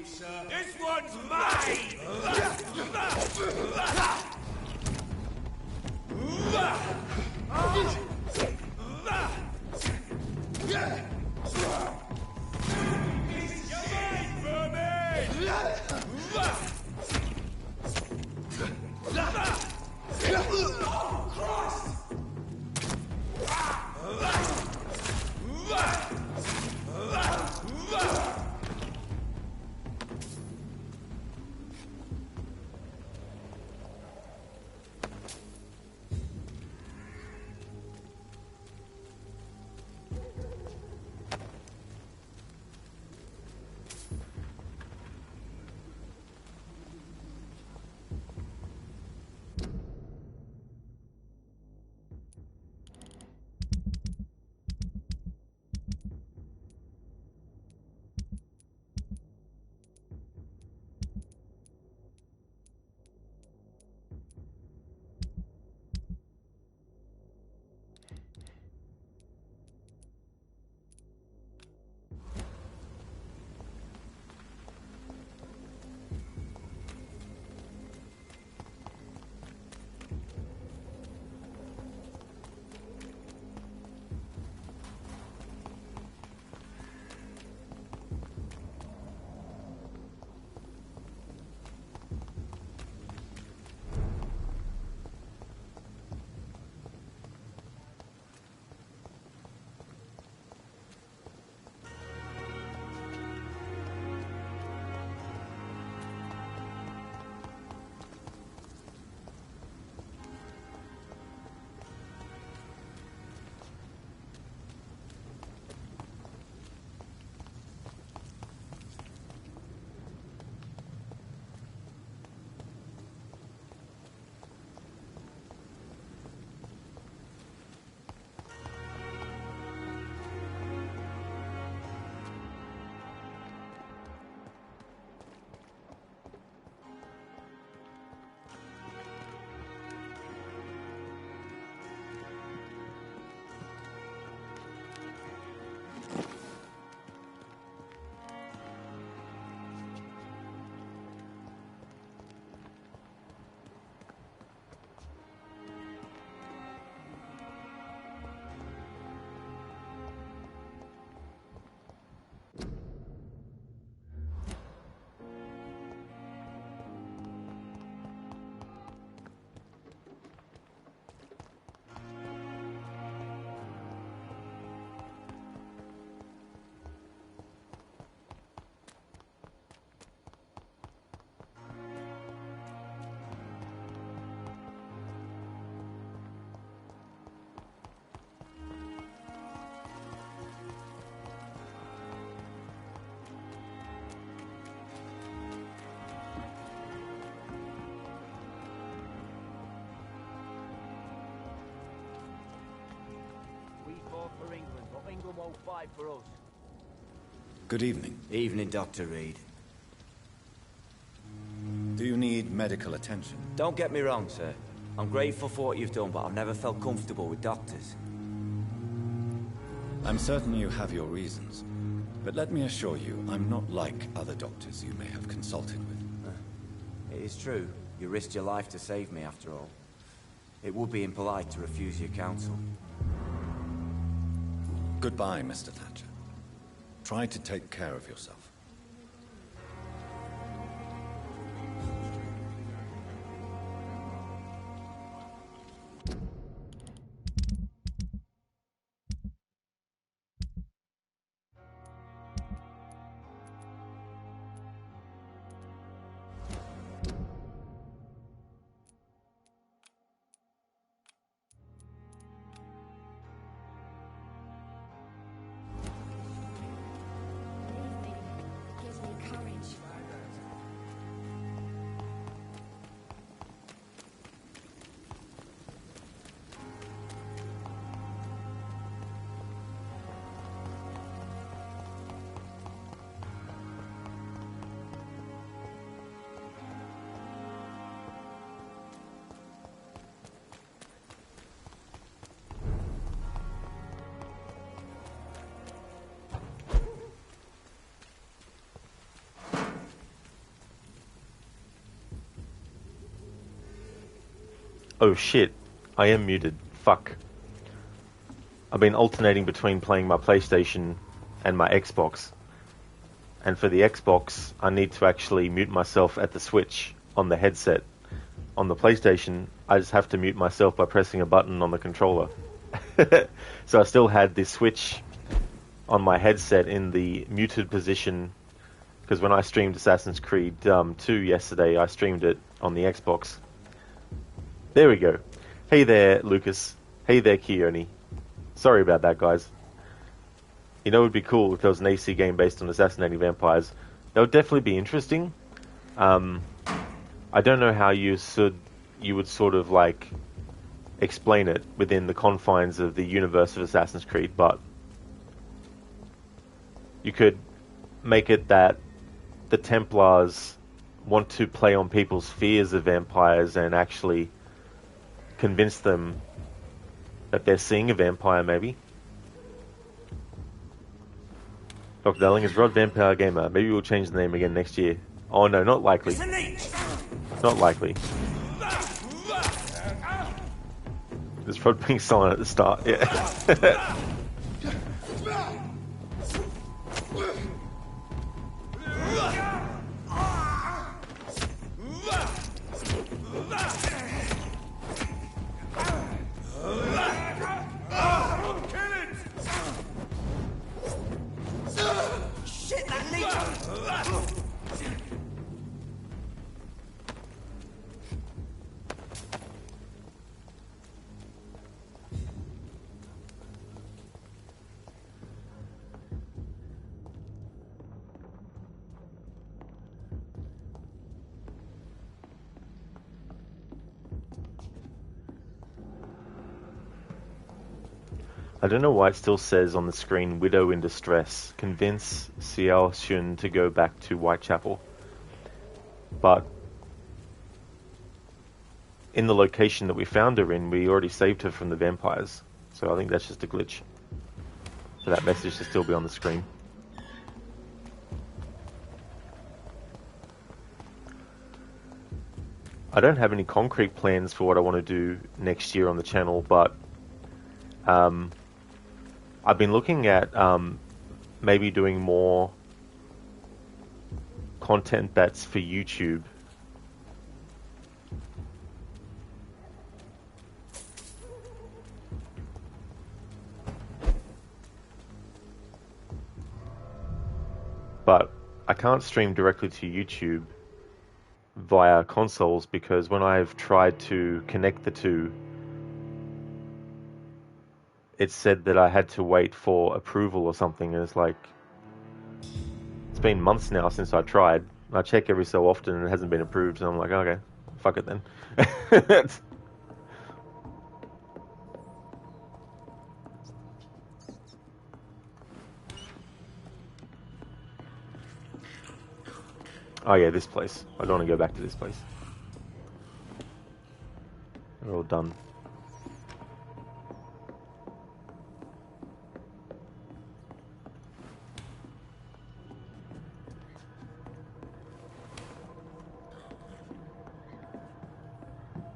you, sir. This one's mine! For England, but England won't fight for us. Good evening. Evening, Dr. Reed. Do you need medical attention? Don't get me wrong, sir. I'm grateful for what you've done, but I've never felt comfortable with doctors. I'm certain you have your reasons. But let me assure you, I'm not like other doctors you may have consulted with. It is true. You risked your life to save me, after all. It would be impolite to refuse your counsel. Goodbye, Mr. Thatcher. Try to take care of yourself. Oh shit, I am muted. Fuck. I've been alternating between playing my PlayStation and my Xbox. And for the Xbox, I need to actually mute myself at the Switch on the headset. On the PlayStation, I just have to mute myself by pressing a button on the controller. So I still had the Switch on my headset in the muted position, because when I streamed Assassin's Creed 2 yesterday, I streamed it on the Xbox. There we go. Hey there, Lucas. Hey there, Keone. Sorry about that, guys. You know, it would be cool if there was an AC game based on assassinating vampires. That would definitely be interesting. I don't know how you would sort of like explain it within the confines of the universe of Assassin's Creed, but you could make it that the Templars want to play on people's fears of vampires and actually convince them that they're seeing a vampire, maybe. Dr. Darling is Rod Vampire Gamer. Maybe we'll change the name again next year. Oh no, not likely. Not likely. This Rod being silent at the start, yeah. I don't know why it still says on the screen, Widow in Distress. Convince Xiao Xun to go back to Whitechapel. But in the location that we found her in, we already saved her from the vampires. So I think that's just a glitch for that message to still be on the screen. I don't have any concrete plans for what I want to do next year on the channel, but I've been looking at maybe doing more content that's for YouTube. But I can't stream directly to YouTube via consoles because when I've tried to connect the two, it said that I had to wait for approval or something, and it's like, it's been months now since I tried. I check every so often and it hasn't been approved, and I'm like, okay, fuck it then. Oh yeah, this place. I don't want to go back to this place. They're all done.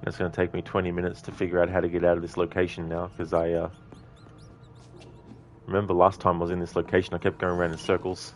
It's going to take me 20 minutes to figure out how to get out of this location now, because I remember last time I was in this location I kept going around in circles.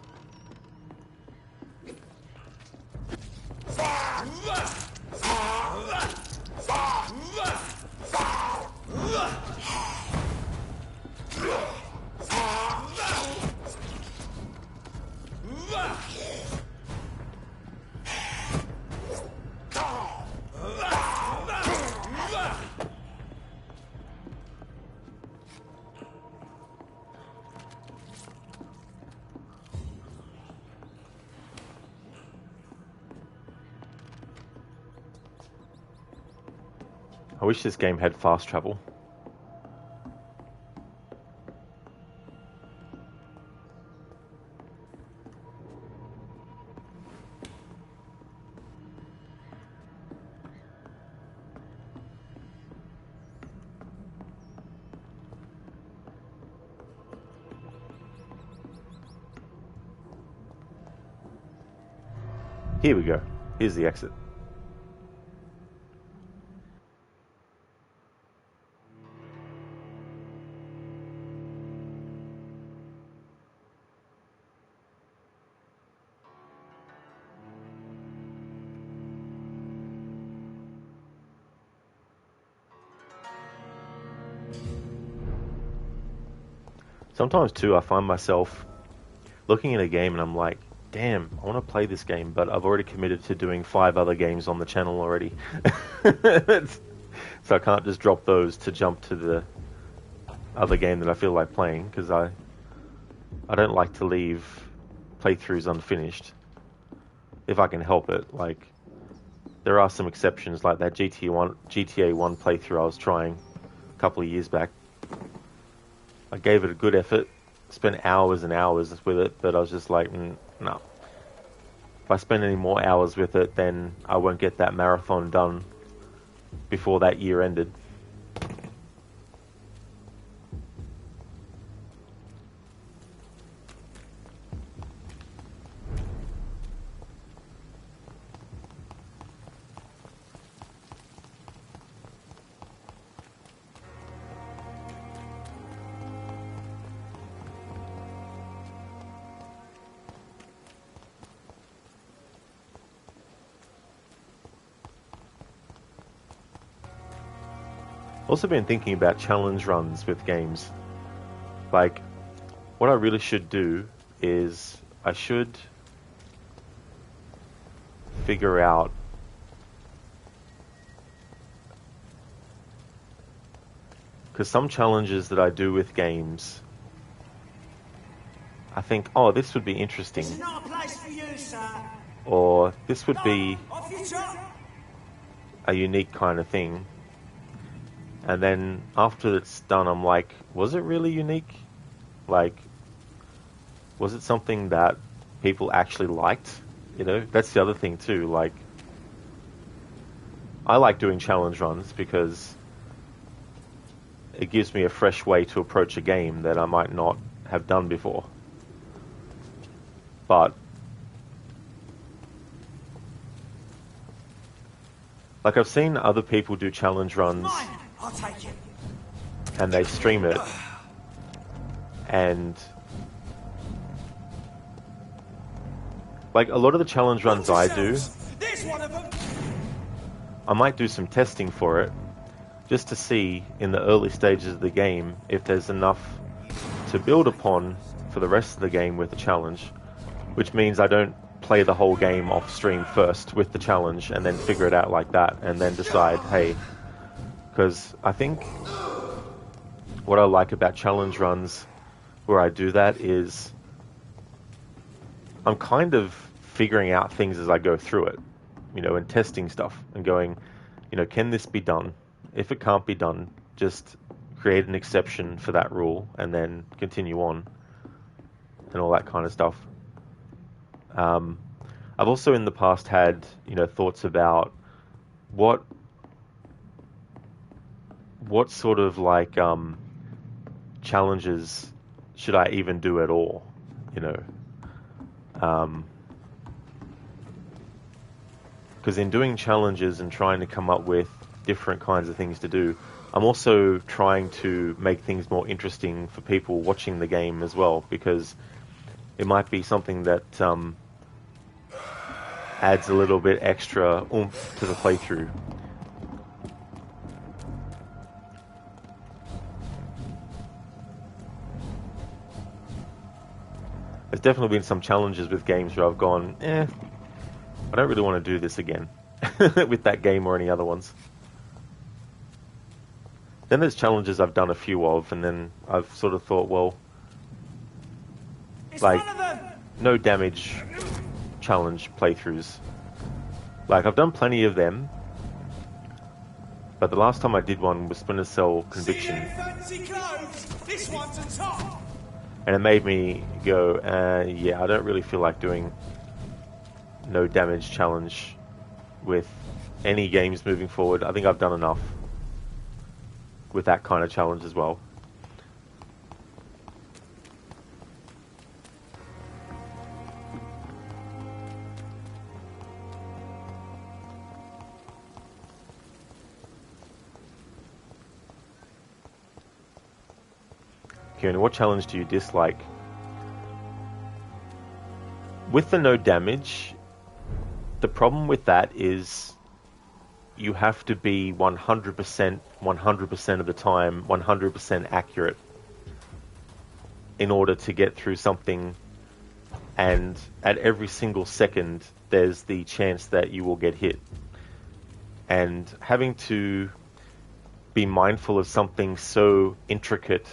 I wish this game had fast travel. Here we go. Here's the exit. Sometimes too, I find myself looking at a game and I'm like, damn, I want to play this game, but I've already committed to doing 5 other games on the channel already. So I can't just drop those to jump to the other game that I feel like playing, because I don't like to leave playthroughs unfinished if I can help it. Like, there are some exceptions, like that GTA 1 playthrough I was trying a couple of years back. I gave it a good effort, spent hours and hours with it, but I was just like, no. If I spend any more hours with it, then I won't get that marathon done before that year ended. Also been thinking about challenge runs with games. Like, what I really should do is I should figure out because some challenges that I do with games, I think, oh, this would be interesting. This is not a place for you, sir. Or this would be Off you trot. a unique kind of thing. And then after it's done, I'm like, was it really unique? Like, was it something that people actually liked? You know, that's the other thing too. Like, I like doing challenge runs because it gives me a fresh way to approach a game that I might not have done before. But like, I've seen other people do challenge runs. Mine. I'll take it. And they stream it, and like a lot of the challenge runs I do, There's one of them. I might do some testing for it just to see in the early stages of the game if there's enough to build upon for the rest of the game with the challenge, which means I don't play the whole game off stream first with the challenge and then figure it out like that and then decide, hey, because I think what I like about challenge runs where I do that is I'm kind of figuring out things as I go through it, you know, and testing stuff and going, you know, can this be done? If it can't be done, just create an exception for that rule and then continue on and all that kind of stuff. I've also in the past had, you know, thoughts about what sort of like challenges should I even do at all, you know? Because in doing challenges and trying to come up with different kinds of things to do, I'm also trying to make things more interesting for people watching the game as well, because it might be something that adds a little bit extra oomph to the playthrough. There's definitely been some challenges with games where I've gone, I don't really want to do this again with that game or any other ones. Then there's challenges I've done a few of, and then I've sort of thought, well, It's like, one of them. no damage challenge playthroughs. Like, I've done plenty of them, but the last time I did one was Splinter Cell See Conviction. them fancy clothes. This one's a top. And it made me go, yeah, I don't really feel like doing no damage challenge with any games moving forward. I think I've done enough with that kind of challenge as well. Kieran, what challenge do you dislike? With the no damage, the problem with that is you have to be 100% of the time, 100% accurate. in order to get through something, and at every single second there's the chance that you will get hit. And having to be mindful of something so intricate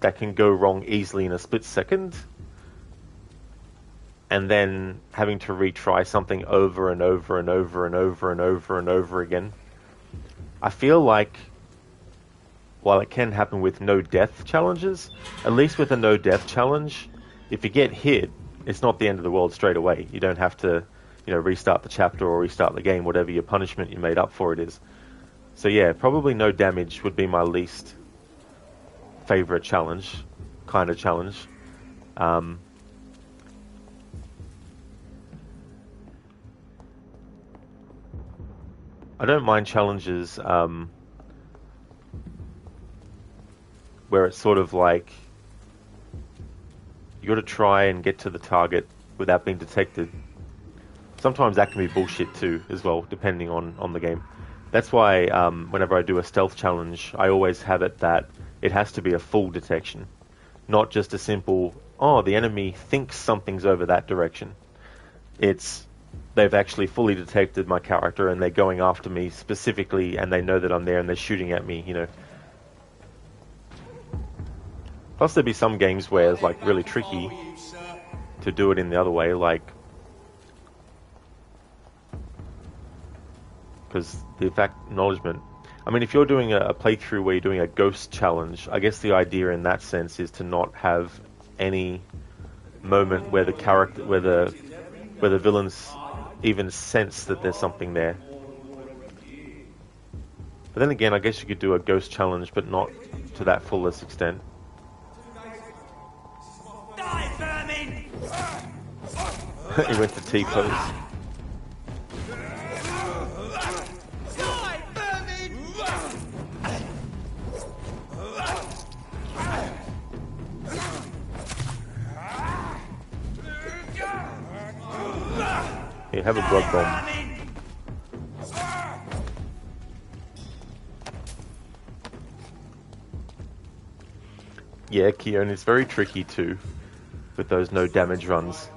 that can go wrong easily in a split second, and then having to retry something over and over and over and over and over and over again. I feel like, while it can happen with no death challenges, at least with a no death challenge, if you get hit, it's not the end of the world straight away. You don't have to, restart the chapter or restart the game, whatever your punishment you made up for it is. So yeah, probably no damage would be my least favorite kind of challenge. I don't mind challenges where it's sort of like you got to try and get to the target without being detected. Sometimes that can be bullshit too, as well, depending on the game. That's why whenever I do a stealth challenge, I always have it that it has to be a full detection, not just a simple, oh, the enemy thinks something's over that direction. It's they've actually fully detected my character and they're going after me specifically, and they know that I'm there and they're shooting at me, Plus there'd be some games where it's like really tricky to do it in the other way, like because the acknowledgement. I mean, if you're doing a playthrough where you're doing a ghost challenge, I guess the idea in that sense is to not have any moment where the villains even sense that there's something there. But then again, I guess you could do a ghost challenge, but not to that fullest extent. Die, vermin! He went to T-pose. Die, vermin! Here, have a blood bomb. Yeah, Keone is very tricky too, with those no damage runs.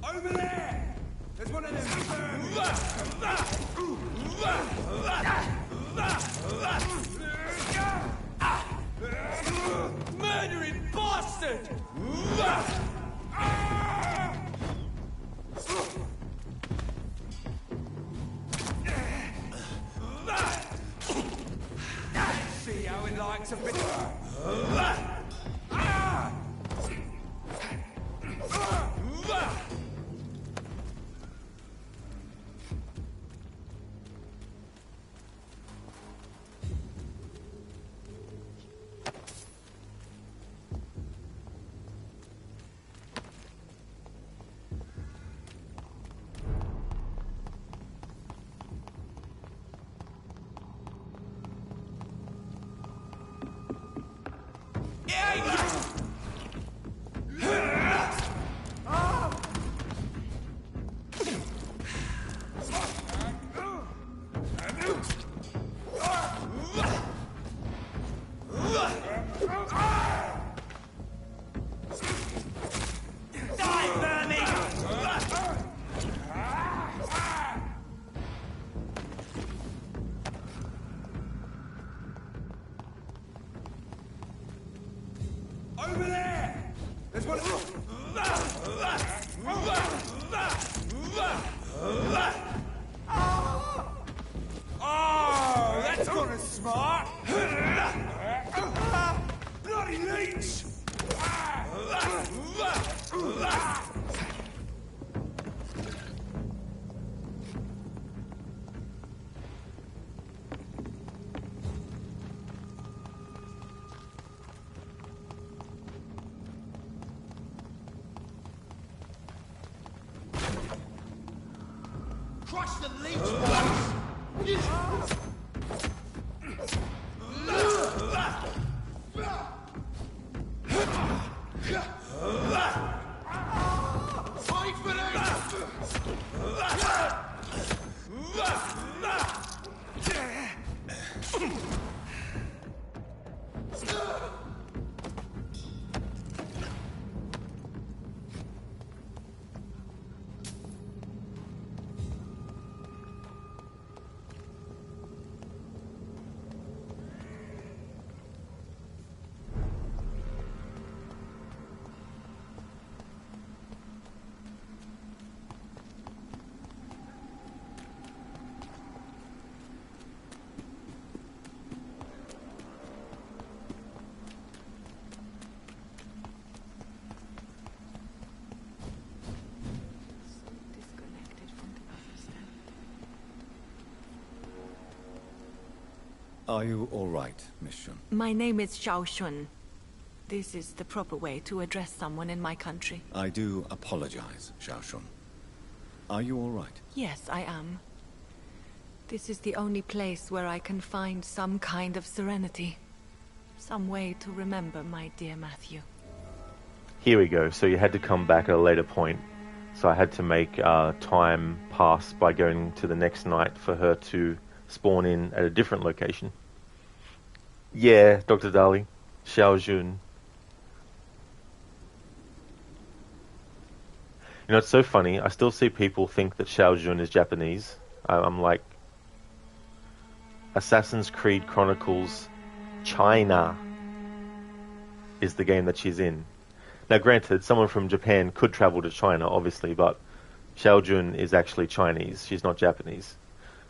Over there! There's one of them murdering bastard! See how it likes a bit. Over there! There's one. Oh, that's gonna smart. Bloody leech! Are you all right, Miss Shun? My name is Xiao Shun. This is the proper way to address someone in my country. I do apologize, Xiao Shun. Are you all right? Yes, I am. This is the only place where I can find some kind of serenity. Some way to remember my dear Matthew. Here we go. So you had to come back at a later point. So I had to make time pass by going to the next night for her to spawn in at a different location. Yeah, Dr. Dali. Xiao Jun. You know, it's so funny. I still see people think that Xiao Jun is Japanese. I'm like, Assassin's Creed Chronicles China is the game that she's in. Now, granted, someone from Japan could travel to China, obviously, but Xiao Jun is actually Chinese. She's not Japanese.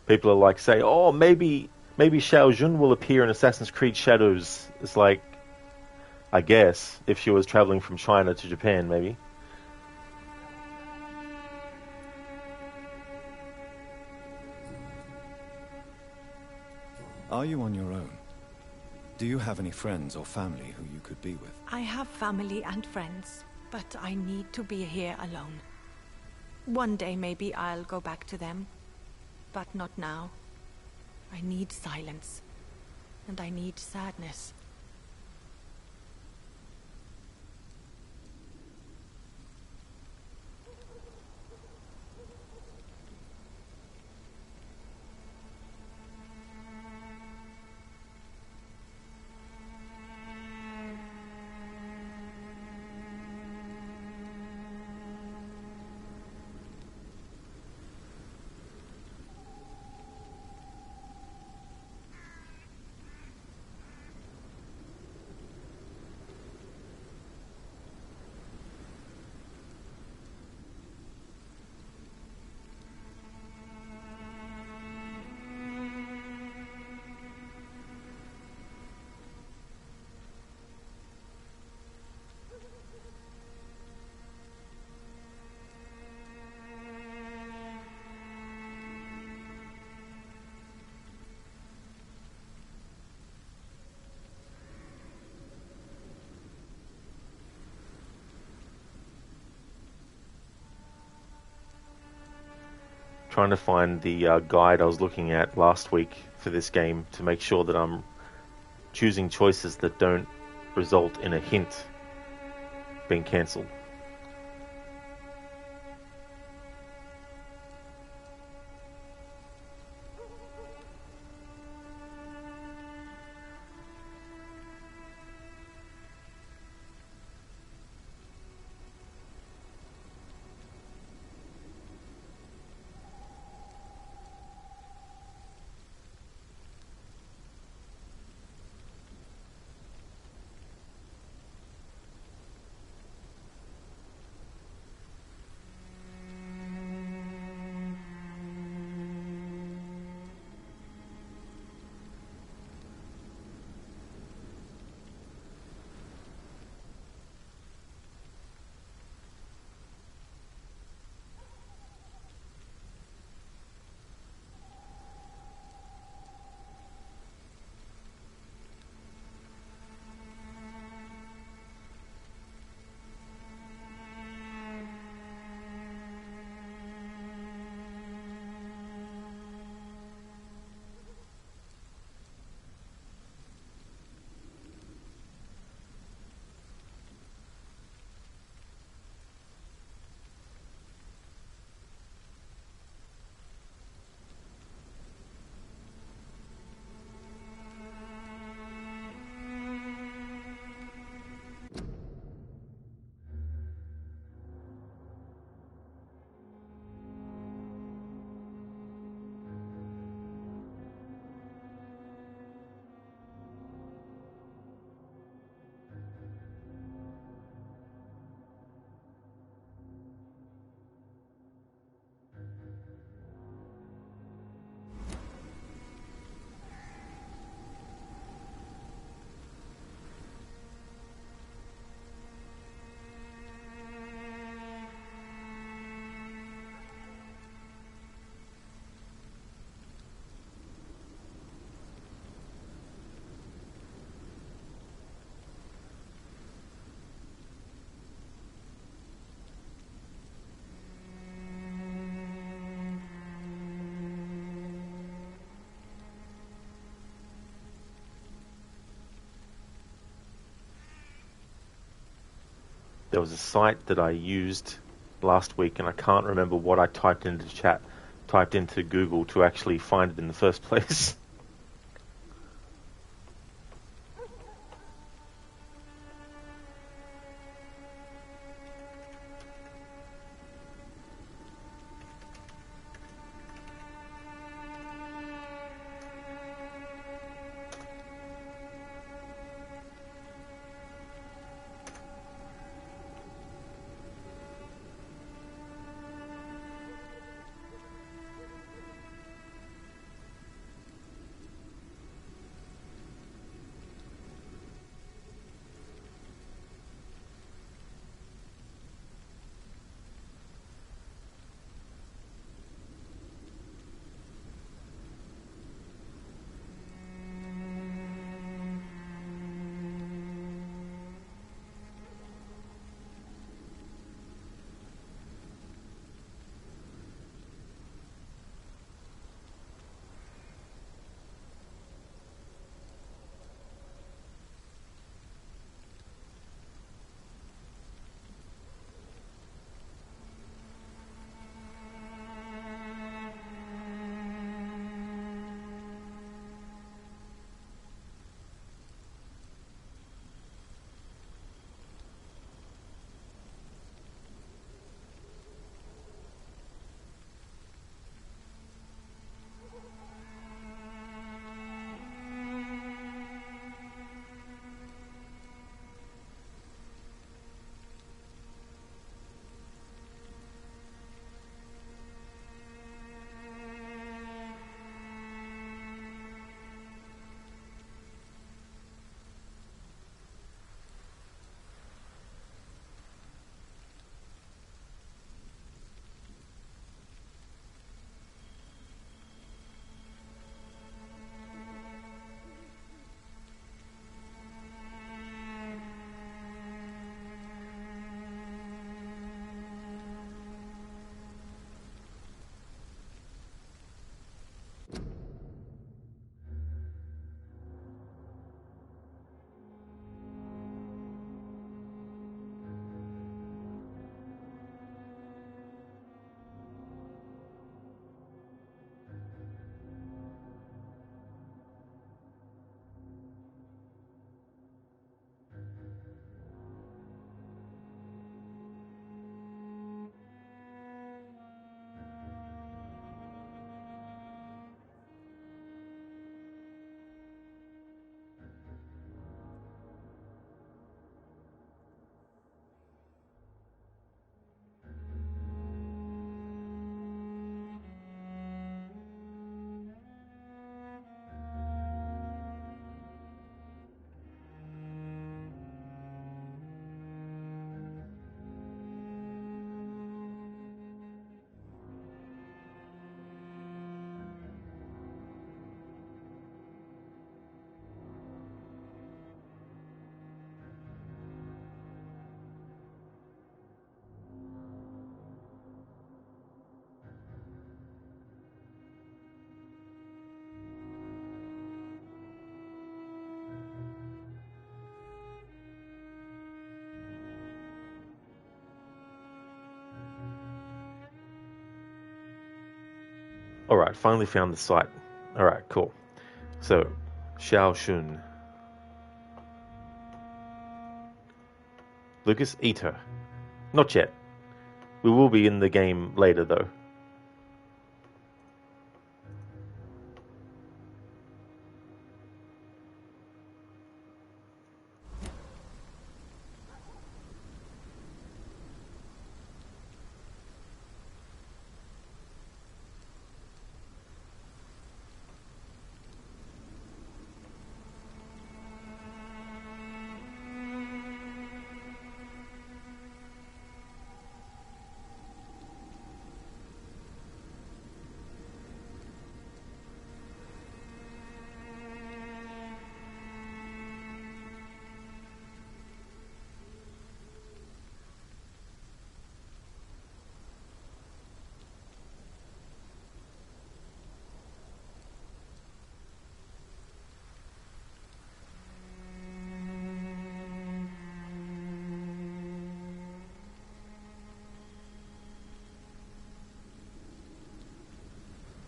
People are like, say, oh, maybe Xiao Jun will appear in Assassin's Creed Shadows. It's like, I guess, if she was traveling from China to Japan, maybe. Are you on your own? Do you have any friends or family who you could be with? I have family and friends, but I need to be here alone. One day maybe I'll go back to them, but not now. I need silence, and I need sadness. Trying to find the guide I was looking at last week for this game to make sure that I'm choosing choices that don't result in a hint being cancelled. There was a site that I used last week, and I can't remember what I typed into Google to actually find it in the first place. Alright, finally found the site. Alright, cool. So, Shaoxun. Lucas, eat her. Not yet. We will be in the game later, though.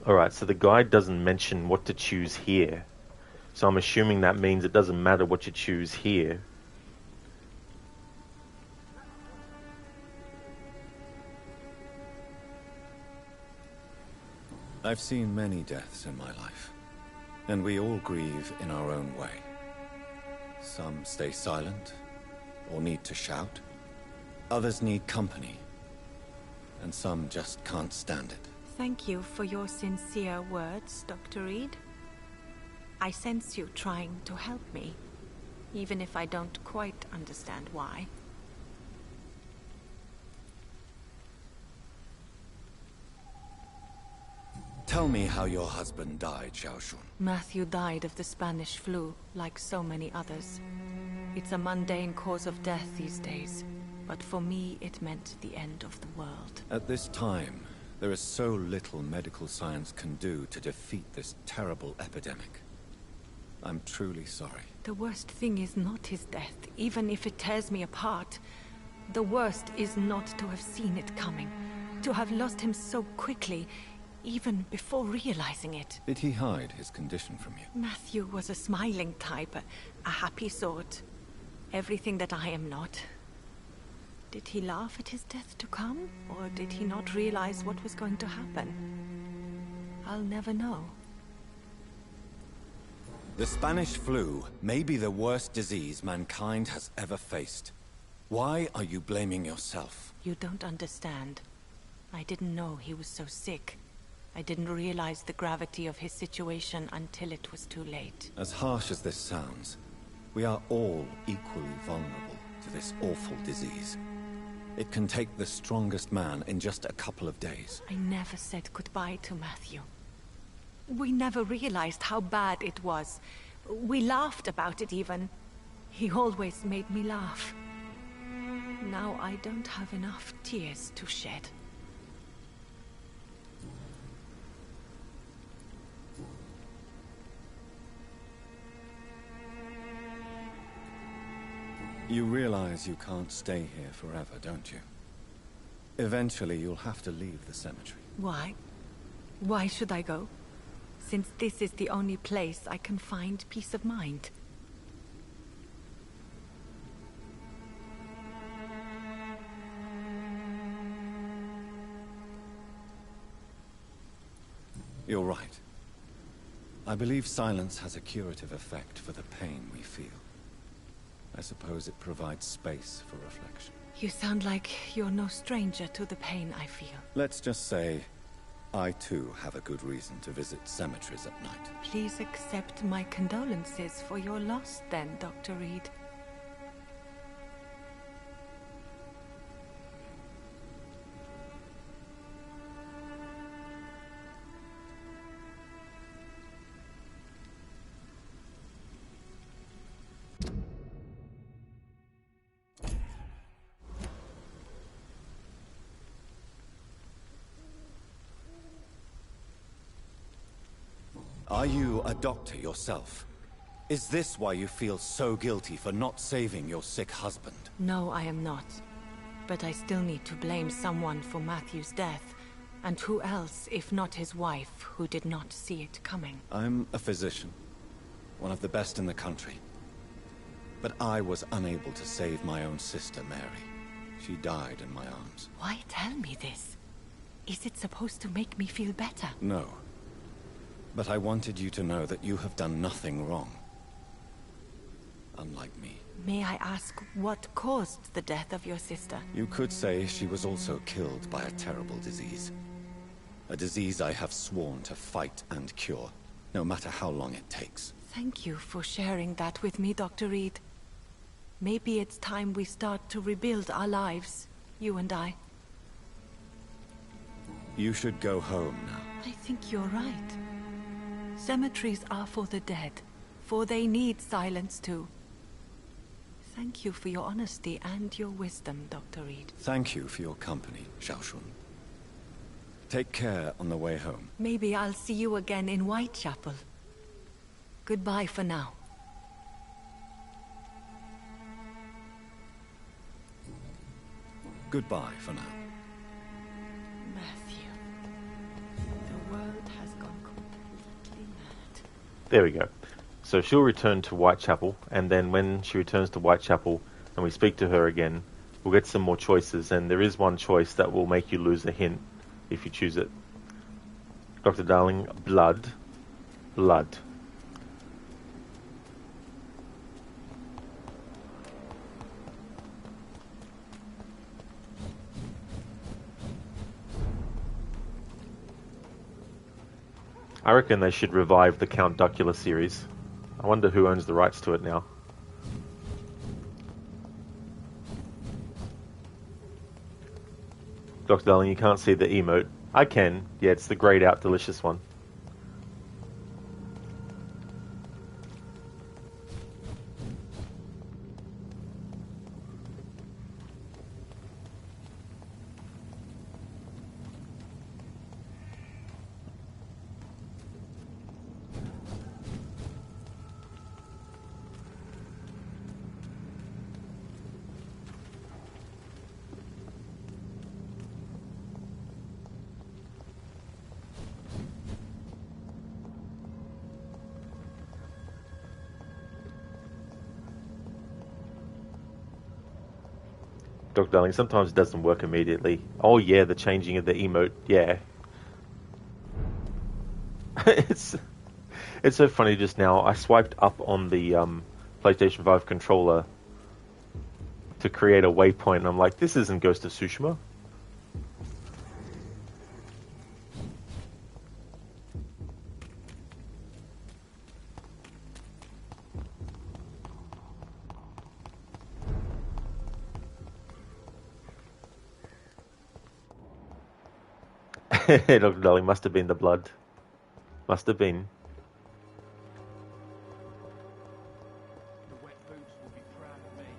Alright, so the guide doesn't mention what to choose here. So I'm assuming that means it doesn't matter what you choose here. I've seen many deaths in my life, and we all grieve in our own way. Some stay silent, or need to shout. Others need company, and some just can't stand it. Thank you for your sincere words, Dr. Reed. I sense you trying to help me, even if I don't quite understand why. Tell me how your husband died, Xiaoshun. Matthew died of the Spanish flu, like so many others. It's a mundane cause of death these days, but for me it meant the end of the world. At this time, there is so little medical science can do to defeat this terrible epidemic. I'm truly sorry. The worst thing is not his death, even if it tears me apart. The worst is not to have seen it coming, to have lost him so quickly, even before realizing it. Did he hide his condition from you? Matthew was a smiling type, a happy sort. Everything that I am not. Did he laugh at his death to come, or did he not realize what was going to happen? I'll never know. The Spanish flu may be the worst disease mankind has ever faced. Why are you blaming yourself? You don't understand. I didn't know he was so sick. I didn't realize the gravity of his situation until it was too late. As harsh as this sounds, we are all equally vulnerable to this awful disease. It can take the strongest man in just a couple of days. I never said goodbye to Matthew. We never realized how bad it was. We laughed about it even. He always made me laugh. Now I don't have enough tears to shed. You realize you can't stay here forever, don't you? Eventually, you'll have to leave the cemetery. Why? Why should I go? Since this is the only place I can find peace of mind. You're right. I believe silence has a curative effect for the pain we feel. I suppose it provides space for reflection. You sound like you're no stranger to the pain I feel. Let's just say, I too have a good reason to visit cemeteries at night. Please accept my condolences for your loss then, Dr. Reed. Are you a doctor yourself? Is this why you feel so guilty for not saving your sick husband? No, I am not. But I still need to blame someone for Matthew's death. And who else, if not his wife, who did not see it coming? I'm a physician, one of the best in the country. But I was unable to save my own sister, Mary. She died in my arms. Why tell me this? Is it supposed to make me feel better? No. But I wanted you to know that you have done nothing wrong. Unlike me. May I ask what caused the death of your sister? You could say she was also killed by a terrible disease. A disease I have sworn to fight and cure, no matter how long it takes. Thank you for sharing that with me, Dr. Reed. Maybe it's time we start to rebuild our lives, you and I. You should go home now. I think you're right. Cemeteries are for the dead, for they need silence too. Thank you for your honesty and your wisdom, Dr. Reed. Thank you for your company, Xiaoshun. Take care on the way home. Maybe I'll see you again in Whitechapel. Goodbye for now. Goodbye for now. Matthew, the world has gone. There we go. So she'll return to Whitechapel, and then when she returns to Whitechapel and we speak to her again, we'll get some more choices, and there is one choice that will make you lose a hint if you choose it. Dr. Darling, blood. Blood. I reckon they should revive the Count Duckula series. I wonder who owns the rights to it now. Dr. Darling, you can't see the emote. I can. Yeah, it's the grayed out delicious one. Dr. Darling, sometimes it doesn't work immediately. Oh yeah, the changing of the emote, yeah. it's so funny just now. I swiped up on the PlayStation 5 controller to create a waypoint, and I'm like, this isn't Ghost of Tsushima. Dr. Darling, must have been the blood. Must have been.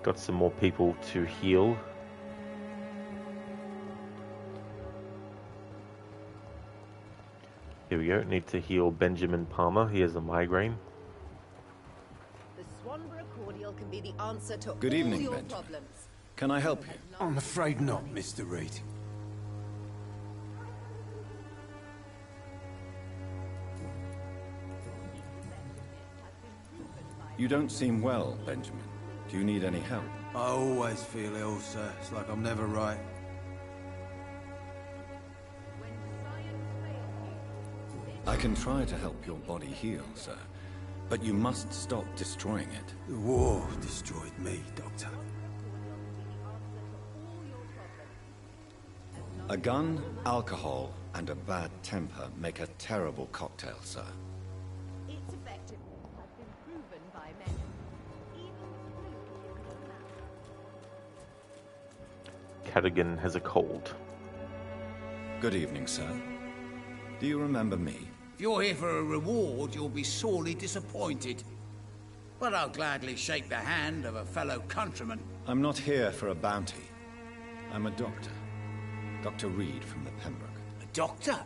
Got some more people to heal. Here we go. Need to heal Benjamin Palmer. He has a migraine. The Swanborough cordial can be the answer to Good all evening, your Benjamin. problems. Can I help you? I'm afraid not, Mr. Reed. You don't seem well, Benjamin. Do you need any help? I always feel ill, sir. It's like I'm never right. I can try to help your body heal, sir. But you must stop destroying it. The war destroyed me, Doctor. A gun, alcohol, and a bad temper make a terrible cocktail, sir. Its effectiveness has been proven by many. Even Cadogan has a cold. Good evening, sir. Do you remember me? If you're here for a reward, you'll be sorely disappointed. But I'll gladly shake the hand of a fellow countryman. I'm not here for a bounty. I'm a doctor. Dr. Reed from the Pembroke. A doctor?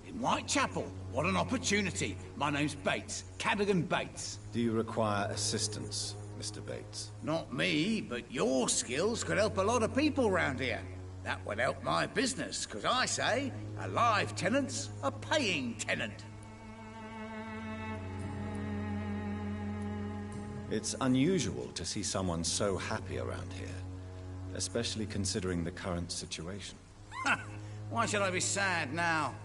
In Whitechapel? What an opportunity. My name's Bates. Cadogan Bates. Do you require assistance, Mr. Bates? Not me, but your skills could help a lot of people round here. That would help my business, because I say, a live tenant's a paying tenant. It's unusual to see someone so happy around here, especially considering the current situation. Why should I be sad now?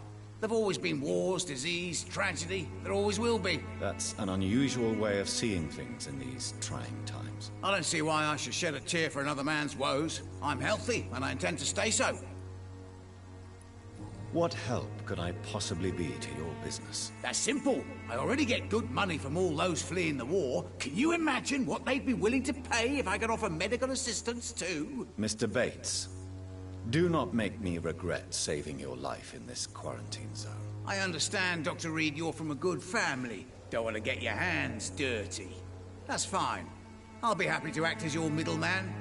There've always been wars, disease, tragedy. There always will be. That's an unusual way of seeing things in these trying times. I don't see why I should shed a tear for another man's woes. I'm healthy, and I intend to stay so. What help could I possibly be to your business? That's simple. I already get good money from all those fleeing the war. Can you imagine what they'd be willing to pay if I could offer medical assistance too? Mr. Bates, do not make me regret saving your life in this quarantine zone. I understand, Dr. Reed, you're from a good family. Don't want to get your hands dirty. That's fine. I'll be happy to act as your middleman.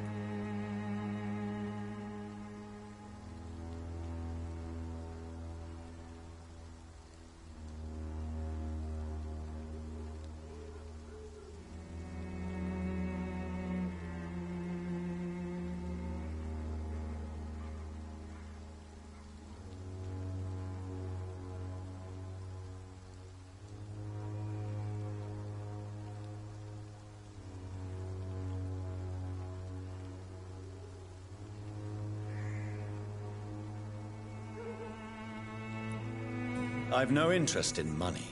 I've no interest in money.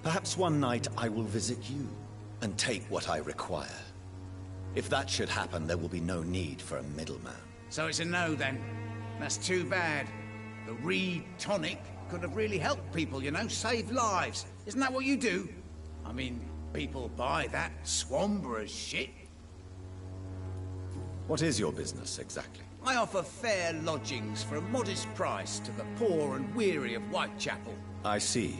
Perhaps one night I will visit you and take what I require. If that should happen, there will be no need for a middleman. So it's a no, then. That's too bad. The Reed tonic could have really helped people, you know, save lives. Isn't that what you do? I mean, people buy that Swamborer's shit. What is your business, exactly? I offer fair lodgings for a modest price to the poor and weary of Whitechapel. I see.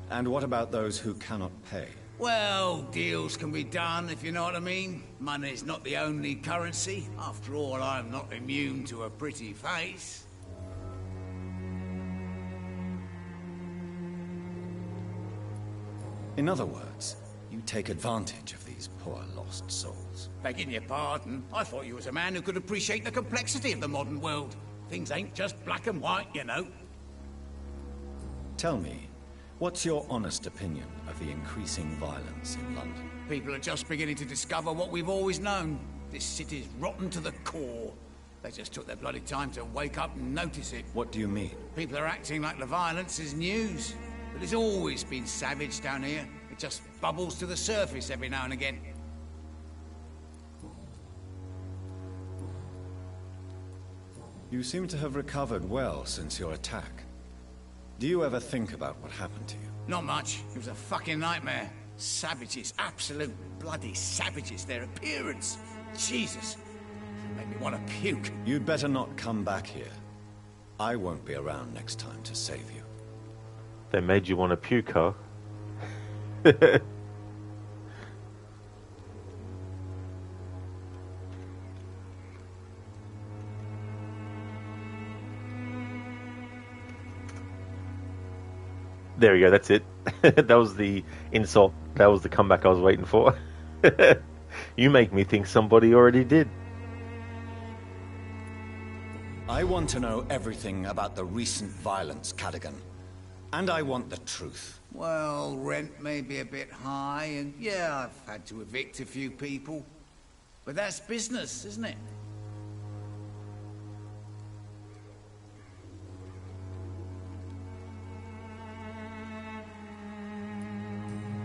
And what about those who cannot pay? Well, deals can be done, if you know what I mean. Money's not the only currency. After all, I'm not immune to a pretty face. In other words, you take advantage of these poor lost souls. Begging your pardon, I thought you was a man who could appreciate the complexity of the modern world. Things ain't just black and white, you know. Tell me, what's your honest opinion of the increasing violence in London? People are just beginning to discover what we've always known. This city's rotten to the core. They just took their bloody time to wake up and notice it. What do you mean? People are acting like the violence is news. But it's always been savage down here. It just bubbles to the surface every now and again. You seem to have recovered well since your attack. Do you ever think about what happened to you? Not much. It was a fucking nightmare. Savages, absolute bloody savages. Their appearance. Jesus. It made me want to puke. You'd better not come back here. I won't be around next time to save you. They made you want to puke, huh? There we go, that's it. That was the insult. That was the comeback I was waiting for. You make me think somebody already did. I want to know everything about the recent violence, Cadogan. And I want the truth. Well, rent may be a bit high, and yeah, I've had to evict a few people. But that's business, isn't it?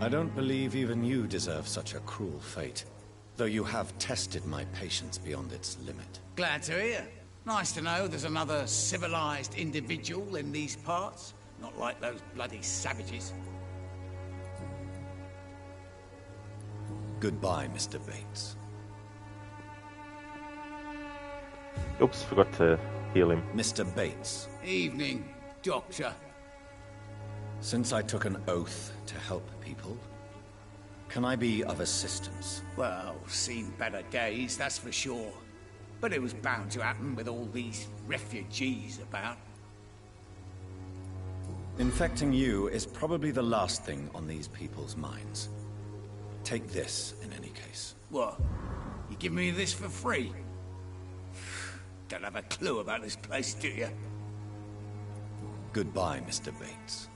I don't believe even you deserve such a cruel fate, though you have tested my patience beyond its limit. Glad to hear. Nice to know there's another civilized individual in these parts. Not like those bloody savages. Goodbye, Mr. Bates. Oops, forgot to heal him. Mr. Bates. Evening, Doctor. Since I took an oath to help people, can I be of assistance? Well, seen better days, that's for sure. But it was bound to happen with all these refugees about. Infecting you is probably the last thing on these people's minds. Take this, in any case. What? You give me this for free? Don't have a clue about this place, do you? Goodbye, Mr. Bates.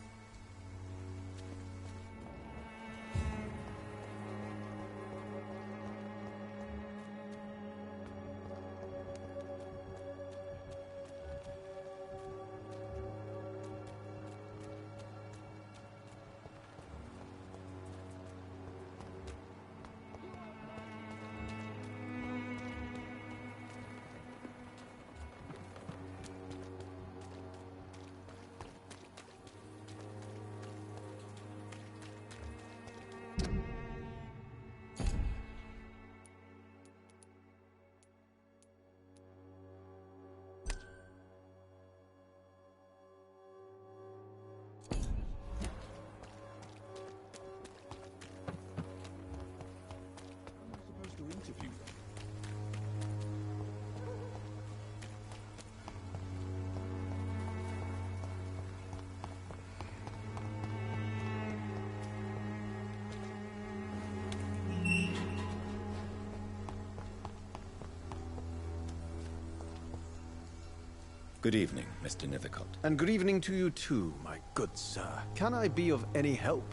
Good evening, Mr. Nithercott. And good evening to you too, my good sir. Can I be of any help?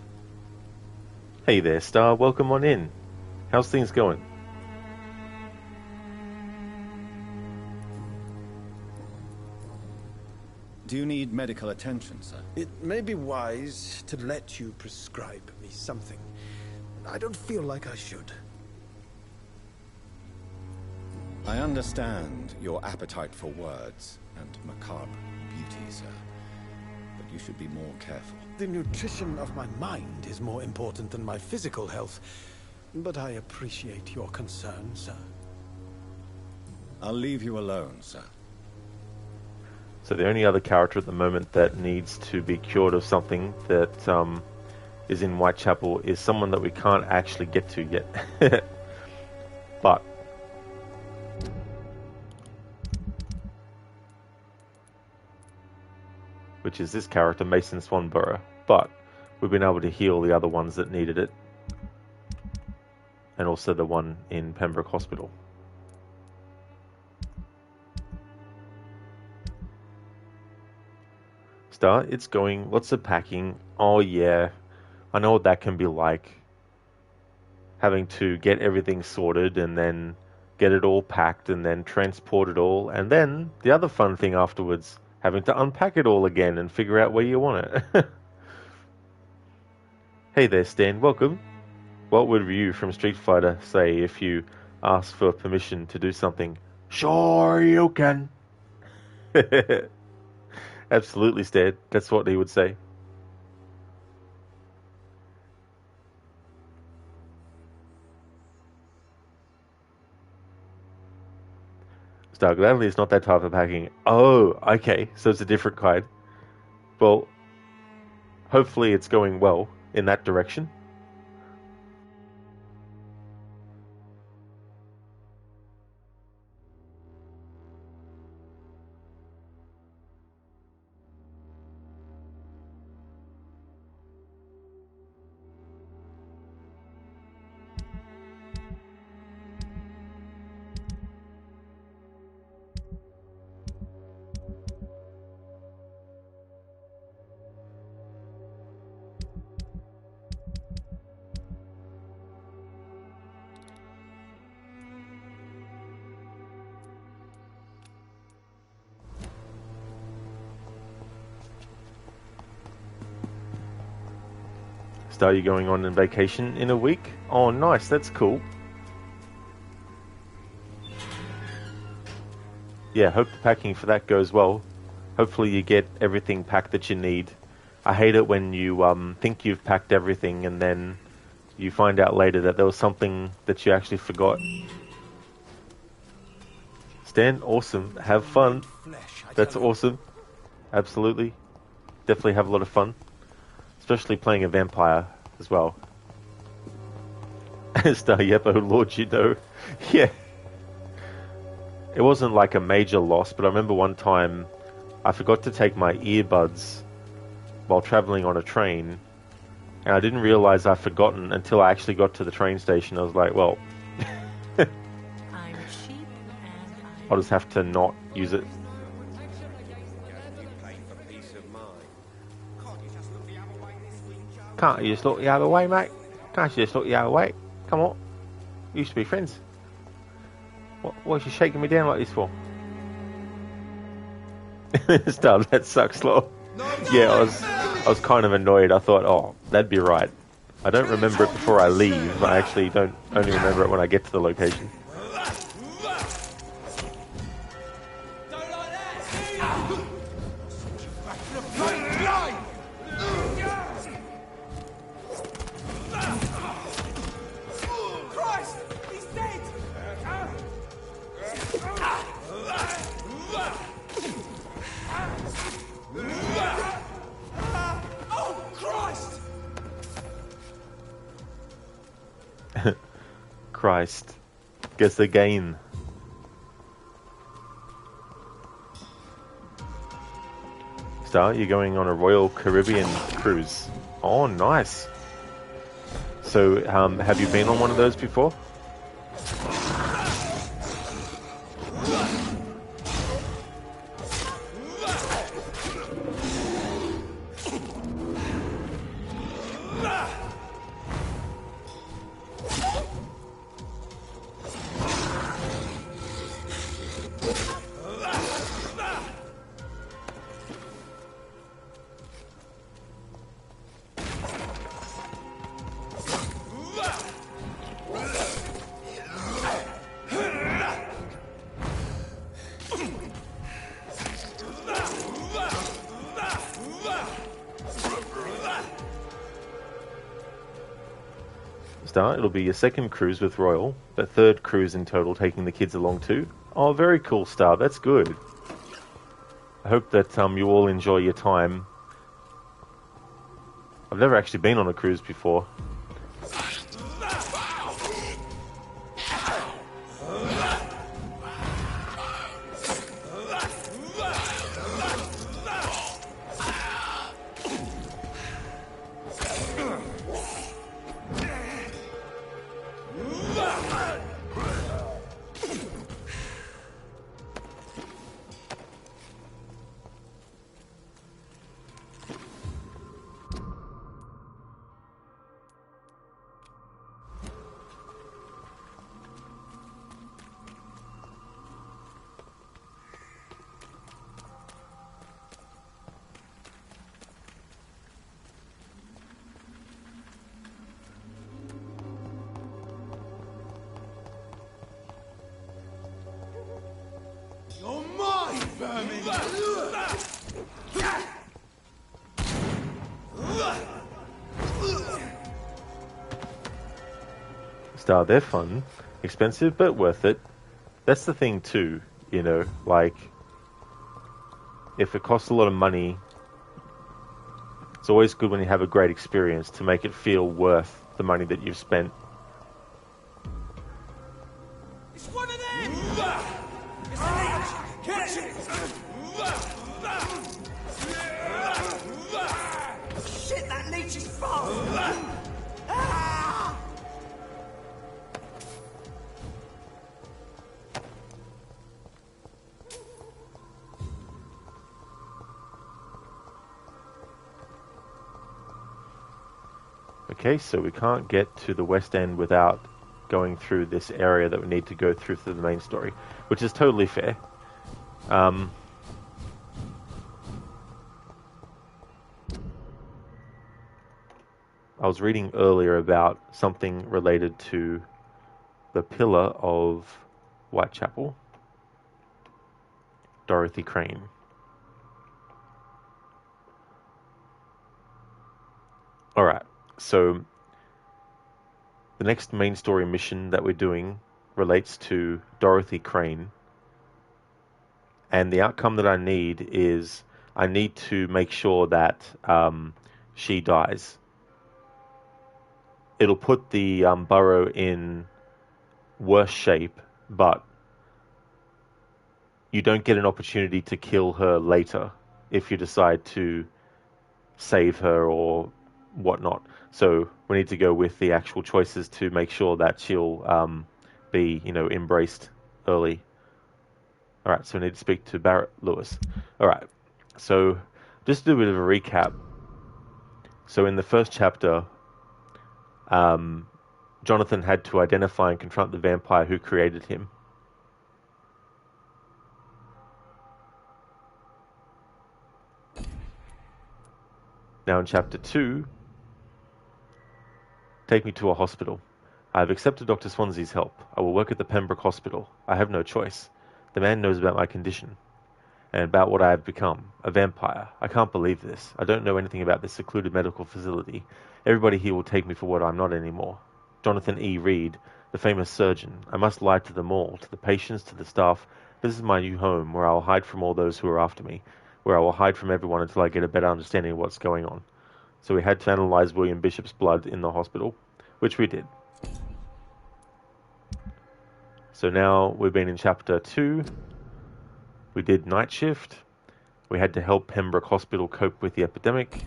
Hey there, Star. Welcome on in. How's things going? Do Do you need medical attention, sir? It may be wise to let you prescribe me something. I don't feel like I should. I understand your appetite for words and macabre beauty, sir. But you should be more careful. The nutrition of my mind is more important than my physical health. But I appreciate your concern, sir. I'll leave you alone, sir. So the only other character at the moment that needs to be cured of something that is in Whitechapel is someone that we can't actually get to yet. But which is this character, Mason Swanborough. But we've been able to heal the other ones that needed it. And also the one in Pembroke Hospital. Star, it's going. Lots of packing. Oh yeah. I know what that can be like. Having to get everything sorted and then get it all packed and then transport it all. And then the other fun thing afterwards, having to unpack it all again and figure out where you want it. Hey there, Stan. Welcome. What would Ryu from Street Fighter say if you asked for permission to do something? Sure you can. Absolutely, Stan. That's what he would say. Star, gladly it's not that type of packing. Oh, okay. So it's a different kind. Well, hopefully it's going well in that direction. Star, you going on vacation in a week? Oh, nice. That's cool. Yeah, hope the packing for that goes well. Hopefully you get everything packed that you need. I hate it when you think you've packed everything and then you find out later that there was something that you actually forgot. Stan, awesome. Have fun. That's awesome. Absolutely. Definitely have a lot of fun. Especially playing a vampire as well. Star, yep, oh lord, you know. Yeah. It wasn't like a major loss, but I remember one time I forgot to take my earbuds while traveling on a train, and I didn't realize I'd forgotten until I actually got to the train station. I was like, well, I'm cheap and I'll just have to not use it. Can't you just look the other way, mate? Can't you just look the other way? Come on. We used to be friends. What are you shaking me down like this for? Star, that sucks, lol. Yeah, I was kind of annoyed. I thought, oh, that'd be right. I don't remember it before I leave. I actually don't only remember it when I get to the location. Christ. Guess again. Star, you're going on a Royal Caribbean cruise. Oh, nice. So, have you been on one of those before? Star. It'll be your second cruise with Royal, but third cruise in total, taking the kids along too. Oh, very cool, Star. That's good. I hope that you all enjoy your time. I've never actually been on a cruise before. Star, they're fun, expensive but worth it. That's the thing too, you know, like if it costs a lot of money, it's always good when you have a great experience to make it feel worth the money that you've spent. It's one of them! It's a leech! Catch it! Shit, that leech is fast! Okay, so we can't get to the West End without going through this area that we need to go through the main story, which is totally fair. I was reading earlier about something related to the pillar of Whitechapel, Dorothy Crane. Alright. So, the next main story mission that we're doing relates to Dorothy Crane. And the outcome that I need is I need to make sure that she dies. It'll put the burrow in worse shape, but you don't get an opportunity to kill her later if you decide to save her or whatnot. So we need to go with the actual choices to make sure that she'll be, you know, embraced early. Alright, so we need to speak to Barrett Lewis. Alright, so just to do a bit of a recap. So in the first chapter, Jonathan had to identify and confront the vampire who created him. Now in chapter 2, take me to a hospital. I have accepted Dr. Swansea's help. I will work at the Pembroke Hospital. I have no choice. The man knows about my condition and about what I have become, a vampire. I can't believe this. I don't know anything about this secluded medical facility. Everybody here will take me for what I'm not anymore. Jonathan E. Reed, the famous surgeon. I must lie to them all, to the patients, to the staff. This is my new home, where I will hide from all those who are after me, where I will hide from everyone until I get a better understanding of what's going on. So we had to analyze William Bishop's blood in the hospital, which we did. So now we've been in chapter 2. We did night shift. We had to help Pembroke Hospital cope with the epidemic.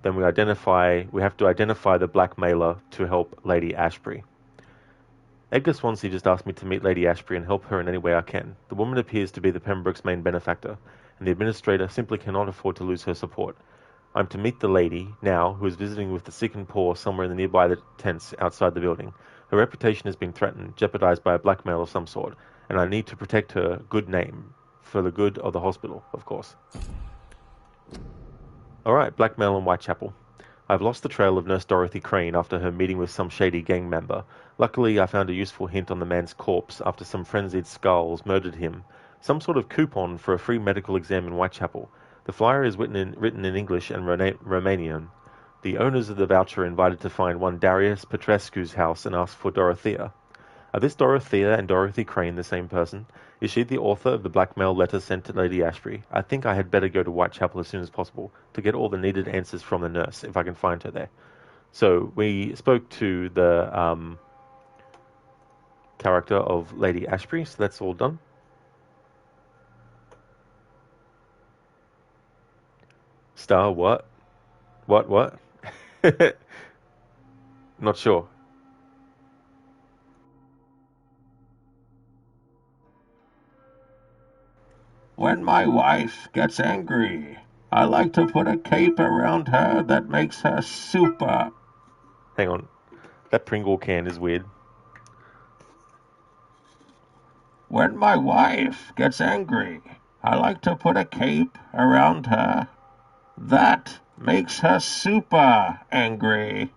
Then we have to identify the blackmailer to help Lady Ashbury. Edgar Swansea just asked me to meet Lady Ashbury and help her in any way I can. The woman appears to be the Pembroke's main benefactor, and the administrator simply cannot afford to lose her support. I'm to meet the lady, now, who is visiting with the sick and poor somewhere in the nearby tents outside the building. Her reputation has been threatened, jeopardized by a blackmail of some sort, and I need to protect her good name, for the good of the hospital, of course. Alright, blackmail in Whitechapel. I've lost the trail of Nurse Dorothy Crane after her meeting with some shady gang member. Luckily, I found a useful hint on the man's corpse after some frenzied skulls murdered him. Some sort of coupon for a free medical exam in Whitechapel. The flyer is written in English and Romanian. The owners of the voucher are invited to find one Darius Petrescu's house and ask for Dorothea. Are this Dorothea and Dorothy Crane the same person? Is she the author of the blackmail letter sent to Lady Ashbury? I think I had better go to Whitechapel as soon as possible to get all the needed answers from the nurse, if I can find her there. So we spoke to the character of Lady Ashbury, so that's all done. Star, what? What? Not sure. When my wife gets angry, I like to put a cape around her that makes her super. Hang on. That Pringle can is weird. When my wife gets angry, I like to put a cape around her that makes her super angry.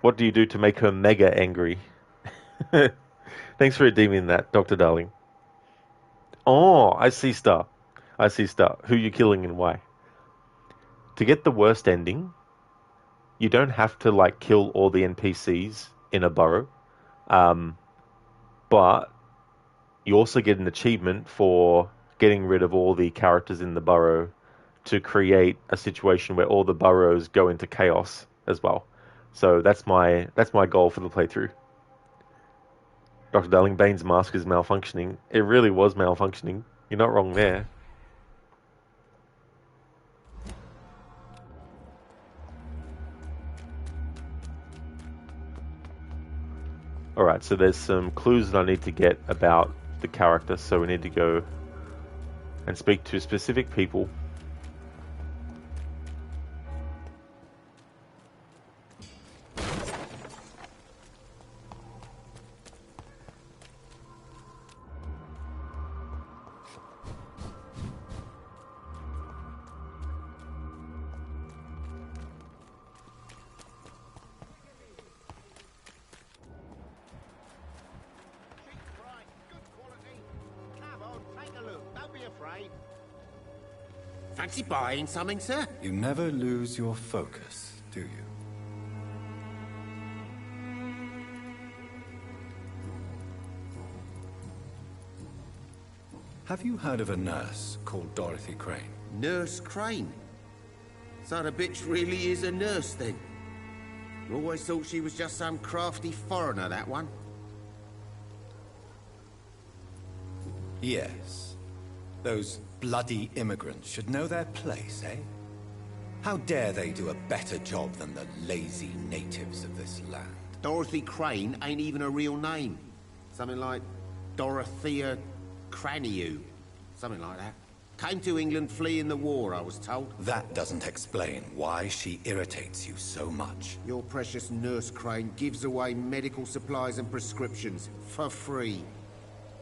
What do you do to make her mega angry? Thanks for redeeming that, Dr. Darling. Oh, I see Star. Who you killing and why? To get the worst ending, you don't have to, like, kill all the NPCs in a burrow. But you also get an achievement for getting rid of all the characters in the burrow to create a situation where all the burrows go into chaos as well. So that's my goal for the playthrough. Dr. Darling, Bane's mask is malfunctioning. It really was malfunctioning. You're not wrong there. Alright, so there's some clues that I need to get about the character, so we need to go and speak to specific people. Fancy buying something, sir? You never lose your focus, do you? Have you heard of a nurse called Dorothy Crane? Nurse Crane? So the bitch really is a nurse, then? Always thought she was just some crafty foreigner, that one. Yes. Those bloody immigrants should know their place, eh? How dare they do a better job than the lazy natives of this land? Dorothy Crane ain't even a real name. Something like Dorothea Craniu. Something like that. Came to England fleeing the war, I was told. That doesn't explain why she irritates you so much. Your precious Nurse Crane gives away medical supplies and prescriptions for free.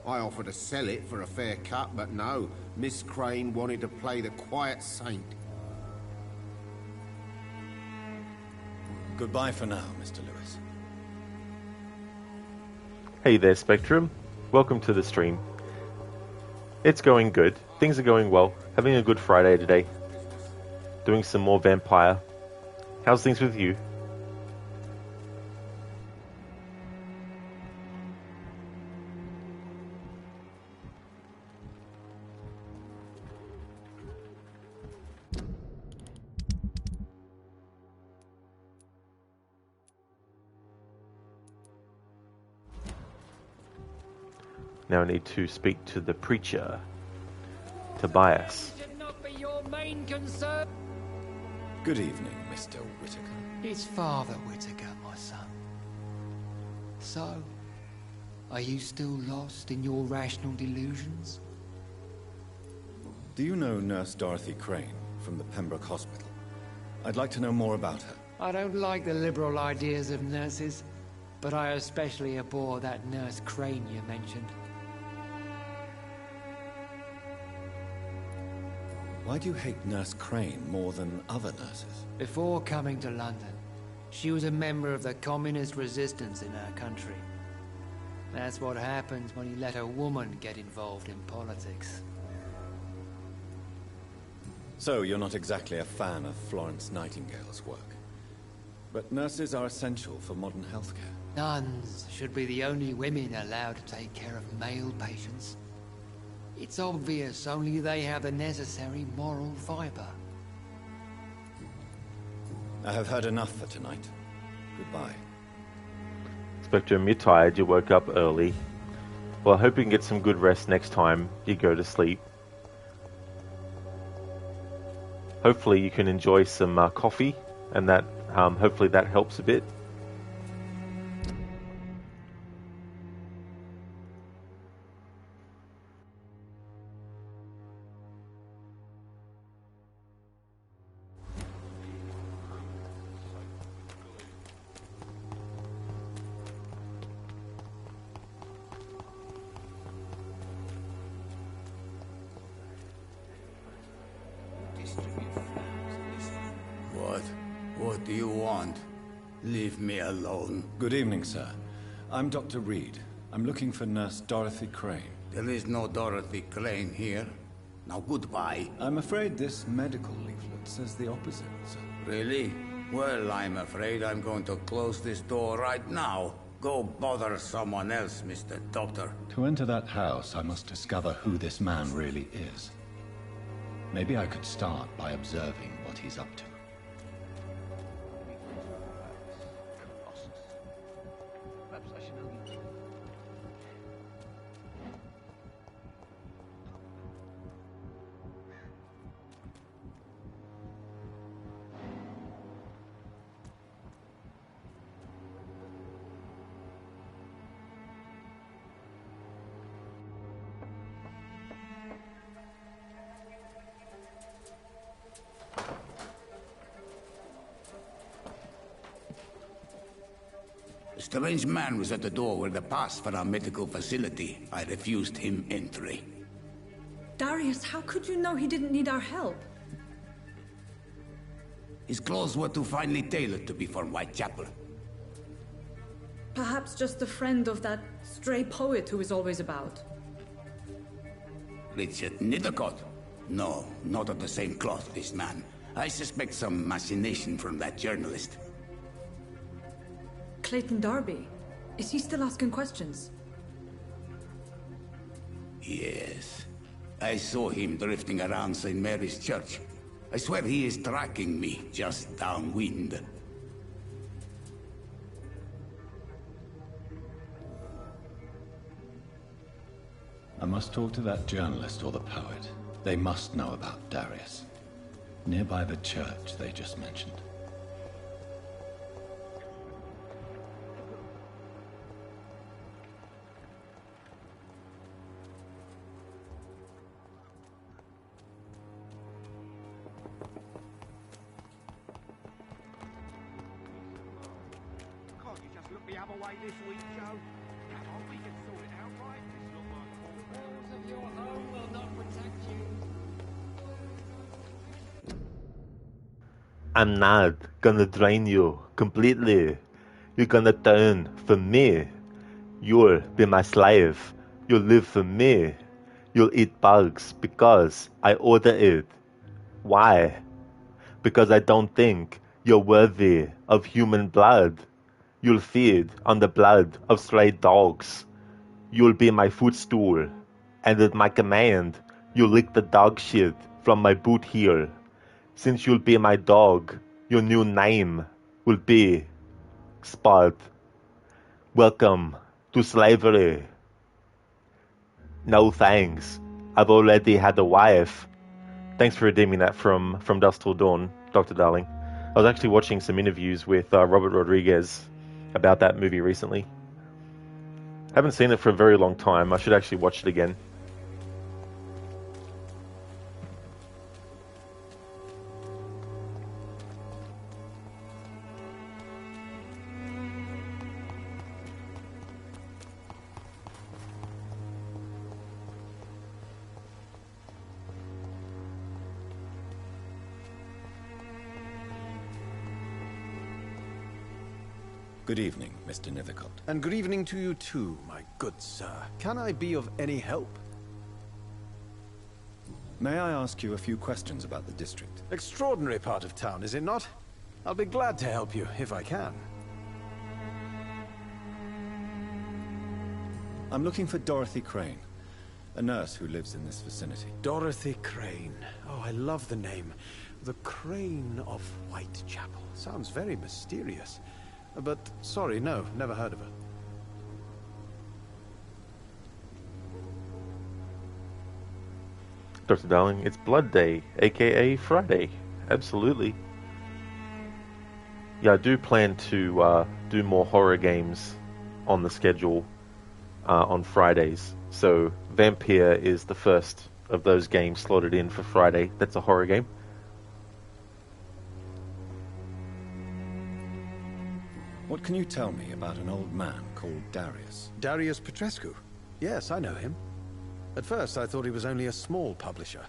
I offered to sell it for a fair cut, but no. Miss Crane wanted to play the quiet saint. Goodbye for now, Mr. Lewis. Hey there, Spectrum. Welcome to the stream. It's going good. Things are going well. Having a good Friday today. Doing some more Vampyr. How's things with you? Now I need to speak to the preacher, Tobias. Should not be your main concern. Good evening, Mr. Whittaker. It's Father Whittaker, my son. So, are you still lost in your rational delusions? Do you know Nurse Dorothy Crane from the Pembroke Hospital? I'd like to know more about her. I don't like the liberal ideas of nurses, but I especially abhor that Nurse Crane you mentioned. Why do you hate Nurse Crane more than other nurses? Before coming to London, she was a member of the communist resistance in her country. That's what happens when you let a woman get involved in politics. So, you're not exactly a fan of Florence Nightingale's work. But nurses are essential for modern healthcare. Nuns should be the only women allowed to take care of male patients. It's obvious only they have the necessary moral fiber. I have heard enough for tonight. Goodbye. Spectrum, you're tired, you woke up early. Well, I hope you can get some good rest next time you go to sleep. Hopefully you can enjoy some coffee, and that hopefully that helps a bit. What do you want? Leave me alone. Good evening, sir. I'm Dr. Reed. I'm looking for Nurse Dorothy Crane. There is no Dorothy Crane here. Now goodbye. I'm afraid this medical leaflet says the opposite, sir. Really? Well, I'm afraid I'm going to close this door right now. Go bother someone else, Mr. Doctor. To enter that house, I must discover who this man really is. Maybe I could start by observing what he's up to. A strange man was at the door with a pass for our medical facility. I refused him entry. Darius, how could you know he didn't need our help? His clothes were too finely tailored to be from Whitechapel. Perhaps just a friend of that stray poet who is always about. Richard Nethercott? No, not of the same cloth, this man. I suspect some machination from that journalist. Clayton Darby. Is he still asking questions? Yes. I saw him drifting around St. Mary's Church. I swear he is tracking me just downwind. I must talk to that journalist or the poet. They must know about Darius. Nearby the church they just mentioned. Can't you just look the other way this week, Joe? Come on, we can sort it out, right? It's not my fault. Walls of your home will not protect you. I'm not gonna drain you completely. You're gonna turn for me. You'll be my slave. You'll live for me. You'll eat bugs because I order it. Why? Because I don't think you're worthy of human blood. You'll feed on the blood of stray dogs. You'll be my footstool, and at my command, you'll lick the dog shit from my boot heel. Since you'll be my dog, your new name will be Spot. Welcome to slavery. No thanks. I've already had a wife. Thanks for redeeming that from Dusk Till Dawn, Dr. Darling. I was actually watching some interviews with Robert Rodriguez about that movie recently. Haven't seen it for a very long time. I should actually watch it again. Good evening, Mr. Nethercott. And good evening to you too, my good sir. Can I be of any help? May I ask you a few questions about the district? Extraordinary part of town, is it not? I'll be glad to help you, if I can. I'm looking for Dorothy Crane, a nurse who lives in this vicinity. Dorothy Crane. Oh, I love the name. The Crane of Whitechapel. Sounds very mysterious. But, sorry, no, never heard of her. Dr. Darling, it's Blood Day, aka Friday. Absolutely. Yeah, I do plan to do more horror games on the schedule on Fridays. So Vampyr is the first of those games slotted in for Friday. That's a horror game. What can you tell me about an old man called Darius? Darius Petrescu? Yes, I know him. At first, I thought he was only a small publisher.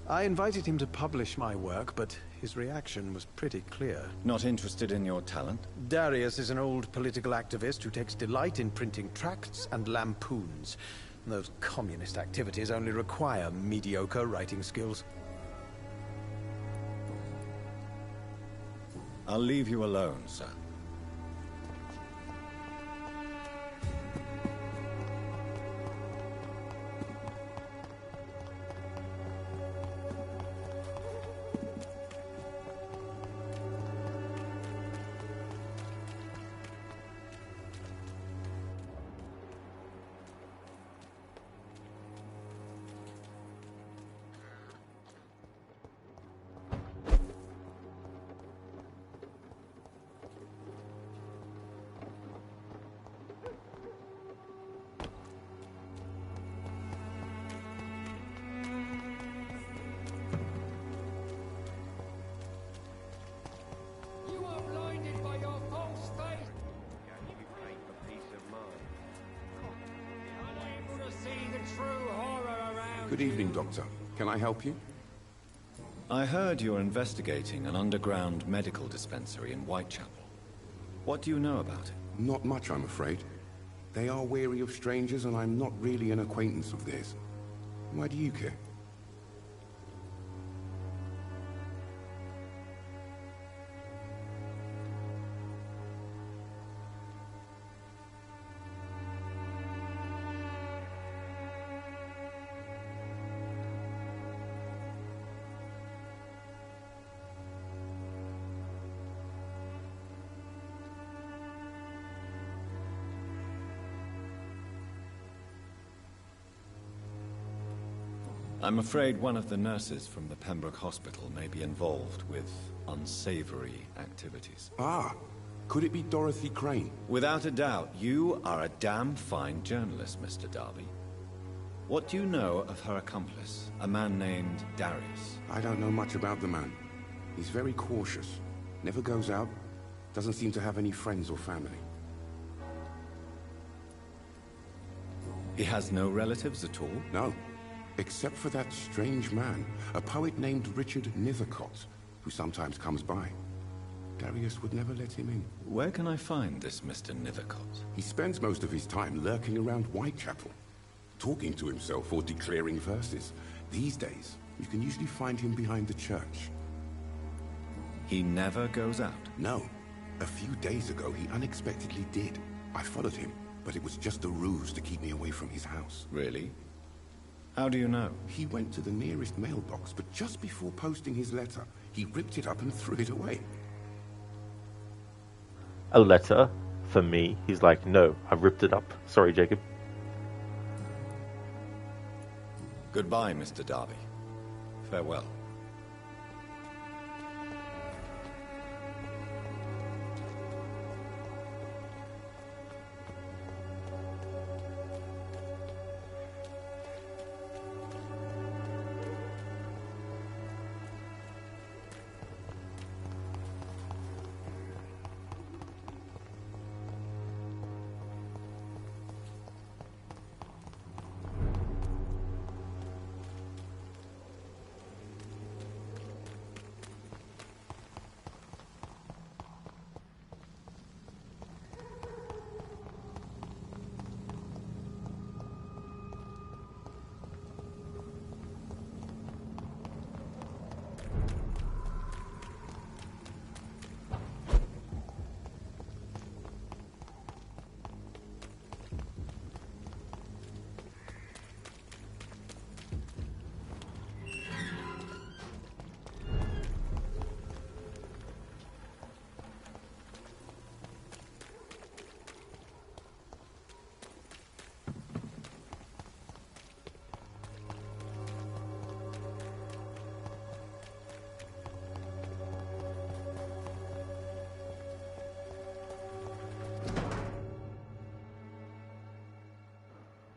I invited him to publish my work, but his reaction was pretty clear. Not interested in your talent? Darius is an old political activist who takes delight in printing tracts and lampoons. Those communist activities only require mediocre writing skills. I'll leave you alone, sir. Good evening, Doctor. Can I help you? I heard you're investigating an underground medical dispensary in Whitechapel. What do you know about it? Not much, I'm afraid. They are wary of strangers, and I'm not really an acquaintance of theirs. Why do you care? I'm afraid one of the nurses from the Pembroke Hospital may be involved with unsavory activities. Ah, could it be Dorothy Crane? Without a doubt, you are a damn fine journalist, Mr. Darby. What do you know of her accomplice, a man named Darius? I don't know much about the man. He's very cautious. Never goes out. Doesn't seem to have any friends or family. He has no relatives at all? No. Except for that strange man, a poet named Richard Nethercott, who sometimes comes by. Darius would never let him in. Where can I find this Mr. Nethercott? He spends most of his time lurking around Whitechapel, talking to himself or declaring verses. These days, you can usually find him behind the church. He never goes out? No. A few days ago, he unexpectedly did. I followed him, but it was just a ruse to keep me away from his house. Really? How do you know? He went to the nearest mailbox, but just before posting his letter, he ripped it up and threw it away. A letter? For me? He's like, no, I ripped it up. Sorry, Jacob. Goodbye, Mr. Darby. Farewell.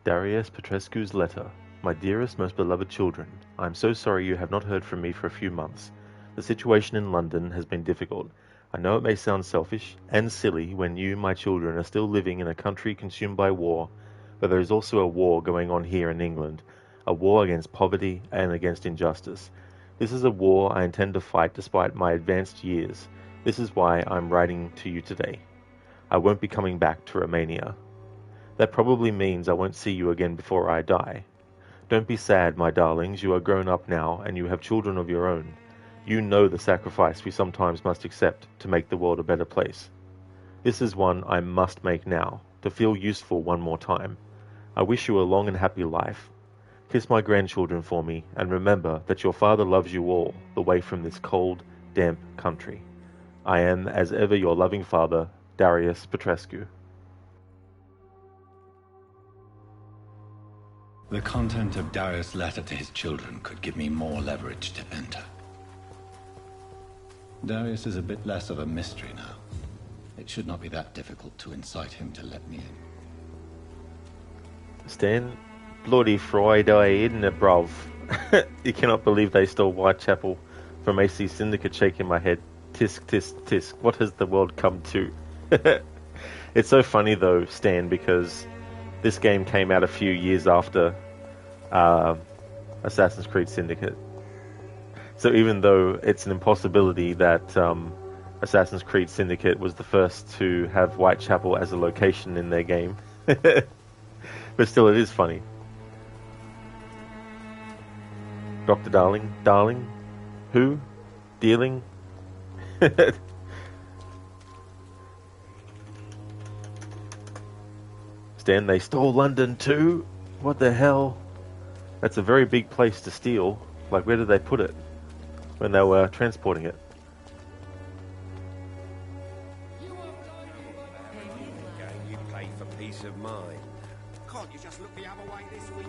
Darius Petrescu's letter. My dearest, most beloved children, I am so sorry you have not heard from me for a few months. The situation in London has been difficult. I know it may sound selfish and silly when you, my children, are still living in a country consumed by war, but there is also a war going on here in England, a war against poverty and against injustice. This is a war I intend to fight despite my advanced years. This is why I'm writing to you today. I won't be coming back to Romania. That probably means I won't see you again before I die. Don't be sad, my darlings, you are grown up now and you have children of your own. You know the sacrifice we sometimes must accept to make the world a better place. This is one I must make now, to feel useful one more time. I wish you a long and happy life. Kiss my grandchildren for me, and remember that your father loves you all the way from this cold, damp country. I am, as ever, your loving father, Darius Petrescu. The content of Darius' letter to his children could give me more leverage to enter. Darius is a bit less of a mystery now. It should not be that difficult to incite him to let me in. Stan, bloody Friday, isn't it, bruv? You cannot believe they stole Whitechapel from AC Syndicate. Shaking my head. Tisk, tisk, tisk. What has the world come to? It's so funny though, Stan, because this game came out a few years after Assassin's Creed Syndicate. So even though it's an impossibility that Assassin's Creed Syndicate was the first to have Whitechapel as a location in their game, but still it is funny. Dr. Darling? Darling? Who? Dealing? Stan, they stole London too? What the hell? That's a very big place to steal. Like, where did they put it when they were transporting it? You play for peace of mind. Can't you just look the other way this week,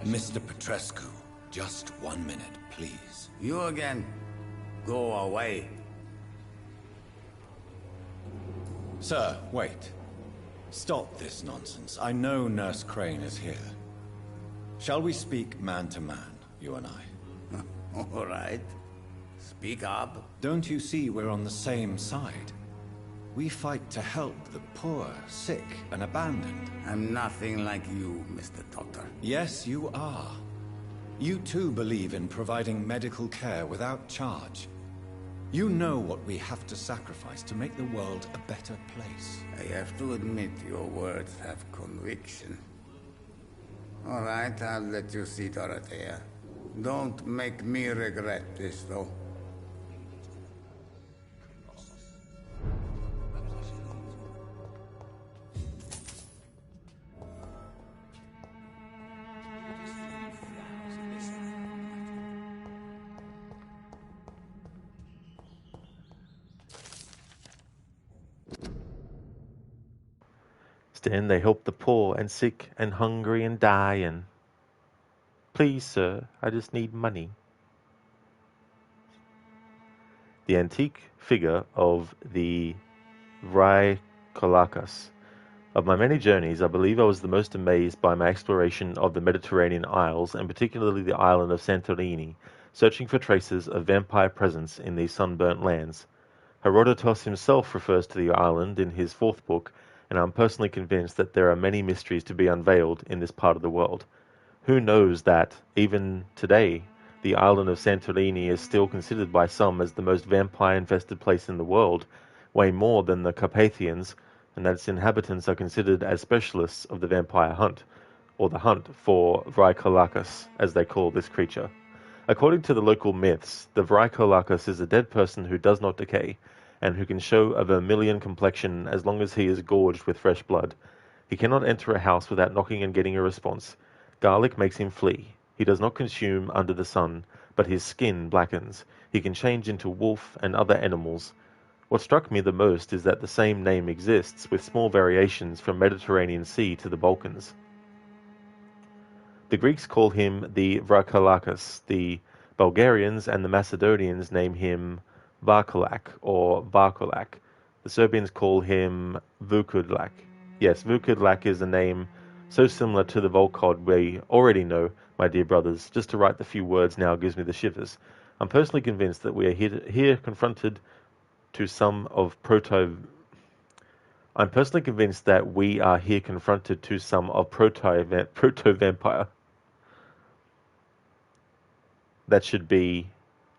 Mr. Petrescu, just 1 minute, please. You again? Go away. Sir, wait. Stop this nonsense. I know Nurse Crane is here. Shall we speak man to man, you and I? All right. Speak up. Don't you see we're on the same side? We fight to help the poor, sick, and abandoned. I'm nothing like you, Mr. Doctor. Yes, you are. You too believe in providing medical care without charge. You know what we have to sacrifice to make the world a better place. I have to admit your words have conviction. All right, I'll let you see Dorothea. Don't make me regret this, though. Stan, they help the poor and sick and hungry and dying. Please, sir, I just need money. The antique figure of the Vrykolakas. Of my many journeys, I believe I was the most amazed by my exploration of the Mediterranean Isles, and particularly the island of Santorini, searching for traces of vampire presence in these sunburnt lands. Herodotus himself refers to the island in his 4th book, and I'm personally convinced that there are many mysteries to be unveiled in this part of the world. Who knows that, even today, the island of Santorini is still considered by some as the most vampire-infested place in the world, way more than the Carpathians, and that its inhabitants are considered as specialists of the vampire hunt, or the hunt for Vrykolakas, as they call this creature. According to the local myths, the Vrykolakas is a dead person who does not decay, and who can show a vermilion complexion as long as he is gorged with fresh blood. He cannot enter a house without knocking and getting a response. Garlic makes him flee. He does not consume under the sun, but his skin blackens. He can change into wolf and other animals. What struck me the most is that the same name exists, with small variations from Mediterranean Sea to the Balkans. The Greeks call him the Vrykolakas, the Bulgarians and the Macedonians name him Varkolak or Varkolak. The Serbians call him Vukudlak. Yes, Vukudlak is a name so similar to the Volkod we already know, my dear brothers. Just to write the few words now gives me the shivers. I'm personally convinced that we are here confronted to some of I'm personally convinced that we are here confronted to some of proto-vampire. That should be,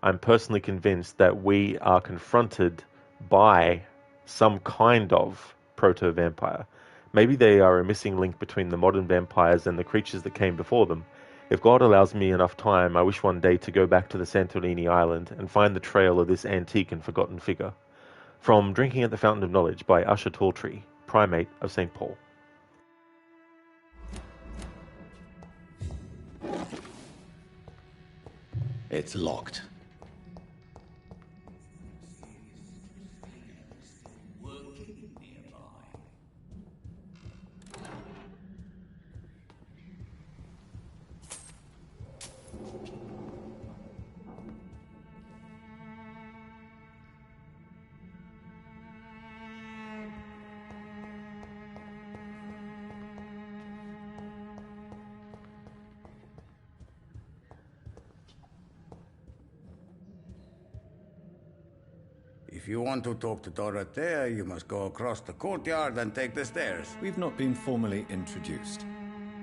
I'm personally convinced that we are confronted by some kind of proto-vampire. Maybe they are a missing link between the modern vampires and the creatures that came before them. If God allows me enough time, I wish one day to go back to the Santorini island and find the trail of this antique and forgotten figure. From Drinking at the Fountain of Knowledge by Usher Talltree, Primate of St. Paul. It's locked. If you want to talk to Dorothea, you must go across the courtyard and take the stairs. We've not been formally introduced.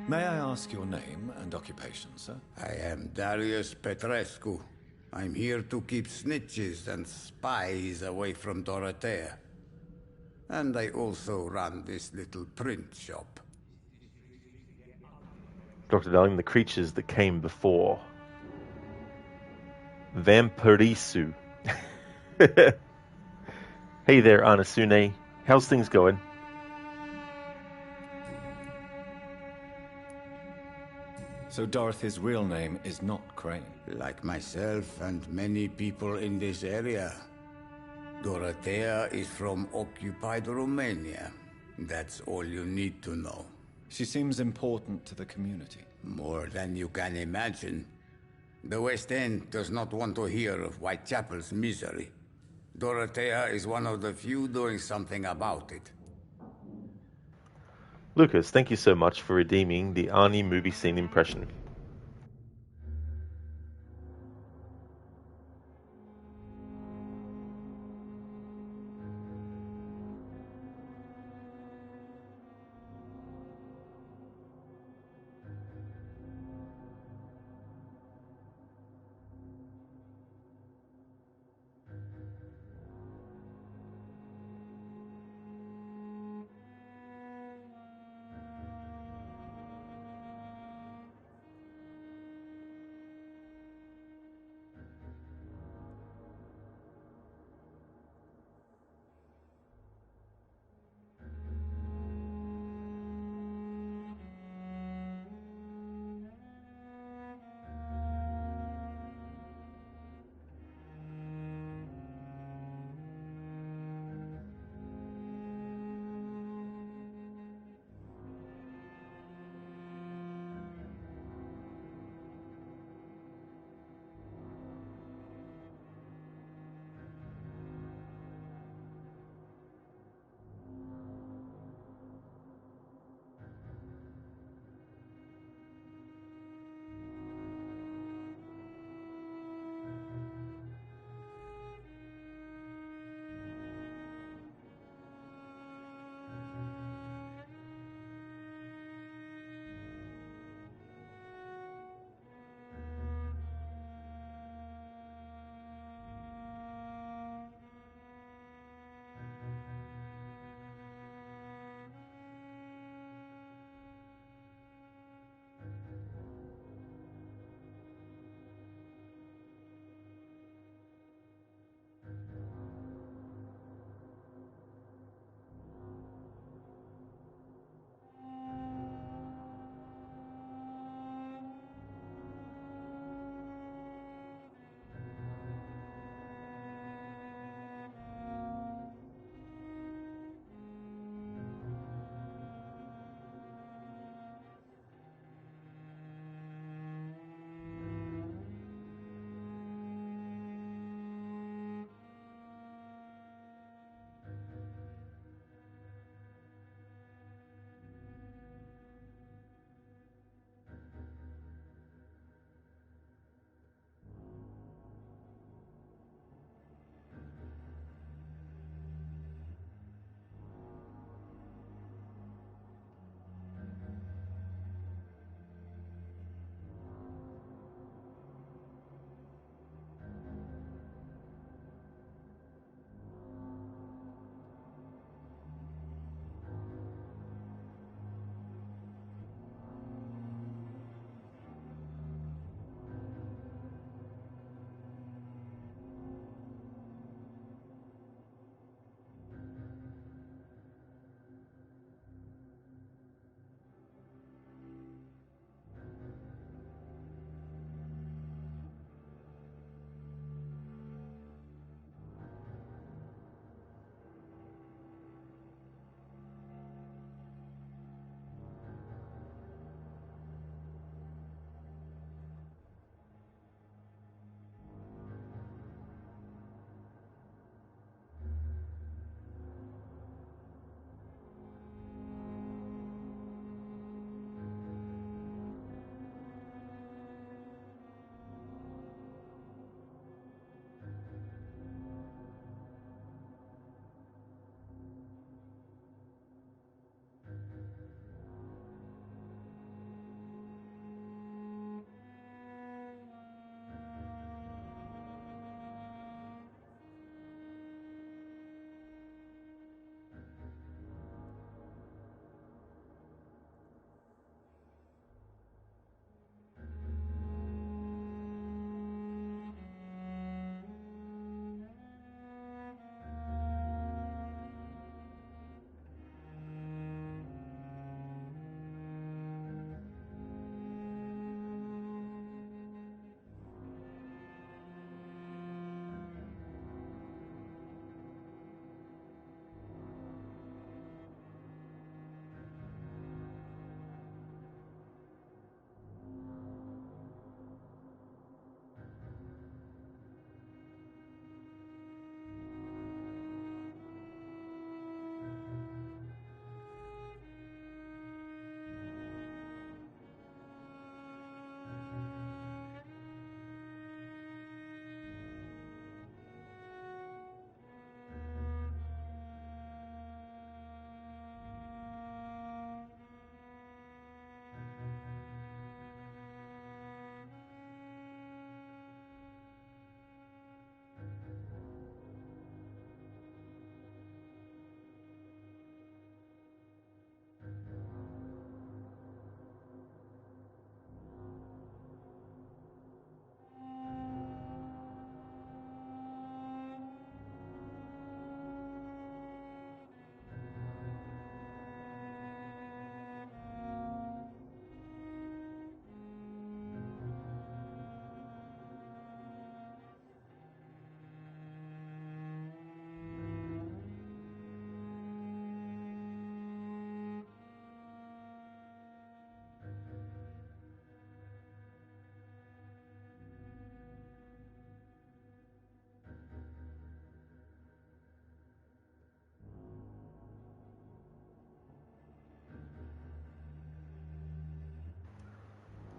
May I ask your name and occupation, sir? I am Darius Petrescu. I'm here to keep snitches and spies away from Dorothea. And I also run this little print shop. Dr. Darling, the creatures that came before. Vampyrisu. Hey there, Anasune. How's things going? So Dorothy's real name is not Crane? Like myself and many people in this area. Dorothea is from occupied Romania. That's all you need to know. She seems important to the community. More than you can imagine. The West End does not want to hear of Whitechapel's misery. Dorothea is one of the few doing something about it. Lucas, thank you so much for redeeming the Arnie movie scene impression.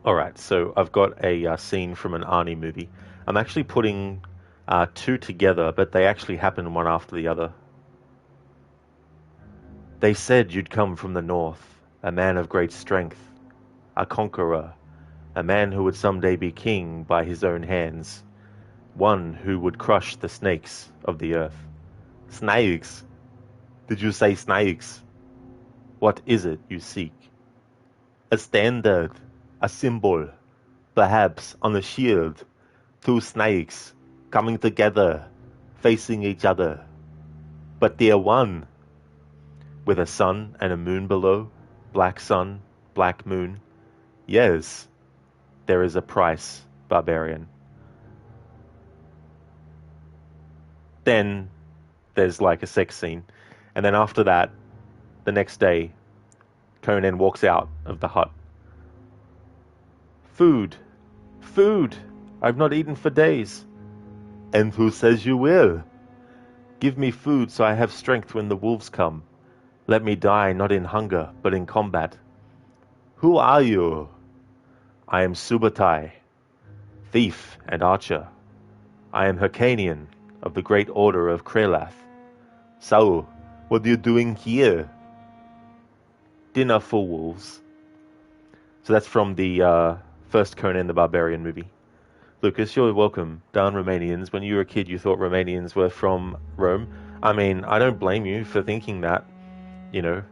Alright, so I've got a scene from an Arnie movie. I'm actually putting two together, but they actually happen one after the other. They said you'd come from the north, a man of great strength, a conqueror, a man who would someday be king by his own hands, one who would crush the snakes of the earth. Snakes? Did you say snakes? What is it you seek? A standard, a symbol, perhaps on a shield, two snakes coming together, facing each other. But they're one. With a sun and a moon below, black sun, black moon. Yes, there is a price, barbarian. Then there's like a sex scene. And then after that, the next day, Conan walks out of the hut. Food! Food! I've not eaten for days. And who says you will? Give me food so I have strength when the wolves come. Let me die not in hunger, but in combat. Who are you? I am Subutai, thief and archer. I am Hyrcanian of the great order of Krelath. So, what are you doing here? Dinner for wolves. So that's from the first Conan the Barbarian movie. Lucas, you're welcome. Darn Romanians. When you were a kid, you thought Romanians were from Rome. I mean, I don't blame you for thinking that. You know,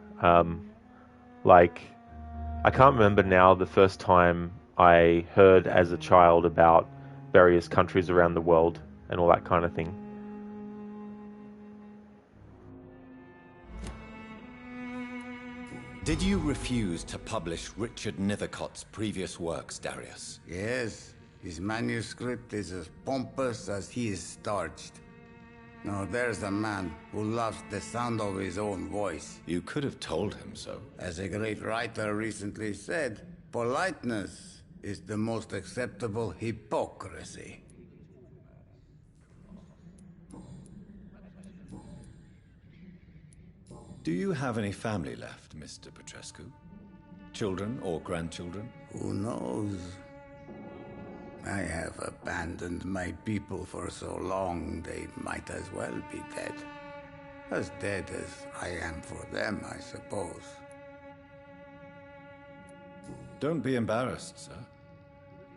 like, I can't remember now the first time I heard as a child about various countries around the world and all that kind of thing. Did you refuse to publish Richard Nethercott's previous works, Darius? Yes, his manuscript is as pompous as he is starched. Now there's a man who loves the sound of his own voice. You could have told him so. As a great writer recently said, politeness is the most acceptable hypocrisy. Do you have any family left, Mr. Petrescu? Children or grandchildren? Who knows? I have abandoned my people for so long, they might as well be dead. As dead as I am for them, I suppose. Don't be embarrassed, sir.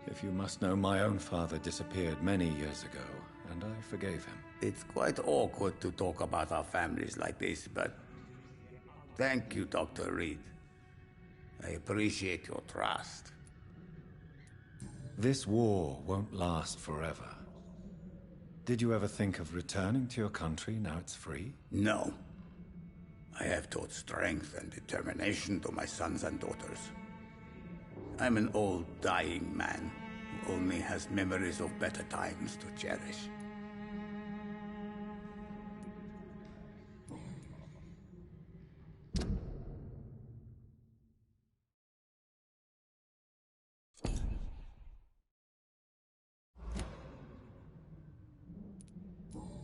If you must know, my own father disappeared many years ago, and I forgave him. It's quite awkward to talk about our families like this, but thank you, Dr. Reed. I appreciate your trust. This war won't last forever. Did you ever think of returning to your country now it's free? No. I have taught strength and determination to my sons and daughters. I'm an old, dying man who only has memories of better times to cherish.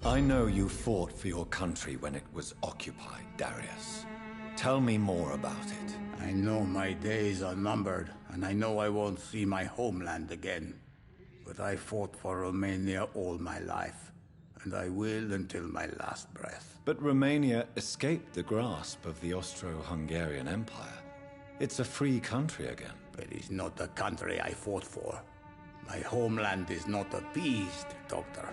I know you fought for your country when it was occupied, Darius. Tell me more about it. I know my days are numbered, and I know I won't see my homeland again. But I fought for Romania all my life, and I will until my last breath. But Romania escaped the grasp of the Austro-Hungarian Empire. It's a free country again. But it's not the country I fought for. My homeland is not appeased, Doctor.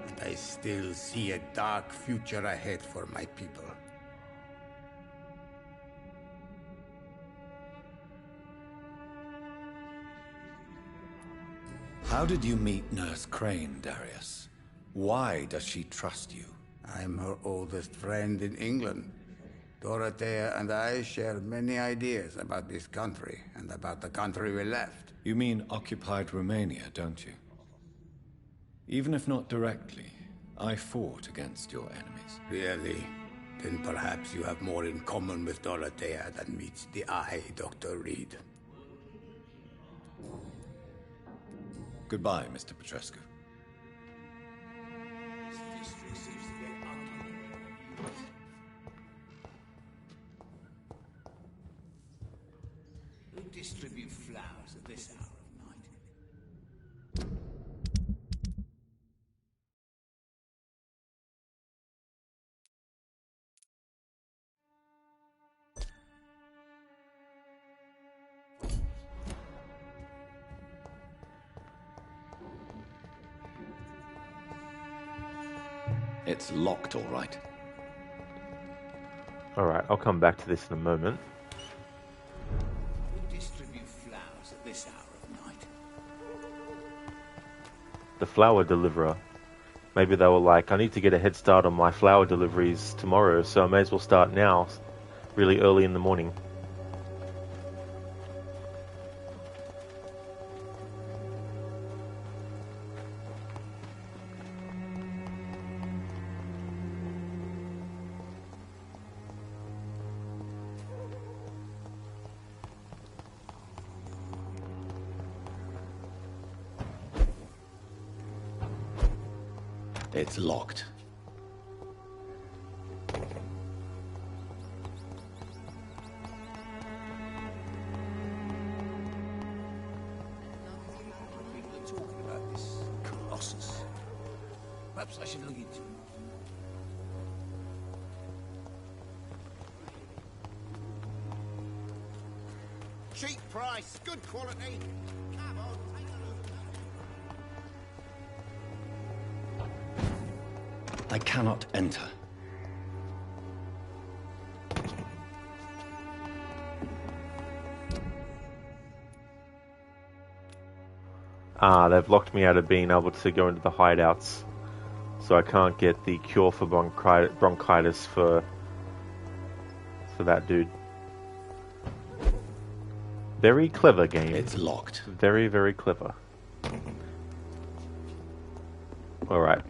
And I still see a dark future ahead for my people. How did you meet Nurse Crane, Darius? Why does she trust you? I'm her oldest friend in England. Dorothea and I share many ideas about this country and about the country we left. You mean occupied Romania, don't you? Even if not directly, I fought against your enemies. Really? Then perhaps you have more in common with Dorothea than meets the eye, Dr. Reed. Goodbye, Mr. Petrescu. We distribute flowers at this hour. It's locked, all right. Alright, I'll come back to this in a moment. Who distribute flowers at this hour of night? The flower deliverer. Maybe they were like, I need to get a head start on my flower deliveries tomorrow, so I may as well start now, really early in the morning. It's locked. People are talking about this Colossus. Perhaps I should look into it. Cheap price, good quality. Come on, take a look. I cannot enter. Ah, they've locked me out of being able to go into the hideouts. So I can't get the cure for bronchitis for that dude. Very clever game. It's locked. Very, very clever. Alright.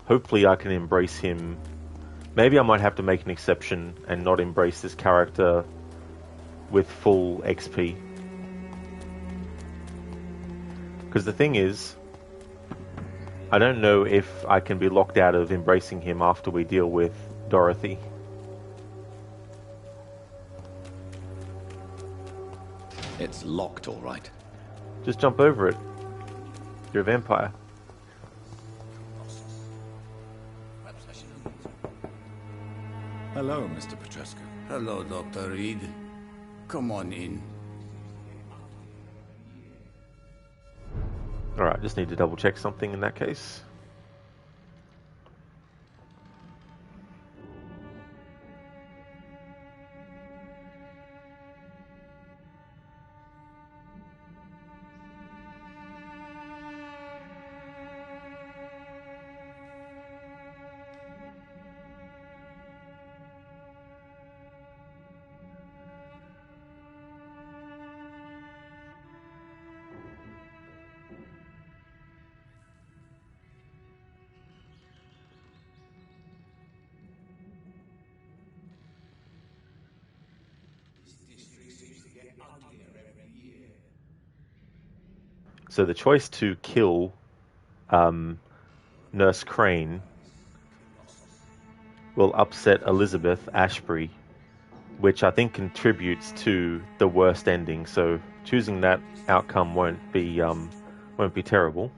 Hopefully I can embrace him. Maybe I might have to make an exception and not embrace this character with full XP. Because the thing is, I don't know if I can be locked out of embracing him after we deal with Dorothy. It's locked, all right. Just jump over it. You're a vampire. Hello, Mr. Petrescu. Hello, Dr. Reed. Come on in. Alright, just need to double check something in that case. So the choice to kill Nurse Crane will upset Elizabeth Ashbury, which I think contributes to the worst ending. So choosing that outcome won't be terrible.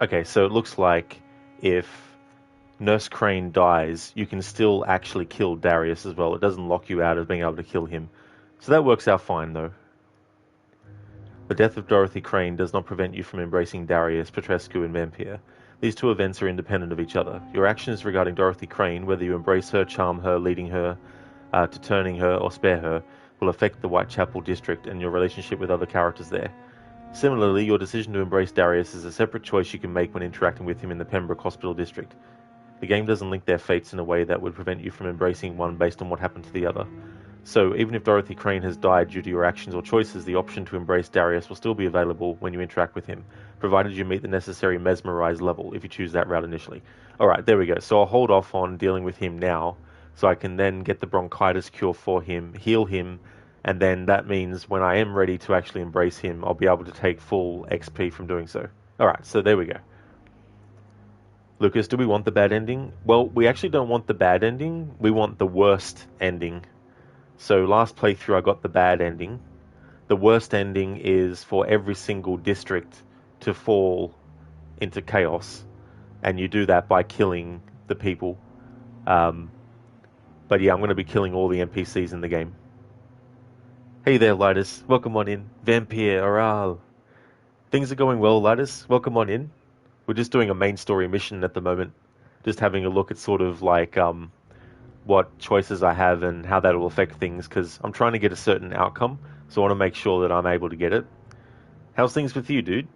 Okay, so it looks like if Nurse Crane dies, you can still actually kill Darius as well. It doesn't lock you out of being able to kill him. So that works out fine, though. The death of Dorothy Crane does not prevent you from embracing Darius, Petrescu, and Vampyr. These two events are independent of each other. Your actions regarding Dorothy Crane, whether you embrace her, charm her, leading her, to turning her, or spare her, will affect the Whitechapel district and your relationship with other characters there. Similarly, your decision to embrace Darius is a separate choice you can make when interacting with him in the Pembroke Hospital district. The game doesn't link their fates in a way that would prevent you from embracing one based on what happened to the other. So, even if Dorothy Crane has died due to your actions or choices, the option to embrace Darius will still be available when you interact with him, provided you meet the necessary mesmerize level if you choose that route initially. Alright, there we go. So I'll hold off on dealing with him now, so I can then get the bronchitis cure for him, heal him, and then that means when I am ready to actually embrace him, I'll be able to take full XP from doing so. Alright, so there we go. Lucas, do we want the bad ending? Well, we actually don't want the bad ending. We want the worst ending. So last playthrough I got the bad ending. The worst ending is for every single district to fall into chaos. And you do that by killing the people. But yeah, I'm going to be killing all the NPCs in the game. Hey there, Lidus. Welcome on in. Vampyr, oral. Things are going well, Lidus. Welcome on in. We're just doing a main story mission at the moment. Just having a look at sort of like what choices I have and how that will affect things, because I'm trying to get a certain outcome, so I want to make sure that I'm able to get it. How's things with you, dude?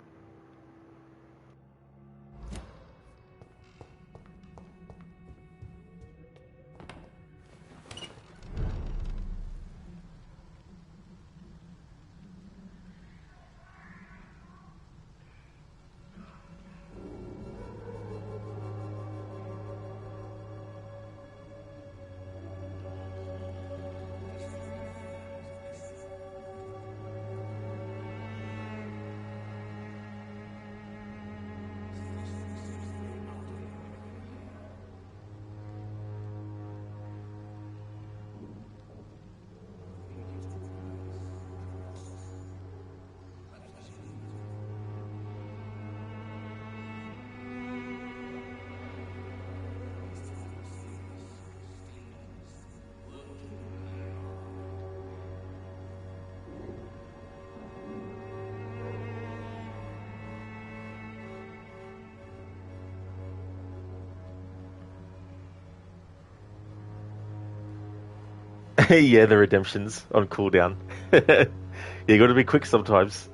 Yeah, the redemption's on cooldown. You gotta be quick sometimes.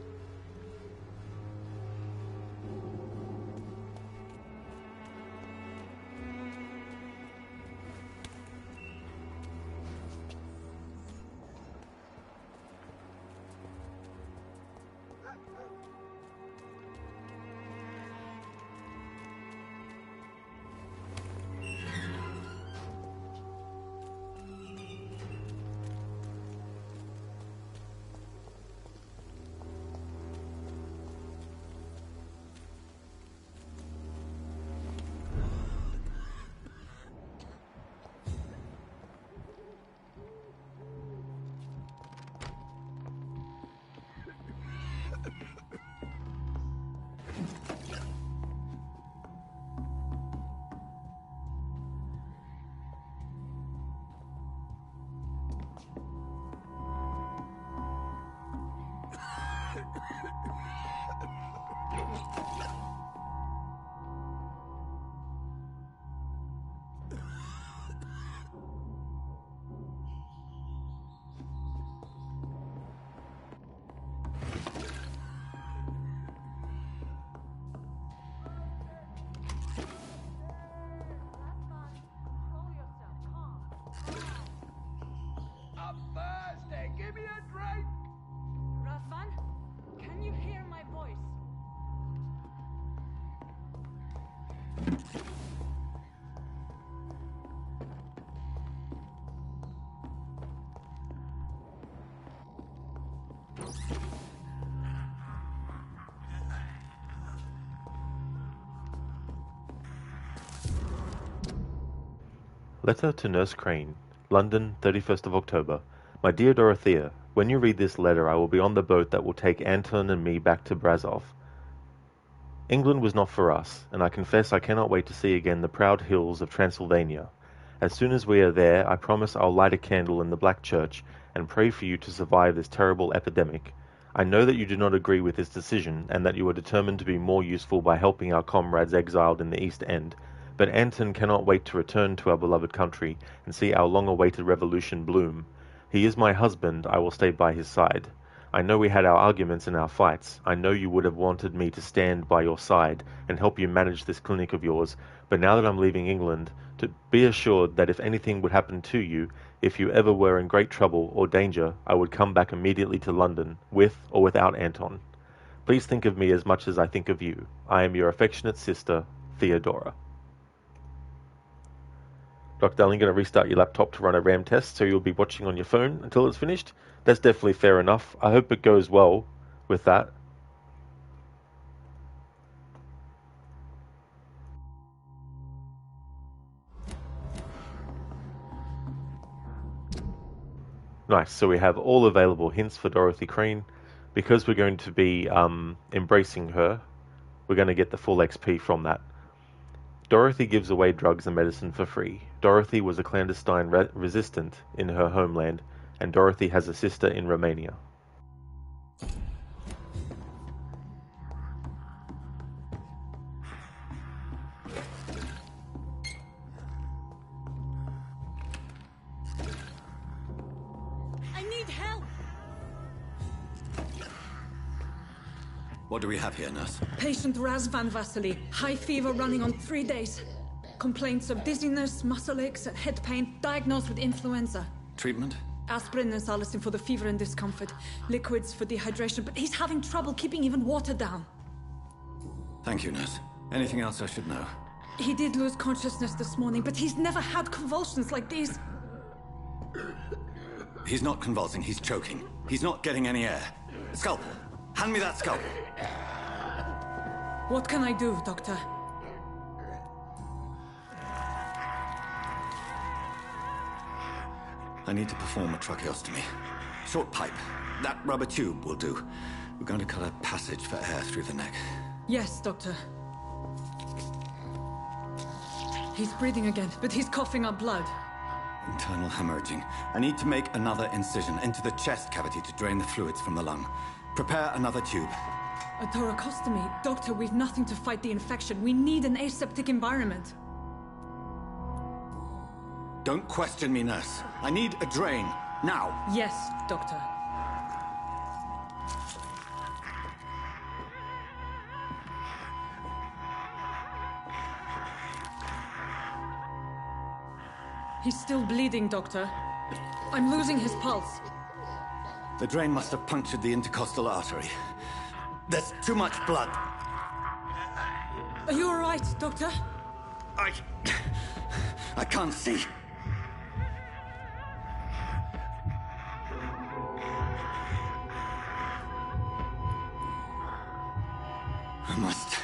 Letter to Nurse Crane, London, 31st of October. My dear Dorothea, when you read this letter, I will be on the boat that will take Anton and me back to Brazov. England was not for us, and I confess I cannot wait to see again the proud hills of Transylvania. As soon as we are there, I promise I'll light a candle in the Black Church and pray for you to survive this terrible epidemic. I know that you do not agree with this decision, and that you are determined to be more useful by helping our comrades exiled in the East End, but Anton cannot wait to return to our beloved country and see our long-awaited revolution bloom. He is my husband, I will stay by his side. I know we had our arguments and our fights. I know you would have wanted me to stand by your side and help you manage this clinic of yours, but now that I'm leaving England, to be assured that if anything would happen to you, if you ever were in great trouble or danger, I would come back immediately to London, with or without Anton. Please think of me as much as I think of you. I am your affectionate sister, Theodora. Dr. Darling, going to restart your laptop to run a RAM test, so you'll be watching on your phone until it's finished. That's definitely fair enough. I hope it goes well with that. Nice, so we have all available hints for Dorothy Crane. Because we're going to be embracing her, we're going to get the full XP from that. Dorothy gives away drugs and medicine for free. Dorothy was a clandestine resistant in her homeland, and Dorothy has a sister in Romania. I need help! What do we have here, nurse? Patient Raz Van Vasily. High fever running on 3 days. Complaints of dizziness, muscle aches, and head pain. Diagnosed with influenza. Treatment? Aspirin and salicin for the fever and discomfort. Liquids for dehydration, but he's having trouble keeping even water down. Thank you, nurse. Anything else I should know? He did lose consciousness this morning, but he's never had convulsions like these. He's not convulsing, he's choking. He's not getting any air. Scalpel! Hand me that scalpel! What can I do, Doctor? I need to perform a tracheostomy. Short pipe. That rubber tube will do. We're going to cut a passage for air through the neck. Yes, Doctor. He's breathing again, but he's coughing up blood. Internal hemorrhaging. I need to make another incision into the chest cavity to drain the fluids from the lung. Prepare another tube. A thoracostomy? Doctor, we've nothing to fight the infection. We need an aseptic environment. Don't question me, nurse. I need a drain. Now. Yes, Doctor. He's still bleeding, Doctor. I'm losing his pulse. The drain must have punctured the intercostal artery. There's too much blood. Are you all right, Doctor? I can't see. I must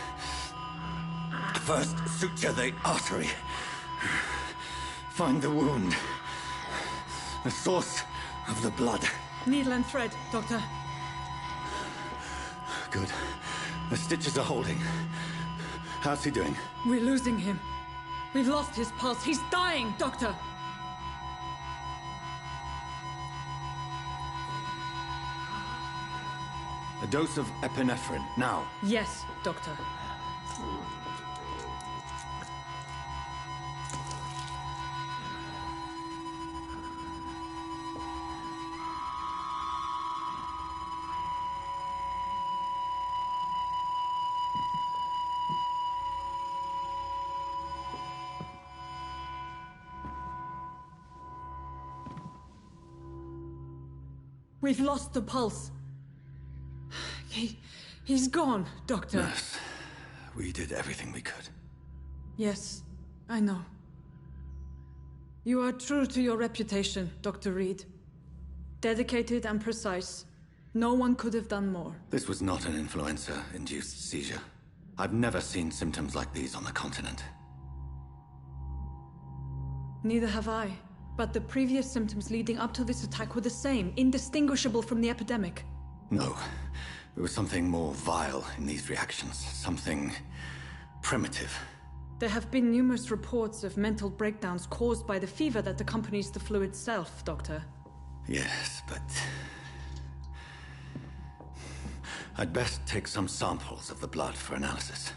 first suture the artery. Find the wound. The source of the blood. Needle and thread, Doctor. Good. The stitches are holding. How's he doing? We're losing him. We've lost his pulse. He's dying, Doctor. A dose of epinephrine, now. Yes, Doctor. We've lost the pulse. He's gone, Doctor. Nurse, we did everything we could. Yes, I know. You are true to your reputation, Dr. Reed. Dedicated and precise. No one could have done more. This was not an influenza-induced seizure. I've never seen symptoms like these on the continent. Neither have I. But the previous symptoms leading up to this attack were the same, indistinguishable from the epidemic. No. There was something more vile in these reactions, something primitive. There have been numerous reports of mental breakdowns caused by the fever that accompanies the flu itself, Doctor. Yes, but I'd best take some samples of the blood for analysis.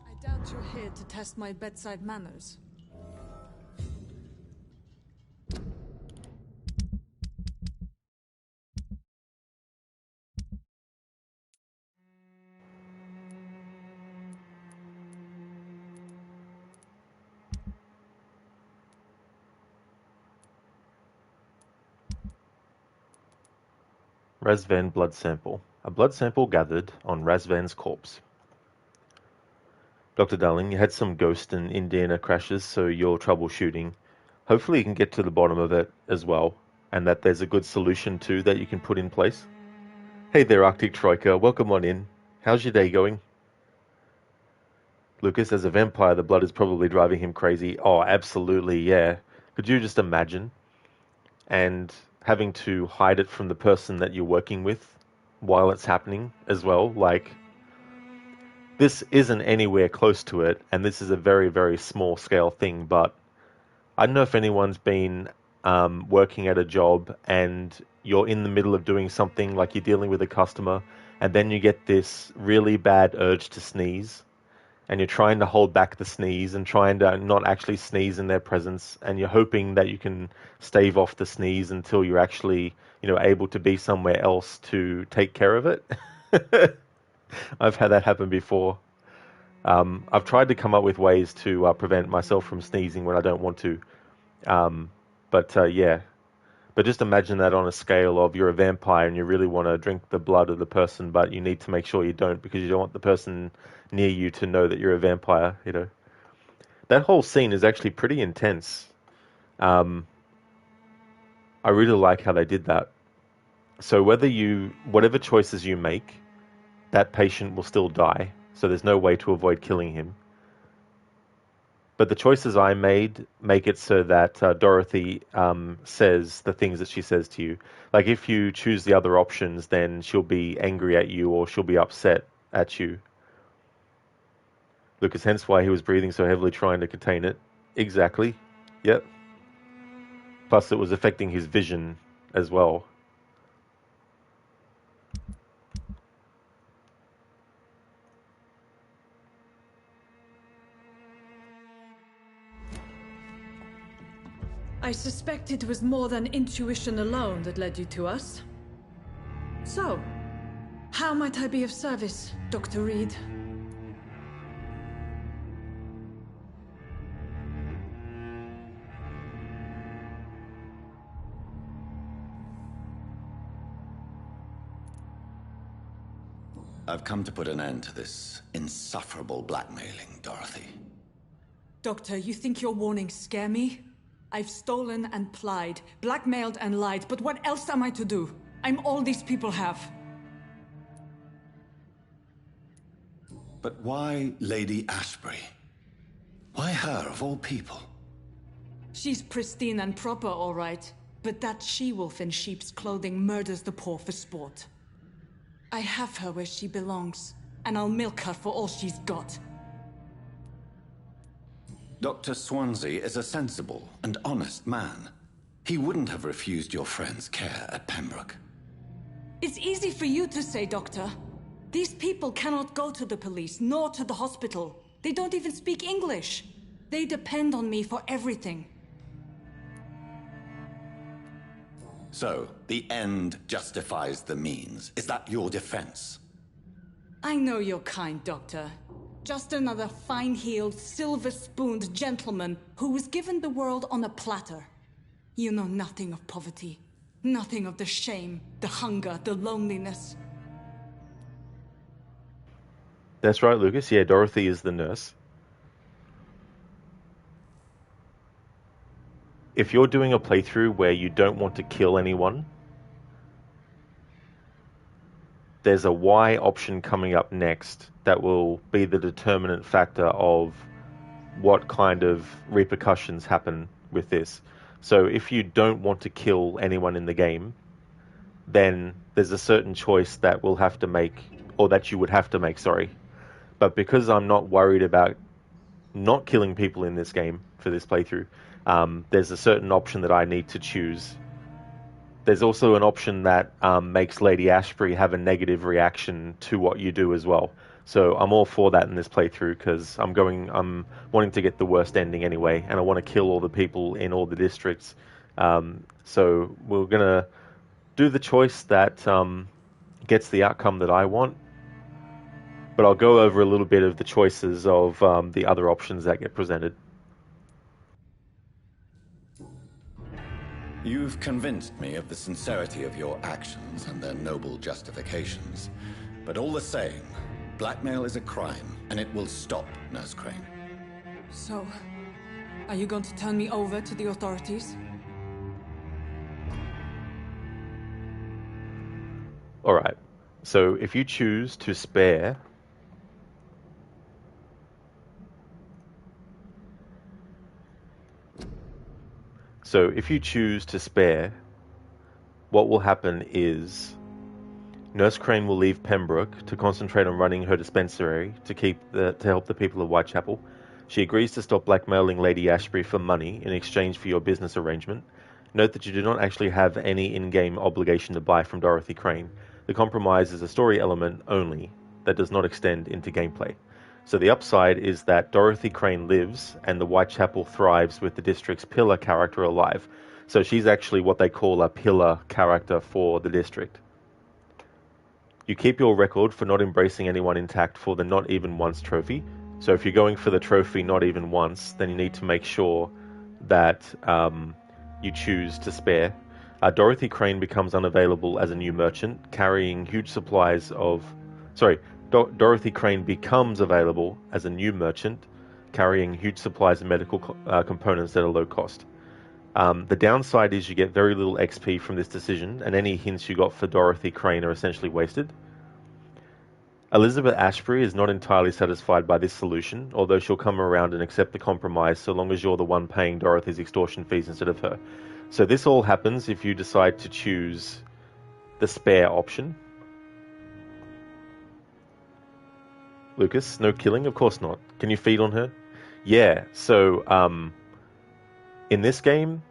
I doubt you're here to test my bedside manners. Razvan blood sample. A blood sample gathered on Razvan's corpse. Dr. Darling, you had some Ghost and Indiana crashes, so you're troubleshooting. Hopefully you can get to the bottom of it as well, and that there's a good solution too that you can put in place. Hey there, Arctic Troika. Welcome on in. How's your day going? Lucas, as a vampire, the blood is probably driving him crazy. Oh, absolutely, yeah. Could you just imagine? And having to hide it from the person that you're working with while it's happening as well. Like, this isn't anywhere close to it, and this is a very, very small scale thing, but I don't know if anyone's been working at a job and you're in the middle of doing something, like you're dealing with a customer, and then you get this really bad urge to sneeze, and you're trying to hold back the sneeze and trying to not actually sneeze in their presence, and you're hoping that you can stave off the sneeze until you're actually, able to be somewhere else to take care of it. I've had that happen before. I've tried to come up with ways to prevent myself from sneezing when I don't want to. Yeah. But just imagine that on a scale of you're a vampire and you really want to drink the blood of the person, but you need to make sure you don't because you don't want the person near you to know that you're a vampire, That whole scene is actually pretty intense. I really like how they did that. So whatever choices you make, that patient will still die. So there's no way to avoid killing him. But the choices I made make it so that Dorothy says the things that she says to you. Like if you choose the other options, then she'll be angry at you or she'll be upset at you. Lucas, hence why he was breathing so heavily trying to contain it. Exactly. Yep. Plus it was affecting his vision as well. I suspect it was more than intuition alone that led you to us. So, how might I be of service, Dr. Reed? I've come to put an end to this insufferable blackmailing, Dorothy. Doctor, you think your warnings scare me? I've stolen and plied, blackmailed and lied, but what else am I to do? I'm all these people have. But why Lady Ashbury? Why her, of all people? She's pristine and proper, all right. But that she-wolf in sheep's clothing murders the poor for sport. I have her where she belongs, and I'll milk her for all she's got. Dr. Swansea is a sensible and honest man. He wouldn't have refused your friend's care at Pembroke. It's easy for you to say, Doctor. These people cannot go to the police, nor to the hospital. They don't even speak English. They depend on me for everything. So, the end justifies the means. Is that your defense? I know you're kind, Doctor. Just another fine-heeled, silver-spooned gentleman who was given the world on a platter. You know nothing of poverty. Nothing of the shame, the hunger, the loneliness. That's right, Lucas. Yeah, Dorothy is the nurse. If you're doing a playthrough where you don't want to kill anyone, there's a Y option coming up next that will be the determinant factor of what kind of repercussions happen with this. So if you don't want to kill anyone in the game, then there's a certain choice that we'll have to make, or that you would have to make, sorry. But because I'm not worried about not killing people in this game for this playthrough, there's a certain option that I need to choose. There's also an option that makes Lady Ashbury have a negative reaction to what you do as well. So I'm all for that in this playthrough, because I'm wanting to get the worst ending anyway, and I want to kill all the people in all the districts. So we're gonna do the choice that gets the outcome that I want. But I'll go over a little bit of the choices of the other options that get presented. You've convinced me of the sincerity of your actions and their noble justifications. But all the same, blackmail is a crime, and it will stop, Nurse Crane. So, are you going to turn me over to the authorities? Alright, so if you choose to spare... So if you choose to spare, what will happen is Nurse Crane will leave Pembroke to concentrate on running her dispensary to help the people of Whitechapel. She agrees to stop blackmailing Lady Ashbury for money in exchange for your business arrangement. Note that you do not actually have any in-game obligation to buy from Dorothy Crane. The compromise is a story element only that does not extend into gameplay. So the upside is that Dorothy Crane lives and the Whitechapel thrives with the district's pillar character alive. So she's actually what they call a pillar character for the district. You keep your record for not embracing anyone intact for the Not Even Once trophy. So if you're going for the trophy Not Even Once, then you need to make sure that you choose to spare. Dorothy Crane becomes unavailable as a new merchant, carrying huge supplies of... Dorothy Crane becomes available as a new merchant, carrying huge supplies of medical components at a low cost. The downside is you get very little XP from this decision, and any hints you got for Dorothy Crane are essentially wasted. Elizabeth Ashbury is not entirely satisfied by this solution, although she'll come around and accept the compromise so long as you're the one paying Dorothy's extortion fees instead of her. So this all happens if you decide to choose the spare option. Lucas, no killing? Of course not. Can you feed on her? Yeah, so in this game,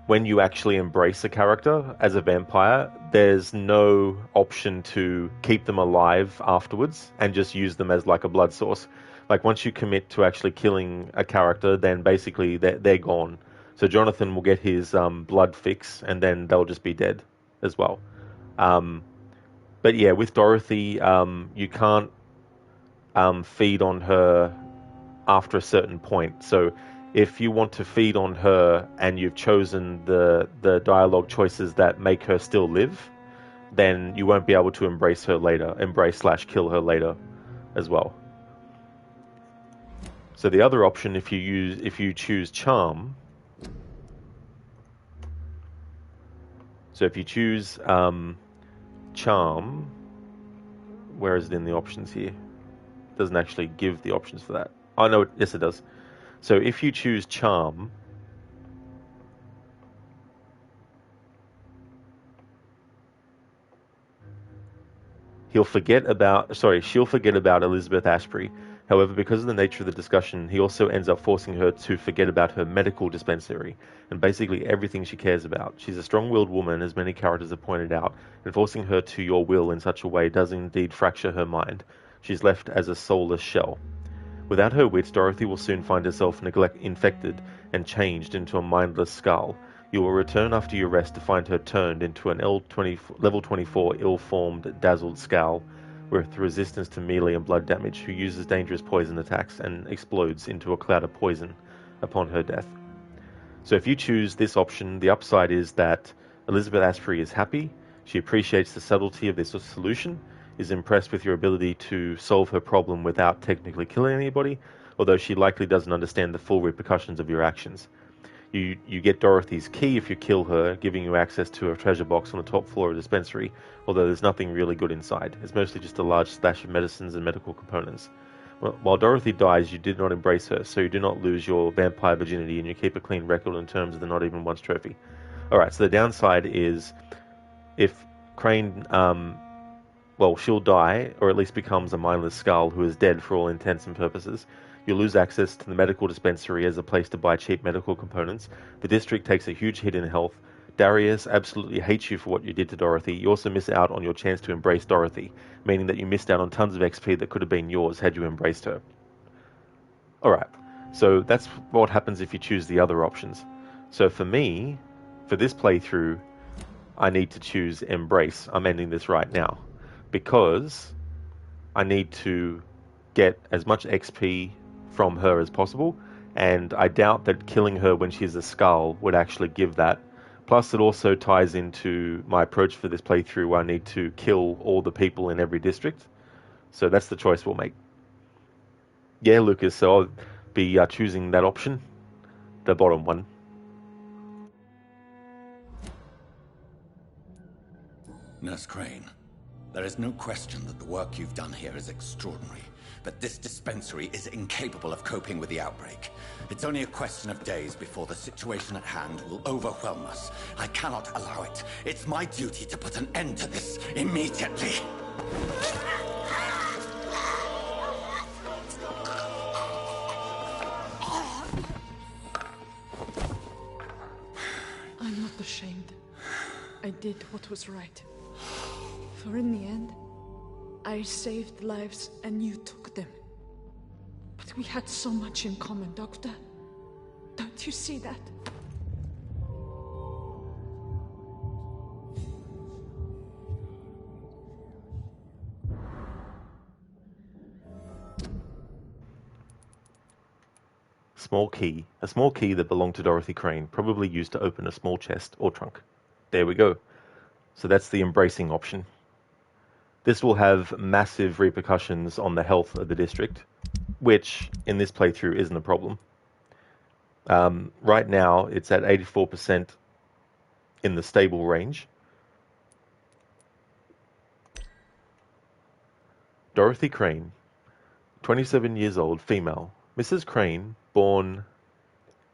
when you actually embrace a character as a vampire, there's no option to keep them alive afterwards and just use them as like a blood source. Like once you commit to actually killing a character, then basically they're gone. So Jonathan will get his blood fix and then they'll just be dead as well. But yeah, with Dorothy, you can't feed on her after a certain point. So if you want to feed on her and you've chosen the dialogue choices that make her still live, then you won't be able to embrace her later, embrace/kill her later as well. So the other option, if you choose Charm, so if you choose Charm, where is it in the options here? It doesn't actually give the options for that. Oh no, yes it does. So if you choose Charm, she'll forget about Elizabeth Ashbury. However, because of the nature of the discussion, he also ends up forcing her to forget about her medical dispensary and basically everything she cares about. She's a strong-willed woman, as many characters have pointed out, and forcing her to your will in such a way does indeed fracture her mind. She's left as a soulless shell. Without her wits, Dorothy will soon find herself infected and changed into a mindless skull. You will return after your rest to find her turned into an level 24 ill-formed, dazzled skull with resistance to melee and blood damage, who uses dangerous poison attacks and explodes into a cloud of poison upon her death. So if you choose this option, the upside is that Elizabeth Ashbury is happy, she appreciates the subtlety of this solution, is impressed with your ability to solve her problem without technically killing anybody, although she likely doesn't understand the full repercussions of your actions. You get Dorothy's key if you kill her, giving you access to a treasure box on the top floor of the dispensary, although there's nothing really good inside. It's mostly just a large stash of medicines and medical components. While Dorothy dies, you did not embrace her, so you do not lose your vampire virginity, and you keep a clean record in terms of the Not Even Once trophy. Alright, so the downside is, if Crane, she'll die, or at least becomes a mindless skull who is dead for all intents and purposes. You'll lose access to the medical dispensary as a place to buy cheap medical components. The district takes a huge hit in health. Darius absolutely hates you for what you did to Dorothy. You also miss out on your chance to embrace Dorothy, meaning that you missed out on tons of XP that could have been yours had you embraced her. Alright, so that's what happens if you choose the other options. So for me, for this playthrough, I need to choose Embrace. I'm ending this right now, because I need to get as much XP from her as possible, and I doubt that killing her when she's a skull would actually give that. Plus, it also ties into my approach for this playthrough, where I need to kill all the people in every district. So that's the choice we'll make. Yeah, Lucas, so I'll be choosing that option, the bottom one. Nurse Crane, there is no question that the work you've done here is extraordinary, but this dispensary is incapable of coping with the outbreak. It's only a question of days before the situation at hand will overwhelm us. I cannot allow it. It's my duty to put an end to this immediately. I'm not ashamed. I did what was right. For in the end, I saved lives and you took them. But we had so much in common, Doctor. Don't you see that? Small key. A small key that belonged to Dorothy Crane, probably used to open a small chest or trunk. There we go. So that's the embracing option. This will have massive repercussions on the health of the district, which in this playthrough isn't a problem. Right now it's at 84% in the stable range. Dorothy Crane, 27 years old, female. Mrs. Crane, born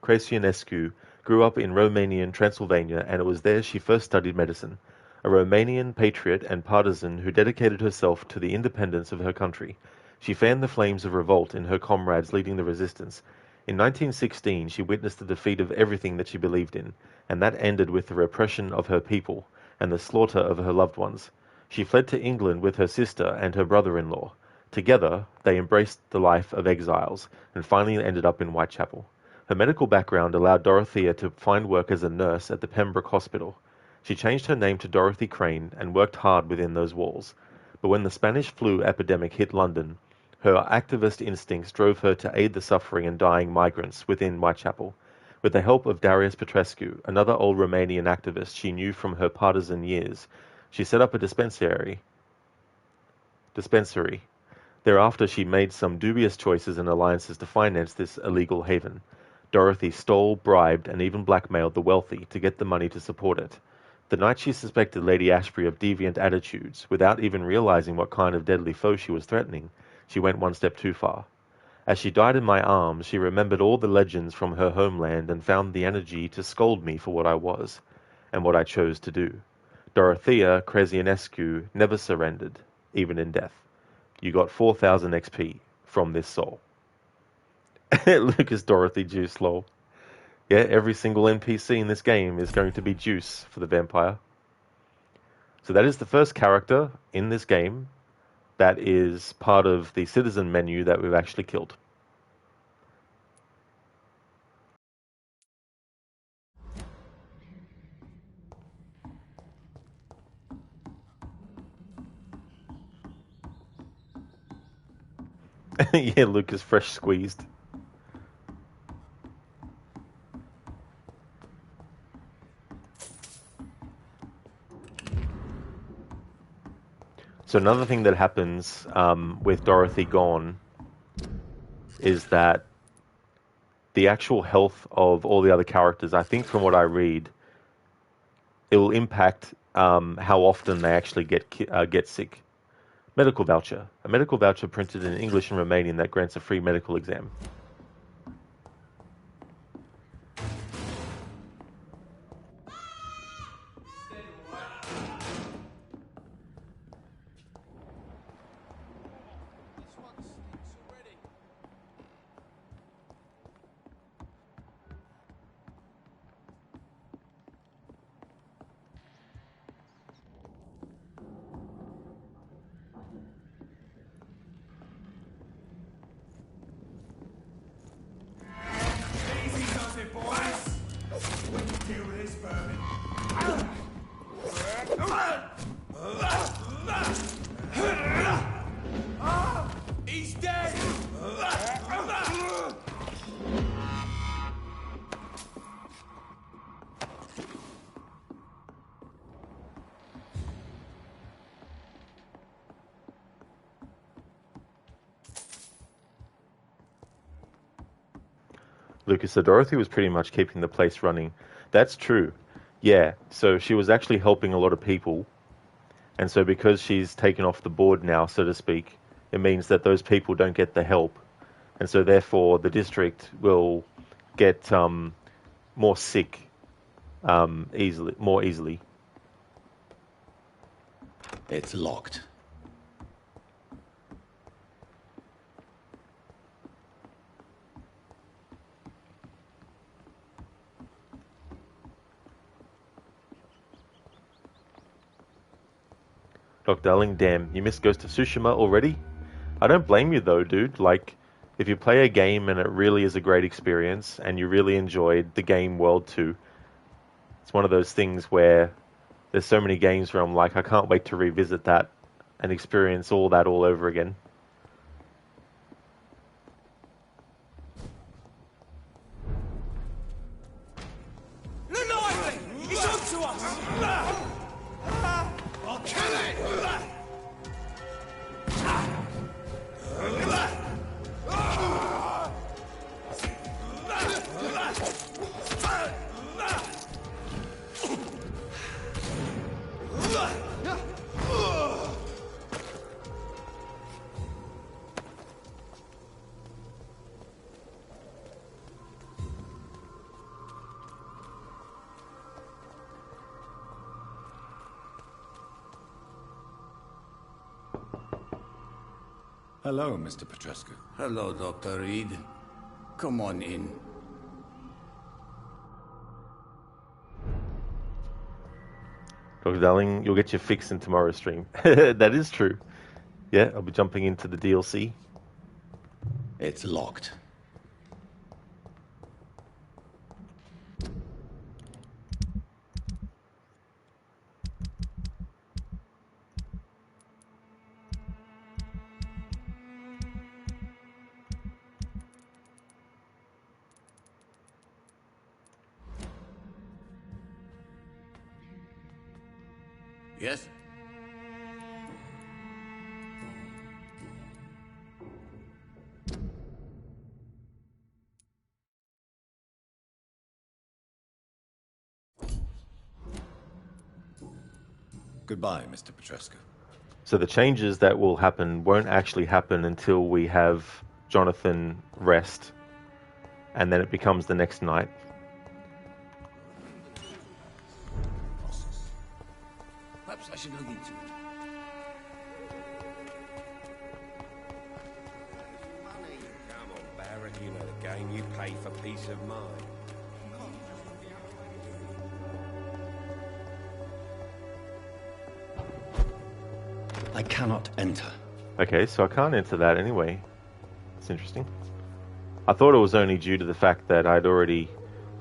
Crăciunescu, grew up in Romanian Transylvania, and it was there she first studied medicine. A Romanian patriot and partisan who dedicated herself to the independence of her country. She fanned the flames of revolt in her comrades leading the resistance. In 1916, she witnessed the defeat of everything that she believed in, and that ended with the repression of her people and the slaughter of her loved ones. She fled to England with her sister and her brother-in-law. Together, they embraced the life of exiles and finally ended up in Whitechapel. Her medical background allowed Dorothea to find work as a nurse at the Pembroke Hospital. She changed her name to Dorothy Crane and worked hard within those walls. But when the Spanish flu epidemic hit London, her activist instincts drove her to aid the suffering and dying migrants within Whitechapel. With the help of Darius Petrescu, another old Romanian activist she knew from her partisan years, she set up a dispensary. Thereafter, she made some dubious choices and alliances to finance this illegal haven. Dorothy stole, bribed, and even blackmailed the wealthy to get the money to support it. The night she suspected Lady Ashbury of deviant attitudes, without even realizing what kind of deadly foe she was threatening, she went one step too far. As she died in my arms, she remembered all the legends from her homeland and found the energy to scold me for what I was, and what I chose to do. Dorothea Crăciunescu never surrendered, even in death. You got 4,000 XP from this soul. Lucas Dorothy Juice, lol. Yeah, every single NPC in this game is going to be juice for the vampire. So that is the first character in this game that is part of the citizen menu that we've actually killed. Yeah, Lucas fresh squeezed. So another thing that happens with Dorothy gone is that the actual health of all the other characters, I think from what I read, it will impact how often they actually get sick. Medical voucher. A medical voucher printed in English and Romanian that grants a free medical exam. He's dead! Lucas, so Dorothy was pretty much keeping the place running. That's true. Yeah, so she was actually helping a lot of people. And so because she's taken off the board now, so to speak, it means that those people don't get the help. And so therefore the district will get more sick more easily. It's locked. Doc Darling, damn, you missed Ghost of Tsushima already? I don't blame you though, dude. Like, if you play a game and it really is a great experience, and you really enjoyed the game world too, it's one of those things where there's so many games where I'm like, I can't wait to revisit that and experience all that all over again. He's on to us! I'll kill it! Hello, Mr. Petrescu. Hello, Dr. Reed. Come on in. Dr. Darling, you'll get your fix in tomorrow's stream. That is true. Yeah, I'll be jumping into the DLC. It's locked. Yes? Goodbye, Mr. Petrescu. So the changes that will happen won't actually happen until we have Jonathan rest, and then it becomes the next night. Perhaps I should look into it. Come on, Baron, you know the game. You pay for peace of mind. I cannot enter. Okay, so I can't enter that anyway. It's interesting. I thought it was only due to the fact that I'd already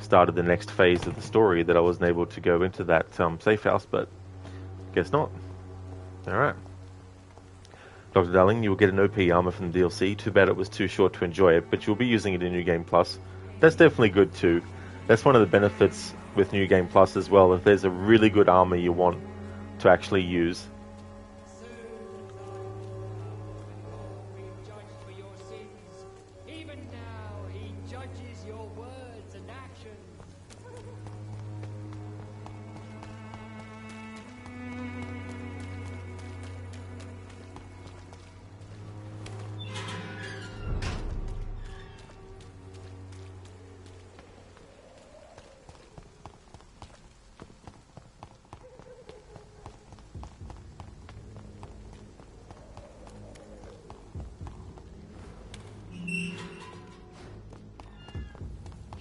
started the next phase of the story that I wasn't able to go into that safe house, but guess not. Alright. Dr. Darling, you will get an OP armor from the DLC. Too bad it was too short to enjoy it, but you'll be using it in New Game Plus. That's definitely good too. That's one of the benefits with New Game Plus as well. If there's a really good armor you want to actually use, Even now he judges your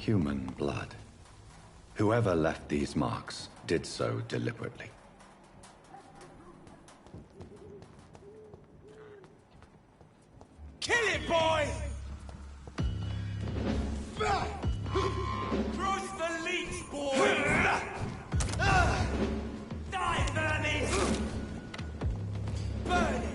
Human blood. Whoever left these marks did so deliberately. Kill it, boy! Cross the leech, boy! Die, Bernie! Burn it!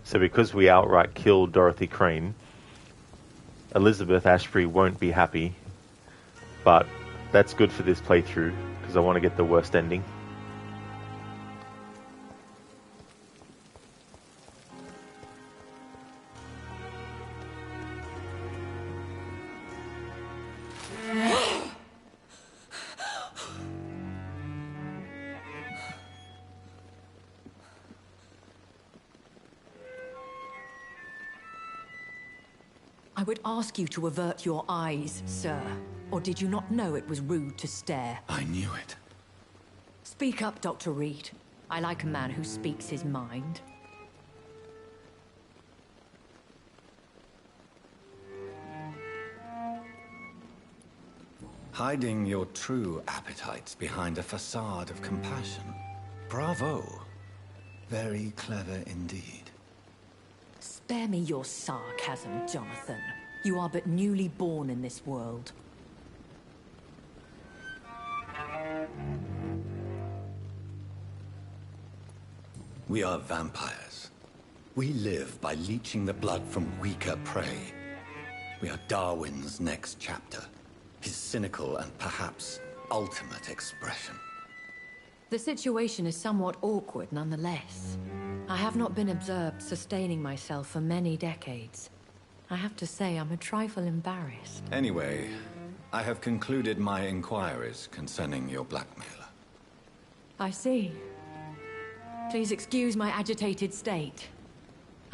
So because we outright killed Dorothy Crane, Elizabeth Ashbury won't be happy, but that's good for this playthrough, because I want to get the worst ending. I would ask you to avert your eyes, sir. Or did you not know it was rude to stare? I knew it. Speak up, Dr. Reed. I like a man who speaks his mind. Hiding your true appetites behind a facade of compassion. Bravo. Very clever indeed. Spare me your sarcasm, Jonathan. You are but newly born in this world. We are vampires. We live by leeching the blood from weaker prey. We are Darwin's next chapter. His cynical and perhaps ultimate expression. The situation is somewhat awkward nonetheless. I have not been observed sustaining myself for many decades. I have to say I'm a trifle embarrassed. Anyway, I have concluded my inquiries concerning your blackmailer. I see. Please excuse my agitated state.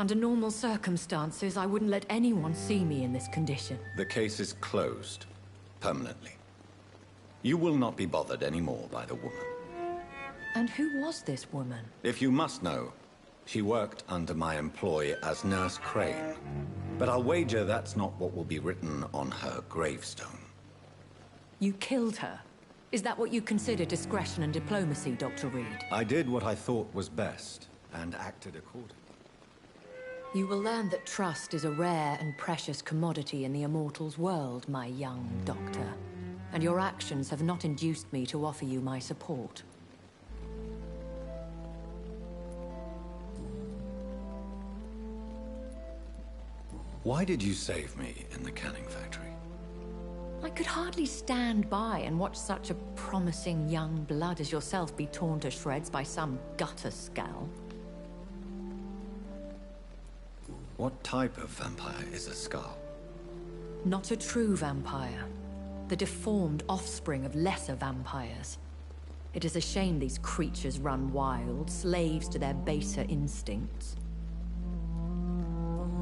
Under normal circumstances, I wouldn't let anyone see me in this condition. The case is closed. Permanently. You will not be bothered anymore by the woman. And who was this woman? If you must know, she worked under my employ as Nurse Crane. But I'll wager that's not what will be written on her gravestone. You killed her? Is that what you consider discretion and diplomacy, Dr. Reed? I did what I thought was best, and acted accordingly. You will learn that trust is a rare and precious commodity in the Immortals' world, my young doctor. And your actions have not induced me to offer you my support. Why did you save me in the canning factory? I could hardly stand by and watch such a promising young blood as yourself be torn to shreds by some gutter scowl. What type of vampire is a skull? Not a true vampire. The deformed offspring of lesser vampires. It is a shame these creatures run wild, slaves to their baser instincts.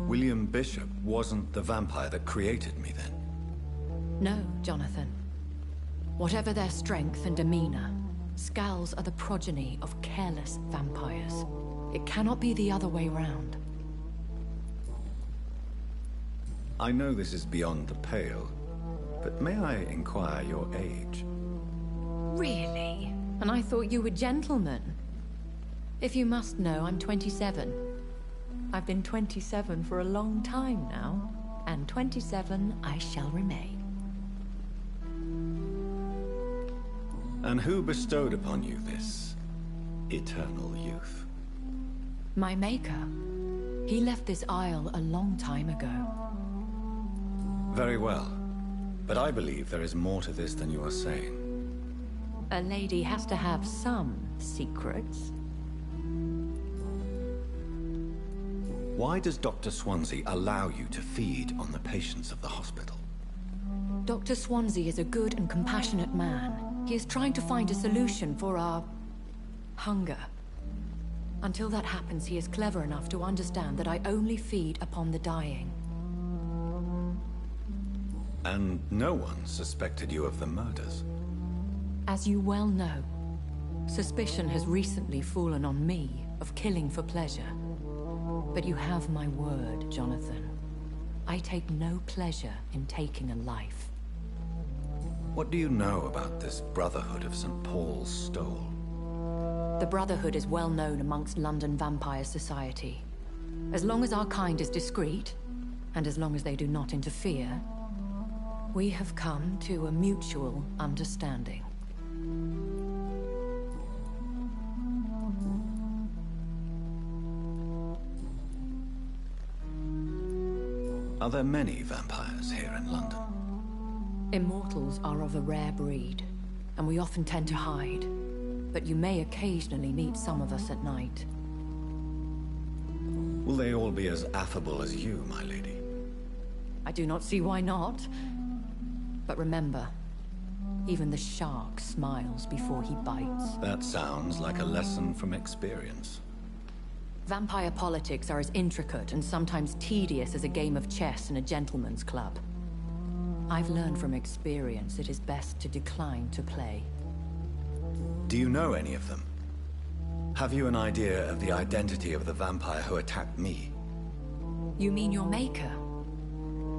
William Bishop wasn't the vampire that created me then? No, Jonathan. Whatever their strength and demeanor, Skulls are the progeny of careless vampires. It cannot be the other way round. I know this is beyond the pale, but may I inquire your age? Really? And I thought you were gentlemen. If you must know, I'm 27. I've been 27 for a long time now, and 27 I shall remain. And who bestowed upon you this eternal youth? My maker. He left this isle a long time ago. Very well. But I believe there is more to this than you are saying. A lady has to have some secrets. Why does Dr. Swansea allow you to feed on the patients of the hospital? Dr. Swansea is a good and compassionate man. He is trying to find a solution for our hunger. Until that happens, he is clever enough to understand that I only feed upon the dying. And no one suspected you of the murders? As you well know, suspicion has recently fallen on me of killing for pleasure. But you have my word, Jonathan. I take no pleasure in taking a life. What do you know about this Brotherhood of St. Paul's Stole? The Brotherhood is well known amongst London Vampire Society. As long as our kind is discreet, and as long as they do not interfere, we have come to a mutual understanding. Are there many vampires here in London? Immortals are of a rare breed, and we often tend to hide. But you may occasionally meet some of us at night. Will they all be as affable as you, my lady? I do not see why not. But remember, even the shark smiles before he bites. That sounds like a lesson from experience. Vampire politics are as intricate and sometimes tedious as a game of chess in a gentleman's club. I've learned from experience it is best to decline to play. Do you know any of them? Have you an idea of the identity of the vampire who attacked me? You mean your maker?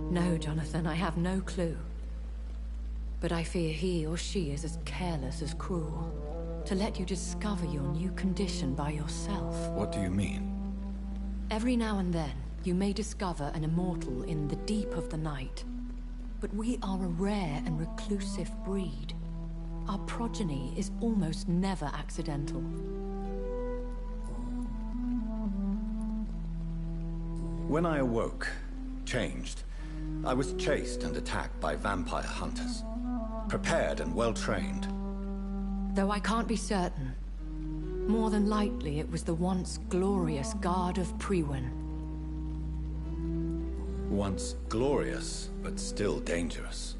No, Jonathan, I have no clue. But I fear he or she is as careless as cruel. To let you discover your new condition by yourself. What do you mean? Every now and then, you may discover an immortal in the deep of the night. But we are a rare and reclusive breed. Our progeny is almost never accidental. When I awoke, changed, I was chased and attacked by vampire hunters. Prepared and well-trained. Though I can't be certain, more than likely it was the once glorious Guard of Priwen. Once glorious, but still dangerous.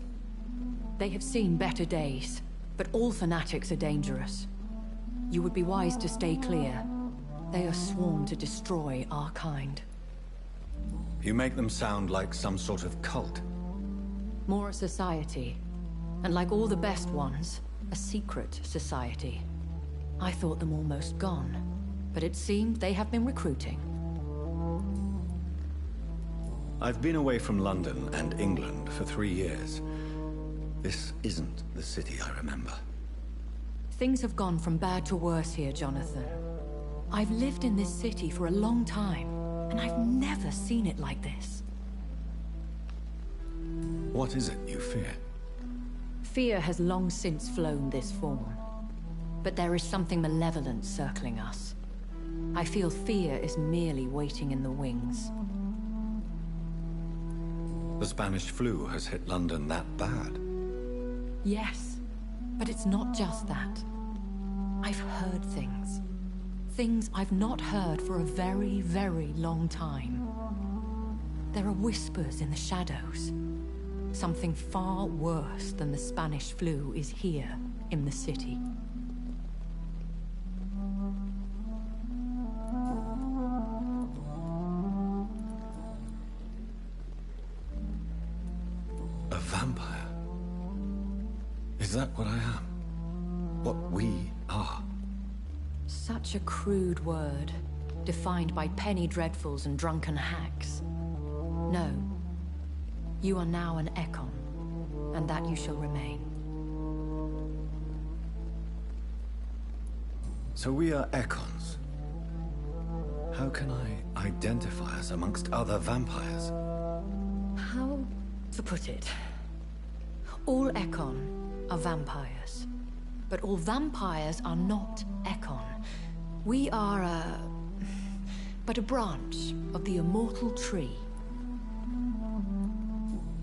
They have seen better days, but all fanatics are dangerous. You would be wise to stay clear. They are sworn to destroy our kind. You make them sound like some sort of cult. More a society. And like all the best ones, a secret society. I thought them almost gone, but it seemed they have been recruiting. I've been away from London and England for 3 years. This isn't the city I remember. Things have gone from bad to worse here, Jonathan. I've lived in this city for a long time, and I've never seen it like this. What is it you fear? Fear has long since flown this form. But there is something malevolent circling us. I feel fear is merely waiting in the wings. The Spanish flu has hit London that bad? Yes, but it's not just that. I've heard things. Things I've not heard for a very, very long time. There are whispers in the shadows. Something far worse than the Spanish flu is here in the city. A vampire? Is that what I am? What we are? Such a crude word, defined by penny dreadfuls and drunken hacks. No. You are now an Ekon, and that you shall remain. So we are Ekons. How can I identify us amongst other vampires? How to put it? All Ekon are vampires. But all vampires are not Ekon. We are but a branch of the immortal tree.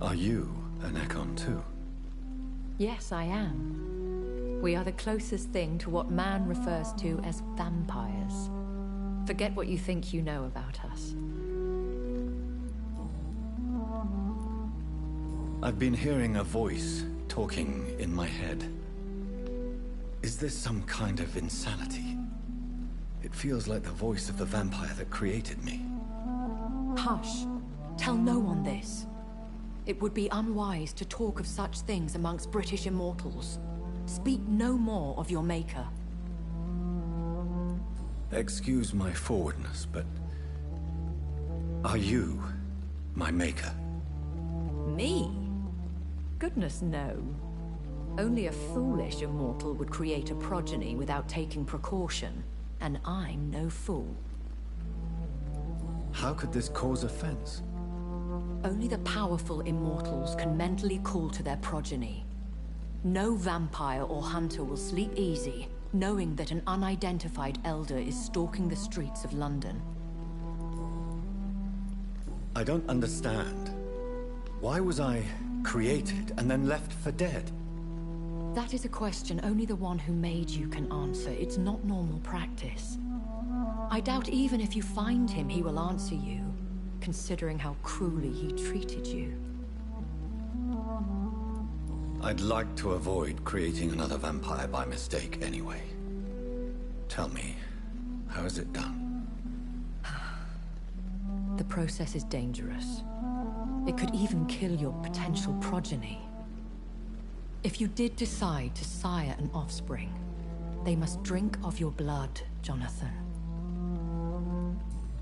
Are you an Ekon too? Yes, I am. We are the closest thing to what man refers to as vampires. Forget what you think you know about us. I've been hearing a voice talking in my head. Is this some kind of insanity? It feels like the voice of the vampire that created me. Hush. Tell no one this. It would be unwise to talk of such things amongst British immortals. Speak no more of your maker. Excuse my forwardness, but... are you my maker? Me? Goodness, no. Only a foolish immortal would create a progeny without taking precaution, and I'm no fool. How could this cause offense? Only the powerful immortals can mentally call to their progeny. No vampire or hunter will sleep easy, knowing that an unidentified elder is stalking the streets of London. I don't understand. Why was I created and then left for dead? That is a question only the one who made you can answer. It's not normal practice. I doubt even if you find him, he will answer you, considering how cruelly he treated you. I'd like to avoid creating another vampire by mistake anyway. Tell me, how is it done? The process is dangerous. It could even kill your potential progeny. If you did decide to sire an offspring, they must drink of your blood, Jonathan.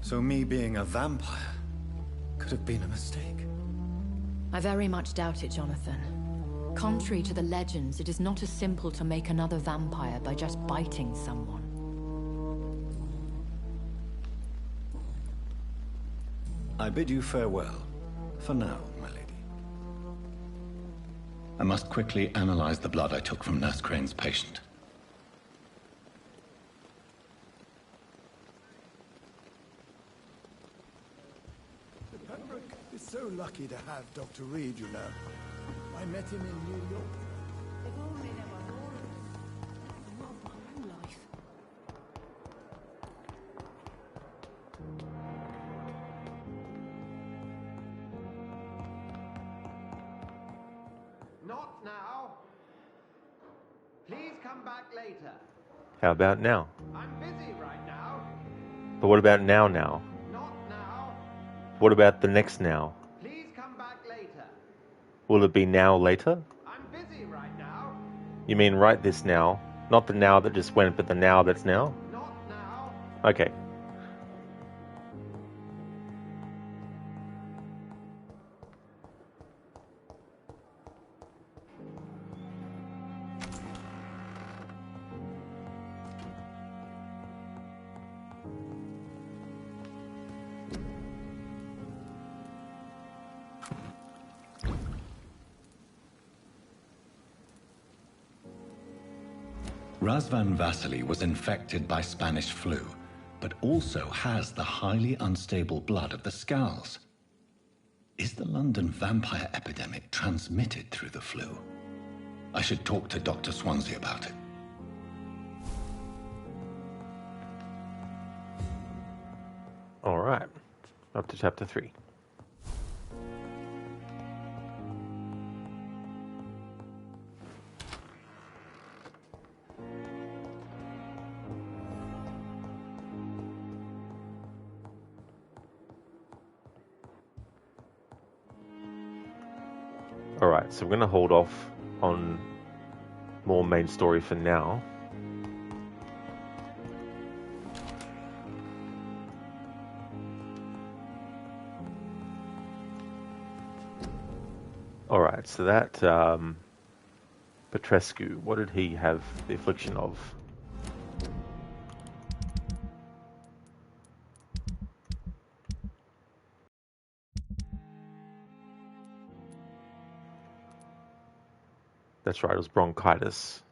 So me being a vampire could have been a mistake? I very much doubt it, Jonathan. Contrary to the legends, it is not as simple to make another vampire by just biting someone. I bid you farewell, for now, my lady. I must quickly analyze the blood I took from Nurse Crane's patient. We're so lucky to have Dr. Reed, you know. I met him in New York. If only there were more of us. Not of my own life. Not now. Please come back later. How about now? I'm busy right now. But what about now? Not now. What about the next now? Please come back later. Will it be now later? I'm busy right now. You mean right this now? Not the now that just went, but the now that's now? Not now. Okay. Razvan Vasily was infected by Spanish flu, but also has the highly unstable blood of the Scowls. Is the London vampire epidemic transmitted through the flu? I should talk to Dr. Swansea about it. All right. Up to chapter 3. Alright, so we're going to hold off on more main story for now. Alright, so that Petrescu, what did he have the affliction of? That's right, it was bronchitis.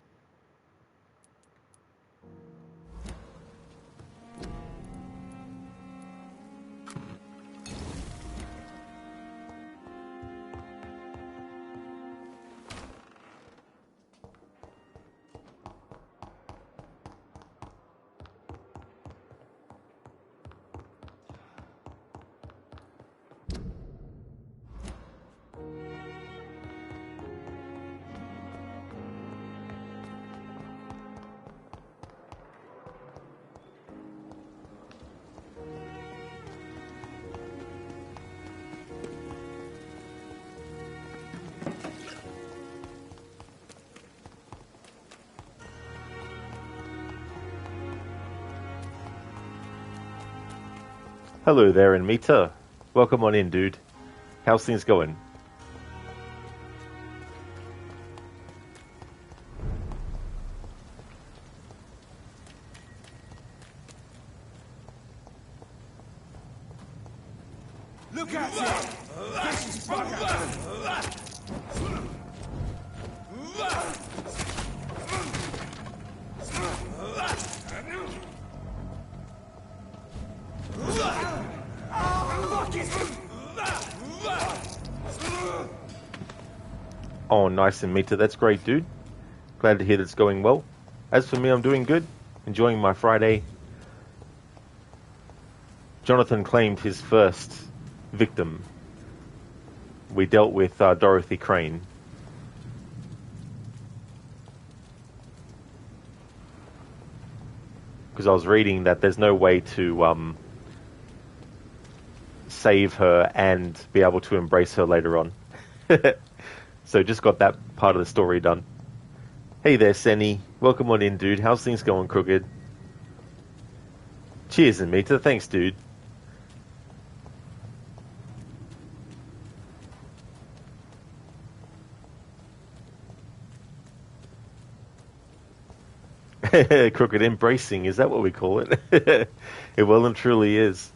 Hello there, Anmita. Welcome on in, dude. How's things going? Look at it! This is bugger! Oh, nice Anmita. That's great, dude. Glad to hear that's going well. As for me, I'm doing good. Enjoying my Friday. Jonathan claimed his first victim. We dealt with Dorothy Crane. Because I was reading that there's no way to save her and be able to embrace her later on. So just got that part of the story done. Hey there, Senny. Welcome on in, dude. How's things going, Crooked? Cheers, Anmita. Thanks, dude. Crooked embracing, is that what we call it? It well and truly is.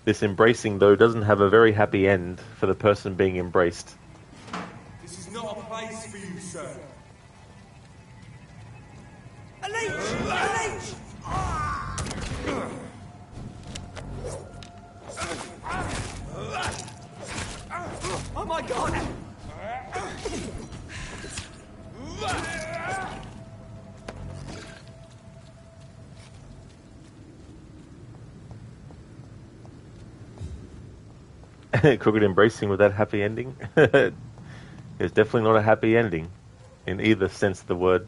This embracing, though, doesn't have a very happy end for the person being embraced. This is not a place for you, sir. A leech! A leech! God! Crooked embracing with that happy ending. It's definitely not a happy ending in either sense of the word.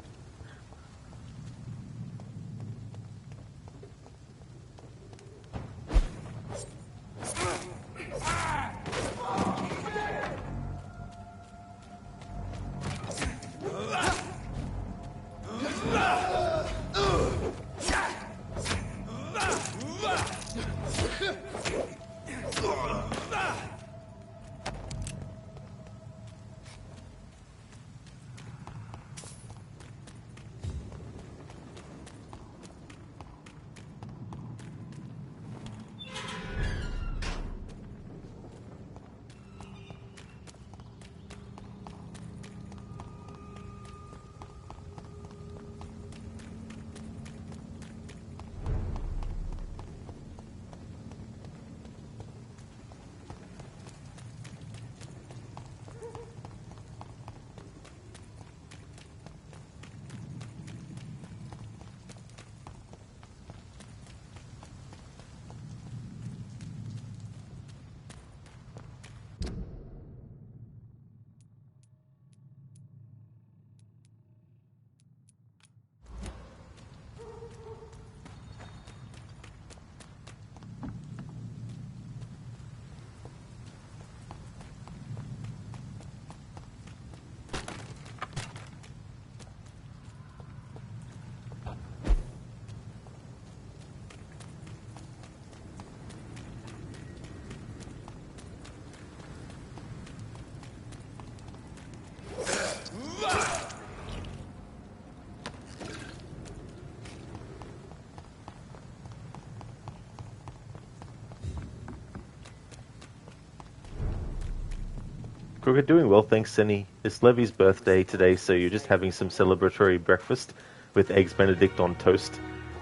Crooked, doing well, thanks, Senny. It's Levy's birthday today, so you're just having some celebratory breakfast with Eggs Benedict on toast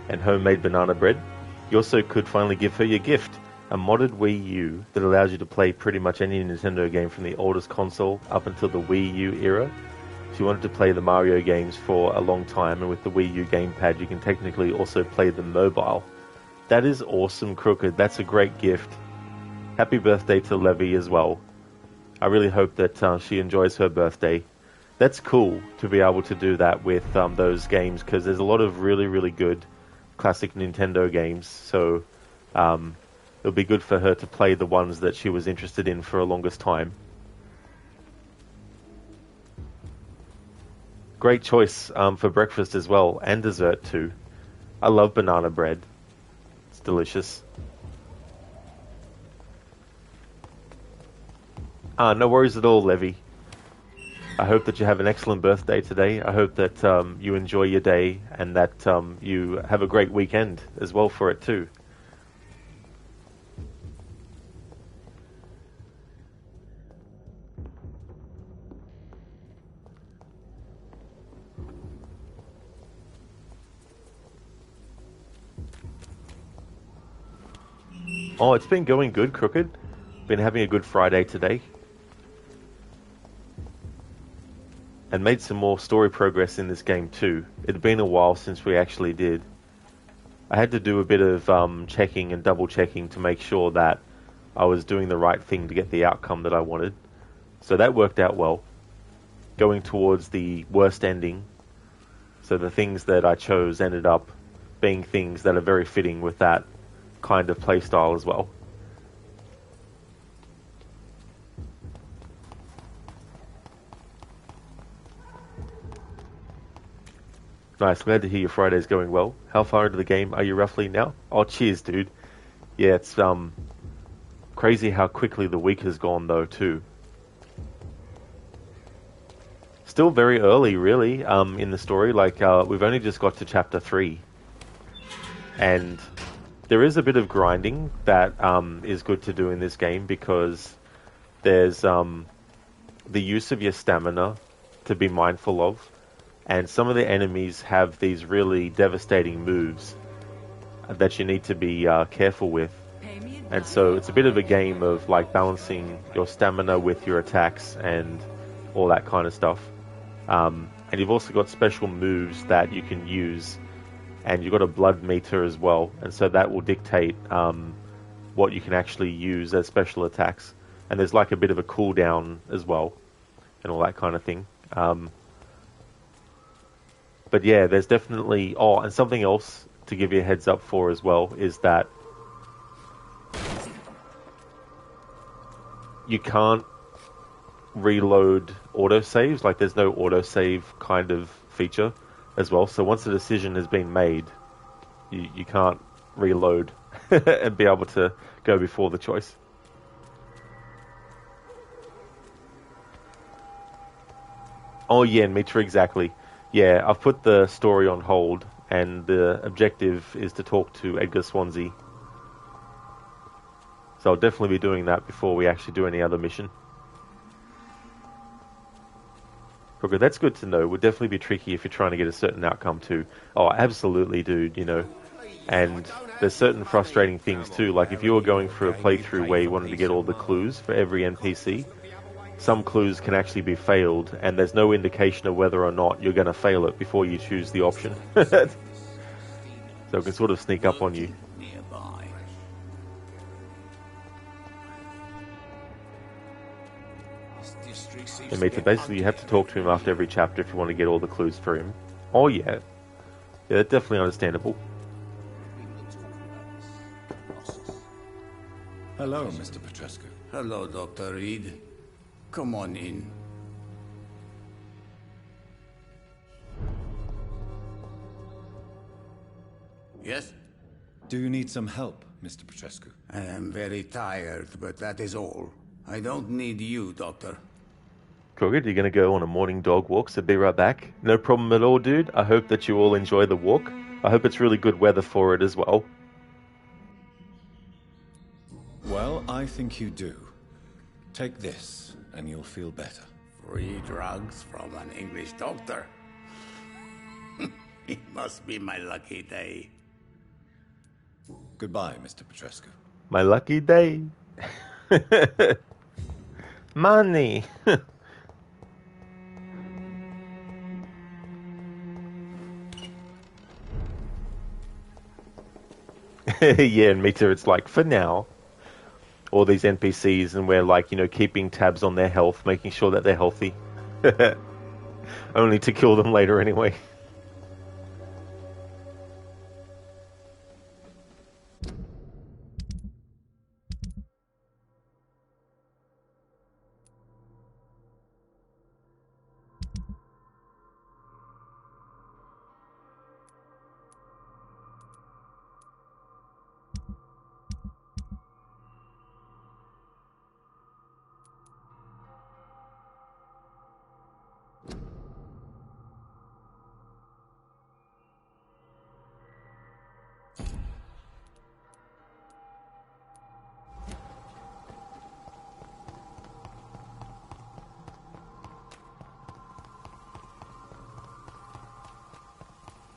and homemade banana bread. You also could finally give her your gift, a modded Wii U that allows you to play pretty much any Nintendo game from the oldest console up until the Wii U era. She wanted to play the Mario games for a long time, and with the Wii U gamepad you can technically also play them mobile. That is awesome, Crooked. That's a great gift. Happy birthday to Levy as well. I really hope that she enjoys her birthday. That's cool to be able to do that with those games, because there's a lot of really, really good classic Nintendo games, so it'll be good for her to play the ones that she was interested in for a longest time. Great choice for breakfast as well, and dessert too. I love banana bread. It's delicious. No worries at all, Levy. I hope that you have an excellent birthday today. I hope that you enjoy your day and that you have a great weekend as well for it too. Oh, it's been going good, Crooked. Been having a good Friday today. And made some more story progress in this game too. It had been a while since we actually did. I had to do a bit of checking and double checking to make sure that I was doing the right thing to get the outcome that I wanted. So that worked out well. Going towards the worst ending. So the things that I chose ended up being things that are very fitting with that kind of playstyle as well. Nice, glad to hear your Friday's going well. How far into the game are you roughly now? Oh, cheers, dude. Yeah, it's crazy how quickly the week has gone, though, too. Still very early, really, in the story. Like, we've only just got to chapter 3. And there is a bit of grinding that is good to do in this game, because there's the use of your stamina to be mindful of. And some of the enemies have these really devastating moves that you need to be careful with. And so it's a bit of a game of like balancing your stamina with your attacks and all that kind of stuff. And you've also got special moves that you can use, and you've got a blood meter as well, and so that will dictate what you can actually use as special attacks. And there's like a bit of a cooldown as well, and all that kind of thing. But yeah, there's definitely... Oh, and something else to give you a heads up for as well is that you can't reload autosaves. Like, there's no autosave kind of feature as well. So once a decision has been made, you can't reload and be able to go before the choice. Oh yeah, Mitra, exactly. Yeah, I've put the story on hold, and the objective is to talk to Edgar Swansea. So I'll definitely be doing that before we actually do any other mission. Okay, that's good to know. Would definitely be tricky if you're trying to get a certain outcome too. Oh, absolutely, dude, you know. And there's certain frustrating things too, like if you were going through a playthrough where you wanted to get all the clues for every NPC, some clues can actually be failed, and there's no indication of whether or not you're going to fail it before you choose the option. So it can sort of sneak up on you. And basically you have to talk to him after every chapter if you want to get all the clues for him. Oh yeah. Yeah, that's definitely understandable. Hello, Mr. Petrescu. Hello, Dr. Reed. Come on in. Yes? Do you need some help, Mr. Petrescu? I am very tired, but that is all. I don't need you, Doctor. Crooked, you're going to go on a morning dog walk, so be right back. No problem at all, dude. I hope that you all enjoy the walk. I hope it's really good weather for it as well. Well, I think you do. Take this, and you'll feel better. Free drugs from an English doctor. It must be my lucky day. Goodbye, Mr. Petrescu. My lucky day. Money. Yeah, and Mita, it's like, for now, all these NPCs, and we're like, you know, keeping tabs on their health, making sure that they're healthy. Only to kill them later anyway.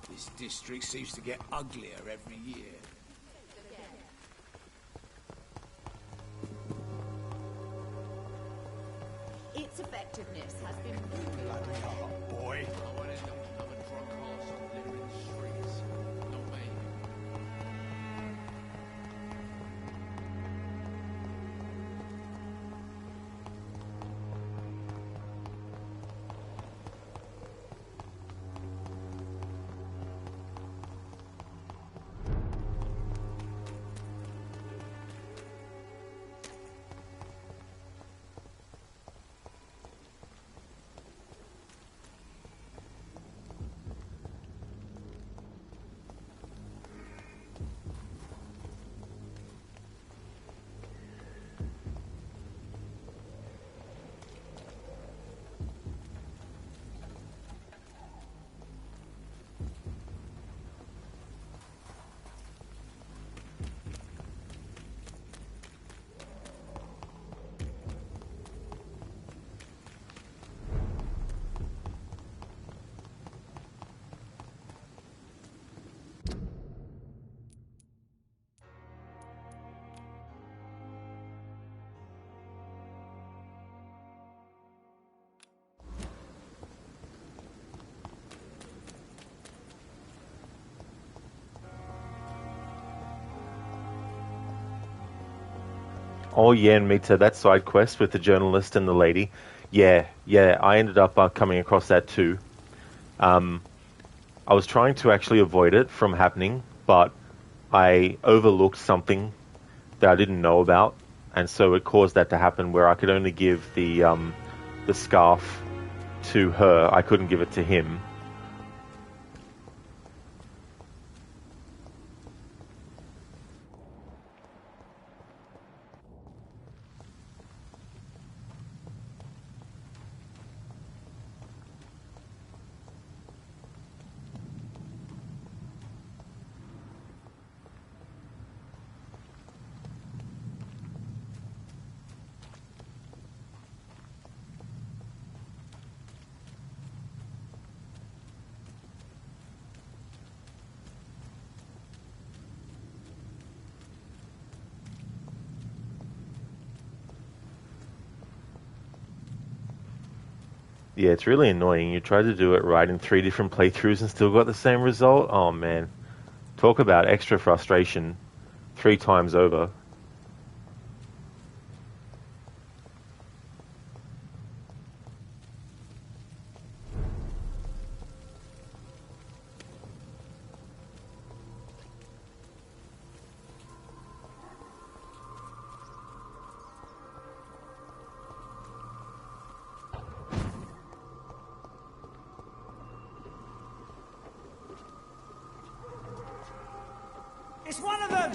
This district seems to get uglier every year. Its effectiveness has been Boy. Oh yeah, and Mita, that side quest with the journalist and the lady. Yeah, I ended up coming across that too. I was trying to actually avoid it from happening, but I overlooked something that I didn't know about, and so it caused that to happen where I could only give the scarf to her. I couldn't give it to him. Yeah, it's really annoying. You tried to do it right in 3 different playthroughs and still got the same result? Oh man. Talk about extra frustration 3 times over. It's one of them!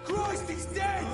Christ, he's dead!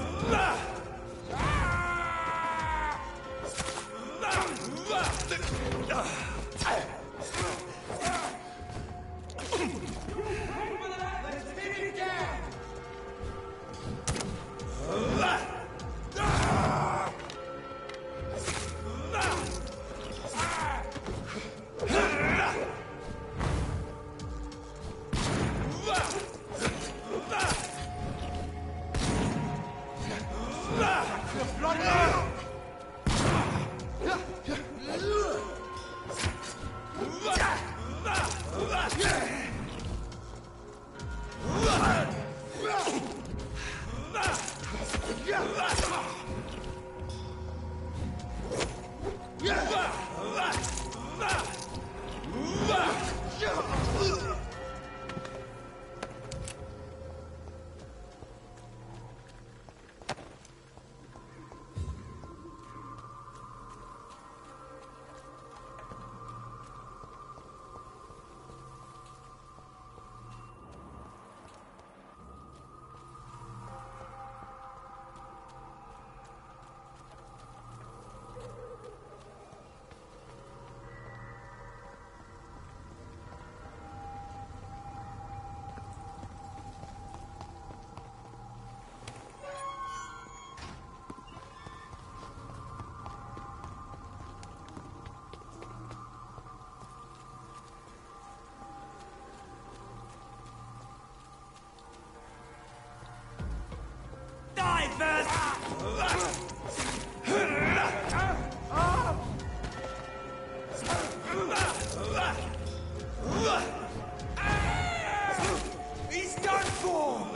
He's done for!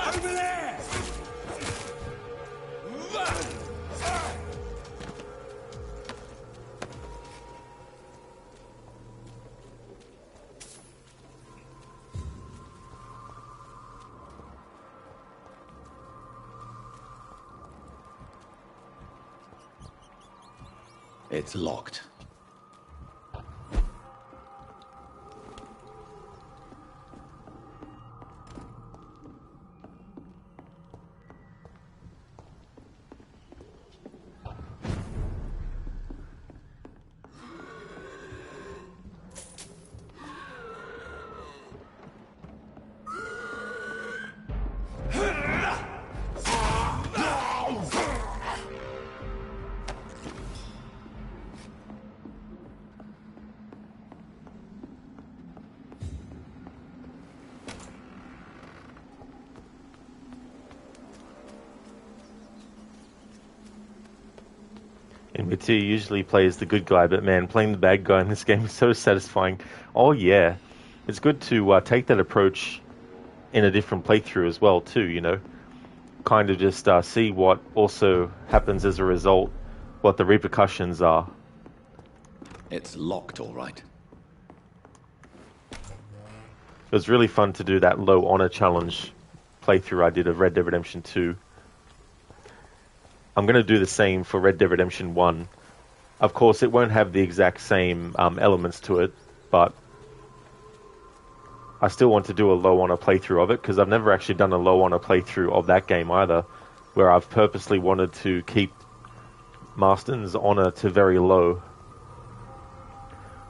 Over there! It's locked. Vampyr usually plays the good guy, but man, playing the bad guy in this game is so satisfying. Oh yeah, it's good to take that approach in a different playthrough as well too, you know. Kind of just see what also happens as a result, what the repercussions are. It's locked, all right. It was really fun to do that low honor challenge playthrough I did of Red Dead Redemption 2. I'm going to do the same for Red Dead Redemption 1. Of course, it won't have the exact same elements to it, but I still want to do a low honor playthrough of it, because I've never actually done a low honor playthrough of that game either, where I've purposely wanted to keep Marston's honor to very low.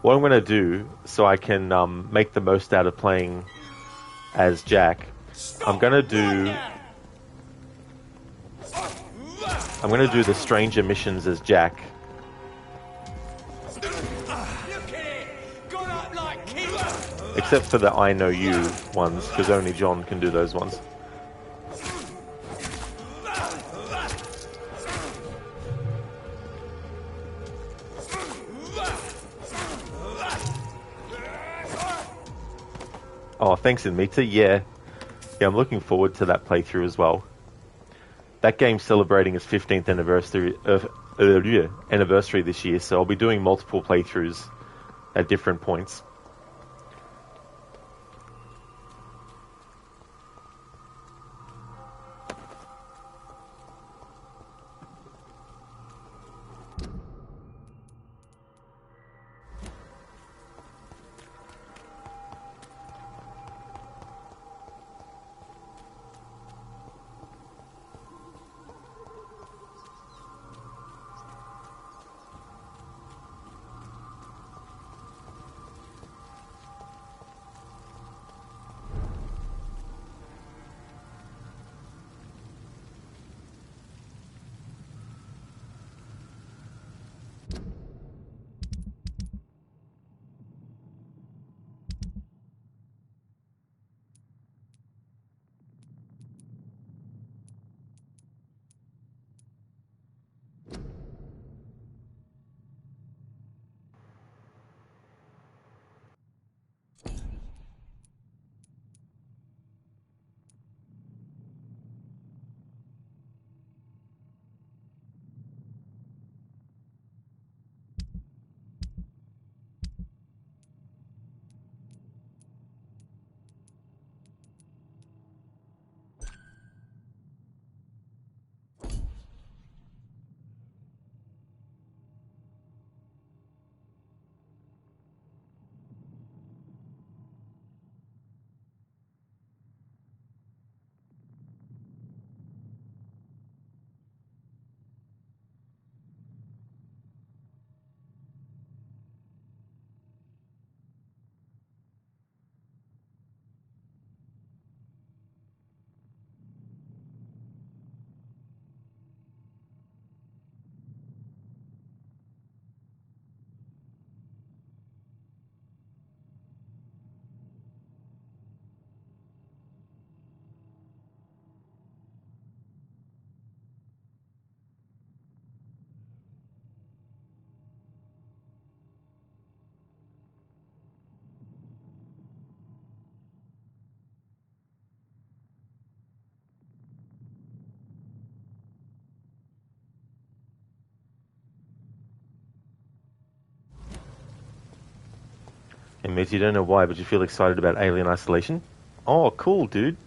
What I'm going to do, so I can make the most out of playing as Jack, I'm going to do the stranger missions as Jack. Except for the I Know You ones, because only John can do those ones. Oh, thanks, Inmita. Yeah, I'm looking forward to that playthrough as well. That game's celebrating its 15th anniversary this year, so I'll be doing multiple playthroughs at different points. And Mitch, you don't know why, but you feel excited about Alien Isolation? Oh, cool, dude.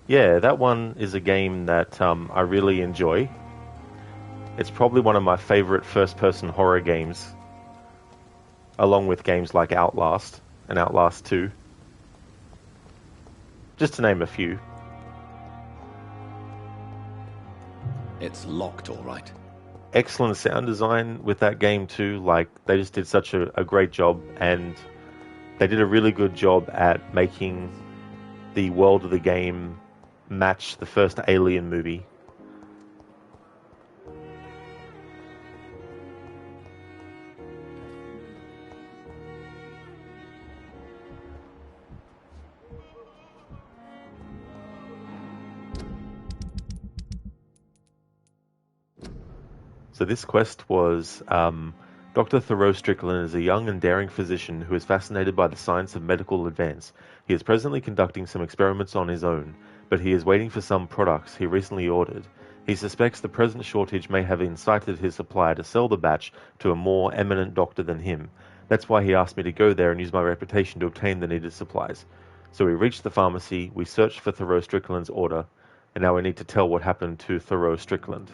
Yeah, that one is a game that I really enjoy. It's probably one of my favorite first-person horror games, along with games like Outlast and Outlast 2. Just to name a few. It's locked, all right. Excellent sound design with that game too. Like, they just did such a great job, and they did a really good job at making the world of the game match the first Alien movie. So this quest was Dr. Thoreau Strickland is a young and daring physician who is fascinated by the science of medical advance. He is presently conducting some experiments on his own, but he is waiting for some products he recently ordered. He suspects the present shortage may have incited his supplier to sell the batch to a more eminent doctor than him. That's why he asked me to go there and use my reputation to obtain the needed supplies. So we reached the pharmacy, we searched for Thoreau Strickland's order, and now we need to tell what happened to Thoreau Strickland.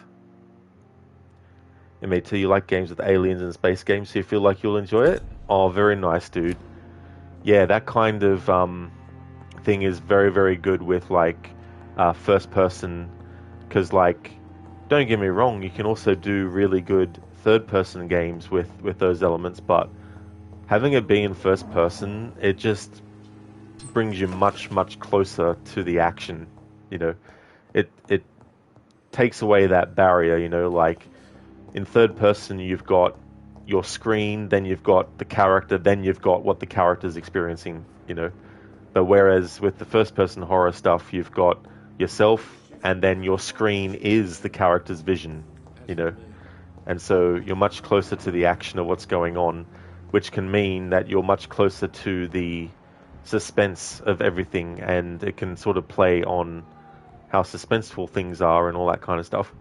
And mate, you like games with aliens and space games, so you feel like you'll enjoy it? Oh, very nice, dude. Yeah, that kind of thing is very, very good with like first person, because like, don't get me wrong, you can also do really good third person games with those elements, but having it be in first person, it just brings you much, much closer to the action. You know, it takes away that barrier, you know, like in third person you've got your screen, then you've got the character, then you've got what the character's experiencing, you know. But whereas with the first person horror stuff, you've got yourself and then your screen is the character's vision, you know. And so you're much closer to the action of what's going on, which can mean that you're much closer to the suspense of everything, and it can sort of play on how suspenseful things are and all that kind of stuff.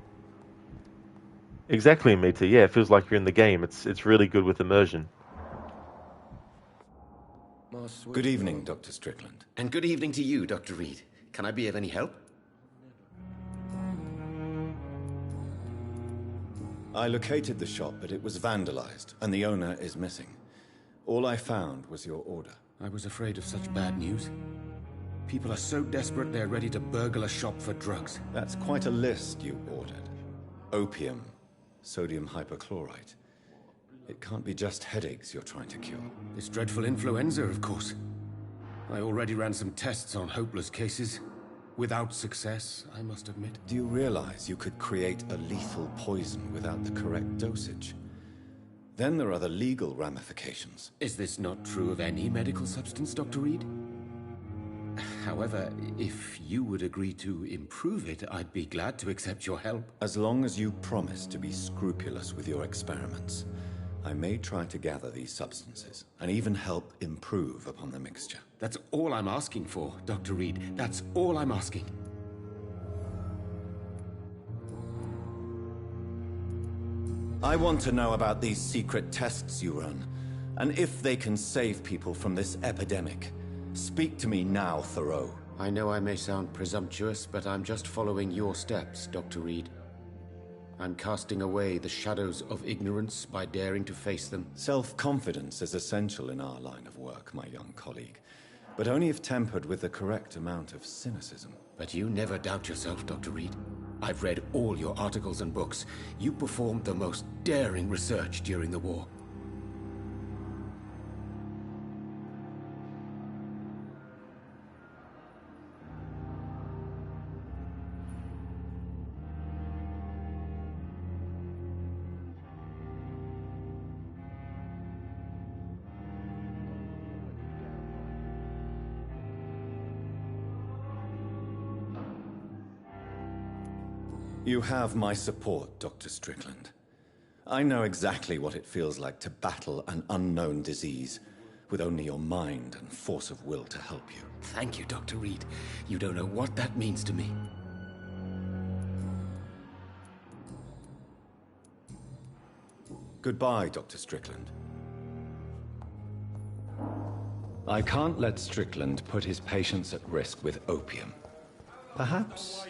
Exactly, Mita. Yeah, it feels like you're in the game. It's really good with immersion. Good evening, Dr. Strickland. And good evening to you, Dr. Reed. Can I be of any help? I located the shop, but it was vandalized, and the owner is missing. All I found was your order. I was afraid of such bad news. People are so desperate they're ready to burgle a shop for drugs. That's quite a list you ordered. Opium, sodium hypochlorite. It can't be just headaches you're trying to cure. This dreadful influenza, of course. I already ran some tests on hopeless cases. Without success, I must admit. Do you realize you could create a lethal poison without the correct dosage? Then there are the legal ramifications. Is this not true of any medical substance, Dr. Reed? However, if you would agree to improve it, I'd be glad to accept your help. As long as you promise to be scrupulous with your experiments, I may try to gather these substances and even help improve upon the mixture. That's all I'm asking for, Dr. Reed. That's all I'm asking. I want to know about these secret tests you run, and if they can save people from this epidemic. Speak to me now, Thoreau. I know I may sound presumptuous, but I'm just following your steps, Dr. Reed. I'm casting away the shadows of ignorance by daring to face them. Self-confidence is essential in our line of work, my young colleague, but only if tempered with the correct amount of cynicism. But you never doubt yourself, Dr. Reed. I've read all your articles and books. You performed the most daring research during the war. You have my support, Dr. Strickland. I know exactly what it feels like to battle an unknown disease with only your mind and force of will to help you. Thank you, Dr. Reed. You don't know what that means to me. Goodbye, Dr. Strickland. I can't let Strickland put his patients at risk with opium. Perhaps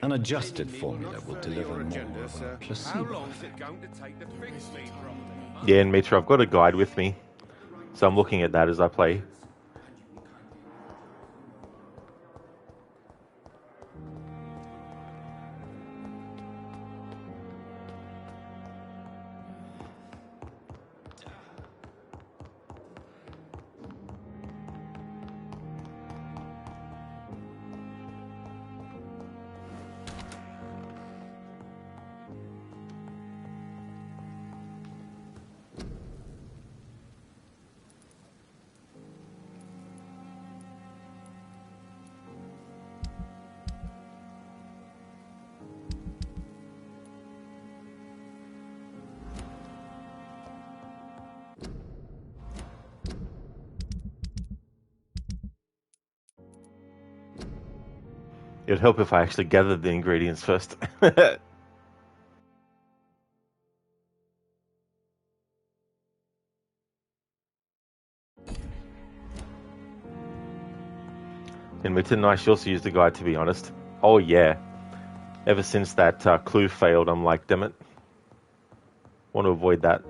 an adjusted formula will deliver more of a placebo effect. Yeah, and Mitra, I've got a guide with me, so I'm looking at that as I play. It would help if I actually gathered the ingredients first. In Midnight, she also used the guide, to be honest. Oh yeah. Ever since that clue failed, I'm like, damn it. Want to avoid that.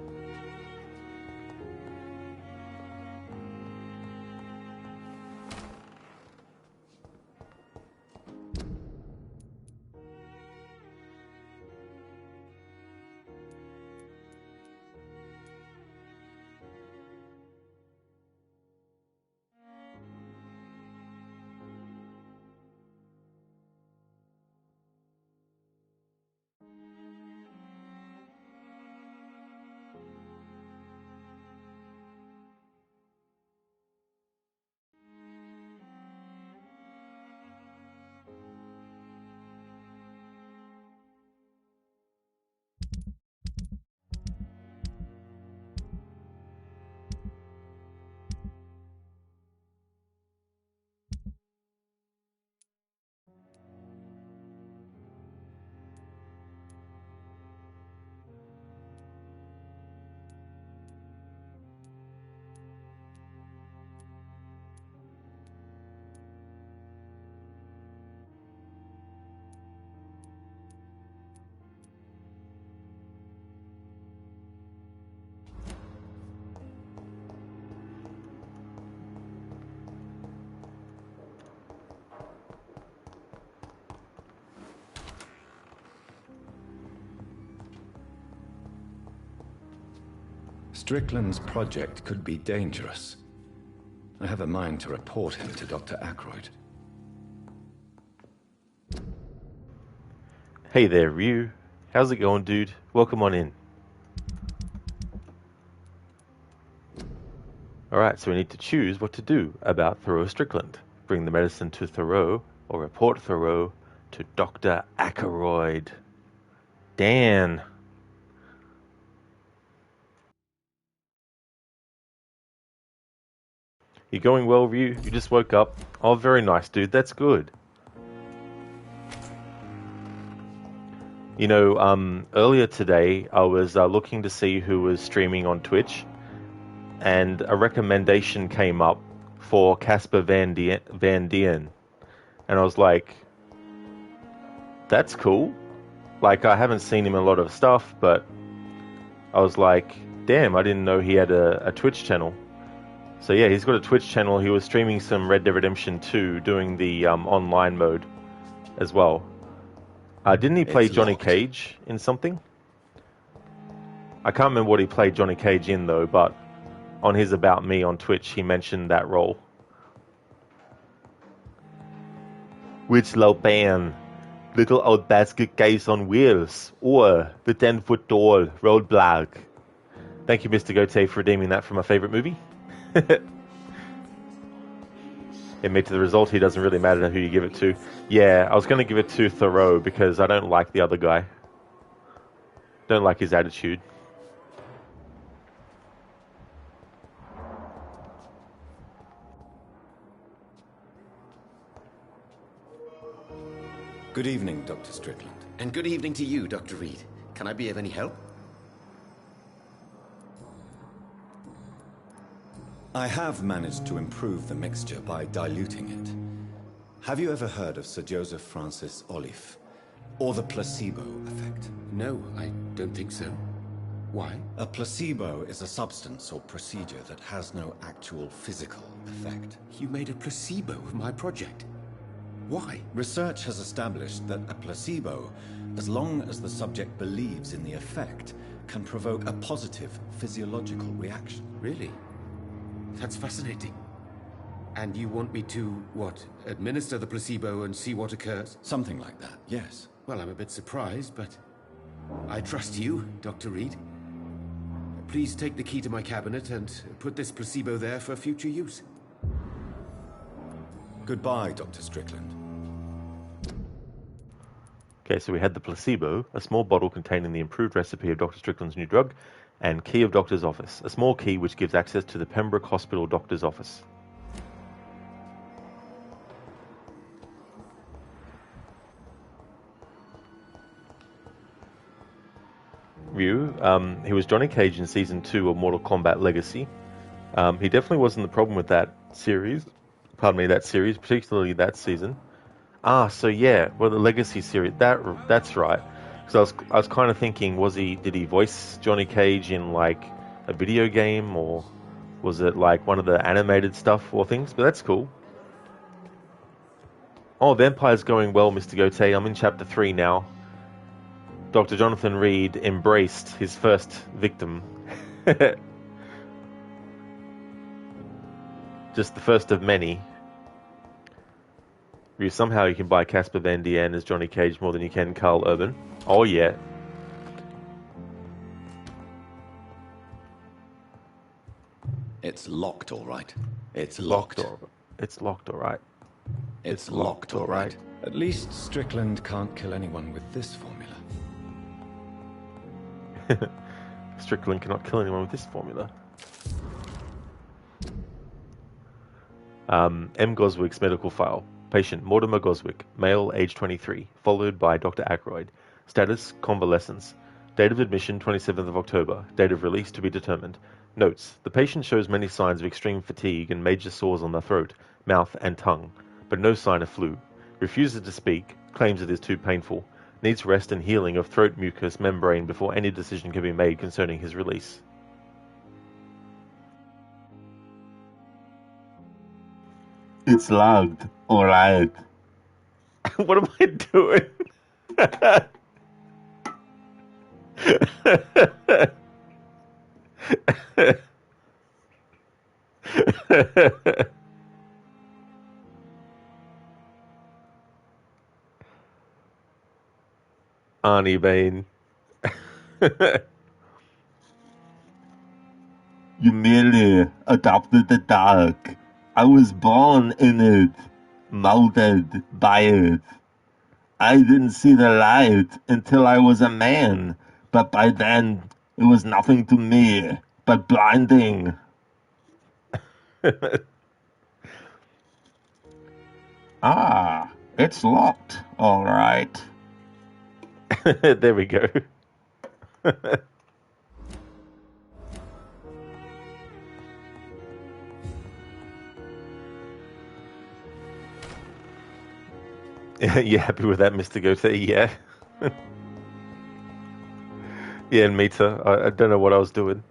Strickland's project could be dangerous. I have a mind to report him to Dr. Ackroyd. Hey there, Ryu. How's it going, dude? Welcome on in. Alright, so we need to choose what to do about Thoreau Strickland. Bring the medicine to Thoreau, or report Thoreau to Dr. Ackroyd. Dan. You going well, Ryu? You just woke up. Oh, very nice, dude. That's good. You know, earlier today, I was looking to see who was streaming on Twitch, and a recommendation came up for Casper Van Dien. And I was like, that's cool. Like, I haven't seen him in a lot of stuff, but I was like, damn, I didn't know he had a Twitch channel. So yeah, he's got a Twitch channel. He was streaming some Red Dead Redemption 2, doing the online mode as well. Didn't he play Johnny Cage in something? I can't remember what he played Johnny Cage in though, but on his About Me on Twitch, he mentioned that role. Which Loban? Little old basket case on wheels, or the 10-foot tall roadblock. Thank you, Mr. Gote, for redeeming that from my favorite movie. Admit to the result, he doesn't really matter who you give it to. Yeah, I was going to give it to Thoreau because I don't like the other guy. Don't like his attitude. Good evening, Dr. Strickland. And good evening to you, Dr. Reed. Can I be of any help? I have managed to improve the mixture by diluting it. Have you ever heard of Sir Joseph Francis Olive, or the placebo effect? No, I don't think so. Why? A placebo is a substance or procedure that has no actual physical effect. You made a placebo of my project. Why? Research has established that a placebo, as long as the subject believes in the effect, can provoke a positive physiological reaction. Really? That's fascinating. And you want me to, what, administer the placebo and see what occurs? Something like that, yes. Well, I'm a bit surprised, but I trust you, Dr. Reed. Please take the key to my cabinet and put this placebo there for future use. Goodbye, Dr. Strickland. Okay, so we had the placebo, a small bottle containing the improved recipe of Dr. Strickland's new drug, and key of doctor's office, a small key which gives access to the Pembroke Hospital doctor's office. review. He was Johnny Cage in Season 2 of Mortal Kombat Legacy. He definitely wasn't the problem with that series. Pardon me, that series, particularly that season. So yeah, well, the Legacy series, that's right. Because I was kind of thinking, did he voice Johnny Cage in like a video game, or was it like one of the animated stuff or things? But that's cool. Oh, Vampire's going well, Mr. Gote. I'm in chapter 3 now. Dr. Jonathan Reed embraced his first victim. Just the first of many. Somehow you can buy Casper Van Dien as Johnny Cage more than you can Carl Urban. Oh yeah. It's locked, all right. It's locked. It's locked, all right. It's locked, all right. At least Strickland can't kill anyone with this formula. Strickland cannot kill anyone with this formula. M. Goswick's medical file. Patient Mortimer Goswick, male, age 23, followed by Dr. Aykroyd. Status, convalescence. Date of admission, 27th of October. Date of release to be determined. Notes, the patient shows many signs of extreme fatigue and major sores on the throat, mouth, and tongue, but no sign of flu. Refuses to speak, claims it is too painful. Needs rest and healing of throat mucous membrane before any decision can be made concerning his release. It's logged, alright. What am I doing? Arnie Bane. You merely adopted the dark. I was born in it, molded by it. I didn't see the light until I was a man, but by then it was nothing to me but blinding. It's locked, all right. There we go. You happy with that, Mr. Goatee? Yeah. Yeah, and Mita. I don't know what I was doing.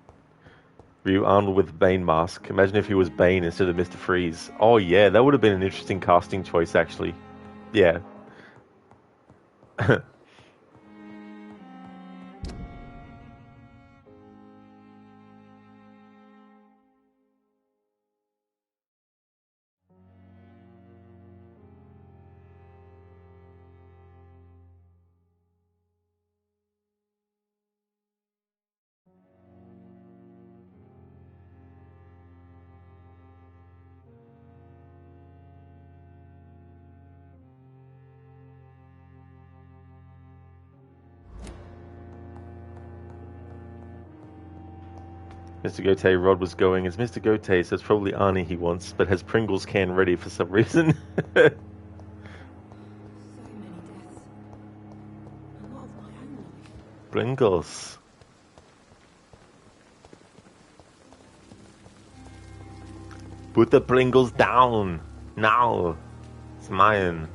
Ryu Arnold with Bane mask. Imagine if he was Bane instead of Mr. Freeze. Oh yeah, that would have been an interesting casting choice, actually. Yeah. Mr. Goatee, Rod was going as Mr. Goatee, so it's probably Arnie he wants, but has Pringles can ready for some reason. Pringles. Put the Pringles down. Now. It's mine.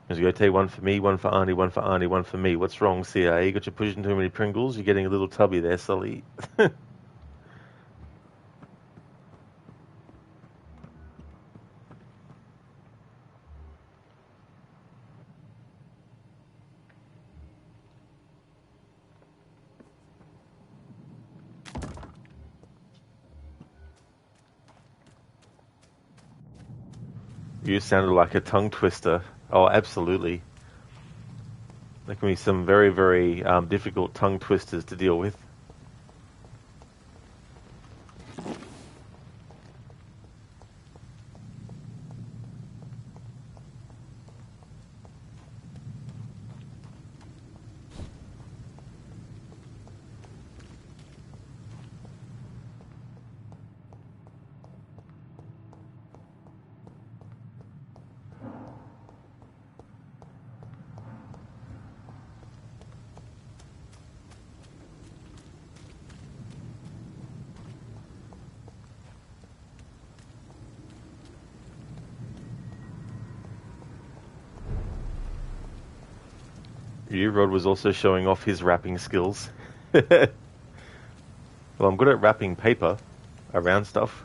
As you go, take one for me, one for Arnie, one for Arnie, one for me. What's wrong, CIA? You got you pushing too many Pringles? You're getting a little tubby there, Sully. You sounded like a tongue twister. Oh, absolutely. There can be some very, very difficult tongue twisters to deal with. Rod was also showing off his wrapping skills. Well, I'm good at wrapping paper around stuff.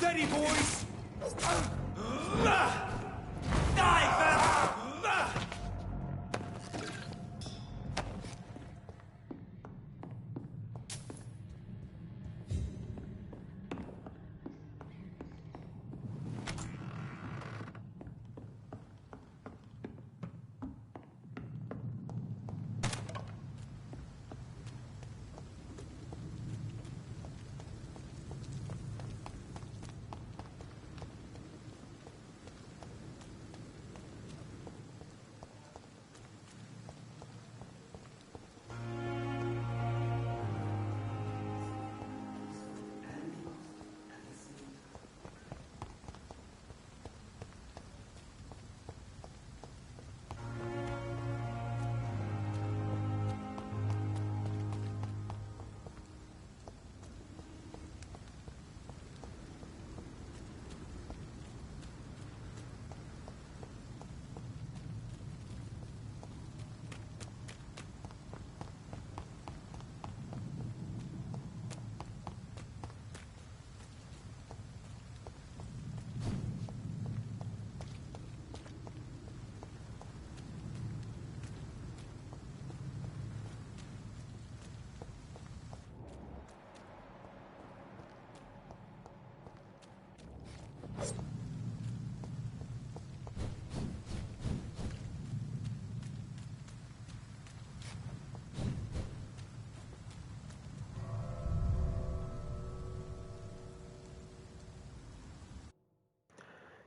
Steady, boys!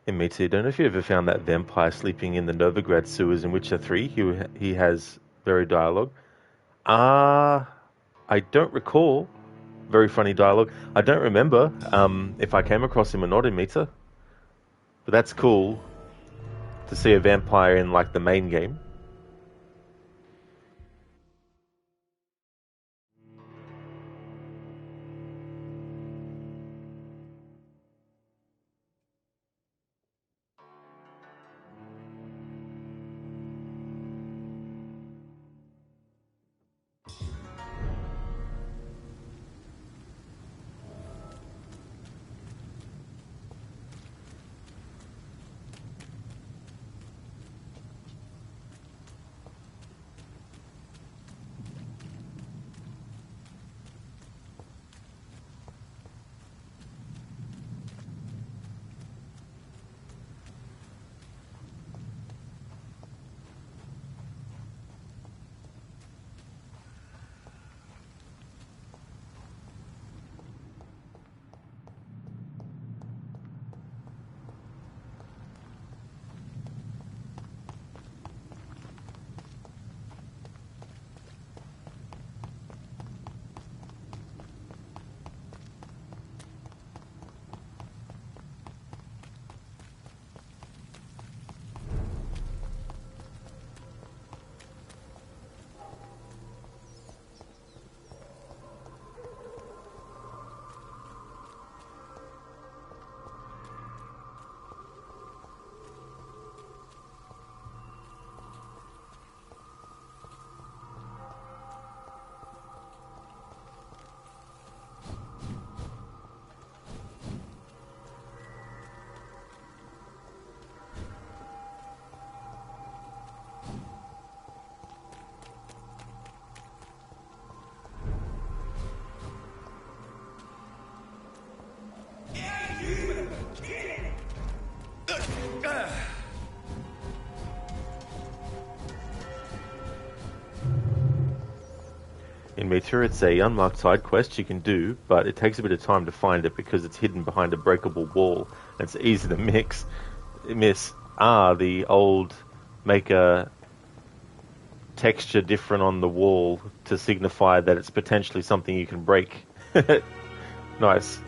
In Me Too, don't know if you ever found that vampire sleeping in the Novigrad sewers in Witcher 3. He has very dialogue. I don't recall. Very funny dialogue. I don't remember if I came across him or not in Meta. But that's cool to see a vampire in like the main game. In Meteor, it's a unmarked side quest you can do, but it takes a bit of time to find it because it's hidden behind a breakable wall. And it's easy to miss. The old make a texture different on the wall to signify that it's potentially something you can break. Nice.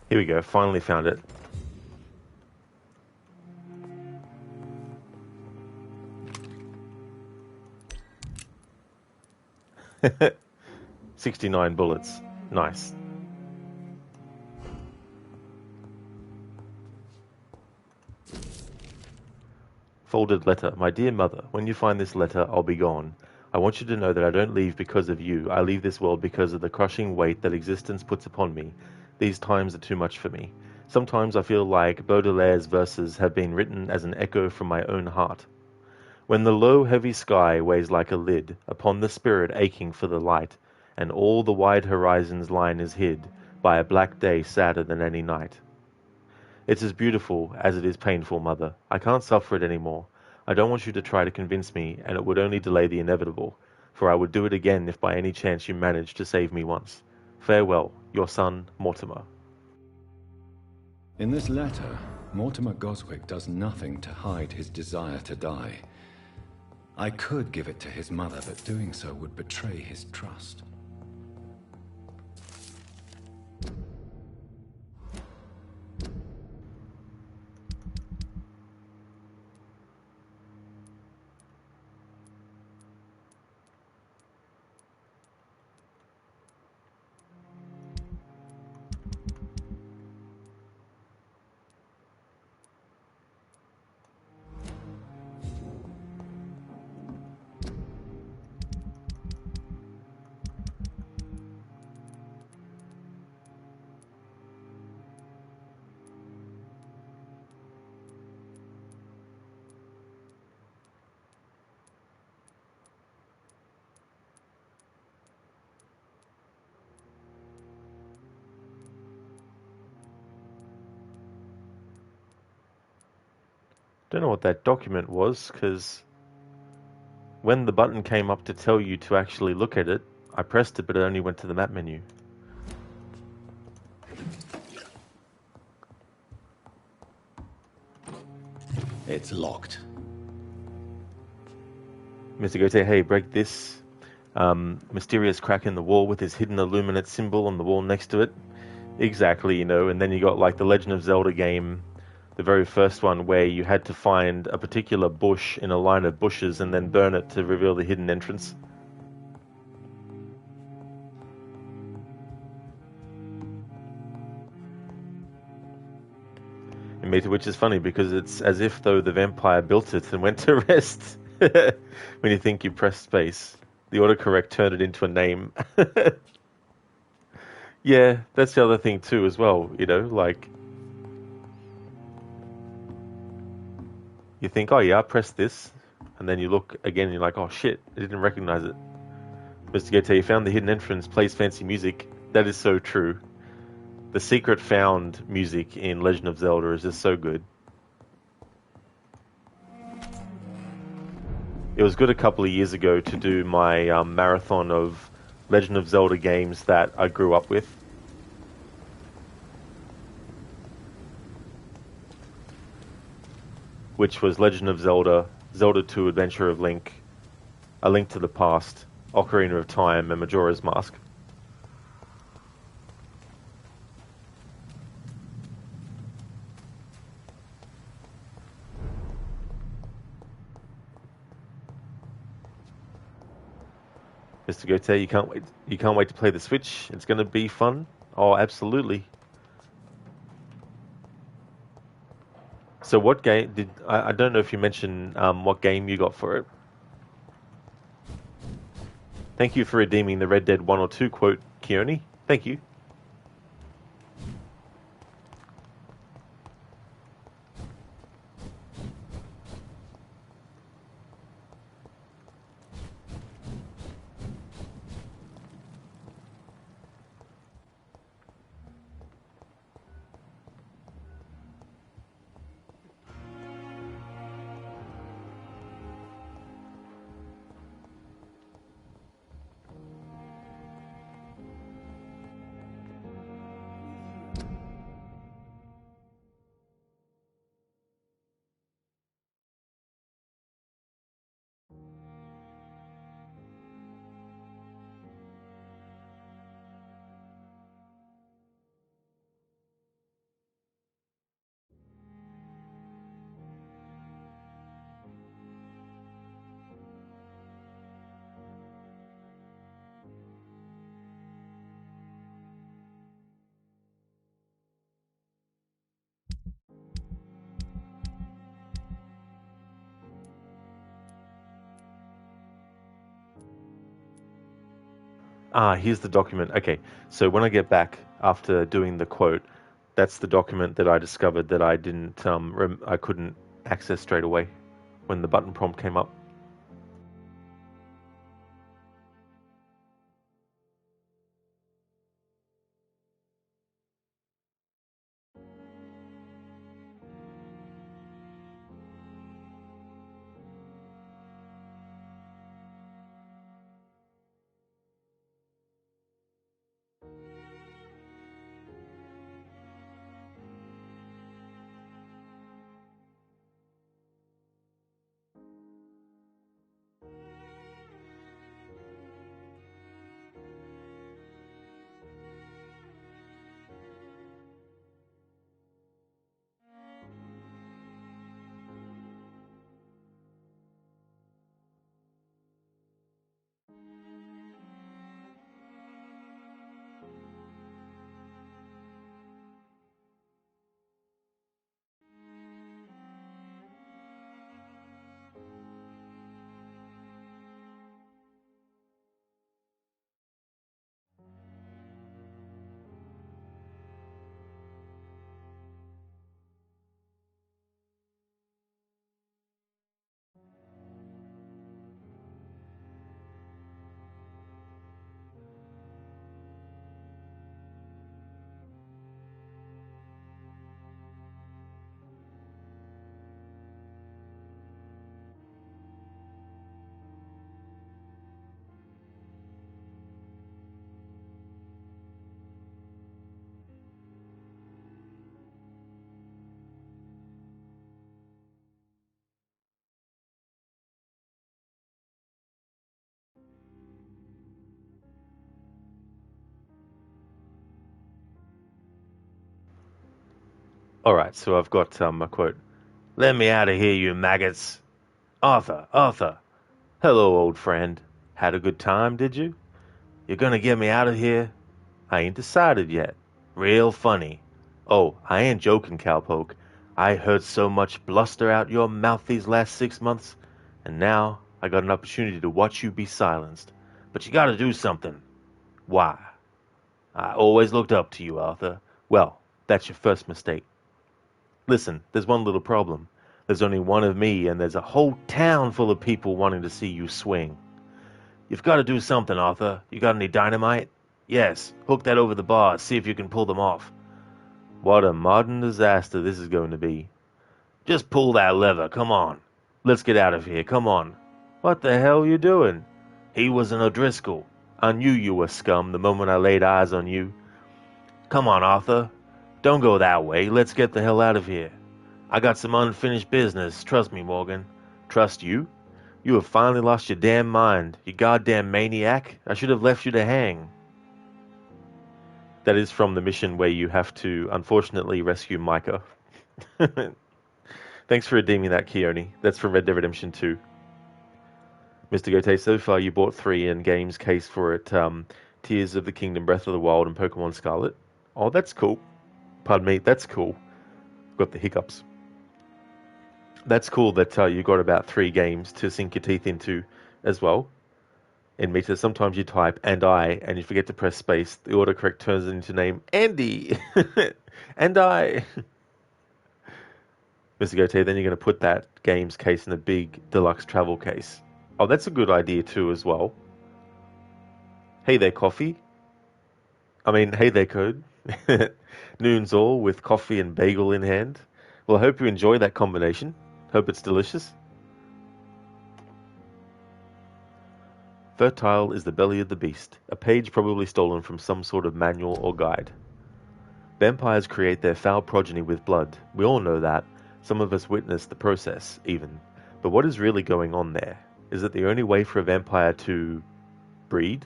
Here we go, finally found it. $69 bullets. Nice. Folded letter. My dear mother, when you find this letter, I'll be gone. I want you to know that I don't leave because of you. I leave this world because of the crushing weight that existence puts upon me. These times are too much for me. Sometimes I feel like Baudelaire's verses have been written as an echo from my own heart. When the low, heavy sky weighs like a lid upon the spirit aching for the light, and all the wide horizon's line is hid by a black day sadder than any night. It's as beautiful as it is painful, Mother. I can't suffer it anymore. I don't want you to try to convince me, and it would only delay the inevitable, for I would do it again if by any chance you managed to save me once. Farewell, your son, Mortimer. In this letter, Mortimer Goswick does nothing to hide his desire to die. I could give it to his mother, but doing so would betray his trust. Don't know what that document was, because when the button came up to tell you to actually look at it, I pressed it, but it only went to the map menu. It's locked. Mr. Goethe, hey, break this mysterious crack in the wall with his hidden illuminate symbol on the wall next to it. Exactly, you know, and then you got like the Legend of Zelda game, the very first one, where you had to find a particular bush in a line of bushes and then burn it to reveal the hidden entrance. Which is funny because it's as if though the vampire built it and went to rest. When you think you press space, the autocorrect turned it into a name. Yeah, that's the other thing too as well, you know, like you think, oh yeah, I pressed this, and then you look again and you're like, oh shit, I didn't recognize it. Mr. Goethe, you found the hidden entrance, plays fancy music. That is so true. The secret found music in Legend of Zelda is just so good. It was good a couple of years ago to do my marathon of Legend of Zelda games that I grew up with. Which was Legend of Zelda, Zelda 2 Adventure of Link, A Link to the Past, Ocarina of Time, and Majora's Mask. Mr. Goethe, you can't wait to play the Switch. It's going to be fun. Oh, absolutely. So what game did... I don't know if you mentioned what game you got for it. Thank you for redeeming the Red Dead 1 or 2 quote, Keone. Thank you. Here's the document. Okay, so when I get back after doing the quote, that's the document that I discovered that I didn't, I couldn't access straight away when the button prompt came up. Alright, so I've got a quote. Let me out of here, you maggots. Arthur, Arthur. Hello, old friend. Had a good time, did you? You're gonna get me out of here? I ain't decided yet. Real funny. Oh, I ain't joking, cowpoke. I heard so much bluster out your mouth these last 6 months, and now I got an opportunity to watch you be silenced. But you gotta do something. Why? I always looked up to you, Arthur. Well, that's your first mistake. Listen, there's one little problem. There's only one of me, and there's a whole town full of people wanting to see you swing. You've got to do something, Arthur. You got any dynamite? Yes, hook that over the bars, see if you can pull them off. What a modern disaster this is going to be. Just pull that lever, come on. Let's get out of here, come on. What the hell you doing? He was an O'Driscoll. I knew you were scum the moment I laid eyes on you. Come on, Arthur. Don't go that way. Let's get the hell out of here. I got some unfinished business. Trust me, Morgan. Trust you? You have finally lost your damn mind. You goddamn maniac. I should have left you to hang. That is from the mission where you have to, unfortunately, rescue Micah. Thanks for redeeming that, Keone. That's from Red Dead Redemption 2. Mr. Gote, so far you bought 3 in games case for it. Tears of the Kingdom, Breath of the Wild, and Pokemon Scarlet. Oh, that's cool. Pardon me, that's cool. Got the hiccups. That's cool that you got about 3 games to sink your teeth into as well. In Meta, sometimes you type and you forget to press space. The autocorrect turns it into name Andy. And I. Mr. Gote, then you're going to put that games case in a big deluxe travel case. Oh, that's a good idea too as well. Hey there, coffee. Hey there, code. Noon's all with coffee and bagel in hand. Well, I hope you enjoy that combination. Hope it's delicious. Fertile is the belly of the beast, a page probably stolen from some sort of manual or guide. Vampires create their foul progeny with blood. We all know that. Some of us witness the process, even. But what is really going on there? Is it the only way for a vampire to breed?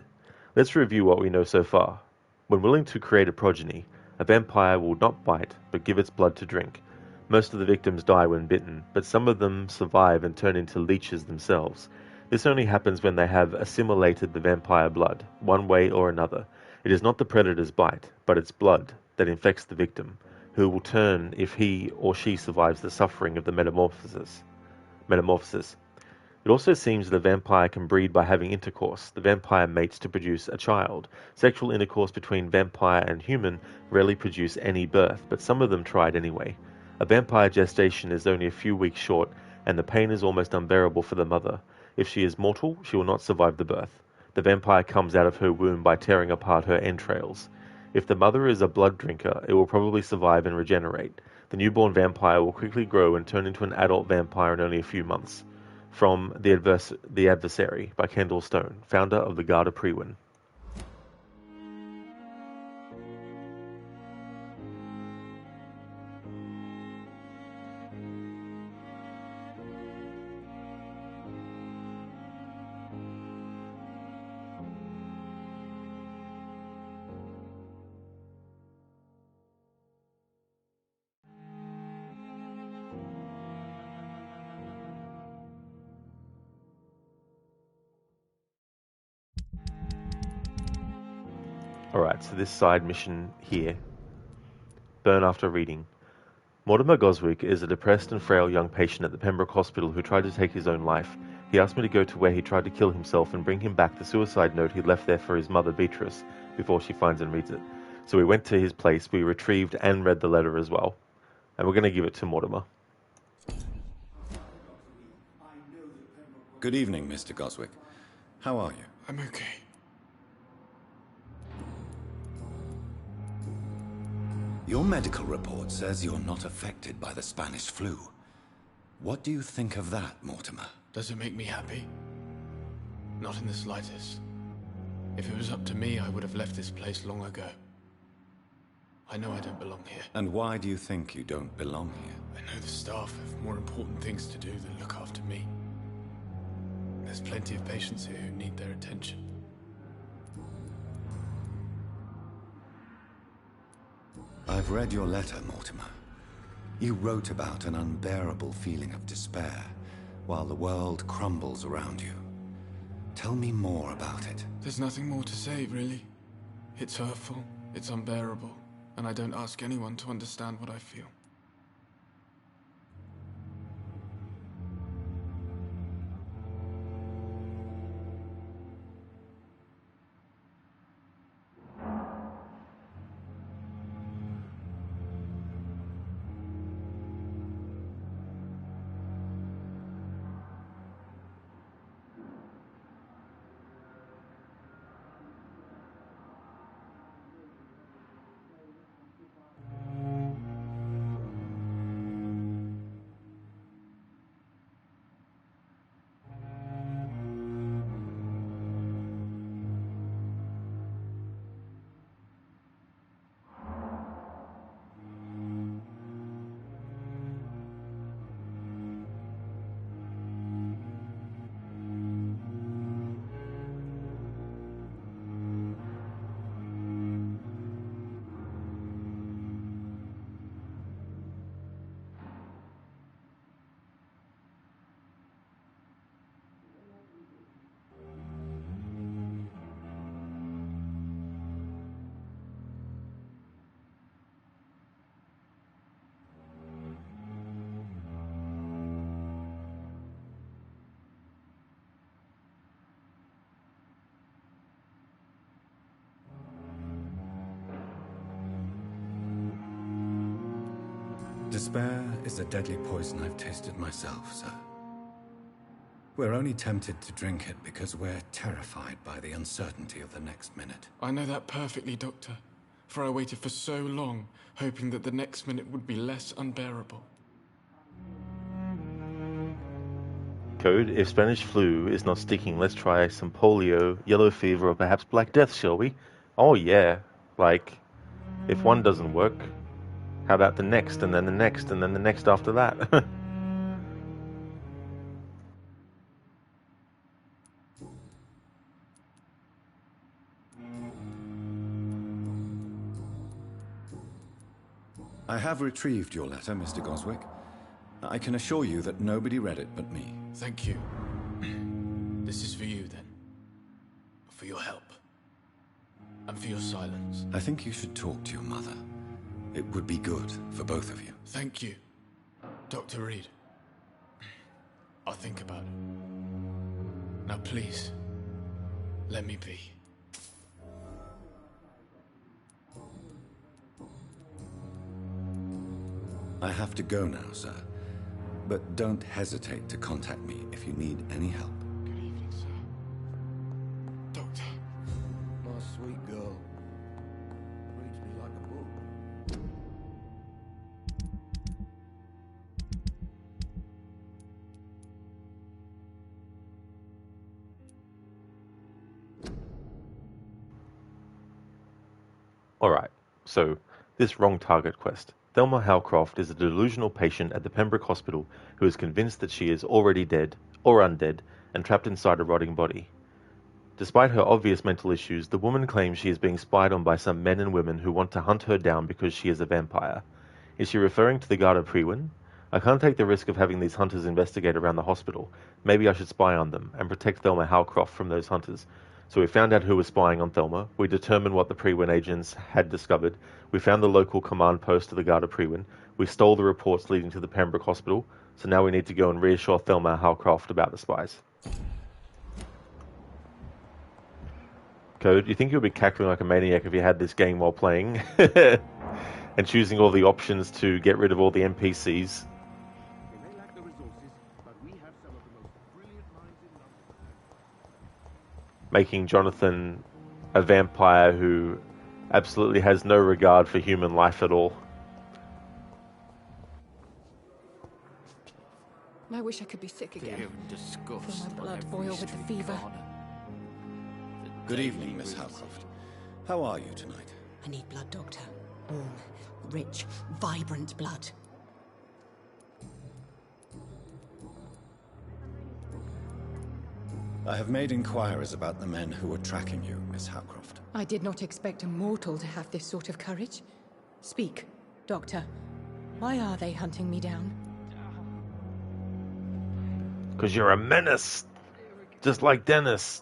Let's review what we know so far. When willing to create a progeny, a vampire will not bite, but give its blood to drink. Most of the victims die when bitten, but some of them survive and turn into leeches themselves. This only happens when they have assimilated the vampire blood, one way or another. It is not the predator's bite, but its blood that infects the victim, who will turn if he or she survives the suffering of the metamorphosis. It also seems that a vampire can breed by having intercourse. The vampire mates to produce a child. Sexual intercourse between vampire and human rarely produce any birth, but some of them tried anyway. A vampire gestation is only a few weeks short, and the pain is almost unbearable for the mother. If she is mortal, she will not survive the birth. The vampire comes out of her womb by tearing apart her entrails. If the mother is a blood drinker, it will probably survive and regenerate. The newborn vampire will quickly grow and turn into an adult vampire in only a few months. From The Adversary by Kendall Stone, founder of the Garda Prewin. Alright, so this side mission here. Burn after reading. Mortimer Goswick is a depressed and frail young patient at the Pembroke Hospital who tried to take his own life. He asked me to go to where he tried to kill himself and bring him back the suicide note he left there for his mother Beatrice before she finds and reads it. So we went to his place, we retrieved and read the letter as well. And we're going to give it to Mortimer. Good evening, Mr. Goswick. How are you? I'm okay. Your medical report says you're not affected by the Spanish flu. What do you think of that, Mortimer? Does it make me happy? Not in the slightest. If it was up to me, I would have left this place long ago. I know I don't belong here. And why do you think you don't belong here? I know the staff have more important things to do than look after me. There's plenty of patients here who need their attention. I've read your letter, Mortimer. You wrote about an unbearable feeling of despair while the world crumbles around you. Tell me more about it. There's nothing more to say, really. It's hurtful, it's unbearable, and I don't ask anyone to understand what I feel. Despair is a deadly poison I've tasted myself, sir. We're only tempted to drink it because we're terrified by the uncertainty of the next minute. I know that perfectly, Doctor. For I waited for so long, hoping that the next minute would be less unbearable. Code, if Spanish flu is not sticking, let's try some polio, yellow fever, or perhaps Black Death, shall we? Oh yeah, like, if one doesn't work, how about the next, and then the next, and then the next after that? I have retrieved your letter, Mr. Goswick. I can assure you that nobody read it but me. Thank you. This is for you, then. For your help. And for your silence. I think you should talk to your mother. It would be good for both of you. Thank you, Dr. Reed. I'll think about it. Now please, let me be. I have to go now, sir. But don't hesitate to contact me if you need any help. Good evening, sir. Doctor. My sweet girl. Reads me like a book. Alright, so this wrong target quest. Thelma Howcroft is a delusional patient at the Pembroke Hospital who is convinced that she is already dead, or undead, and trapped inside a rotting body. Despite her obvious mental issues, the woman claims she is being spied on by some men and women who want to hunt her down because she is a vampire. Is she referring to the Garda Priwen? I can't take the risk of having these hunters investigate around the hospital. Maybe I should spy on them, and protect Thelma Howcroft from those hunters. So we found out who was spying on Thelma, we determined what the Priwen agents had discovered, we found the local command post of the Garda Priwen, we stole the reports leading to the Pembroke Hospital, so now we need to go and reassure Thelma Howcroft about the spies. Code, you think you'll be cackling like a maniac if you had this game while playing? And choosing all the options to get rid of all the NPCs. Making Jonathan a vampire who absolutely has no regard for human life at all. I wish I could be sick again. Feel my blood boil with the fever. Good evening, Miss Howcroft. How are you tonight? I need blood, Doctor. Warm, rich, vibrant blood. I have made inquiries about the men who were tracking you, Miss Howcroft. I did not expect a mortal to have this sort of courage. Speak, Doctor. Why are they hunting me down? Because you're a menace, just like Dennis.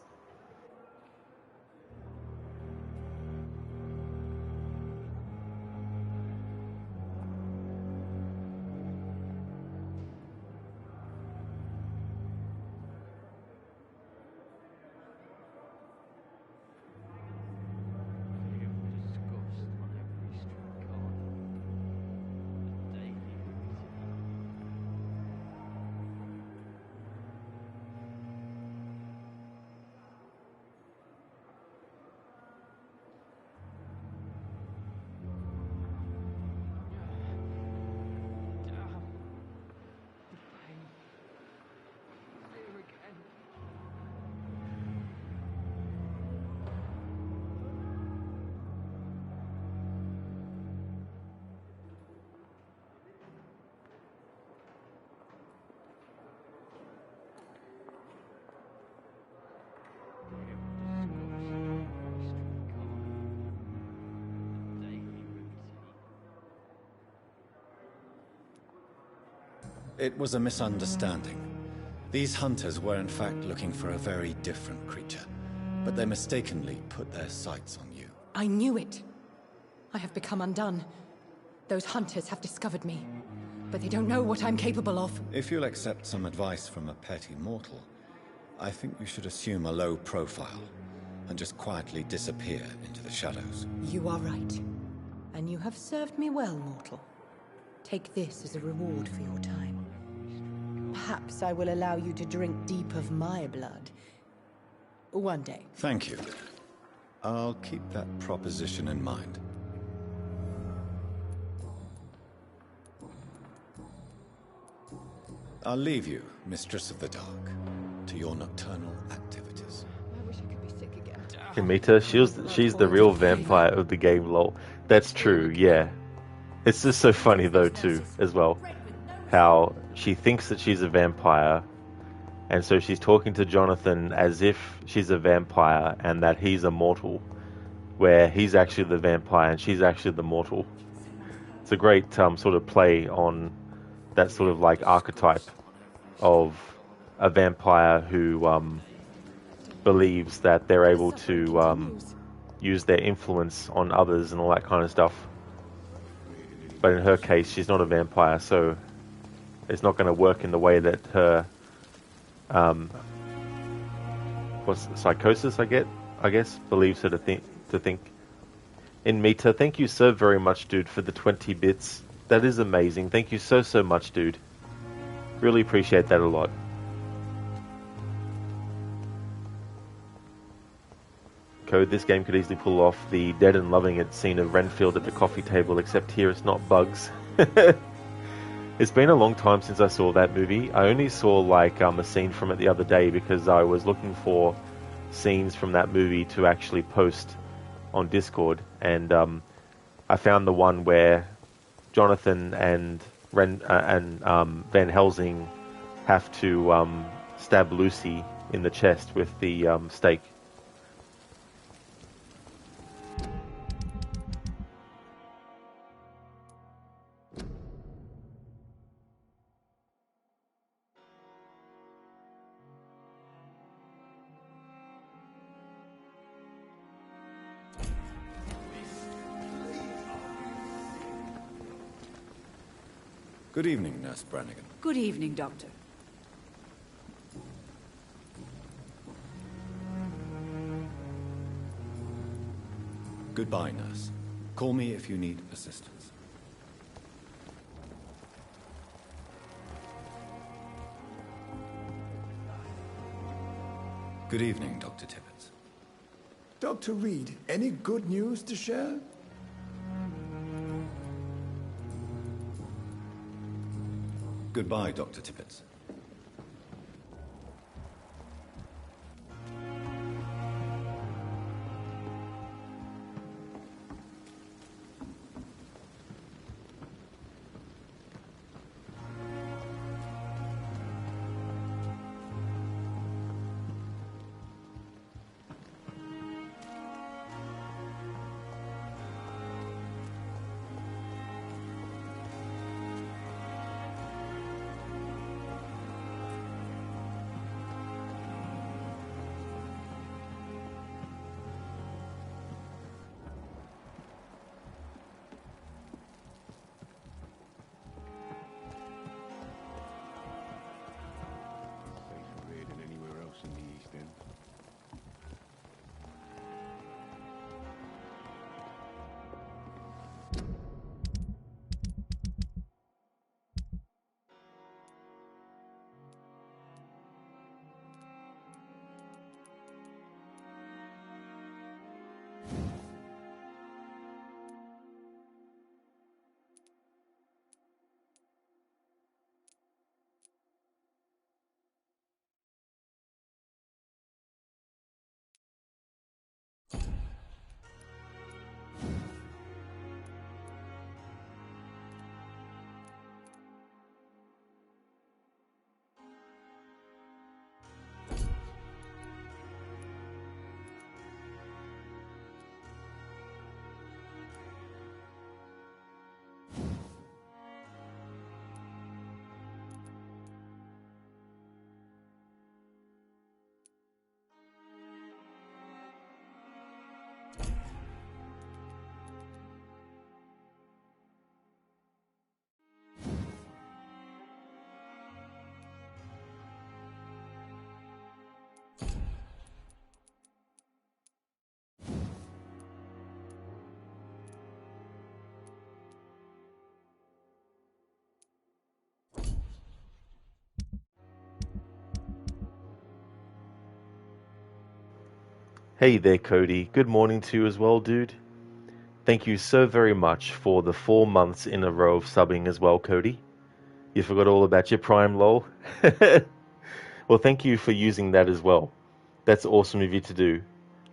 It was a misunderstanding. These hunters were in fact looking for a very different creature, but they mistakenly put their sights on you. I knew it. I have become undone. Those hunters have discovered me, but they don't know what I'm capable of. If you'll accept some advice from a petty mortal, I think you should assume a low profile and just quietly disappear into the shadows. You are right. And you have served me well, mortal. Take this as a reward for your time. Perhaps I will allow you to drink deep of my blood. One day. Thank you. I'll keep that proposition in mind. I'll leave you, Mistress of the Dark, to your nocturnal activities. I wish I could be sick again. Amita, she's the real vampire of the game, lol. That's true, yeah. It's just so funny though too, as well. How she thinks that she's a vampire, and so she's talking to Jonathan as if she's a vampire and that he's a mortal, where he's actually the vampire and she's actually the mortal. It's a great sort of play on that sort of like archetype of a vampire who believes that they're able to use their influence on others and all that kind of stuff. But in her case, she's not a vampire, so it's not going to work in the way that her psychosis, I guess, believes her to think. In Mita, thank you so very much, dude, for the 20 bits. That is amazing. Thank you so much, dude. Really appreciate that a lot. Code, this game could easily pull off the dead and loving it scene of Renfield at the coffee table, except here it's not bugs. It's been a long time since I saw that movie. I only saw like a scene from it the other day because I was looking for scenes from that movie to actually post on Discord, and I found the one where Jonathan and Van Helsing have to stab Lucy in the chest with the stake. Good evening, Nurse Brannigan. Good evening, Doctor. Goodbye, Nurse. Call me if you need assistance. Good evening, Dr. Tibbets. Dr. Reed, any good news to share? Goodbye, Dr. Tibbets. Hey there, Cody. Good morning to you as well, dude. Thank you so very much for the 4 months in a row of subbing as well, Cody. You forgot all about your Prime, lol. Well, thank you for using that as well. That's awesome of you to do.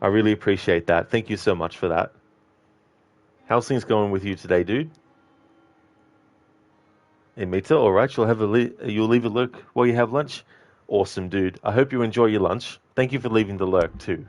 I really appreciate that. Thank you so much for that. How's things going with you today, dude? Hey, Mita, alright, you'll leave a lurk while you have lunch? Awesome, dude. I hope you enjoy your lunch. Thank you for leaving the lurk, too.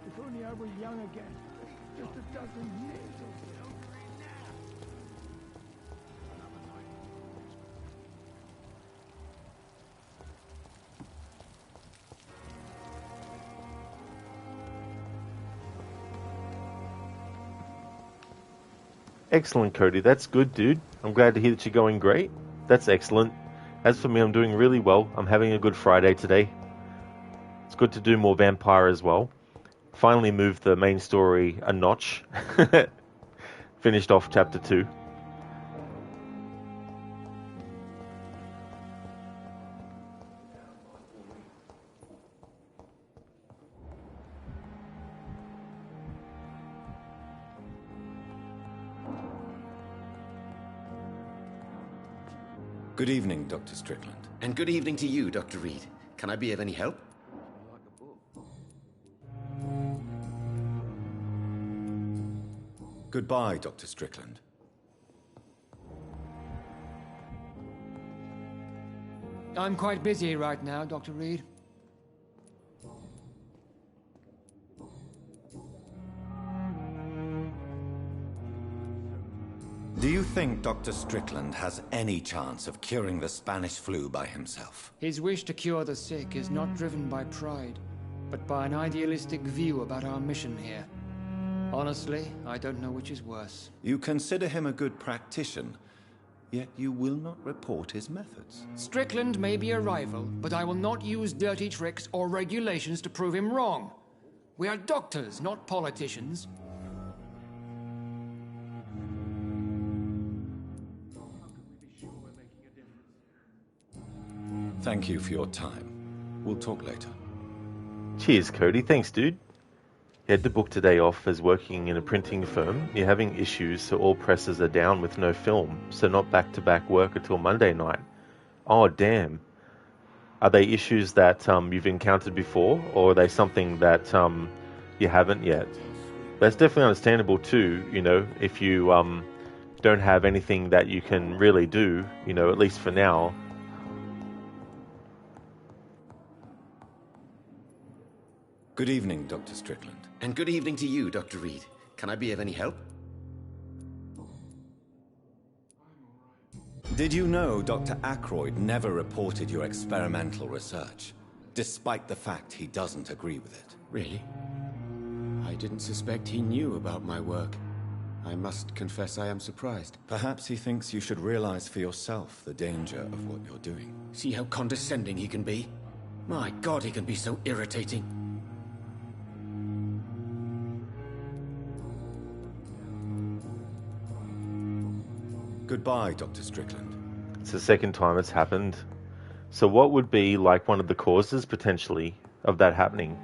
If only I were young again. Just a dozen years or so. Excellent, Cody. That's good, dude. I'm glad to hear that you're going great. That's excellent. As for me, I'm doing really well. I'm having a good Friday today. It's good to do more Vampyr as well. Finally moved the main story a notch. Finished off chapter 2. Good evening, Dr. Strickland. And good evening to you, Dr. Reed. Can I be of any help? Goodbye, Dr. Strickland. I'm quite busy right now, Dr. Reed. Do you think Dr. Strickland has any chance of curing the Spanish flu by himself? His wish to cure the sick is not driven by pride, but by an idealistic view about our mission here. Honestly, I don't know which is worse. You consider him a good practitioner, yet you will not report his methods. Strickland may be a rival, but I will not use dirty tricks or regulations to prove him wrong. We are doctors, not politicians. Thank you for your time. We'll talk later. Cheers, Cody. Thanks, dude. You had to book today off as working in a printing firm. You're having issues, so all presses are down with no film, so not back-to-back work until Monday night. Oh, damn. Are they issues that you've encountered before, or are they something that you haven't yet? That's definitely understandable too, you know, if you don't have anything that you can really do, you know, at least for now. Good evening, Dr. Strickland. And good evening to you, Dr. Reed. Can I be of any help? Did you know Dr. Ackroyd never reported your experimental research, despite the fact he doesn't agree with it? Really? I didn't suspect he knew about my work. I must confess I am surprised. Perhaps he thinks you should realize for yourself the danger of what you're doing. See how condescending he can be? My God, he can be so irritating. Goodbye, Dr. Strickland. It's the second time it's happened. So what would be like one of the causes, potentially, of that happening?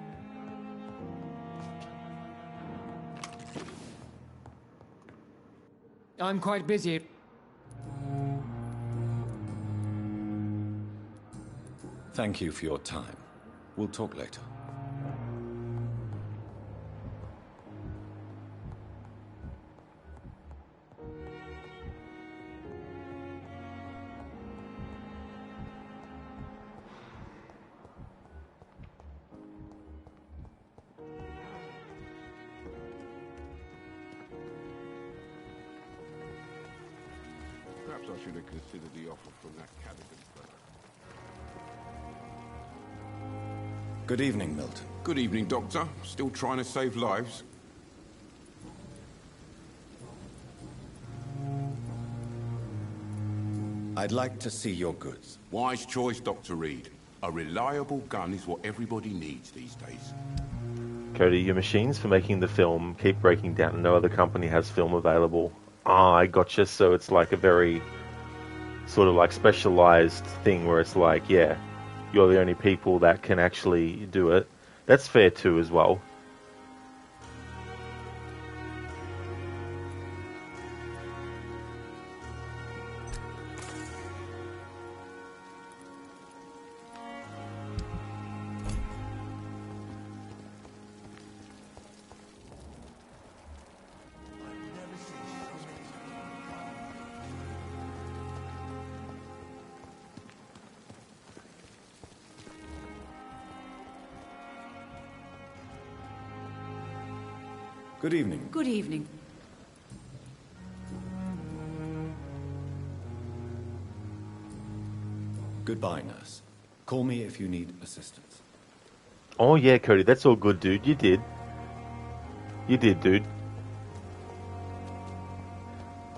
I'm quite busy. Thank you for your time. We'll talk later. Perhaps I should have considered the offer from that Cadigan fellow. Good evening, Milton. Good evening, Doctor. Still trying to save lives? I'd like to see your goods. Wise choice, Dr. Reed. A reliable gun is what everybody needs these days. Cody, your machines for making the film keep breaking down and no other company has film available. Ah, I gotcha. So it's like a very sort of like specialized thing where it's like, yeah, you're the only people that can actually do it. That's fair too as well. Good evening. Good evening. Goodbye, nurse. Call me if you need assistance. Oh yeah, Cody, that's all good, dude. You did. You did, dude.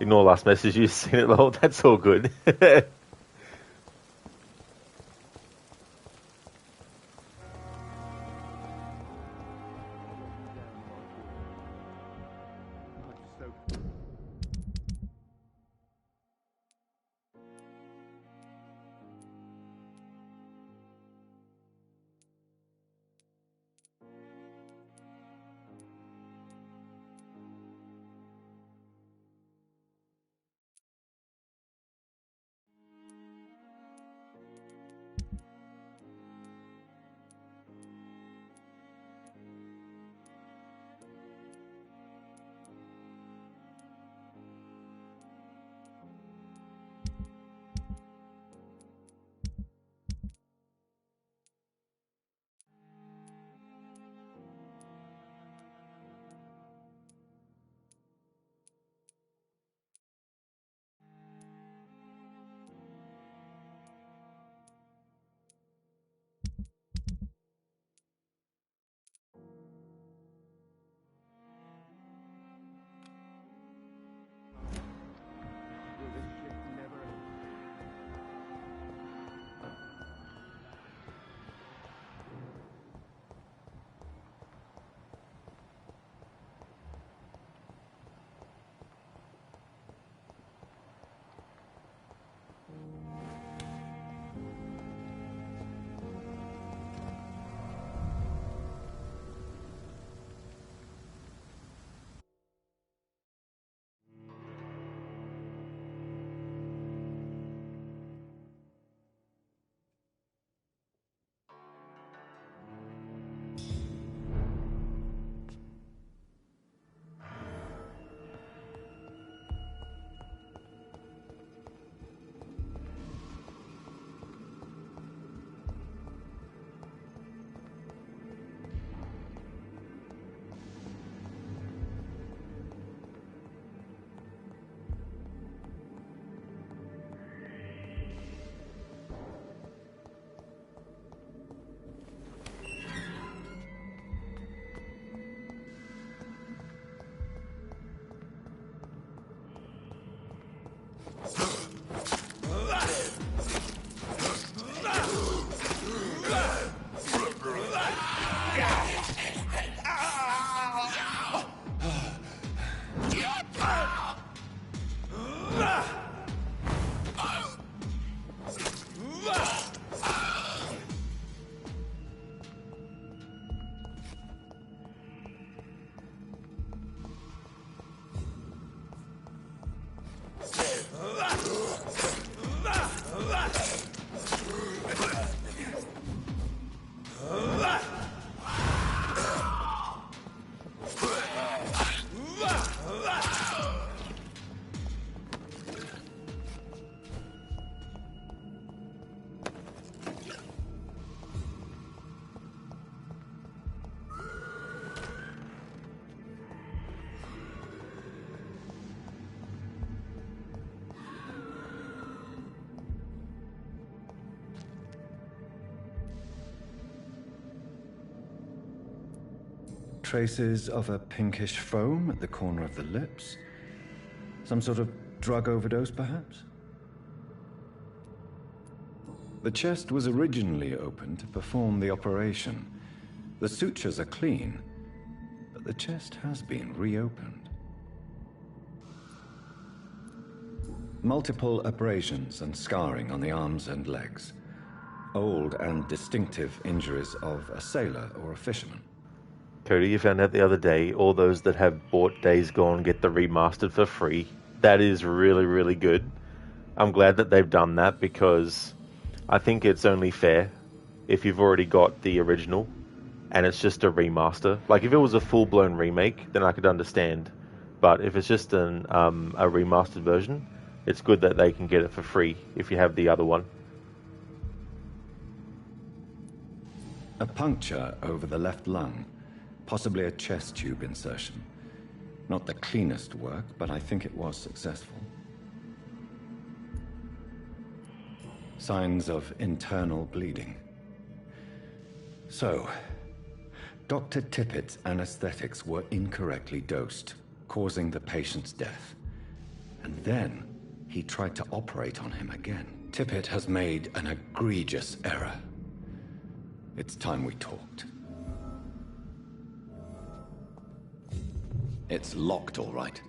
Ignore last message, you've seen it, lol. That's all good. Traces of a pinkish foam at the corner of the lips. Some sort of drug overdose, perhaps? The chest was originally open to perform the operation. The sutures are clean, but the chest has been reopened. Multiple abrasions and scarring on the arms and legs. Old and distinctive injuries of a sailor or a fisherman. Cody, you found out the other day, all those that have bought Days Gone get the remastered for free. That is really, really good. I'm glad that they've done that because I think it's only fair if you've already got the original and it's just a remaster. Like, if it was a full-blown remake, then I could understand. But if it's just a remastered version, it's good that they can get it for free if you have the other one. A puncture over the left lung. Possibly a chest tube insertion. Not the cleanest work, but I think it was successful. Signs of internal bleeding. So, Dr. Tippett's anesthetics were incorrectly dosed, causing the patient's death. And then he tried to operate on him again. Tippett has made an egregious error. It's time we talked. It's locked, all right.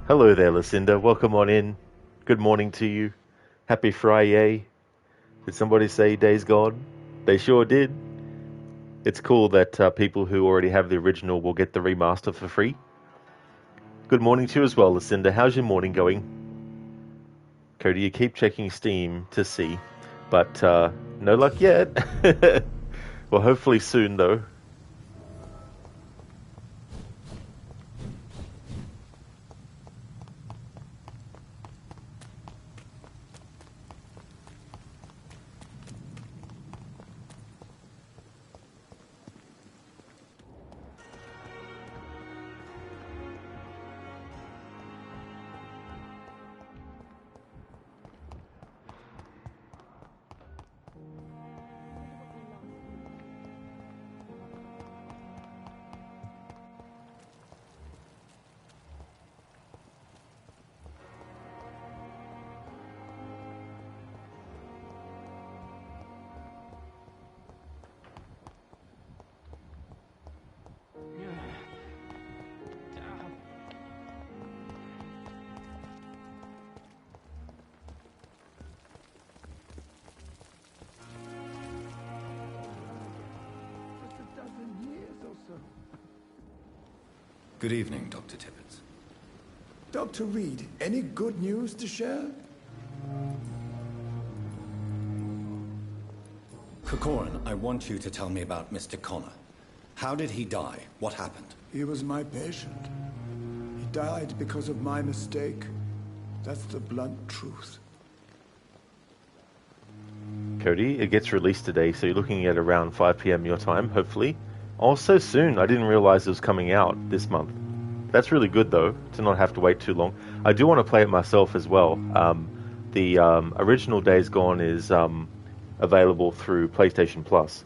Hello there, Lucinda. Welcome on in. Good morning to you. Happy Friday. Did somebody say Days Gone? They sure did. It's cool that people who already have the original will get the remaster for free. Good morning to you as well, Lucinda. How's your morning going? Cody, you keep checking Steam to see, but no luck yet. Well, hopefully soon, though. Good evening, Dr. Tippett. Dr. Reed, any good news to share? Corcoran, I want you to tell me about Mr. Connor. How did he die? What happened? He was my patient. He died because of my mistake. That's the blunt truth. Cody, it gets released today, so you're looking at around 5 p.m. your time, hopefully. Oh, so soon. I didn't realize it was coming out this month. That's really good, though, to not have to wait too long. I do want to play it myself as well. The original Days Gone is available through PlayStation Plus.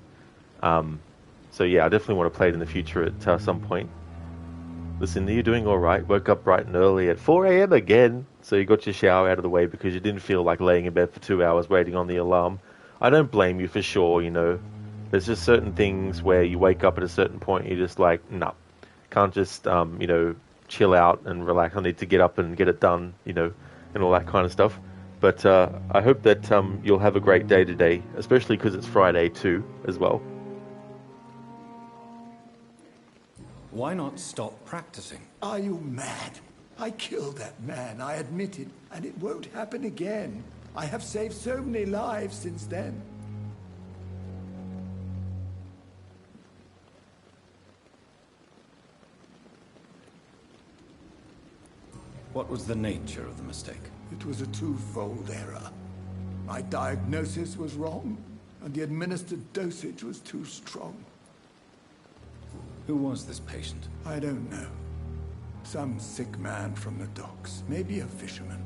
So yeah, I definitely want to play it in the future at some point. Listen, you're doing all right. Woke up bright and early at 4 a.m. again, so you got your shower out of the way because you didn't feel like laying in bed for 2 hours waiting on the alarm. I don't blame you for sure, you know. There's just certain things where you wake up at a certain point and you're just like, no, can't just, you know, chill out and relax. I need to get up and get it done, you know, and all that kind of stuff. But I hope that you'll have a great day today, especially because it's Friday too, as well. Why not stop practicing? Are you mad? I killed that man, I admit it, and it won't happen again. I have saved so many lives since then. What was the nature of the mistake? It was a twofold error. My diagnosis was wrong, and the administered dosage was too strong. Who was this patient? I don't know. Some sick man from the docks, maybe a fisherman.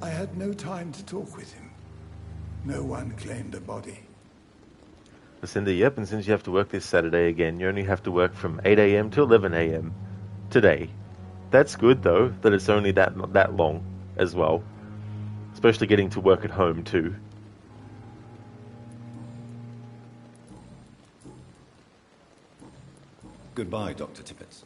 I had no time to talk with him. No one claimed a body. Lucinda, yep, and since you have to work this Saturday again, you only have to work from 8 a.m. to 11 a.m. today. That's good, though, that it's only that long as well. Especially getting to work at home, too. Goodbye, Dr. Tippett.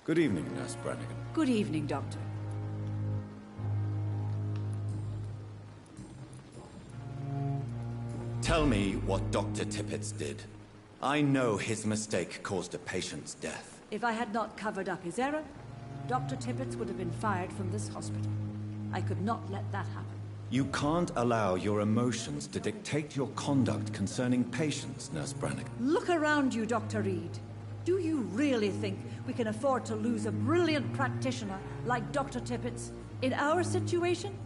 Good evening, Nurse Brannigan. Good evening, Doctor. Tell me what Dr. Tippett did. I know his mistake caused a patient's death. If I had not covered up his error, Dr. Tippett would have been fired from this hospital. I could not let that happen. You can't allow your emotions to dictate your conduct concerning patients, Nurse Brannigan. Look around you, Dr. Reed. Do you really think we can afford to lose a brilliant practitioner like Dr. Tippett's in our situation?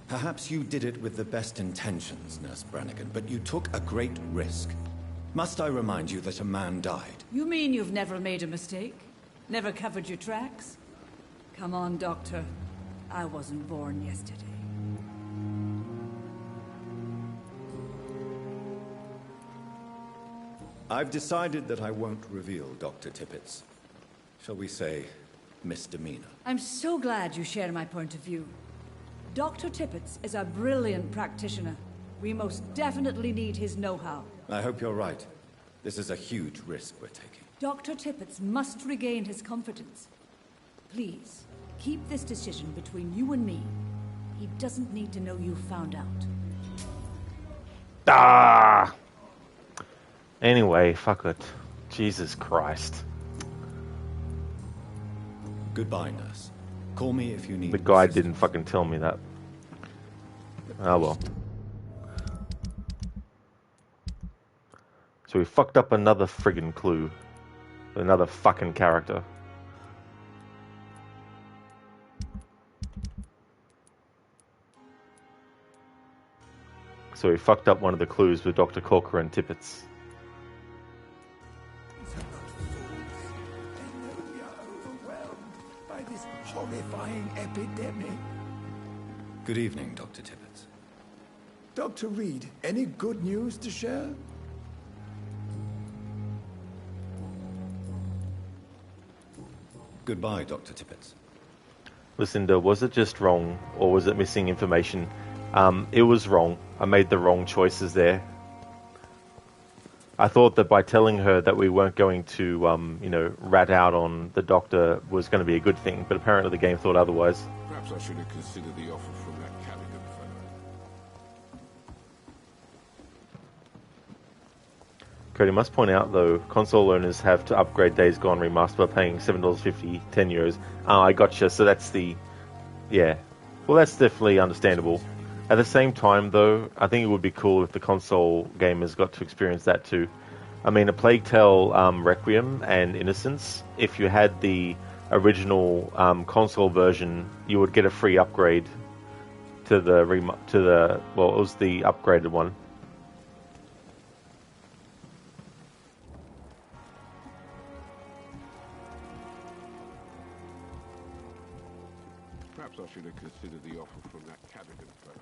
Perhaps you did it with the best intentions, Nurse Brannigan, but you took a great risk. Must I remind you that a man died? You mean you've never made a mistake? Never covered your tracks? Come on, Doctor. I wasn't born yesterday. I've decided that I won't reveal Dr. Tippett's, shall we say, misdemeanor. I'm so glad you share my point of view. Dr. Tippett's is a brilliant practitioner. We most definitely need his know-how. I hope you're right. This is a huge risk we're taking. Dr. Tippett's must regain his confidence. Please, keep this decision between you and me. He doesn't need to know you found out. Ah! Anyway, fuck it. Jesus Christ. Goodbye, nurse. Call me if you need... The guy didn't fucking tell me that. Oh well. So we fucked up another friggin' clue. Another fucking character. So we fucked up one of the clues with Dr. Corker and Tippett's. By this horrifying epidemic. Good evening, Dr. Tippett. Dr. Reed, any good news to share? Goodbye, Dr. Tippett. Lucinda, was it just wrong, or was it missing information? It was wrong. I made the wrong choices there. I thought that by telling her that we weren't going to, you know, rat out on the doctor was going to be a good thing, but apparently the game thought otherwise. Perhaps I should have considered the offer from that Callaghan fellow. Cody, must point out though, console owners have to upgrade Days Gone Remastered by paying $7.50, 10 euros. I gotcha, so that's the... Yeah. Well, that's definitely understandable. At the same time, though, I think it would be cool if the console gamers got to experience that too. I mean, A Plague Tale Requiem and Innocence, if you had the original console version, you would get a free upgrade to the well, it was the upgraded one. Perhaps I should have considered the offer from that Callaghan fellow.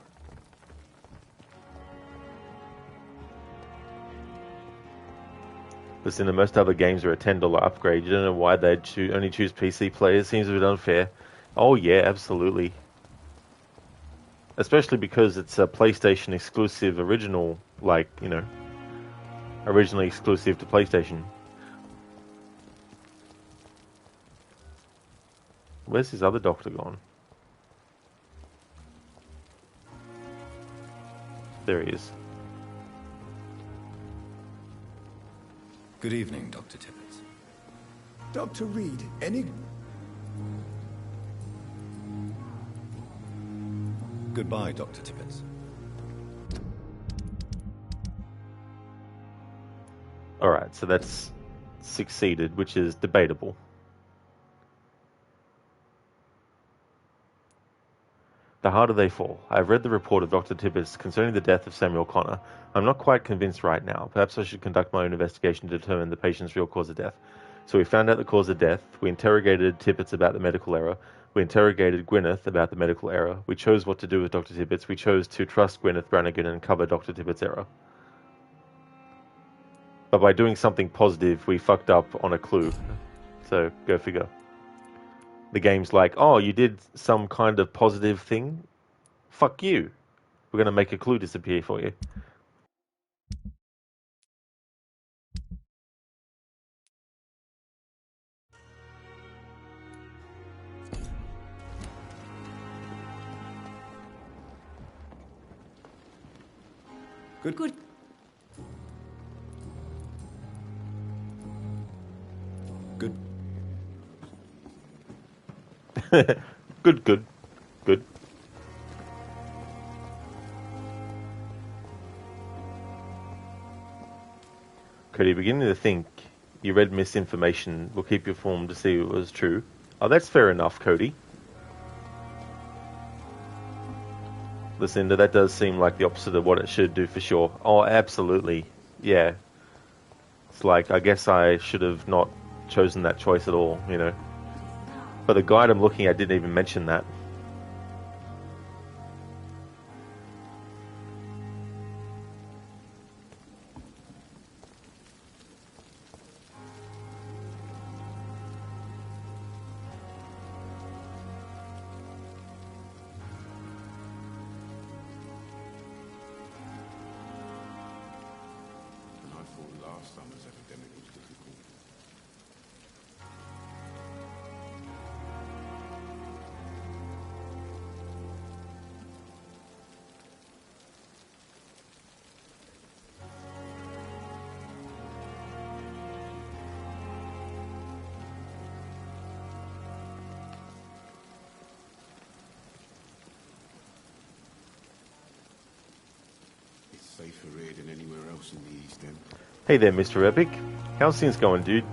Listen, in most other games are a $10 upgrade. You don't know why they'd only choose PC players. Seems a bit unfair. Oh yeah, absolutely. Especially because it's a PlayStation exclusive original, like, you know, originally exclusive to PlayStation. Where's his other doctor gone? There he is. Good evening, Dr. Tippett. Dr. Reed, any... Goodbye, Dr. Tippett. Alright, so that's succeeded, which is debatable. The harder they fall. I have read the report of Dr. Tibbets concerning the death of Samuel Connor. I'm not quite convinced right now. Perhaps I should conduct my own investigation to determine the patient's real cause of death. So we found out the cause of death. We interrogated Tibbets about the medical error. We interrogated Gwyneth about the medical error. We chose what to do with Dr. Tibbets. We chose to trust Gwyneth Brannigan and cover Dr. Tibbets' error. But by doing something positive, we fucked up on a clue. So, go figure. The game's like, oh, you did some kind of positive thing? Fuck you. We're going to make a clue disappear for you. Good. Good. Good. Good. Cody, beginning to think you read misinformation. We'll keep you informed to see if it was true. Oh, that's fair enough, Cody. Lucinda, that does seem like the opposite of what it should do for sure. Oh, absolutely. Yeah. It's like, I guess I should have not chosen that choice at all, you know. But the guide I'm looking at didn't even mention that. And I thought last summer's epidemic was difficult. It's safer here than anywhere else in the East End. Hey there, Mr. Epic. How's things going, dude?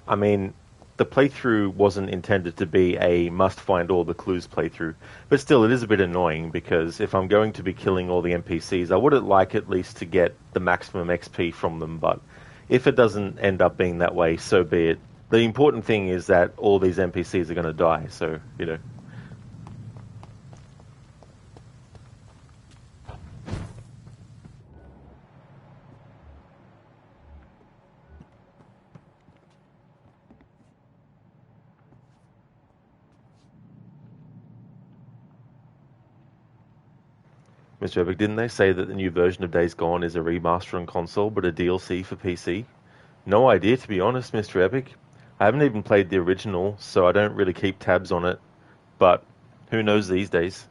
I mean, the playthrough wasn't intended to be a must-find all the clues playthrough, but still it is a bit annoying because if I'm going to be killing all the NPCs, I would like at least to get the maximum XP from them, but if it doesn't end up being that way, so be it. The important thing is that all these NPCs are going to die, so, you know. Mr. Epic, didn't they say that the new version of Days Gone is a remaster on console but a DLC for PC? No idea, to be honest, Mr. Epic. I haven't even played the original, so I don't really keep tabs on it, but who knows these days?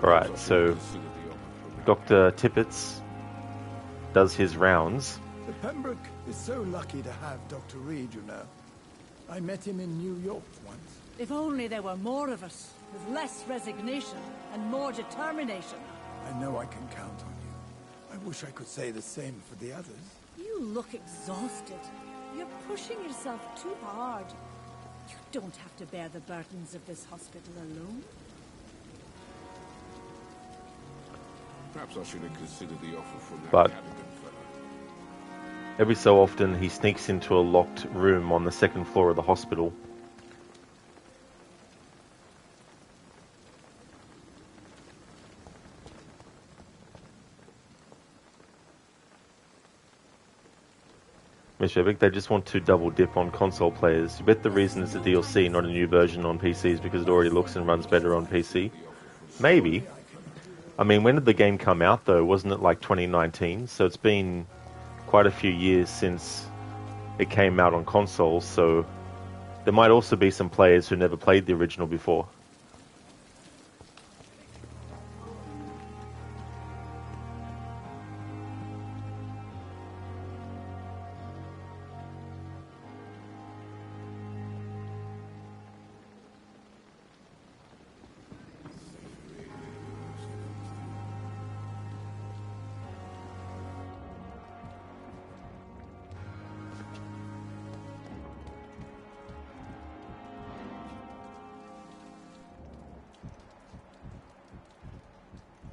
Alright, so Dr. Tippett does his rounds. The Pembroke is so lucky to have Dr. Reed, you know. I met him in New York once. If only there were more of us, with less resignation and more determination. I know I can count on you. I wish I could say the same for the others. You look exhausted. You're pushing yourself too hard. You don't have to bear the burdens of this hospital alone. Perhaps I should have considered the offer from that But Callaghan fellow. every so often he sneaks into a locked room on the second floor of the hospital. Mr. Epic, they just want to double dip on console players. You bet the reason it's a DLC, not a new version on PC, is because it already looks and runs better on PC. Maybe. I mean, when did the game come out, though? Wasn't it like 2019? So it's been quite a few years since it came out on consoles, so there might also be some players who never played the original before.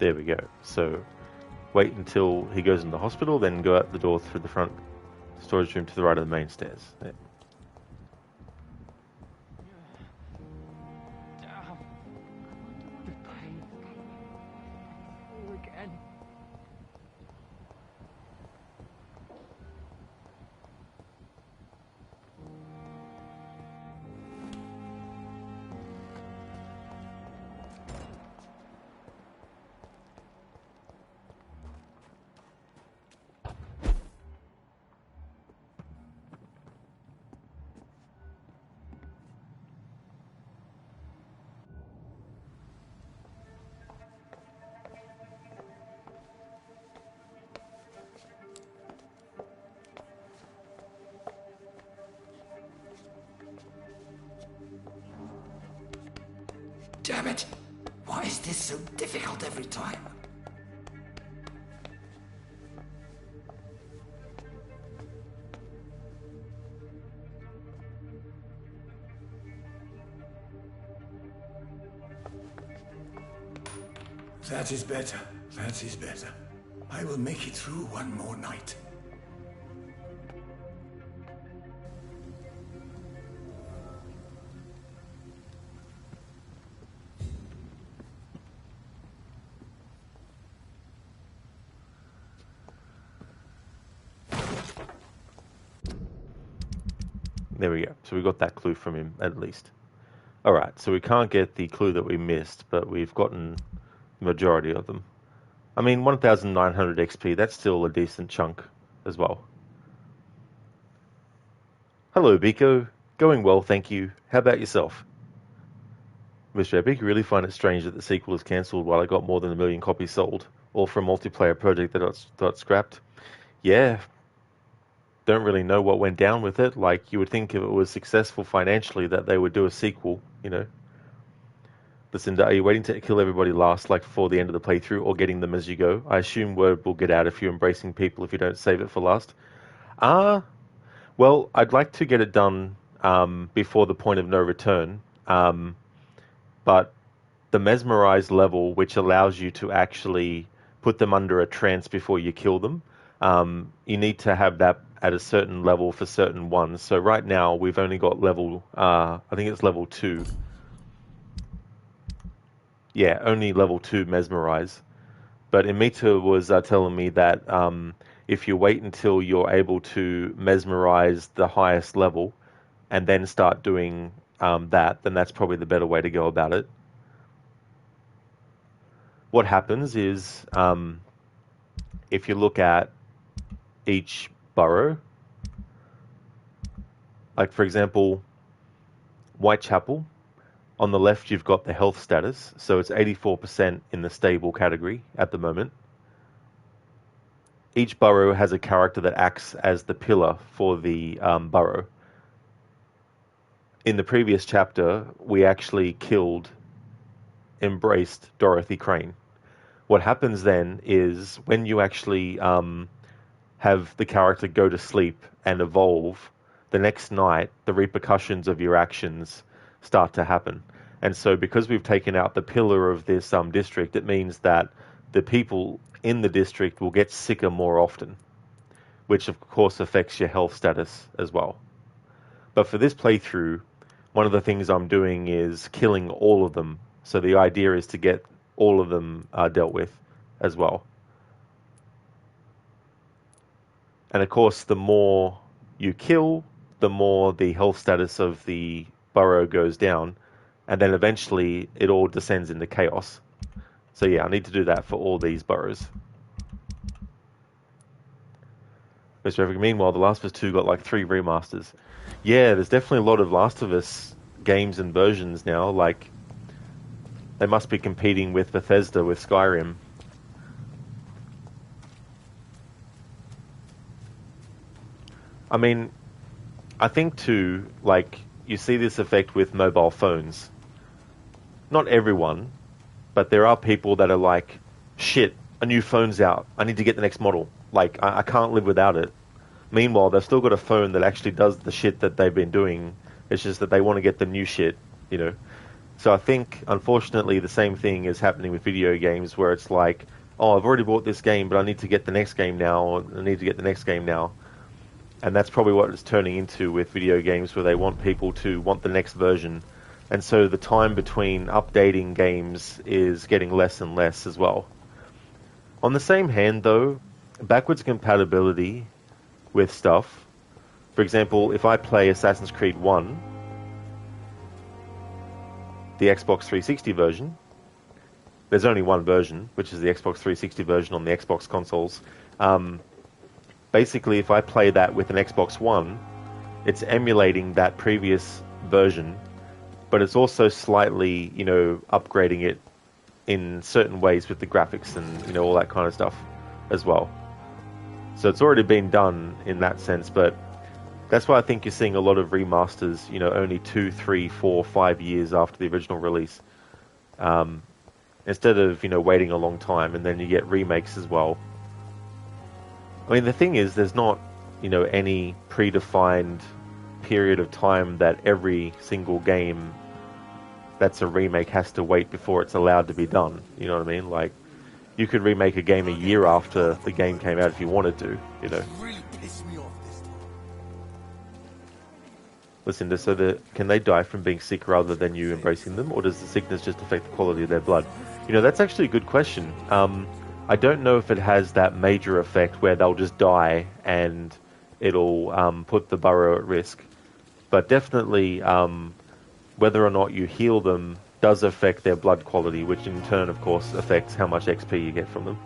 There we go. So, wait until he goes in the hospital, then go out the door through the front storage room to the right of the main stairs. There. Damn it! Why is this so difficult every time? That is better. That is better. I will make it through one more night. There we go. So we got that clue from him, at least. Alright, so we can't get the clue that we missed, but we've gotten the majority of them. I mean, 1,900 XP, that's still a decent chunk as well. Hello, Biko. Going well, thank you. How about yourself? Mr. Epic, you really find it strange that the sequel is cancelled while I got more than 1 million copies sold, all for a multiplayer project that got scrapped? Yeah. Don't really know what went down with it. Like, you would think if it was successful financially that they would do a sequel, you know. Lucinda, are you waiting to kill everybody last, like for the end of the playthrough, or getting them as you go? I assume word will get out if you're embracing people if you don't save it for last. Well, I'd like to get it done before the point of no return. But the mesmerized level, which allows you to actually put them under a trance before you kill them, you need to have that at a certain level for certain ones. So right now we've only got level, I think it's level 2. Yeah, only level 2 mesmerize. But Imita was telling me that if you wait until you're able to mesmerize the highest level and then start doing that, then that's probably the better way to go about it. What happens is, if you look at each burrow, like for example, Whitechapel, on the left you've got the health status, so it's 84% in the stable category at the moment. Each burrow has a character that acts as the pillar for the burrow. In the previous chapter, we actually embraced Dorothy Crane. What happens then is when you actually have the character go to sleep and evolve, the next night, the repercussions of your actions start to happen. And so because we've taken out the pillar of this district, it means that the people in the district will get sicker more often, which of course affects your health status as well. But for this playthrough, one of the things I'm doing is killing all of them. So the idea is to get all of them dealt with as well. And of course, the more you kill, the more the health status of the burrow goes down, and then eventually it all descends into chaos. So yeah, I need to do that for all these burrows. Mr. Africa, meanwhile, The Last of Us 2 got like 3 remasters. Yeah, there's definitely a lot of Last of Us games and versions now. Like, they must be competing with Bethesda with Skyrim. I mean, I think too, like, you see this effect with mobile phones. Not everyone, but there are people that are like, shit, a new phone's out. I need to get the next model. Like, I can't live without it. Meanwhile, they've still got a phone that actually does the shit that they've been doing. It's just that they want to get the new shit, you know. So I think, unfortunately, the same thing is happening with video games, where it's like, oh, I've already bought this game, but I need to get the next game now, or I need to get the next game now. And that's probably what it's turning into with video games, where they want people to want the next version. And so the time between updating games is getting less and less as well. On the same hand, though, backwards compatibility with stuff. For example, if I play Assassin's Creed 1, the Xbox 360 version, there's only one version, which is the Xbox 360 version on the Xbox consoles. Basically, if I play that with an Xbox One, it's emulating that previous version, but it's also slightly, you know, upgrading it in certain ways with the graphics and, you know, all that kind of stuff as well. So it's already been done in that sense, but that's why I think you're seeing a lot of remasters, you know, only 2, 3, 4, 5 years after the original release. Instead of, you know, waiting a long time, and then you get remakes as well. I mean, the thing is, there's not, you know, any predefined period of time that every single game that's a remake has to wait before it's allowed to be done. You know what I mean? Like, you could remake a game a year after the game came out if you wanted to, you know. Listen, so can they die from being sick rather than you embracing them, or does the sickness just affect the quality of their blood? You know, that's actually a good question. I don't know if it has that major effect where they'll just die and it'll put the burrow at risk. But definitely, whether or not you heal them does affect their blood quality, which in turn, of course, affects how much XP you get from them.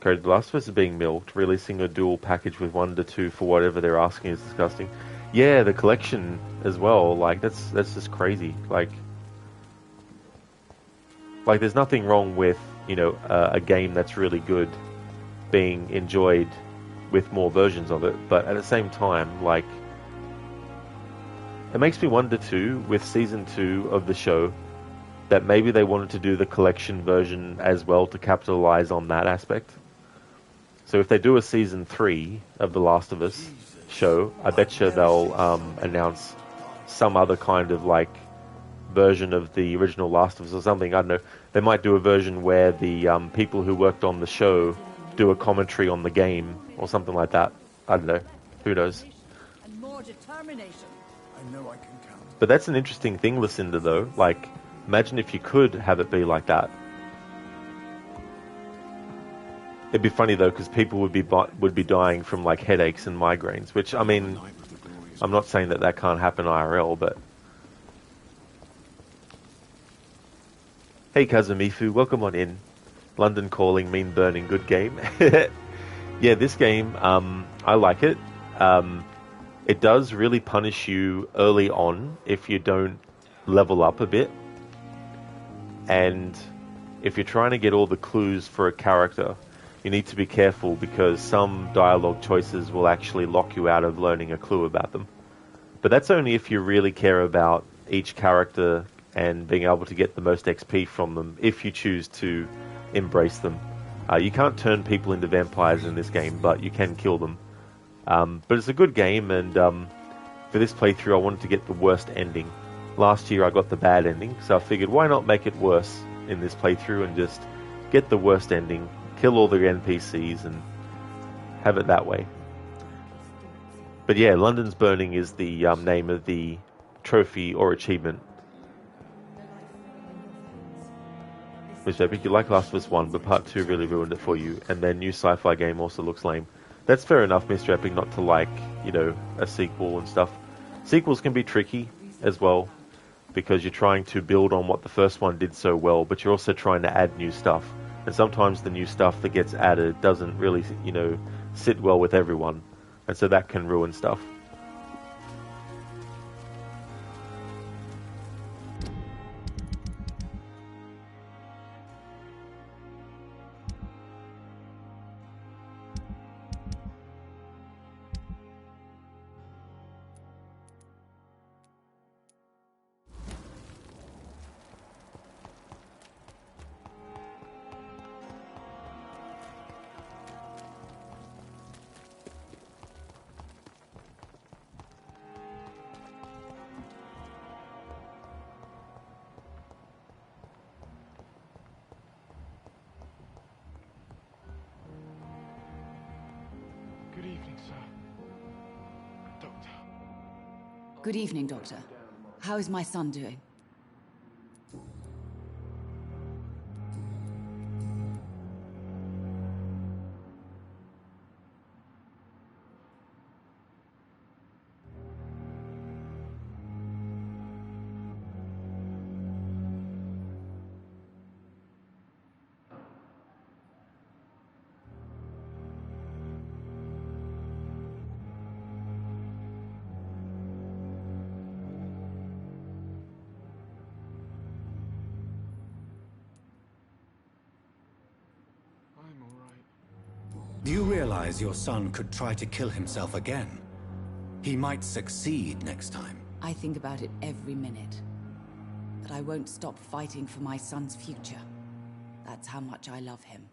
Cody, The Last of Us is being milked. Releasing a dual package with 1 to 2 for whatever they're asking is disgusting. Yeah, the collection as well. Like, that's just crazy. Like, there's nothing wrong with, you know, a game that's really good being enjoyed with more versions of it, but at the same time, like, it makes me wonder too, with Season 2 of the show, that maybe they wanted to do the collection version as well to capitalize on that aspect. So if they do a Season 3 of The Last of Us show, I bet you they'll announce some other kind of, like, version of the original Last of Us or something. I don't know. They might do a version where the people who worked on the show do a commentary on the game or something like that. I don't know. Who knows? And more determination. I know I can count. But that's an interesting thing, Lucinda, though. Like, imagine if you could have it be like that. It'd be funny, though, because people would be dying from, like, headaches and migraines, which, I mean, I'm not saying that can't happen IRL, but... Hey, Kazumifu, welcome on in. London Calling, Mean Burning, good game. Yeah, this game, I like it. It does really punish you early on if you don't level up a bit. And if you're trying to get all the clues for a character, you need to be careful because some dialogue choices will actually lock you out of learning a clue about them. But that's only if you really care about each character and being able to get the most XP from them, if you choose to embrace them. You can't turn people into vampires in this game, but you can kill them. But it's a good game, and for this playthrough I wanted to get the worst ending. Last year I got the bad ending, so I figured why not make it worse in this playthrough and just get the worst ending, kill all the NPCs, and have it that way. But yeah, London's Burning is the name of the trophy or achievement. Which I think you like Last of Us 1, but Part 2 really ruined it for you, and their new sci-fi game also looks lame. That's fair enough, Mr. Epic, not to like, you know, a sequel and stuff. Sequels can be tricky as well, because you're trying to build on what the first one did so well, but you're also trying to add new stuff. And sometimes the new stuff that gets added doesn't really, you know, sit well with everyone. And so that can ruin stuff. Good evening, sir. Doctor. Good evening, Doctor. How is my son doing? Do you realize your son could try to kill himself again? He might succeed next time. I think about it every minute. But I won't stop fighting for my son's future. That's how much I love him.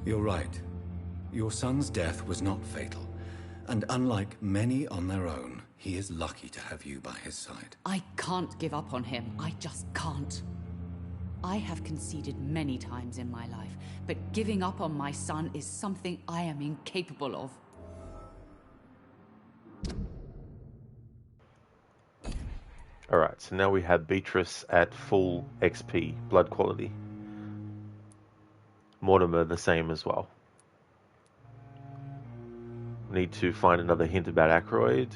You're right. Your son's death was not fatal. And unlike many on their own, he is lucky to have you by his side. I can't give up on him. I just can't. I have conceded many times in my life, but giving up on my son is something I am incapable of. Alright, so now we have Beatrice at full XP, blood quality. Mortimer the same as well. Need to find another hint about Ackroyd.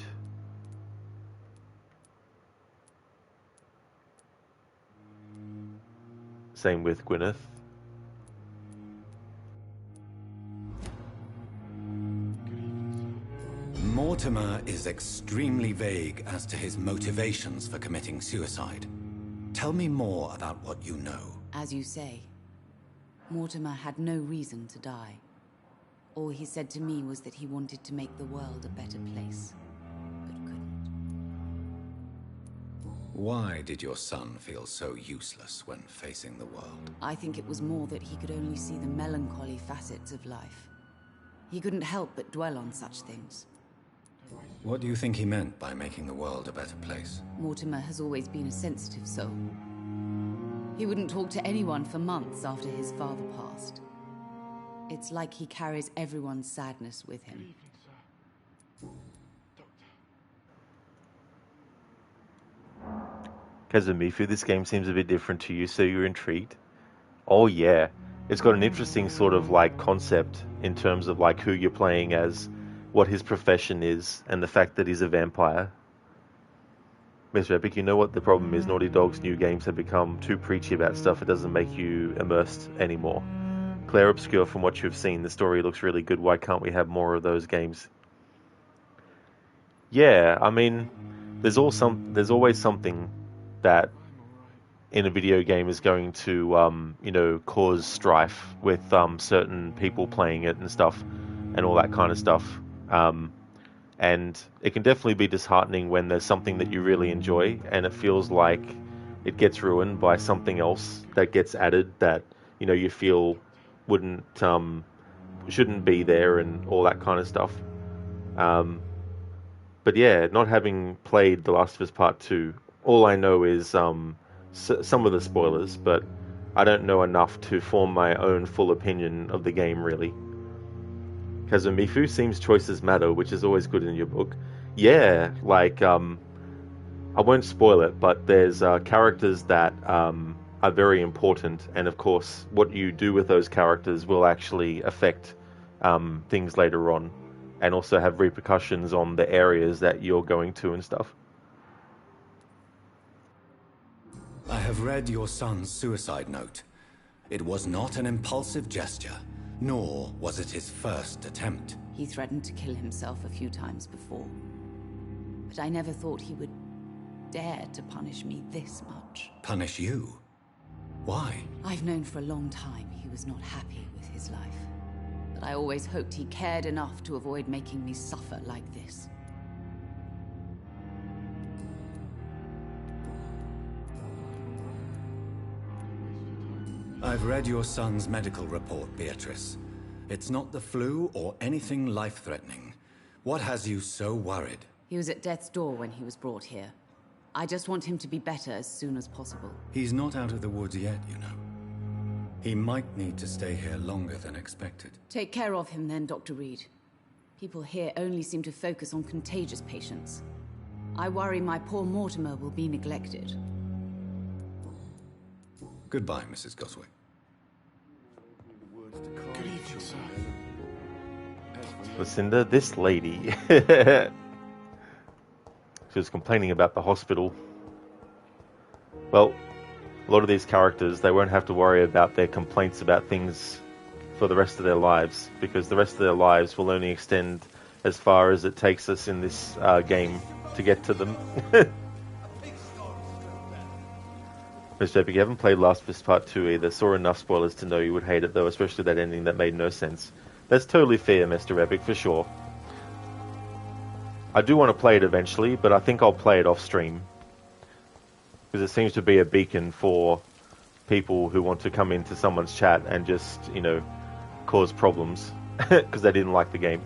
Same with Gwyneth. Mortimer is extremely vague as to his motivations for committing suicide. Tell me more about what you know. As you say, Mortimer had no reason to die. All he said to me was that he wanted to make the world a better place, but couldn't. Why did your son feel so useless when facing the world? I think it was more that he could only see the melancholy facets of life. He couldn't help but dwell on such things. What do you think he meant by making the world a better place? Mortimer has always been a sensitive soul. He wouldn't talk to anyone for months after his father passed. It's like he carries everyone's sadness with him. Kazumifu, this game seems a bit different to you, so you're intrigued? Oh yeah, it's got an interesting sort of like concept in terms of like who you're playing as, what his profession is, and the fact that he's a vampire. Mr. Epic, you know what the problem is? Naughty Dog's new games have become too preachy about stuff. It doesn't make you immersed anymore. Claire Obscure, from what you've seen, the story looks really good. Why can't we have more of those games? Yeah, I mean, there's always something that in a video game is going to, you know, cause strife with certain people playing it and stuff, and all that kind of stuff. And it can definitely be disheartening when there's something that you really enjoy and it feels like it gets ruined by something else that gets added that, you know, you feel shouldn't be there and all that kind of stuff. But yeah, not having played The Last of Us Part 2, all I know is some of the spoilers, but I don't know enough to form my own full opinion of the game, really. Kazumifu, seems choices matter, which is always good in your book. Yeah, like, I won't spoil it, but there's characters that are are very important, and of course what you do with those characters will actually affect things later on, and also have repercussions on the areas that you're going to and stuff. I have read your son's suicide note. It was not an impulsive gesture, nor was it his first attempt. He threatened to kill himself a few times before. But I never thought he would dare to punish me this much. Punish you? Why? I've known for a long time he was not happy with his life. But I always hoped he cared enough to avoid making me suffer like this. I've read your son's medical report, Beatrice. It's not the flu or anything life-threatening. What has you so worried? He was at death's door when he was brought here. I just want him to be better as soon as possible. He's not out of the woods yet, you know. He might need to stay here longer than expected. Take care of him then, Dr. Reed. People here only seem to focus on contagious patients. I worry my poor Mortimer will be neglected. Goodbye, Mrs. Goswick. Good evening, sir. Lucinda, this lady, she was complaining about the hospital. Well, a lot of these characters, they won't have to worry about their complaints about things for the rest of their lives, because the rest of their lives will only extend as far as it takes us in this game to get to them. Mr. Epic, you haven't played Last of Us Part 2 either. Saw enough spoilers to know you would hate it, though, especially that ending that made no sense. That's totally fair, Mr. Epic, for sure. I do want to play it eventually, but I think I'll play it off stream. Because it seems to be a beacon for people who want to come into someone's chat and just, you know, cause problems because they didn't like the game.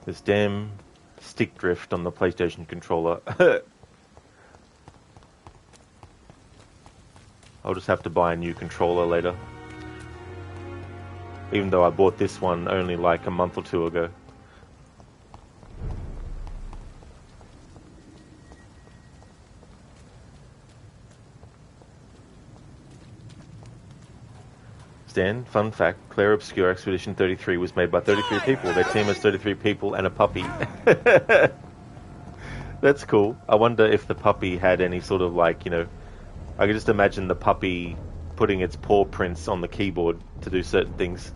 This damn stick drift on the PlayStation controller. I'll just have to buy a new controller later. Even though I bought this one only like a month or two ago. Stan, fun fact, Claire Obscure Expedition 33 was made by 33 people. Their team has 33 people and a puppy. That's cool. I wonder if the puppy had any sort of like, you know, I could just imagine the puppy putting its paw prints on the keyboard to do certain things.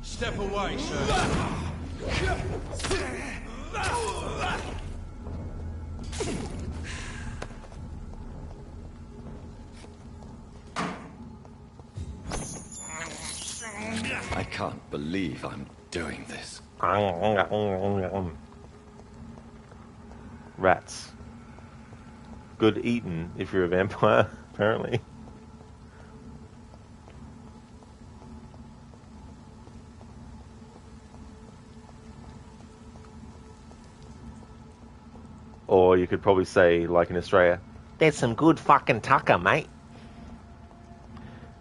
Step away, sir. I can't believe I'm doing this. Rats. Good eating if you're a vampire, apparently. Or you could probably say, like in Australia, there's some good fucking tucker, mate.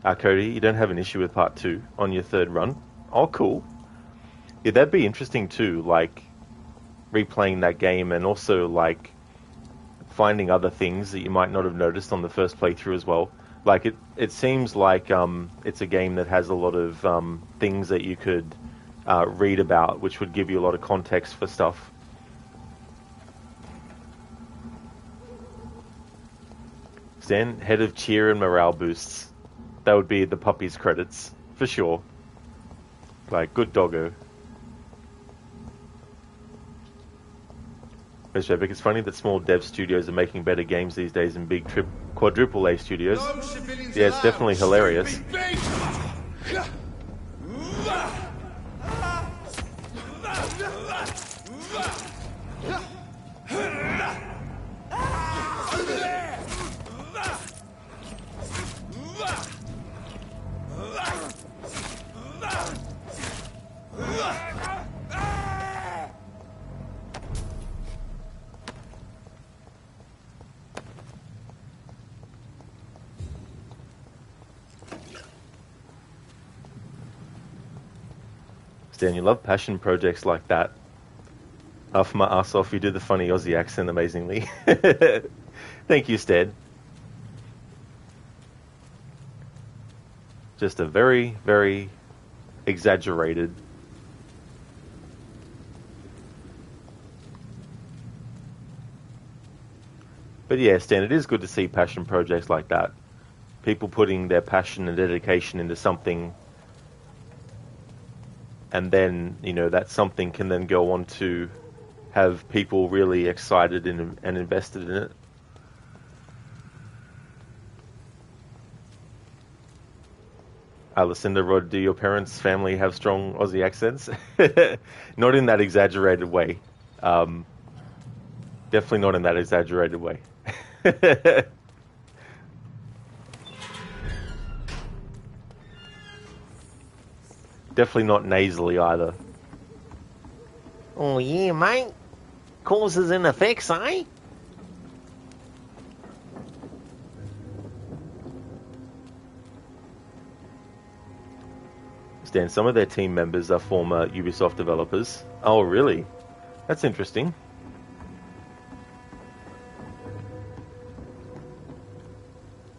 Cody, you don't have an issue with part 2 on your 3rd run? Oh, cool. Yeah, that'd be interesting too, like replaying that game and also like finding other things that you might not have noticed on the first playthrough as well. Like it seems like it's a game that has a lot of things that you could read about, which would give you a lot of context for stuff. Stan, head of cheer and morale boosts. That would be the puppies credits, for sure. Like, good doggo. It's funny that small dev studios are making better games these days than big quadruple A studios. Yeah, it's definitely hilarious. Stan, you love passion projects like that. Laugh my ass off, you do the funny Aussie accent amazingly. Thank you, Stan. Just a very, very exaggerated. But yeah, Stan, it is good to see passion projects like that. People putting their passion and dedication into something, and then, you know, that something can then go on to have people really excited and invested in it. Lucinda Rod, do your parents' family have strong Aussie accents? Not in that exaggerated way. Definitely not in that exaggerated way. Definitely not nasally either. Oh yeah, mate. Causes and effects, eh? Stan, some of their team members are former Ubisoft developers. Oh, really? That's interesting.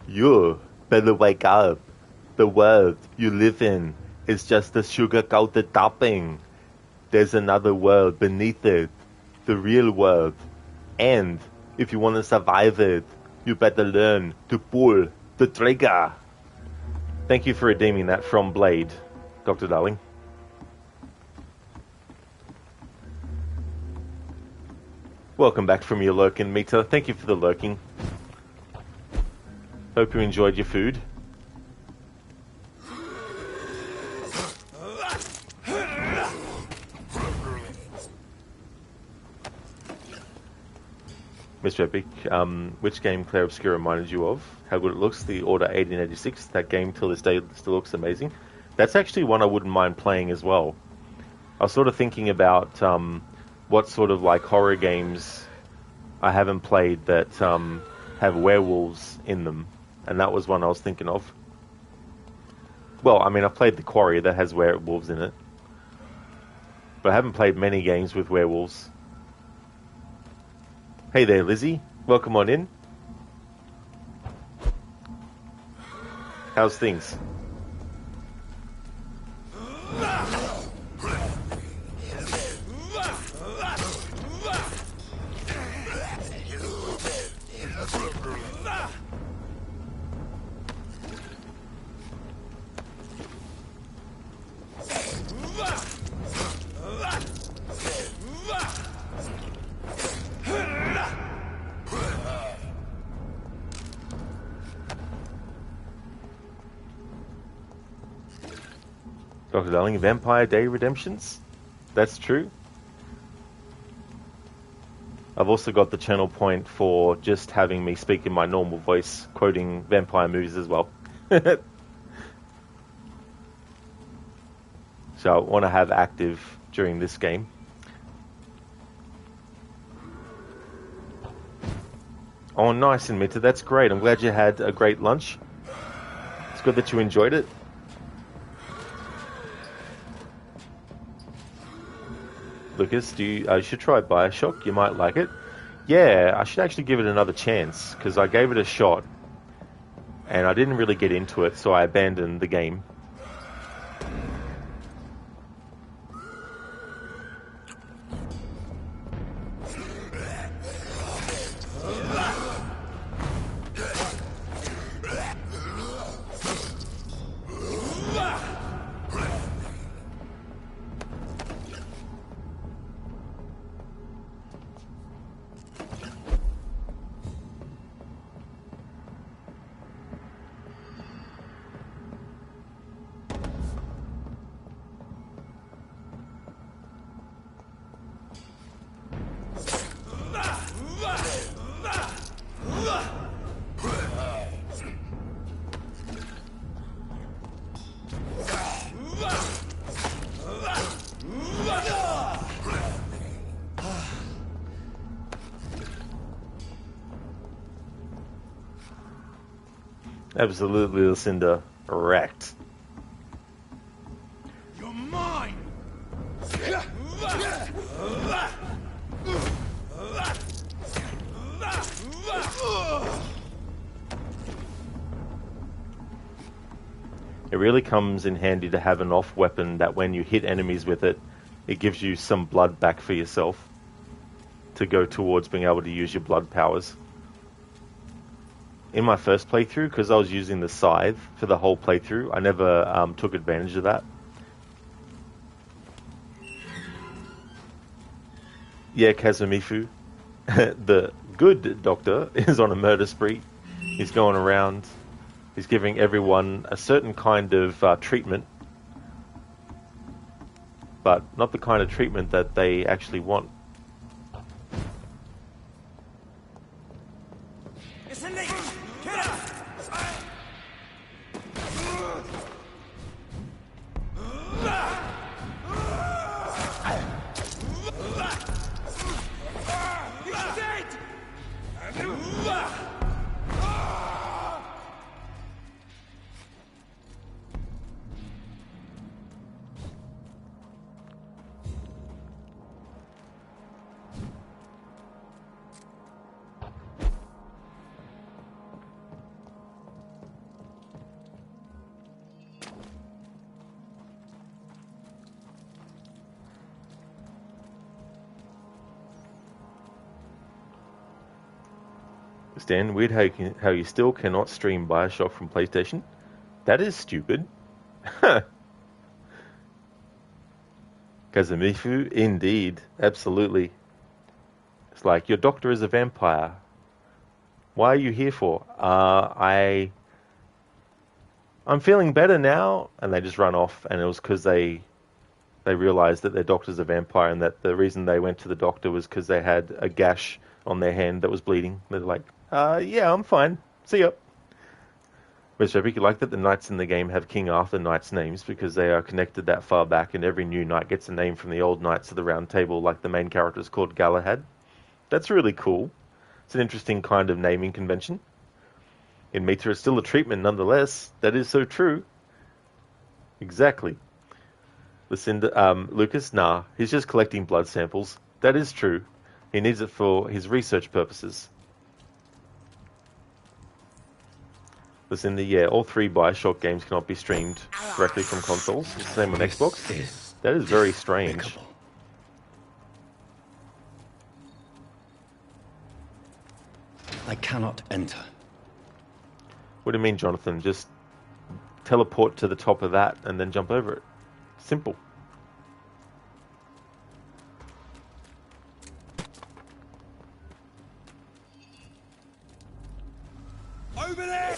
You better wake up. The world you live in is just a sugar-coated topping. There's another world beneath it. The real world. And if you want to survive it, you better learn to pull the trigger. Thank you for redeeming that from Blade, Dr. Darling. Welcome back from your lurking, Mita. Thank you for the lurking. Hope you enjoyed your food. Mr. Epic, which game Claire Obscura reminded you of? How good it looks? The Order 1886. That game till this day still looks amazing. That's actually one I wouldn't mind playing as well. I was sort of thinking about what sort of like horror games I haven't played that have werewolves in them, and that was one I was thinking of. Well, I mean, I've played The Quarry that has werewolves in it, but I haven't played many games with werewolves. Hey there, Lizzie. Welcome on in. How's things? Dr. Darling, Vampire Day Redemptions? That's true. I've also got the channel point for just having me speak in my normal voice, quoting vampire movies as well. So I want to have active during this game. Oh, nice, Inmita. That's great. I'm glad you had a great lunch. It's good that you enjoyed it. Lucas, you should try Bioshock. You might like it. Yeah, I should actually give it another chance, because I gave it a shot, and I didn't really get into it, so I abandoned the game. Absolutely, Lucinda. Wrecked. You're mine! It really comes in handy to have an off weapon that when you hit enemies with it, it gives you some blood back for yourself to go towards being able to use your blood powers. In my first playthrough, because I was using the scythe for the whole playthrough, I never took advantage of that. Yeah, Kazumifu, the good doctor, is on a murder spree. He's going around, he's giving everyone a certain kind of treatment, but not the kind of treatment that they actually want. Stan, weird how you still cannot stream Bioshock from PlayStation. That is stupid. Kazumifu, indeed, absolutely. It's like, your doctor is a vampire. Why are you here for? I'm feeling better now, and they just run off. And it was because they realized that their doctor's a vampire, and that the reason they went to the doctor was because they had a gash on their hand that was bleeding. They're like, yeah, I'm fine. See ya. Which I think you like that the knights in the game have King Arthur knights' names because they are connected that far back, and every new knight gets a name from the old Knights of the Round Table, like the main character is called Galahad. That's really cool. It's an interesting kind of naming convention. In Mita, it's still a treatment nonetheless. That is so true. Exactly. Lucinda, Lucas, nah, he's just collecting blood samples. That is true. He needs it for his research purposes. Lucinda, yeah, all 3 Bioshock games cannot be streamed directly from consoles. It's the same on Xbox. That is very strange. I cannot enter. What do you mean, Jonathan? Just teleport to the top of that and then jump over it. Simple. Over there!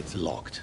It's locked.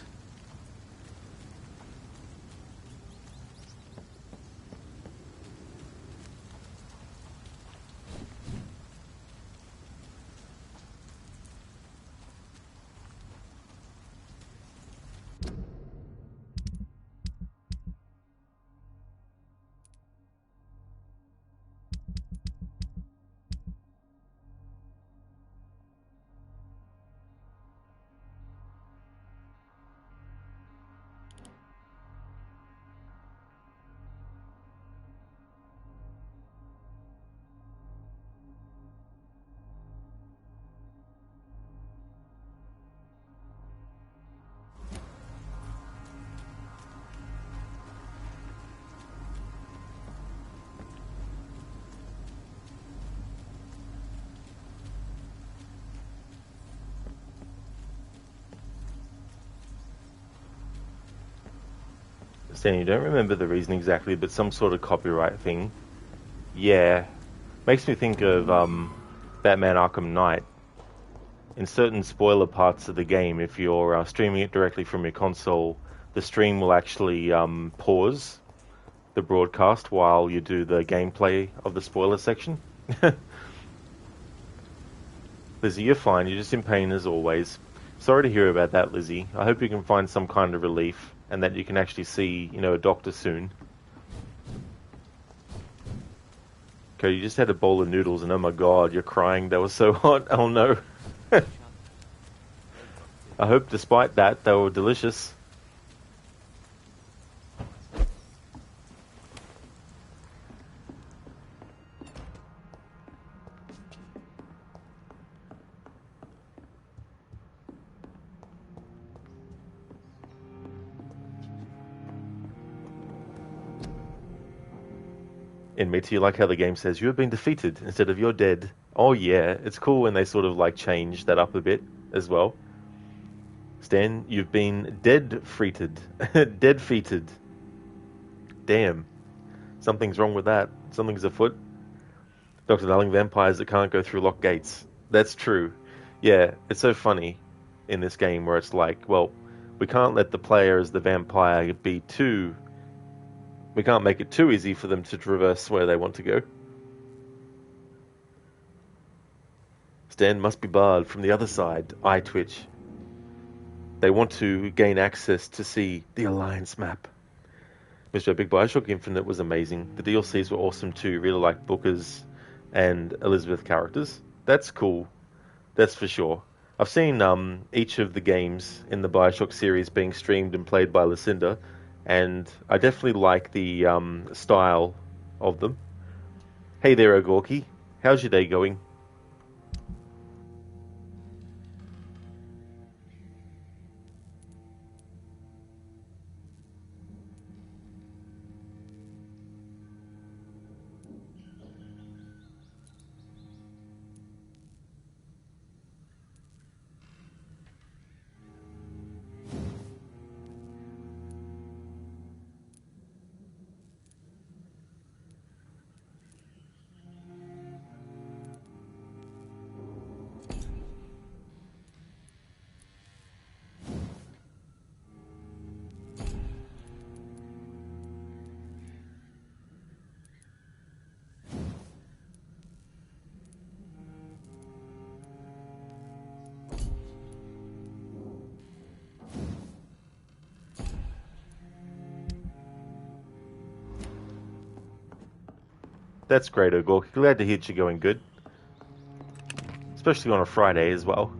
Stanley, you don't remember the reason exactly, but some sort of copyright thing. Yeah. Makes me think of Batman Arkham Knight. In certain spoiler parts of the game, if you're streaming it directly from your console, the stream will actually pause the broadcast while you do the gameplay of the spoiler section. Lizzie, you're fine. You're just in pain as always. Sorry to hear about that, Lizzie. I hope you can find some kind of relief and that you can actually see, a doctor soon. Okay, you just had a bowl of noodles and oh my god, you're crying. That was so hot. Oh no. I hope despite that, they were delicious. In me, you like how the game says you have been defeated instead of you're dead. Oh yeah, it's cool when they sort of like change that up a bit as well. Stan, you've been dead-feated. Dead-feated. Damn. Something's wrong with that. Something's afoot. Dr. Darling, vampires that can't go through locked gates. That's true. Yeah, it's so funny in this game where it's like, well, we can't let the player as the vampire be too... We can't make it too easy for them to traverse where they want to go. Stan must be barred from the other side. Eye twitch. They want to gain access to see the Alliance map. Mr. Big Bioshock Infinite was amazing. The DLCs were awesome too. Really like Booker's and Elizabeth characters. That's cool. That's for sure. I've seen each of the games in the Bioshock series being streamed and played by Lucinda, and I definitely like the style of them. Hey there, Agorky. How's your day going? That's great, Ogork. Glad to hear you're going good. Especially on a Friday as well.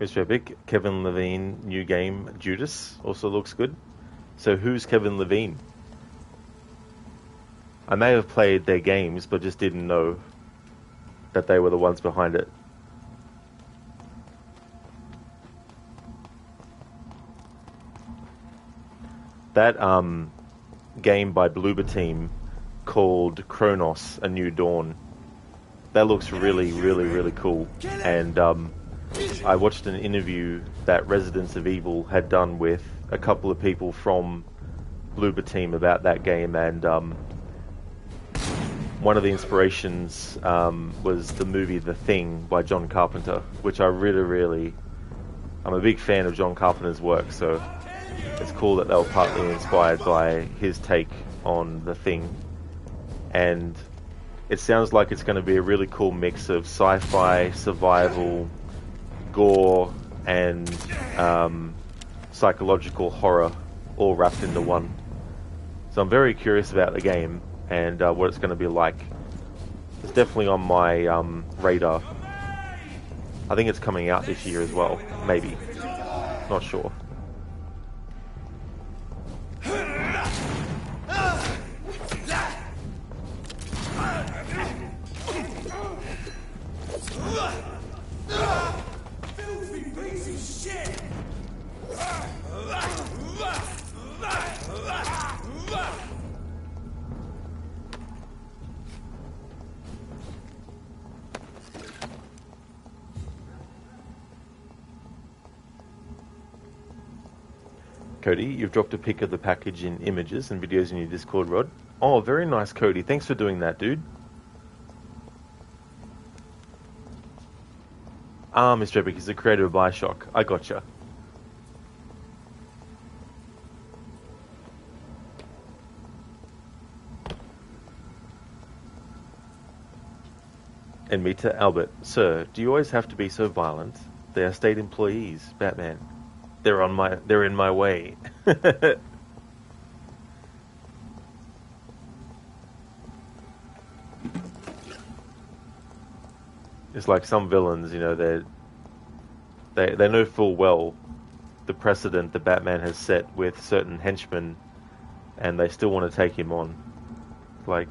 Mr. Epic, Kevin Levine, new game, Judas, also looks good. So who's Kevin Levine? I may have played their games, but just didn't know that they were the ones behind it. That game by Bloober Team called Kronos: A New Dawn. That looks really, really, really cool. And I watched an interview that Residents of Evil had done with a couple of people from Bloober Team about that game, and one of the inspirations was the movie The Thing by John Carpenter, which I really, I'm a big fan of John Carpenter's work, so it's cool that they were partly inspired by his take on The Thing. And it sounds like it's going to be a really cool mix of sci-fi, survival, gore, and psychological horror all wrapped into one. So I'm very curious about the game and what it's going to be like. It's definitely on my radar. I think it's coming out this year as well, maybe. Not sure. Filthy piece of shit! Cody, you've dropped a pic of the package in images and videos in your Discord, Rod. Oh, very nice, Cody. Thanks for doing that, dude. Ah, Mr. Epic, he's the creator of Bioshock. I gotcha. And me to Albert. Sir, do you always have to be so violent? They are state employees, Batman. They're in my way. It's like some villains, you know, they know full well the precedent that Batman has set with certain henchmen, and they still want to take him on. Like,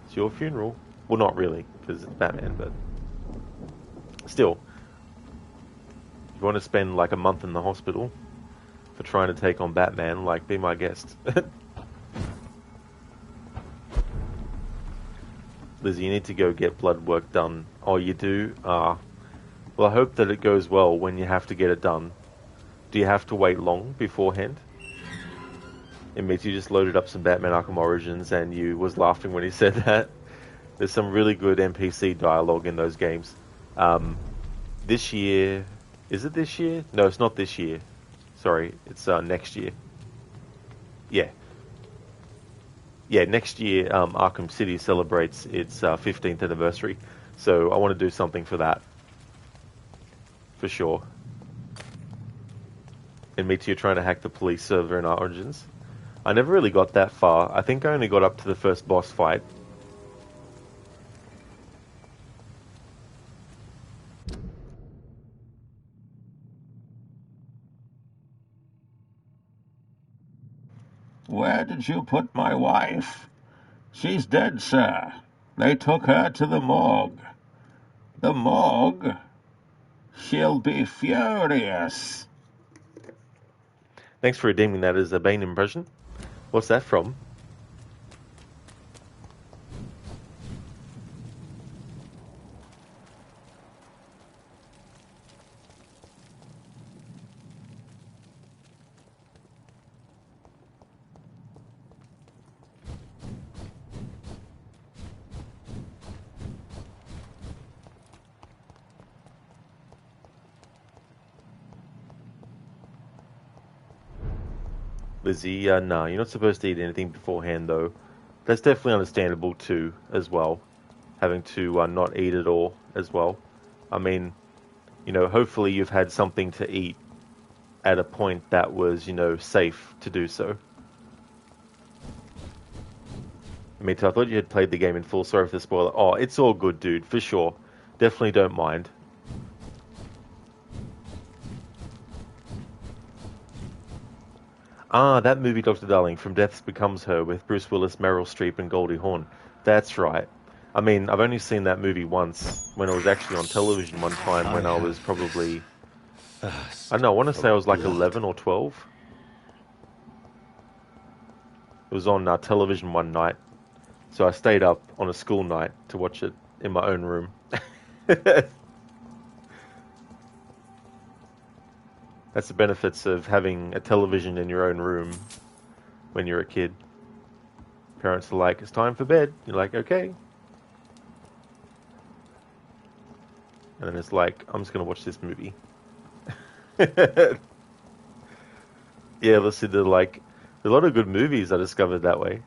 it's your funeral. Well, not really, because it's Batman, but still. If you want to spend like a month in the hospital for trying to take on Batman, like, be my guest. Lizzie, you need to go get blood work done. Oh, you do? Well, I hope that it goes well when you have to get it done. Do you have to wait long beforehand? It means you just loaded up some Batman Arkham Origins and you was laughing when he said that. There's some really good NPC dialogue in those games. This year... Is it this year? No, it's not this year. Sorry, it's next year. Yeah. Yeah, next year Arkham City celebrates its 15th anniversary. So I want to do something for that. For sure. And me too, you're trying to hack the police server in Origins. I never really got that far. I think I only got up to the first boss fight. Where did you put my wife? She's dead, sir. They took her to the morgue. The morgue? She'll be furious. Thanks for redeeming that as a Bane impression. What's that from? Lizzie, no, you're not supposed to eat anything beforehand, though. That's definitely understandable, too, as well. Having to not eat at all, as well. I mean, you know, hopefully you've had something to eat at a point that was, you know, safe to do so. I mean, I thought you had played the game in full. Sorry for the spoiler. Oh, it's all good, dude, for sure. Definitely don't mind. Ah, that movie, Dr. Darling, From Death Becomes Her, with Bruce Willis, Meryl Streep, and Goldie Hawn. That's right. I mean, I've only seen that movie once, when it was actually on television one time when I was probably... I don't know, I want to say I was like 11 or 12. It was on television one night, so I stayed up on a school night to watch it in my own room. That's the benefits of having a television in your own room when you're a kid. Parents are like, it's time for bed. You're like, okay. And then it's like, I'm just going to watch this movie. Yeah, listen to like a lot of good movies I discovered that way.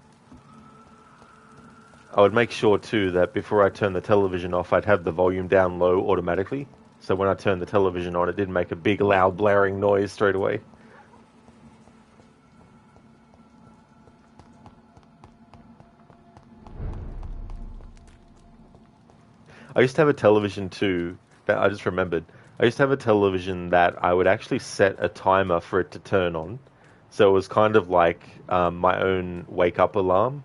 I would make sure too that before I turned the television off, I'd have the volume down low automatically. So when I turned the television on, it didn't make a big, loud, blaring noise straight away. I used to have a television too, that I just remembered. I used to have a television that I would actually set a timer for it to turn on. So it was kind of like my own wake-up alarm.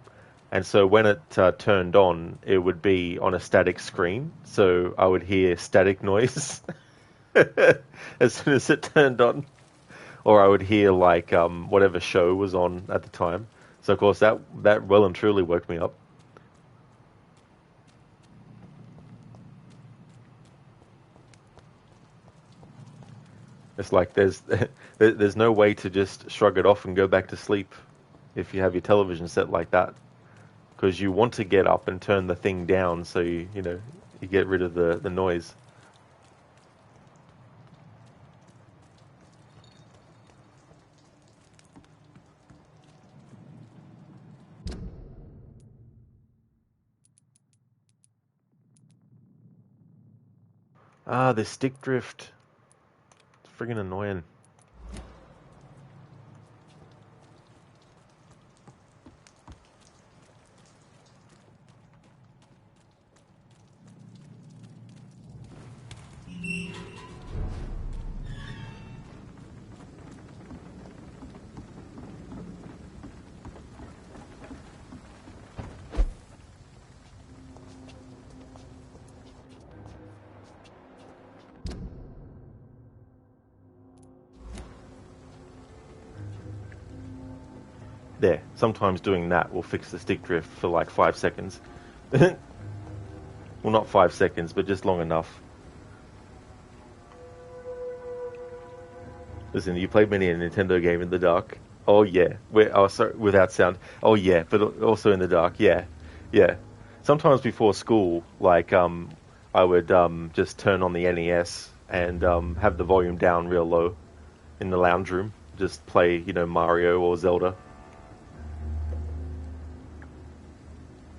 And so when it turned on, it would be on a static screen. So I would hear static noise as soon as it turned on. Or I would hear like whatever show was on at the time. So of course that well and truly woke me up. It's like there's no way to just shrug it off and go back to sleep if you have your television set like that, because you want to get up and turn the thing down so you get rid of the noise. Ah, the stick drift. It's friggin' annoying. There, sometimes doing that will fix the stick drift for like 5 seconds. Well, not 5 seconds, but just long enough. Listen, you played many a Nintendo game in the dark. Oh yeah, sorry, without sound. Oh yeah, but also in the dark. Yeah, yeah. Sometimes before school, like I would just turn on the NES and have the volume down real low in the lounge room. Just play, Mario or Zelda.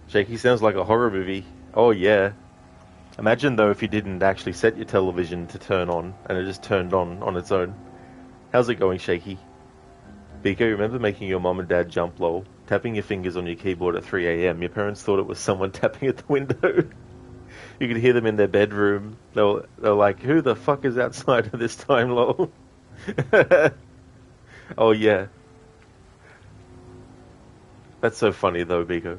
Shaky sounds like a horror movie. Oh yeah. Imagine though if you didn't actually set your television to turn on and it just turned on its own. How's it going, Shaky? Biko, remember making your mom and dad jump lol? Tapping your fingers on your keyboard at 3 a.m. Your parents thought it was someone tapping at the window. You could hear them in their bedroom. They're like, who the fuck is outside at this time, lol? Oh yeah. That's so funny though, Biko.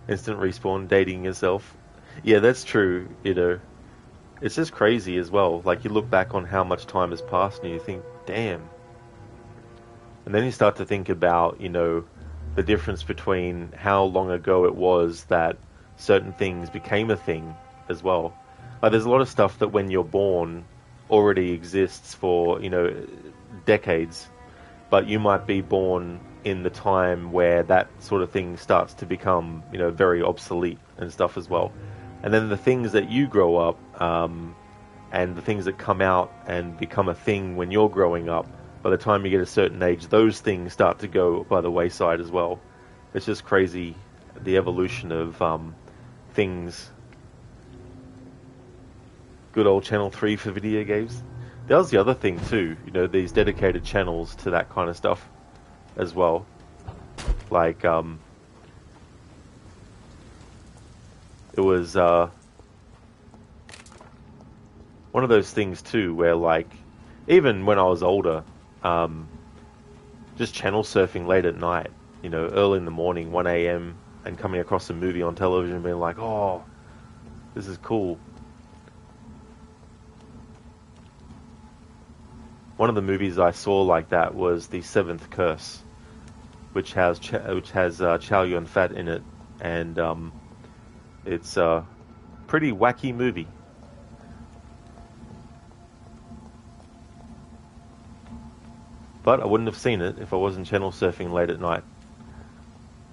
Instant respawn, dating yourself. Yeah, that's true, It's just crazy as well. Like, you look back on how much time has passed and you think, damn. And then you start to think about, the difference between how long ago it was that certain things became a thing as well. Like, there's a lot of stuff that when you're born already exists for, decades. But you might be born in the time where that sort of thing starts to become, very obsolete and stuff as well. And then the things that you grow up, and the things that come out and become a thing when you're growing up, by the time you get a certain age, those things start to go by the wayside as well. It's just crazy, the evolution of things. Good old Channel 3 for video games. That was the other thing too, these dedicated channels to that kind of stuff as well. Like, it was one of those things too where, like, even when I was older, just channel surfing late at night, you know, early in the morning, 1 a.m., and coming across a movie on television and being like, oh, this is cool. One of the movies I saw like that was The Seventh Curse, which has Chow Yun-fat in it, and it's a pretty wacky movie. But I wouldn't have seen it if I wasn't channel surfing late at night.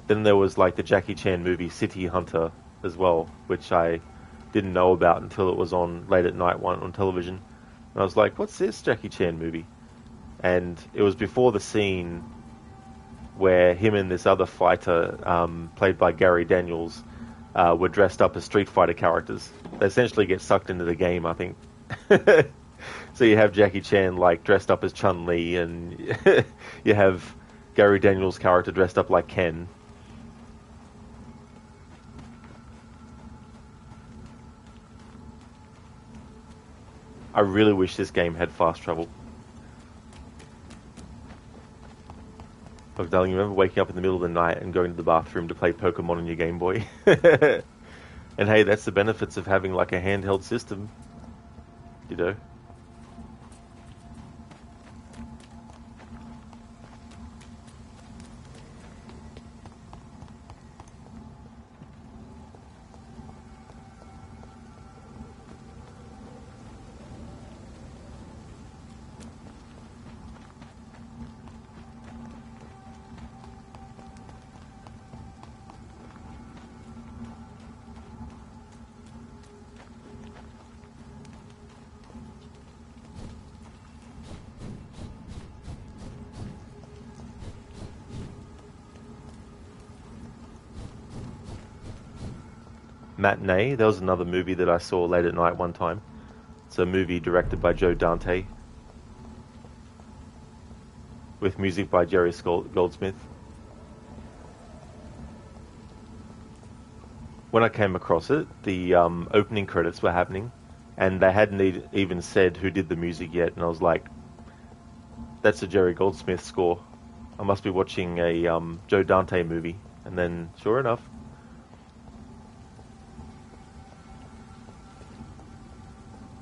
Then there was like the Jackie Chan movie City Hunter as well, which I didn't know about until it was on late at night on television. And I was like, what's this Jackie Chan movie? And it was before the scene where him and this other fighter, played by Gary Daniels, were dressed up as Street Fighter characters. They essentially get sucked into the game, I think. So you have Jackie Chan like dressed up as Chun-Li, and you have Gary Daniels' character dressed up like Ken. I really wish this game had fast travel. Look, darling, you remember waking up in the middle of the night and going to the bathroom to play Pokemon on your Game Boy? And hey, that's the benefits of having like a handheld system, you know? Matinee, that was another movie that I saw late at night one time. It's a movie directed by Joe Dante, with music by Jerry Goldsmith. When I came across it, the opening credits were happening, and they hadn't even said who did the music yet, and I was like, that's a Jerry Goldsmith score. I must be watching a Joe Dante movie. And then, sure enough,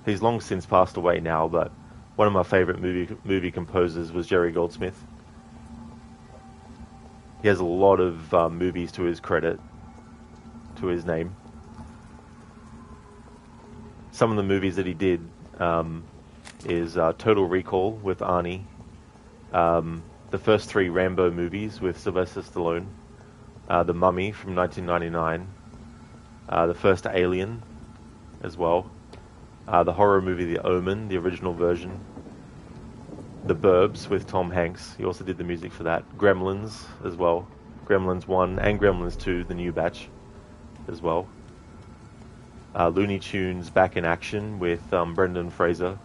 he's long since passed away now, but one of my favorite movie composers was Jerry Goldsmith. He has a lot of movies to his credit, to his name. Some of the movies that he did is Total Recall with Arnie, the first 3 Rambo movies with Sylvester Stallone, The Mummy from 1999, the first Alien as well, the horror movie The Omen, the original version, The Burbs with Tom Hanks, he also did the music for that, Gremlins as well, Gremlins 1 and Gremlins 2, the new batch as well, Looney Tunes Back in Action with Brendan Fraser,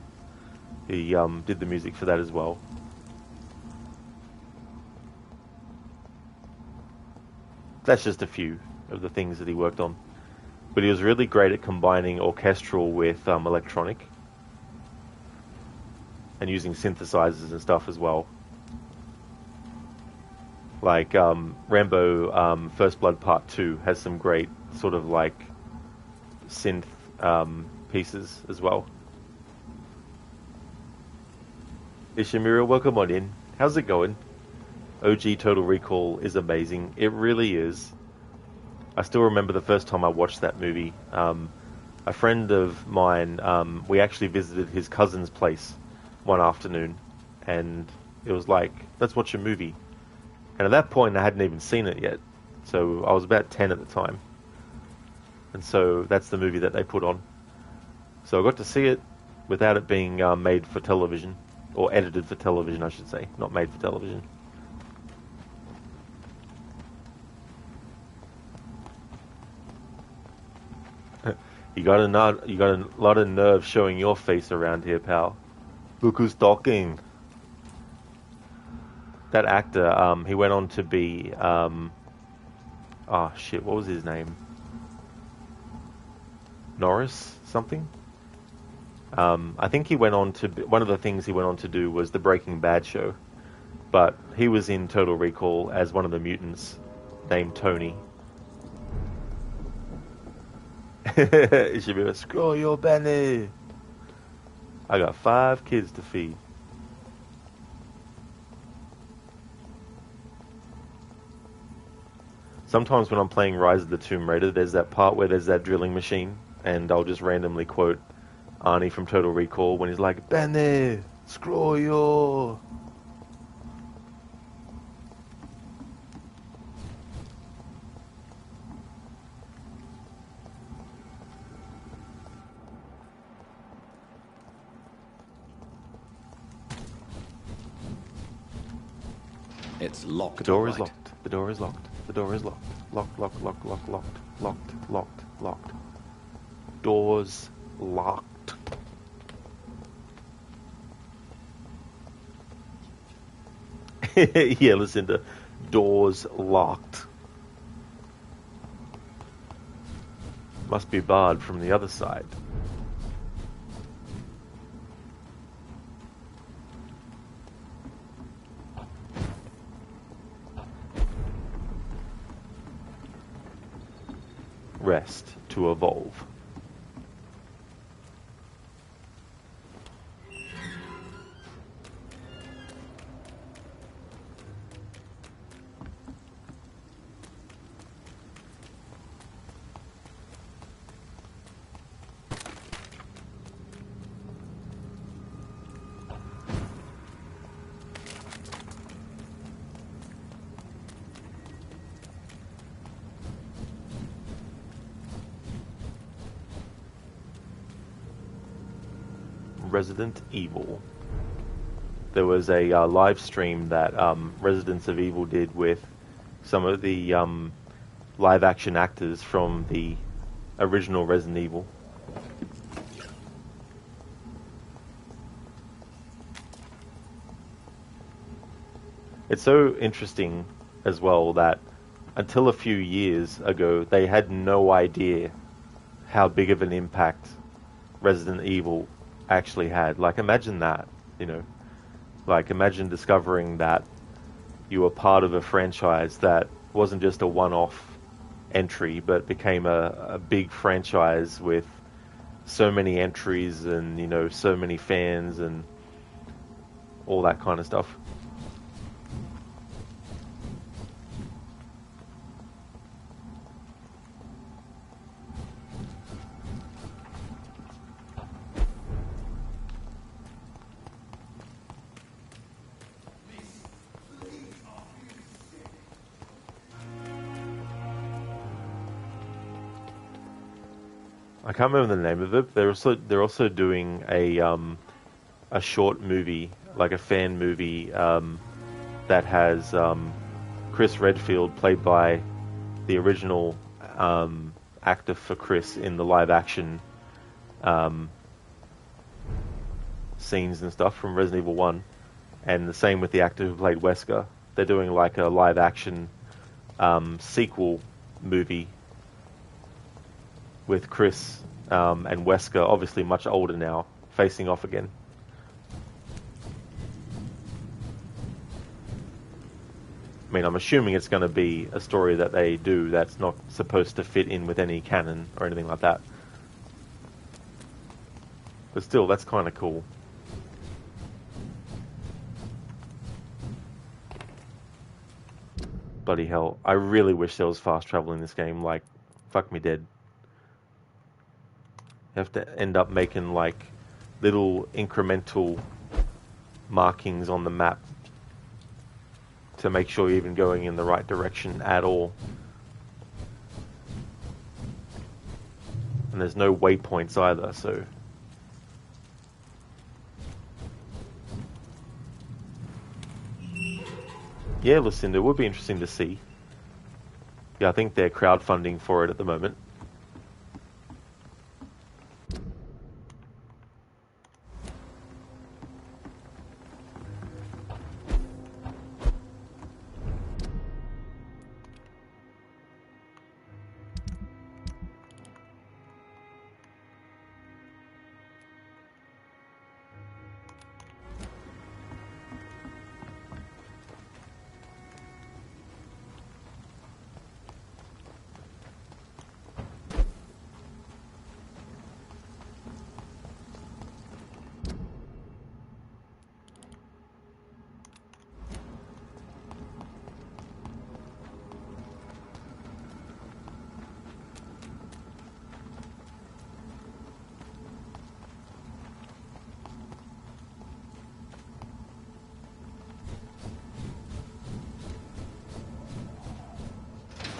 he did the music for that as well. That's just a few of the things that he worked on. But he was really great at combining orchestral with electronic. And using synthesizers and stuff as well. Like Rambo First Blood Part 2 has some great sort of like synth pieces as well. Ishimura, welcome on in. How's it going? OG Total Recall is amazing. It really is. I still remember the first time I watched that movie. A friend of mine, we actually visited his cousin's place one afternoon, and it was like, let's watch a movie. And at that point, I hadn't even seen it yet. So I was about 10 at the time. And so that's the movie that they put on. So I got to see it without it being made for television, or edited for television, I should say, not made for television. You got a lot of nerve showing your face around here, pal. Look who's talking. That actor, he went on to be, oh shit, what was his name? Norris something? I think he went on to, one of the things he went on to do was the Breaking Bad show. but he was in Total Recall as one of the mutants named Tony. It should be like, scroll your belly. I got 5 kids to feed. Sometimes when I'm playing Rise of the Tomb Raider, there's that part where there's that drilling machine, and I'll just randomly quote Arnie from Total Recall when he's like, Benny, scroll your... It's locked. The door all is right. locked. The door is locked. The door is locked. Locked, locked, locked, locked, locked, locked, locked, locked. Doors locked. Yeah, listen to doors locked. Must be barred from the other side. Rest to evolve. Resident Evil. There was a live stream that Residents of Evil did with some of the live action actors from the original Resident Evil. It's so interesting as well that until a few years ago they had no idea how big of an impact Resident Evil actually had. Like, imagine that, you know. Like, imagine discovering that you were part of a franchise that wasn't just a one-off entry, but became a big franchise with so many entries and, you know, so many fans and all that kind of stuff. I can't remember the name of it. They're also doing a short movie, like a fan movie, that has Chris Redfield, played by the original actor for Chris in the live action scenes and stuff from Resident Evil 1, and the same with the actor who played Wesker. They're doing like a live action sequel movie with Chris and Wesker, obviously much older now, facing off again. I mean, I'm assuming it's going to be a story that they do that's not supposed to fit in with any canon or anything like that. But still, that's kind of cool. Bloody hell. I really wish there was fast travel in this game. Like, fuck me dead. You have to end up making, like, little incremental markings on the map to make sure you're even going in the right direction at all. And there's no waypoints either, so... Yeah, Lucinda, it would be interesting to see. Yeah, I think they're crowdfunding for it at the moment.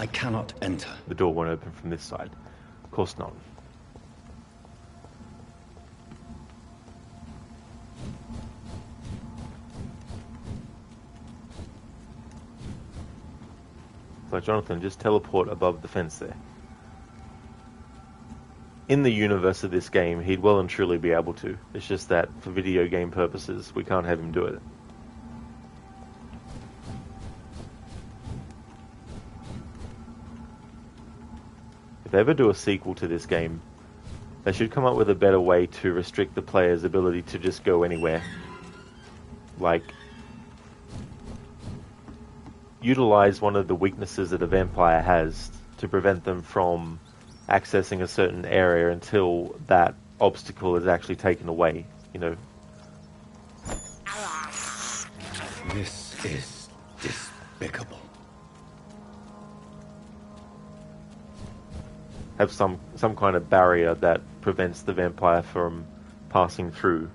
I cannot enter. The door won't open from this side. Of course not. So Jonathan, just teleport above the fence there. In the universe of this game, he'd well and truly be able to. It's just that, for video game purposes, we can't have him do it. If they ever do a sequel to this game, they should come up with a better way to restrict the player's ability to just go anywhere. Like, utilize one of the weaknesses that a vampire has to prevent them from accessing a certain area until that obstacle is actually taken away, you know. This is despicable. Have some kind of barrier that prevents the vampire from passing through.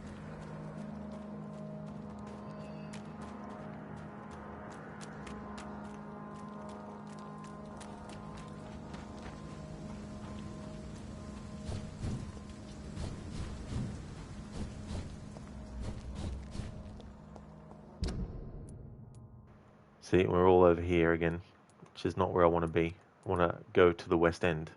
See, we're all over here again, which is not where I want to be. I want to go to the West End.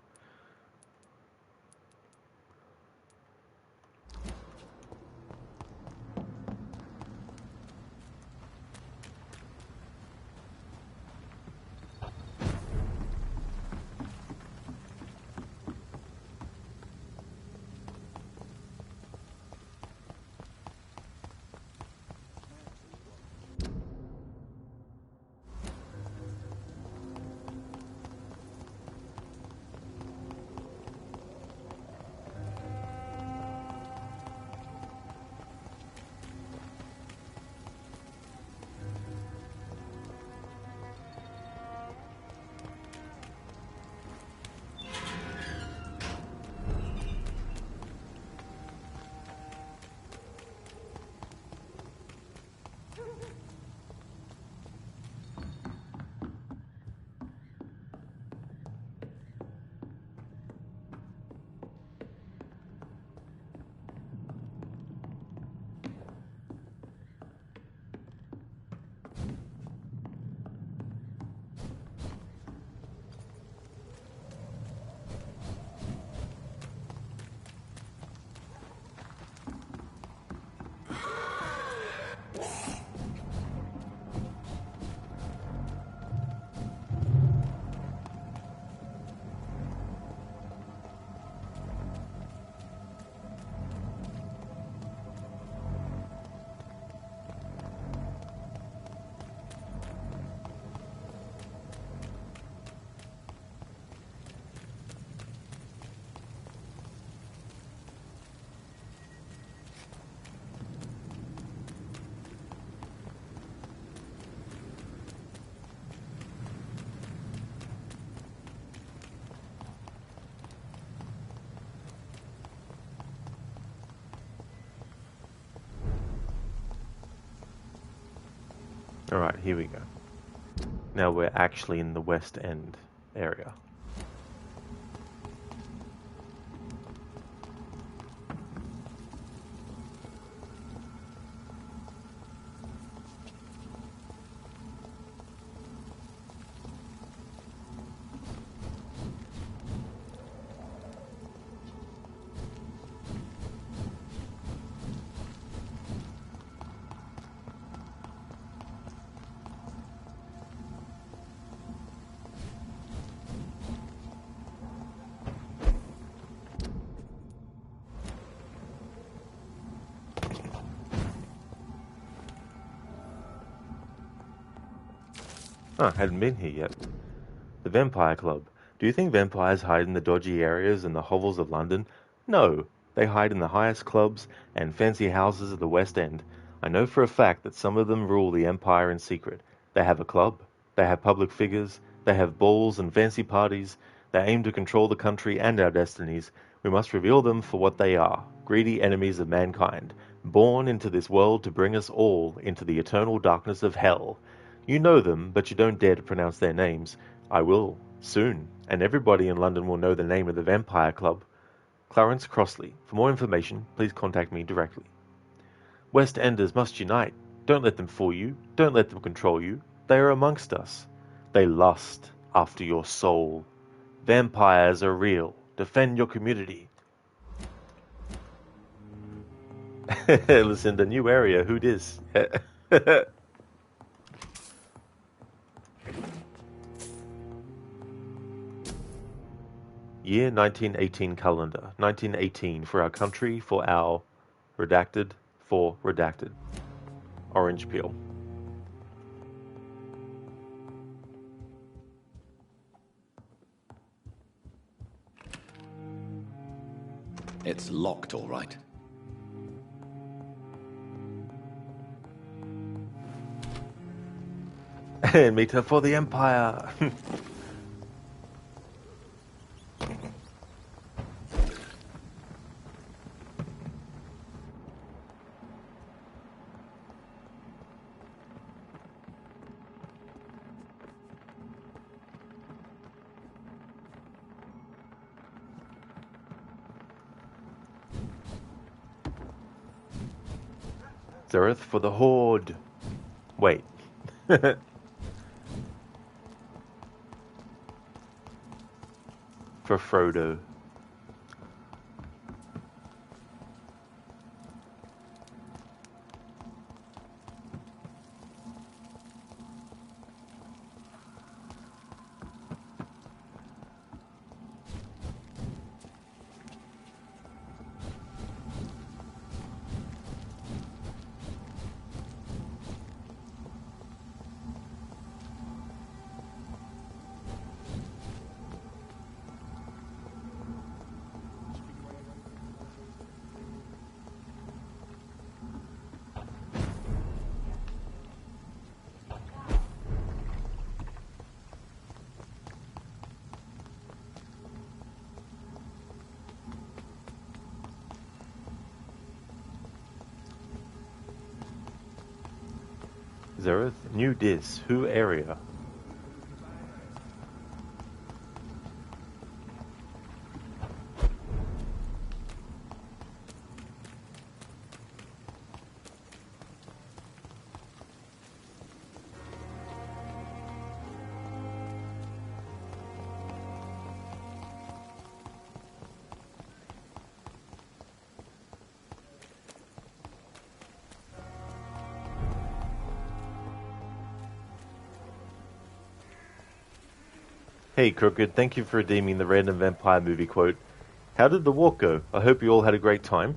Alright, here we go. Now we're actually in the West End area. Oh, I hadn't been here yet. The Vampire Club. Do you think vampires hide in the dodgy areas and the hovels of London? No, they hide in the highest clubs and fancy houses of the West End. I know for a fact that some of them rule the empire in secret. They have a club, they have public figures, they have balls and fancy parties, they aim to control the country and our destinies. We must reveal them for what they are, greedy enemies of mankind, born into this world to bring us all into the eternal darkness of hell. You know them, but you don't dare to pronounce their names. I will Soon, and everybody in London will know the name of the Vampire Club. Clarence Crossley. For more information, please contact me directly. West Enders must unite. Don't let them fool you. Don't let them control you. They are amongst us. They lust after your soul. Vampires are real. Defend your community. Listen, the new area, who dis? Year 1918 calendar. 1918 for our country, for our redacted, for redacted. Orange peel. It's locked, all right. Meet her for the Empire. Zereth for the Horde. Wait. For Frodo. Zereth, new dis, who area? Hey Crooked, thank you for redeeming the random vampire movie quote. How did the walk go? I hope you all had a great time.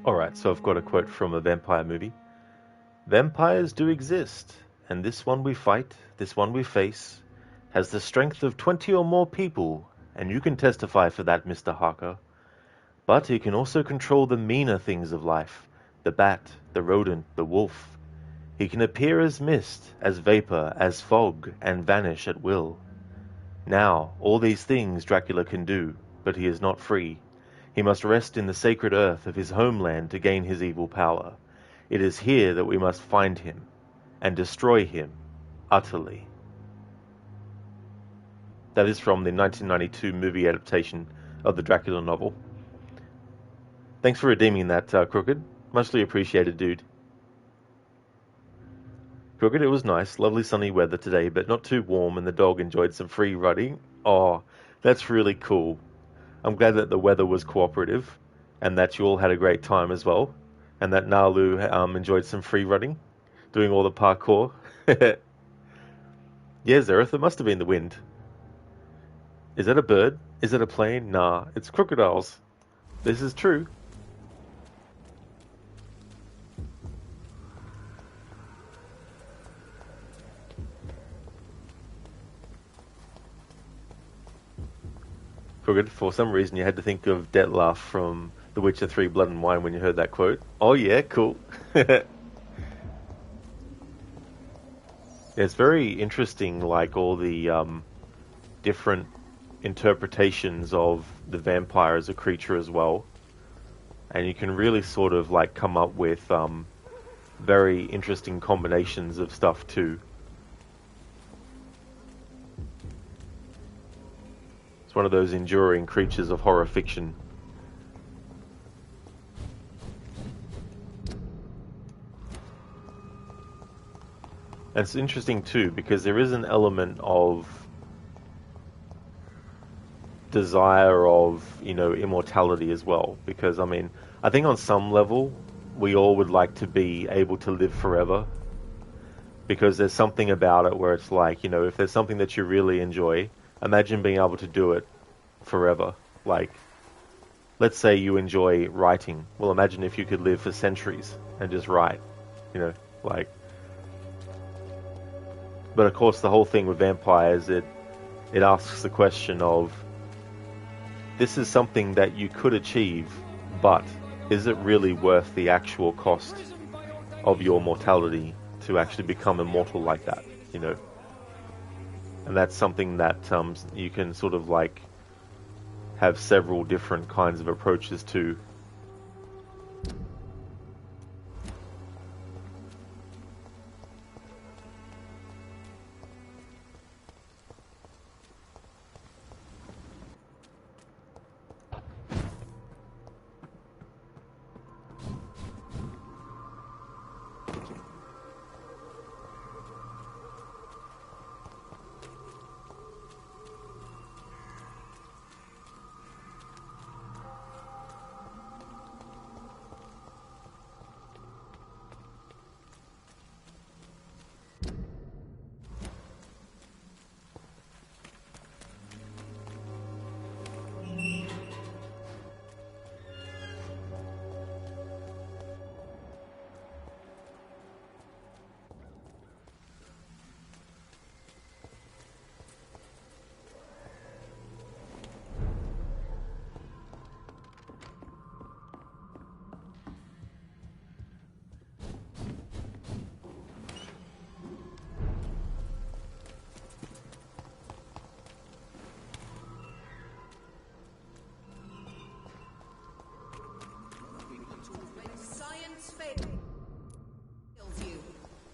Alright, so I've got a quote from a vampire movie. Vampires do exist, and this one we fight, this one we face, has the strength of 20 or more people, and you can testify for that, Mr. Harker. But he can also control the meaner things of life, the bat, the rodent, the wolf. He can appear as mist, as vapor, as fog, and vanish at will. Now, all these things Dracula can do, but he is not free. He must rest in the sacred earth of his homeland to gain his evil power. It is here that we must find him, and destroy him, utterly. That is from the 1992 movie adaptation of the Dracula novel. Thanks for redeeming that, Crooked. Muchly appreciated, dude. Crooked, it was nice. Lovely sunny weather today, but not too warm, and the dog enjoyed some free riding. Oh, that's really cool. I'm glad that the weather was cooperative, and that you all had a great time as well, and that Nalu enjoyed some free running, doing all the parkour. Yeah, Zareth, it must have been the wind. Is that a bird? Is it a plane? Nah, it's crocodiles. This is true. Crooked, for some reason you had to think of Detlef from The Witcher 3 Blood and Wine when you heard that quote. Oh yeah, cool. It's very interesting, like all the different interpretations of the vampire as a creature as well. And you can really sort of like come up with very interesting combinations of stuff too. It's one of those enduring creatures of horror fiction. And it's interesting too, because there is an element of desire of, you know, immortality as well. Because, I mean, I think on some level, we all would like to be able to live forever. Because there's something about it where it's like, you know, if there's something that you really enjoy, imagine being able to do it forever. Like, let's say you enjoy writing. Well, imagine if you could live for centuries and just write, you know, like... But of course, the whole thing with vampires, it asks the question of, this is something that you could achieve, but is it really worth the actual cost of your mortality to actually become immortal like that, you know? And that's something that you can sort of like have several different kinds of approaches to.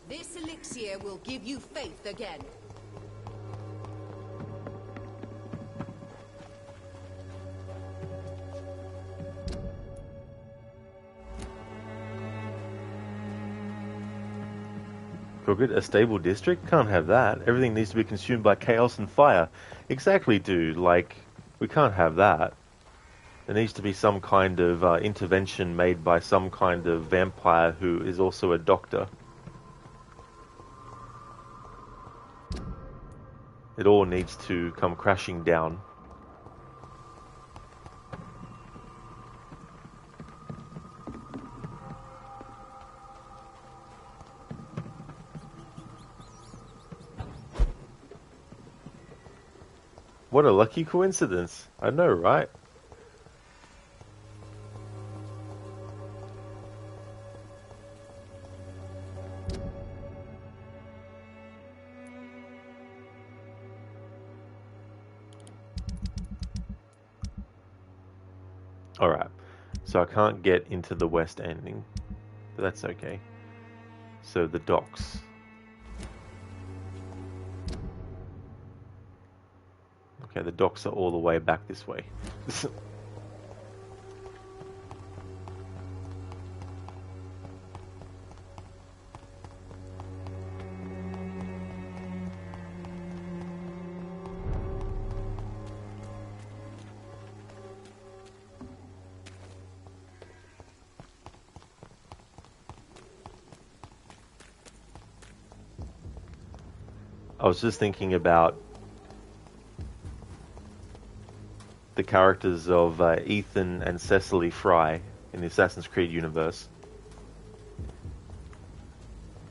This elixir will give you faith again. Crooked, a stable district? Can't have that. Everything needs to be consumed by chaos and fire. Exactly, dude. Like, we can't have that. There needs to be some kind of intervention made by some kind of vampire who is also a doctor. It all needs to come crashing down. What a lucky coincidence. I know, right? Alright, so I can't get into the west ending, but that's okay. So the docks. Okay, the docks are all the way back this way. I was just thinking about the characters of Ethan and Cecily Fry in the Assassin's Creed universe.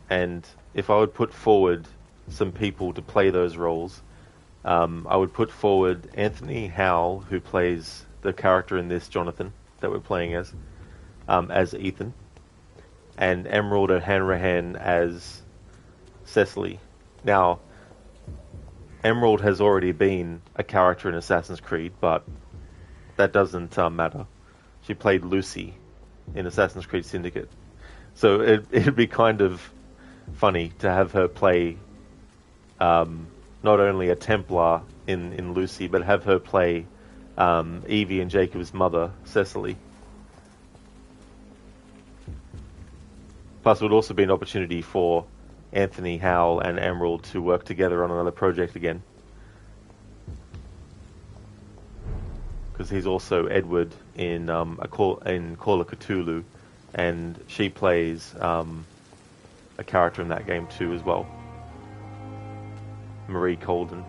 And if I would put forward some people to play those roles, I would put forward Anthony Howell, who plays the character in this, Jonathan, that we're playing as Ethan, and Emerald O'Hanrahan as Cecily. Now, Emerald has already been a character in Assassin's Creed, but that doesn't matter. She played Lucy in Assassin's Creed Syndicate. So it'd be kind of funny to have her play not only a Templar in Lucy, but have her play Evie and Jacob's mother, Cecily. Plus, it would also be an opportunity for Anthony Howell and Emerald to work together on another project again. Because he's also Edward in Call of Cthulhu, and she plays a character in that game too as well, Marie Colden.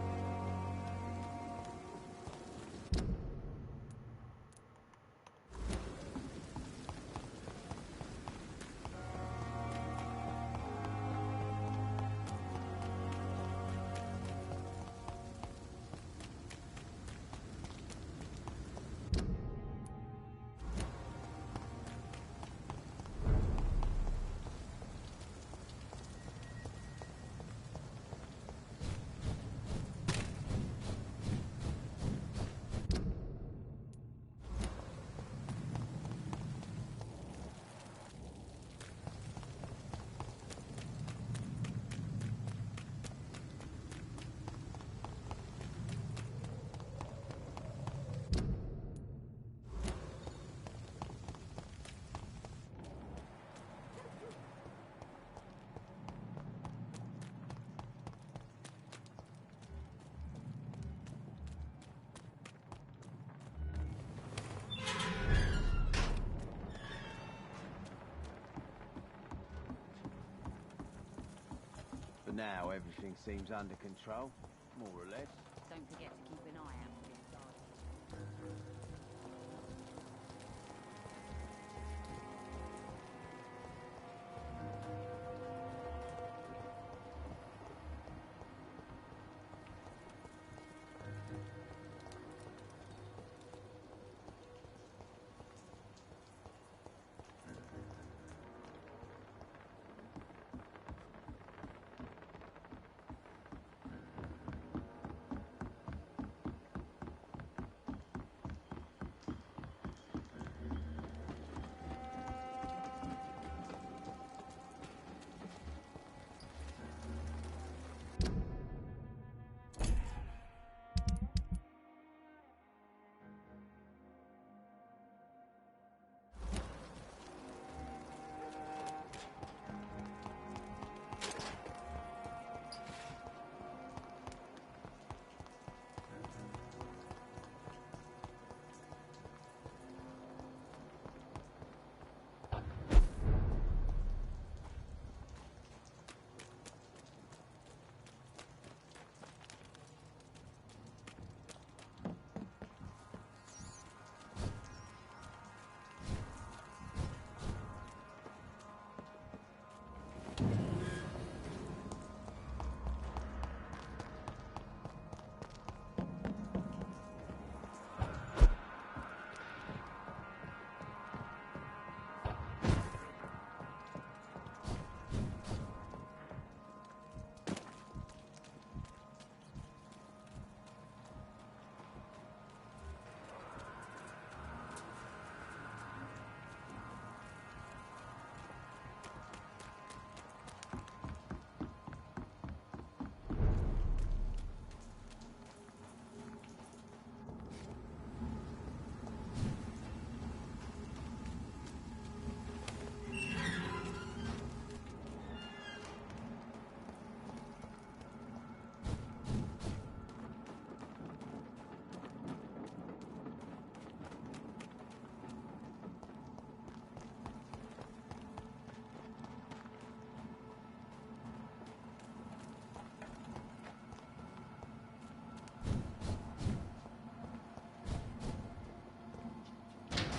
For now, everything seems under control, more or less. Don't forget to keep an eye out for the guards.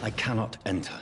I cannot enter.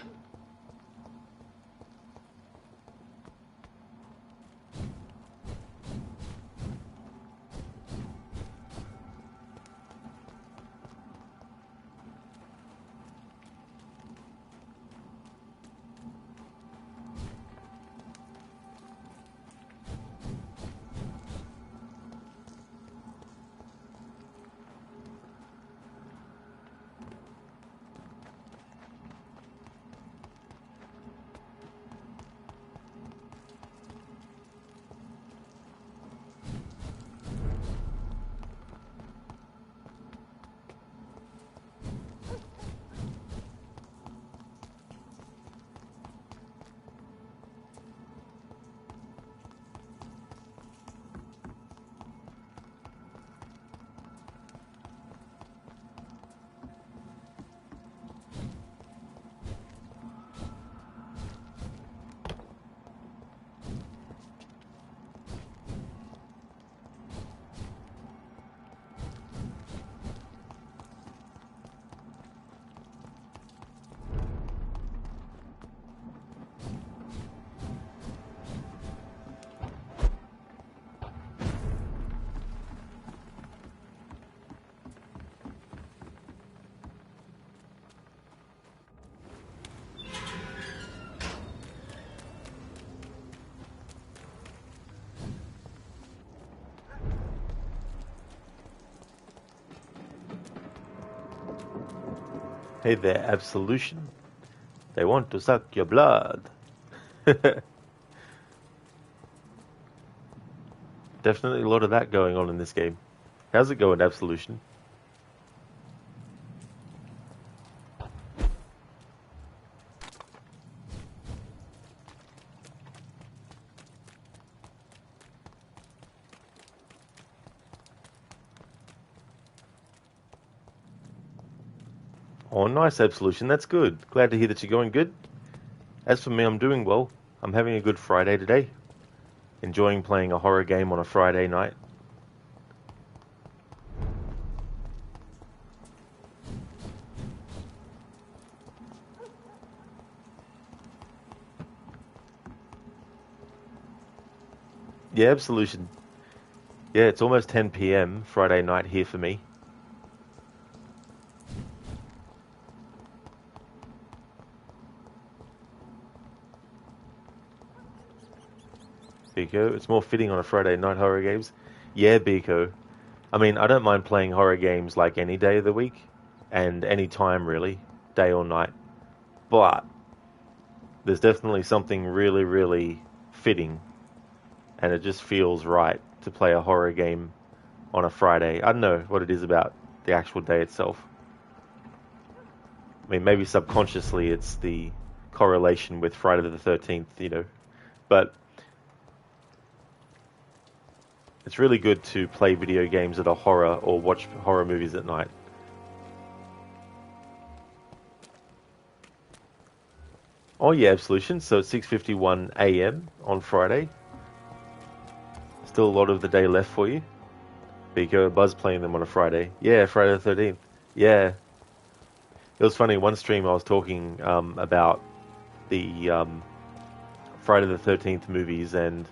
Hey there, Absolution. They want to suck your blood. Definitely a lot of that going on in this game. How's it going, Absolution? Oh, nice, Absolution. That's good. Glad to hear that you're going good. As for me, I'm doing well. I'm having a good Friday today. Enjoying playing a horror game on a Friday night. Yeah, Absolution. Yeah, it's almost 10 PM Friday night here for me. Biko, it's more fitting on a Friday night horror games. Yeah, Biko. I mean, I don't mind playing horror games like any day of the week, and any time really, day or night. But there's definitely something really, really fitting, and it just feels right to play a horror game on a Friday. I don't know what it is about the actual day itself. I mean, maybe subconsciously it's the correlation with Friday the 13th, you know, but it's really good to play video games that are horror or watch horror movies at night. Oh yeah, Absolution. So it's 6:51 AM on Friday. Still a lot of the day left for you. Biko, Buzz playing them on a Friday. Yeah, Friday the 13th. Yeah. It was funny, one stream I was talking about the Friday the 13th movies and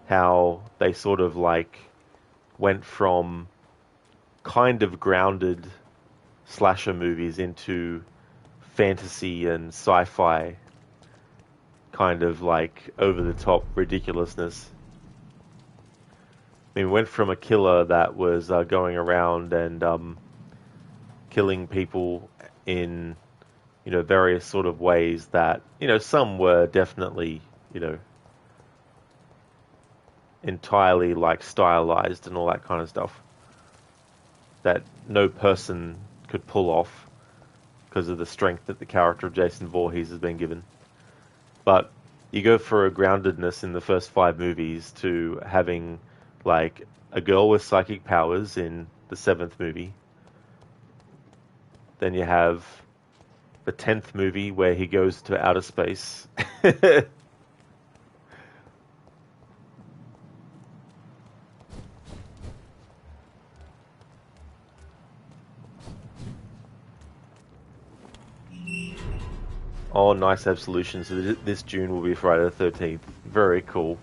how they sort of like went from kind of grounded slasher movies into fantasy and sci-fi kind of like over-the-top ridiculousness. I mean, we went from a killer that was going around and killing people in, you know, various sort of ways that, you know, some were definitely, you know, entirely like stylized and all that kind of stuff that no person could pull off because of the strength that the character of Jason Voorhees has been given. But you go for a groundedness in the first 5 movies to having like a girl with psychic powers in the 7th movie. Then you have the 10th movie where he goes to outer space. Oh, nice Absolution. So this June will be Friday the 13th. Very cool.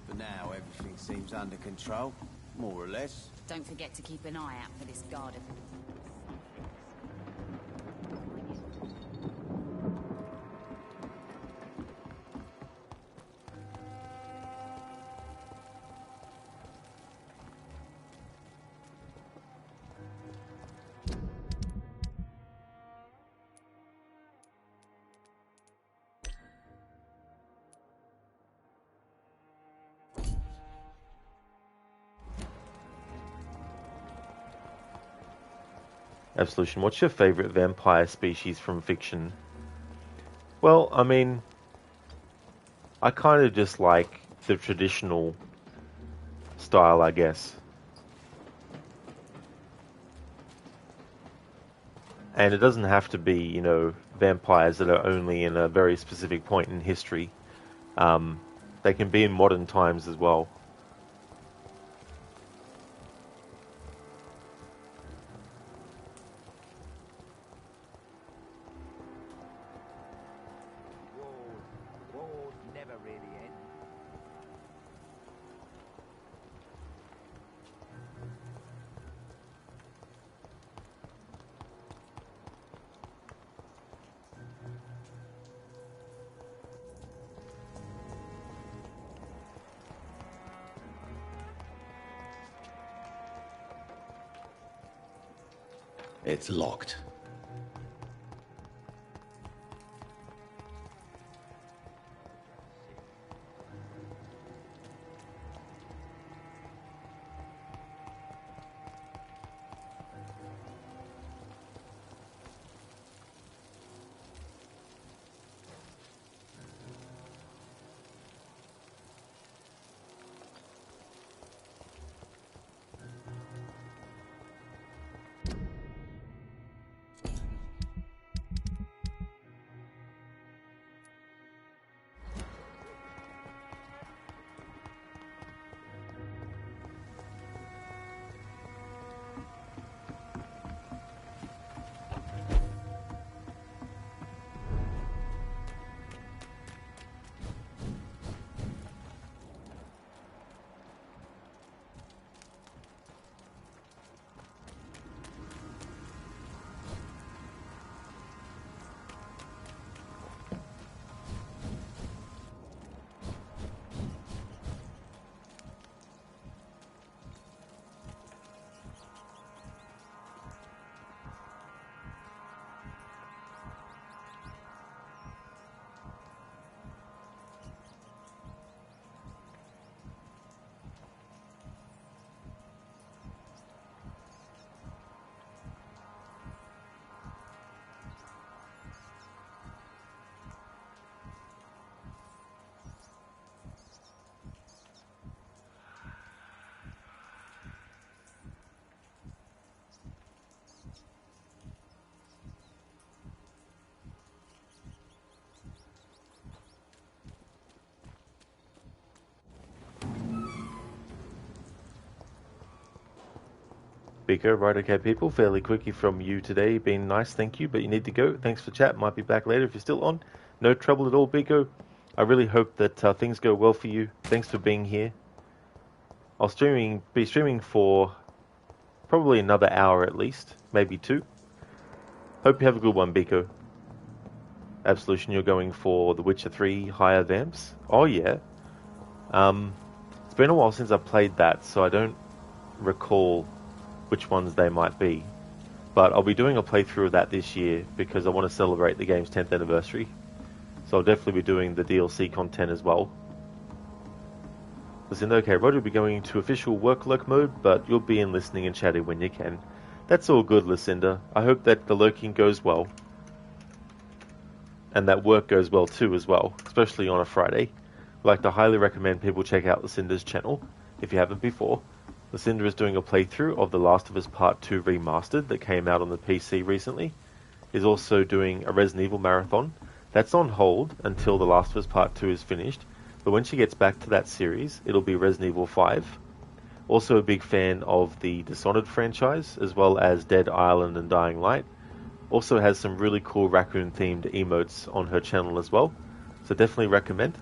For now, everything seems under control, more or less. Don't forget to keep an eye out for this garden. Absolution. What's your favorite vampire species from fiction? Well, I mean, I kind of just like the traditional style, I guess. And it doesn't have to be, you know, vampires that are only in a very specific point in history. They can be in modern times as well. Wars never really end. It's locked. Biko, right, okay, people. Fairly quickie from you today. Been nice, thank you, but you need to go. Thanks for chat. Might be back later if you're still on. No trouble at all, Biko. I really hope that things go well for you. Thanks for being here. I'll be streaming for probably another hour at least, maybe 2. Hope you have a good one, Biko. Absolution, you're going for The Witcher 3 higher vamps? Oh yeah. It's been a while since I played that, so I don't recall which ones they might be. But I'll be doing a playthrough of that this year because I want to celebrate the game's 10th anniversary. So I'll definitely be doing the DLC content as well. Listen, okay, Roger will be going into official work lurk mode, but you'll be in listening and chatting when you can. That's all good, Lucinda. I hope that the lurking goes well. And that work goes well too as well, especially on a Friday. I'd like to highly recommend people check out Lucinda's channel, if you haven't before. Lucinda is doing a playthrough of The Last of Us Part 2 Remastered that came out on the PC recently. Is also doing a Resident Evil marathon. That's on hold until The Last of Us Part 2 is finished, but when she gets back to that series, it'll be Resident Evil 5. Also a big fan of the Dishonored franchise, as well as Dead Island and Dying Light. Also has some really cool raccoon-themed emotes on her channel as well. So definitely recommend.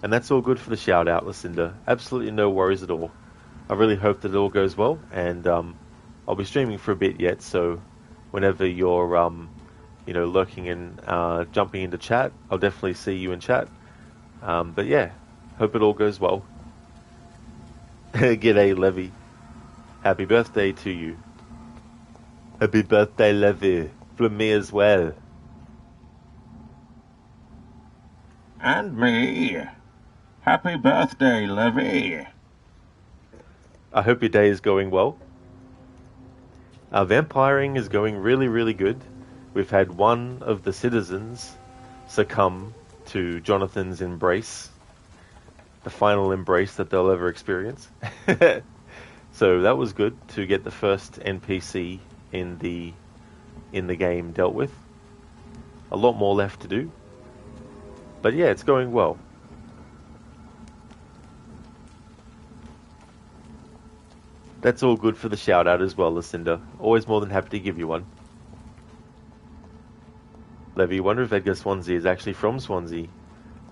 And that's all good for the shout-out, Lucinda. Absolutely no worries at all. I really hope that it all goes well, and I'll be streaming for a bit yet, so whenever you're, lurking and jumping into chat, I'll definitely see you in chat. But yeah, hope it all goes well. G'day, Levy. Happy birthday to you. Happy birthday, Levy. From me as well. And me. Happy birthday, Levy. I hope your day is going well. Our vampiring is going really, really good. We've had one of the citizens succumb to Jonathan's embrace. The final embrace that they'll ever experience. So that was good to get the first NPC in the game dealt with. A lot more left to do. But yeah, it's going well. That's all good for the shout out as well, Lucinda. Always more than happy to give you one. Levy, wonder if Edgar Swansea is actually from Swansea.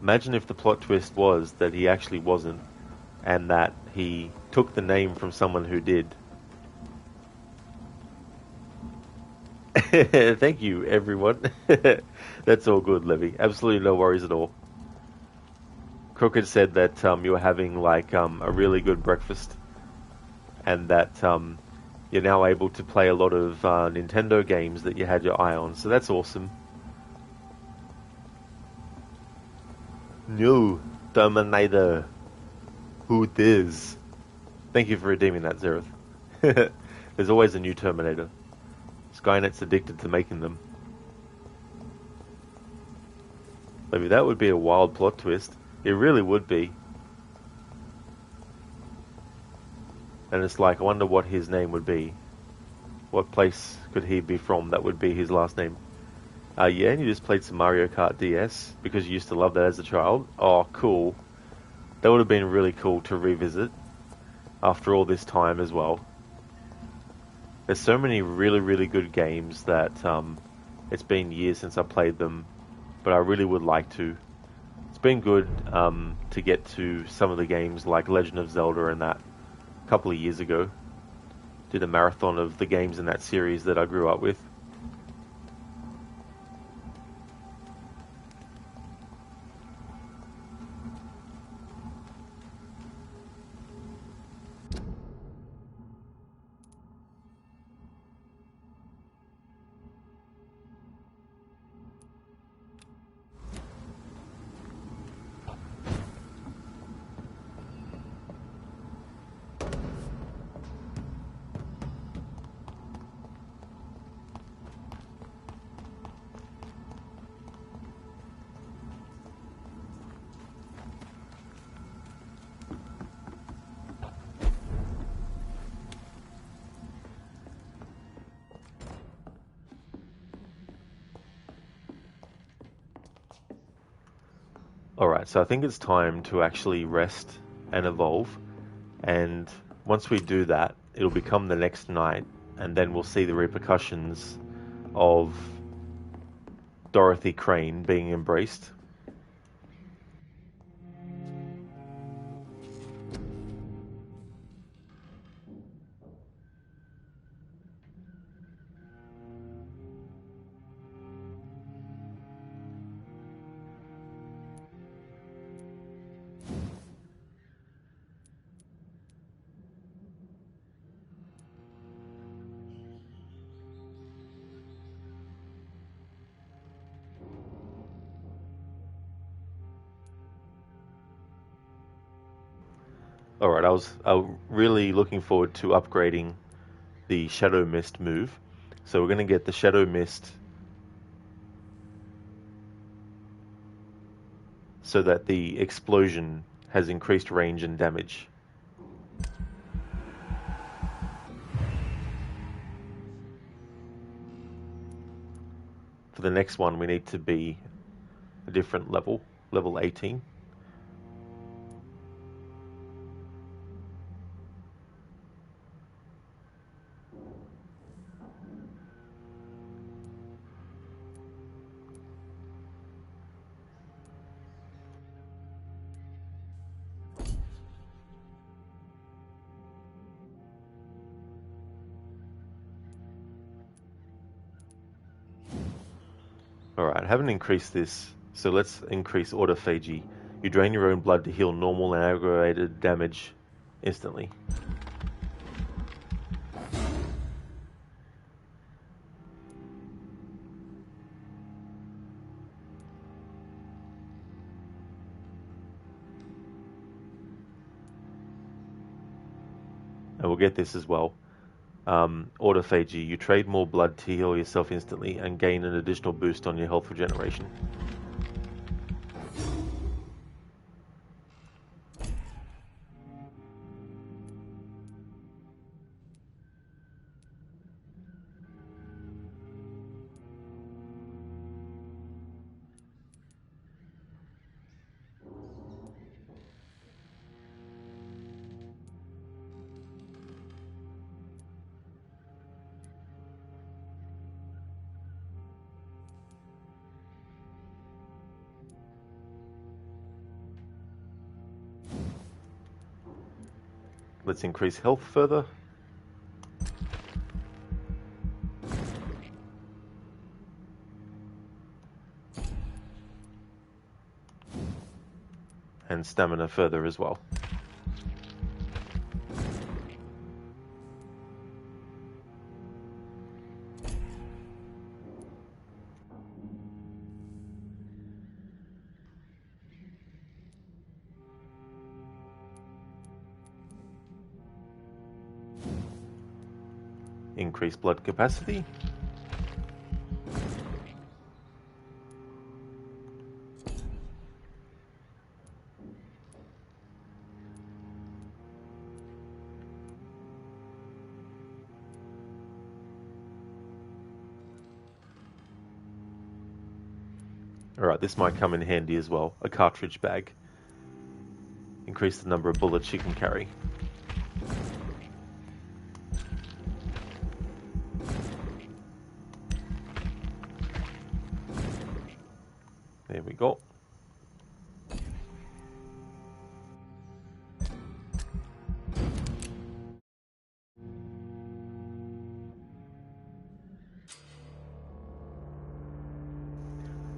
Imagine if the plot twist was that he actually wasn't, and that he took the name from someone who did. Thank you, everyone. That's all good, Levy. Absolutely no worries at all. Crooked said that you were having like a really good breakfast, and that you're now able to play a lot of Nintendo games that you had your eye on. So that's awesome. No, Terminator. Who this? Thank you for redeeming that, Zereth. There's always a new Terminator. Skynet's addicted to making them. Maybe that would be a wild plot twist. It really would be. And it's like, I wonder what his name would be. What place could he be from that would be his last name? Yeah, and you just played some Mario Kart DS because you used to love that as a child. Oh, cool. That would have been really cool to revisit after all this time as well. There's so many really, really good games that it's been years since I played them, but I really would like to. It's been good to get to some of the games like Legend of Zelda and that a couple of years ago. Did a marathon of the games in that series that I grew up with. Alright, so I think it's time to actually rest and evolve, and once we do that, it'll become the next night, and then we'll see the repercussions of Dorothy Crane being embraced. Alright, I was really looking forward to upgrading the Shadow Mist move. So we're going to get the Shadow Mist so that the explosion has increased range and damage. For the next one, we need to be a different level, level 18. Alright, haven't increased this, so let's increase autophagy. You drain your own blood to heal normal and aggravated damage instantly. And we'll get this as well. Autophagy. You trade more blood to heal yourself instantly and gain an additional boost on your health regeneration. Let's increase health further. And stamina further as well. Increase blood capacity. Alright, this might come in handy as well. A cartridge bag. Increase the number of bullets you can carry. There we go.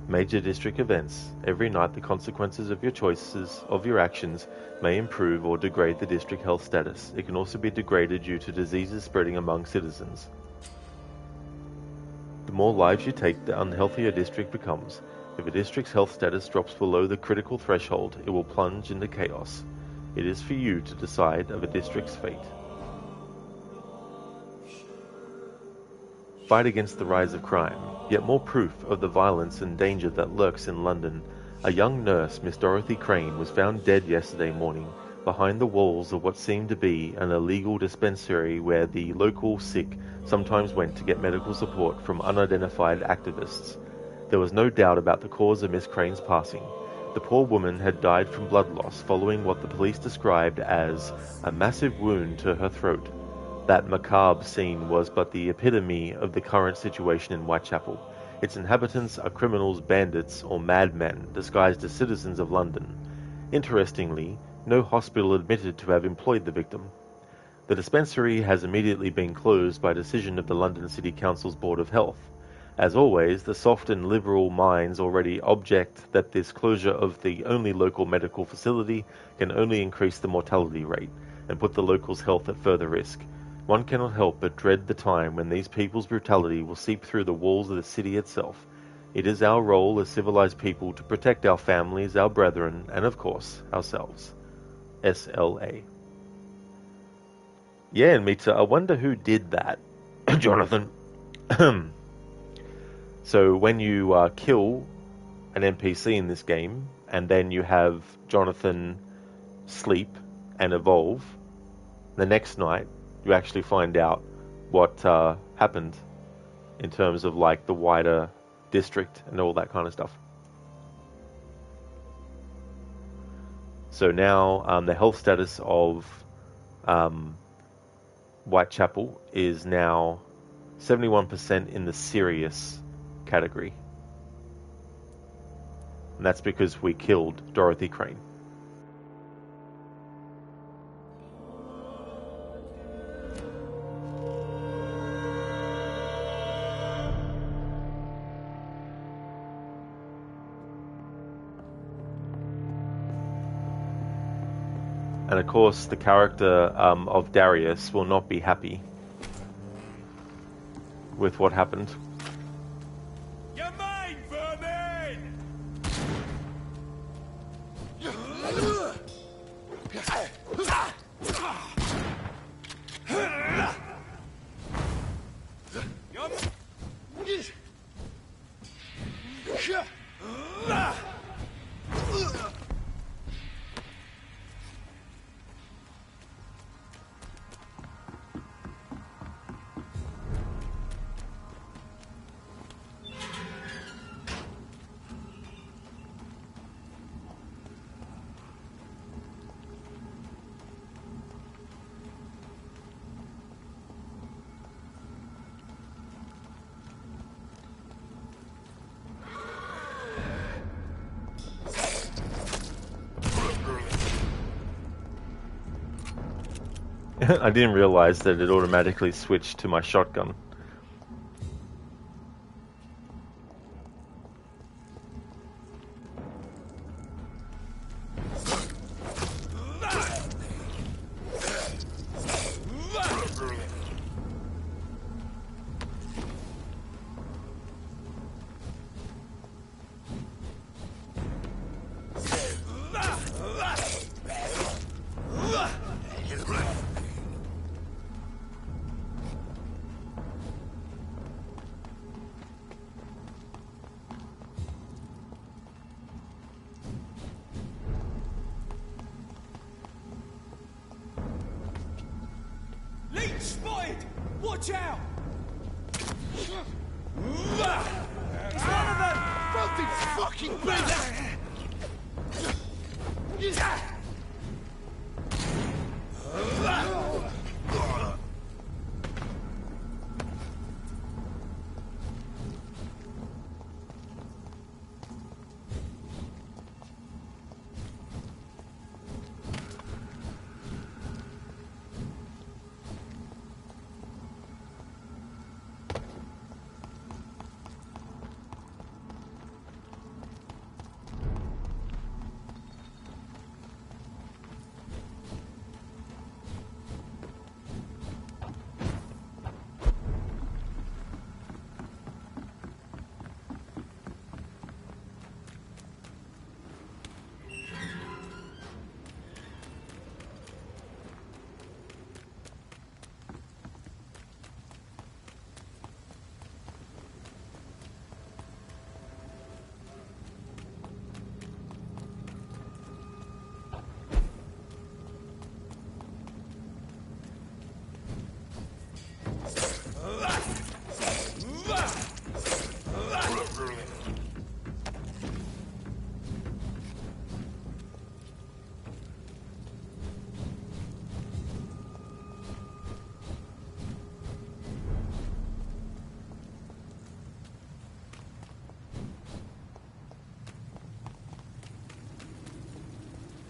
Major district events. Every night the consequences of your choices, of your actions, may improve or degrade the district health status. It can also be degraded due to diseases spreading among citizens. The more lives you take, the unhealthier a district becomes. If a district's health status drops below the critical threshold, it will plunge into chaos. It is for you to decide of a district's fate. Fight against the rise of crime, yet more proof of the violence and danger that lurks in London. A young nurse, Miss Dorothy Crane, was found dead yesterday morning behind the walls of what seemed to be an illegal dispensary where the local sick sometimes went to get medical support from unidentified activists. There was no doubt about the cause of Miss Crane's passing. The poor woman had died from blood loss following what the police described as a massive wound to her throat. That macabre scene was but the epitome of the current situation in Whitechapel. Its inhabitants are criminals, bandits, or madmen disguised as citizens of London. Interestingly, no hospital admitted to have employed the victim. The dispensary has immediately been closed by decision of the London City Council's Board of Health. As always, the soft and liberal minds already object that this closure of the only local medical facility can only increase the mortality rate and put the locals' health at further risk. One cannot help but dread the time when these people's brutality will seep through the walls of the city itself. It is our role as civilized people to protect our families, our brethren, and of course, ourselves. SLA. Yeah, and Mita, I wonder who did that. Jonathan. So when you kill an NPC in this game, and then you have Jonathan sleep and evolve, the next night you actually find out what happened in terms of like the wider district and all that kind of stuff. So now the health status of Whitechapel is now 71% in the serious category. And that's because we killed Dorothy Crane. And of course, the character of Darius will not be happy with what happened. You're mine, vermin! I didn't realize that it automatically switched to my shotgun. Leech spotted! Watch out! It's one of them! Something fucking big!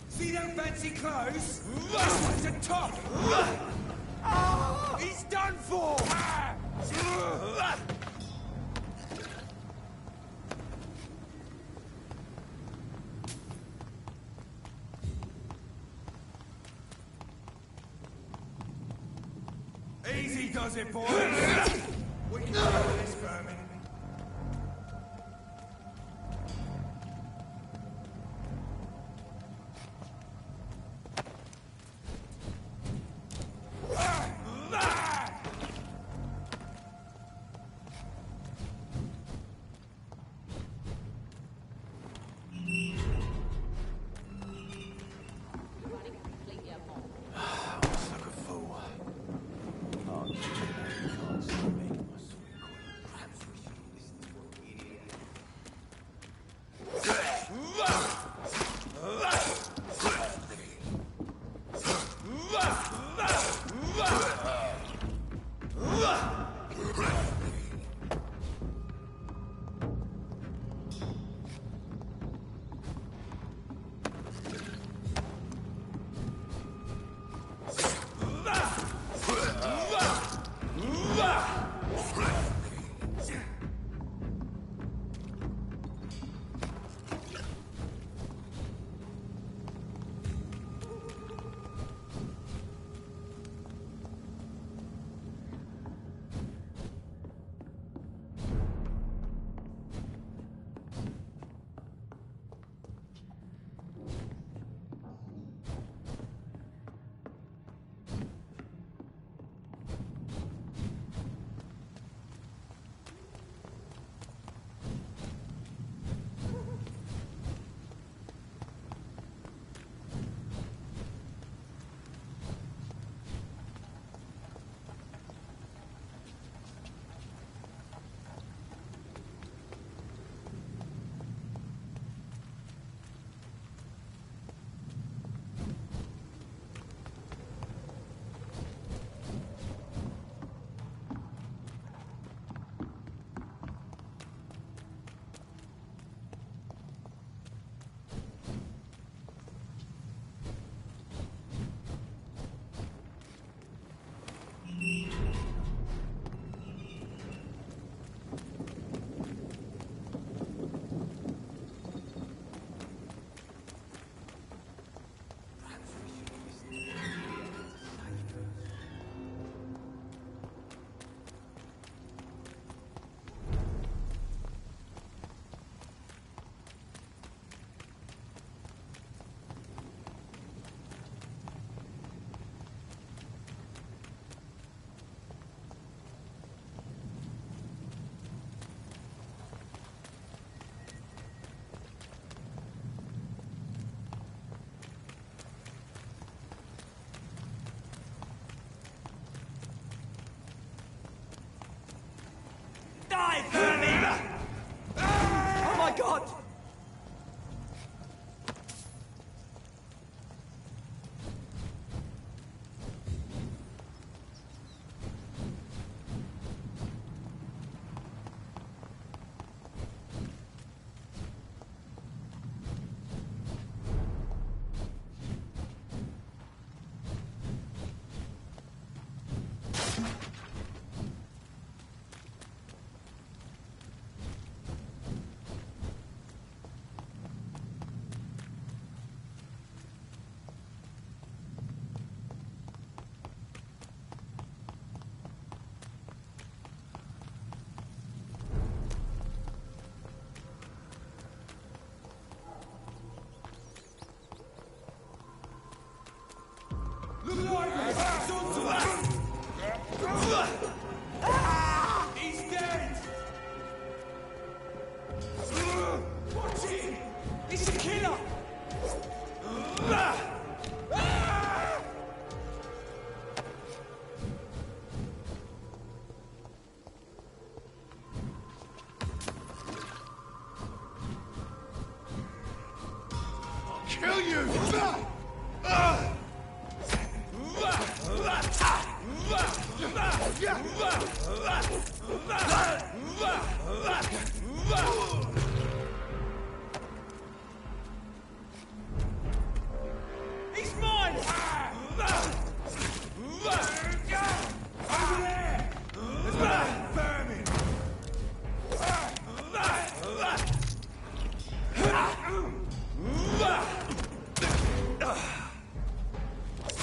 See them fancy clothes? This one's a top! He's done for! Easy does it, boys! We can do this, vermin. God! He's dead! Watch him! He's a killer! I'll kill you! He's mine! Over there! There's that vermin!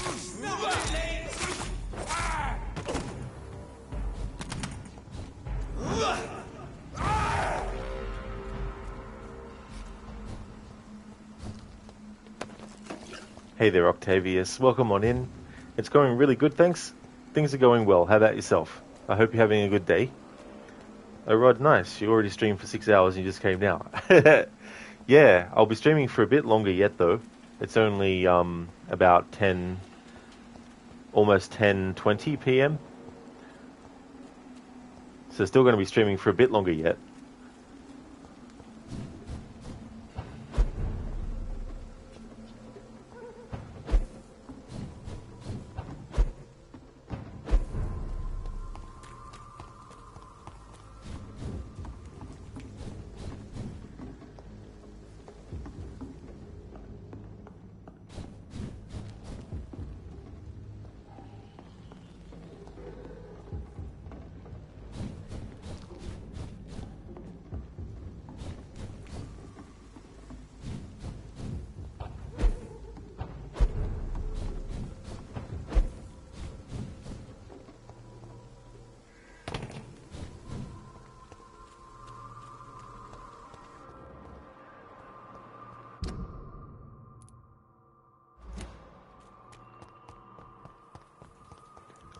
Smell it, Lance! Hey there, Octavius. Welcome on in. It's going really good, thanks. Things are going well. How about yourself? I hope you're having a good day. Oh, Rod, nice. You already streamed for 6 hours and you just came now. Yeah, I'll be streaming for a bit longer yet, though. It's only about 10, almost 10:20 p.m. So still going to be streaming for a bit longer yet.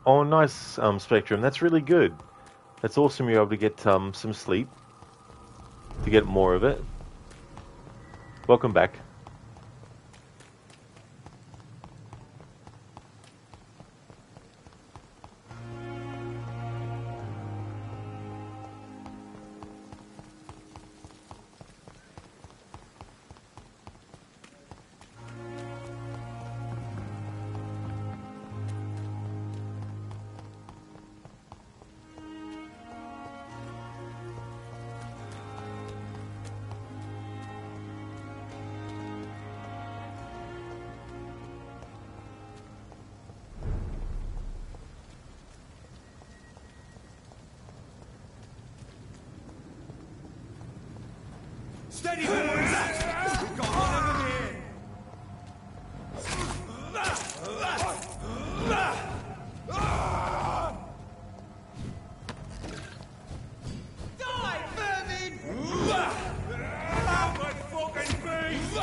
Oh, nice, Spectrum. That's really good. That's awesome you're able to get some sleep. To get more of it. Welcome back. Steady, boys! We've got one of them here! Die, vermin! Out my fucking face!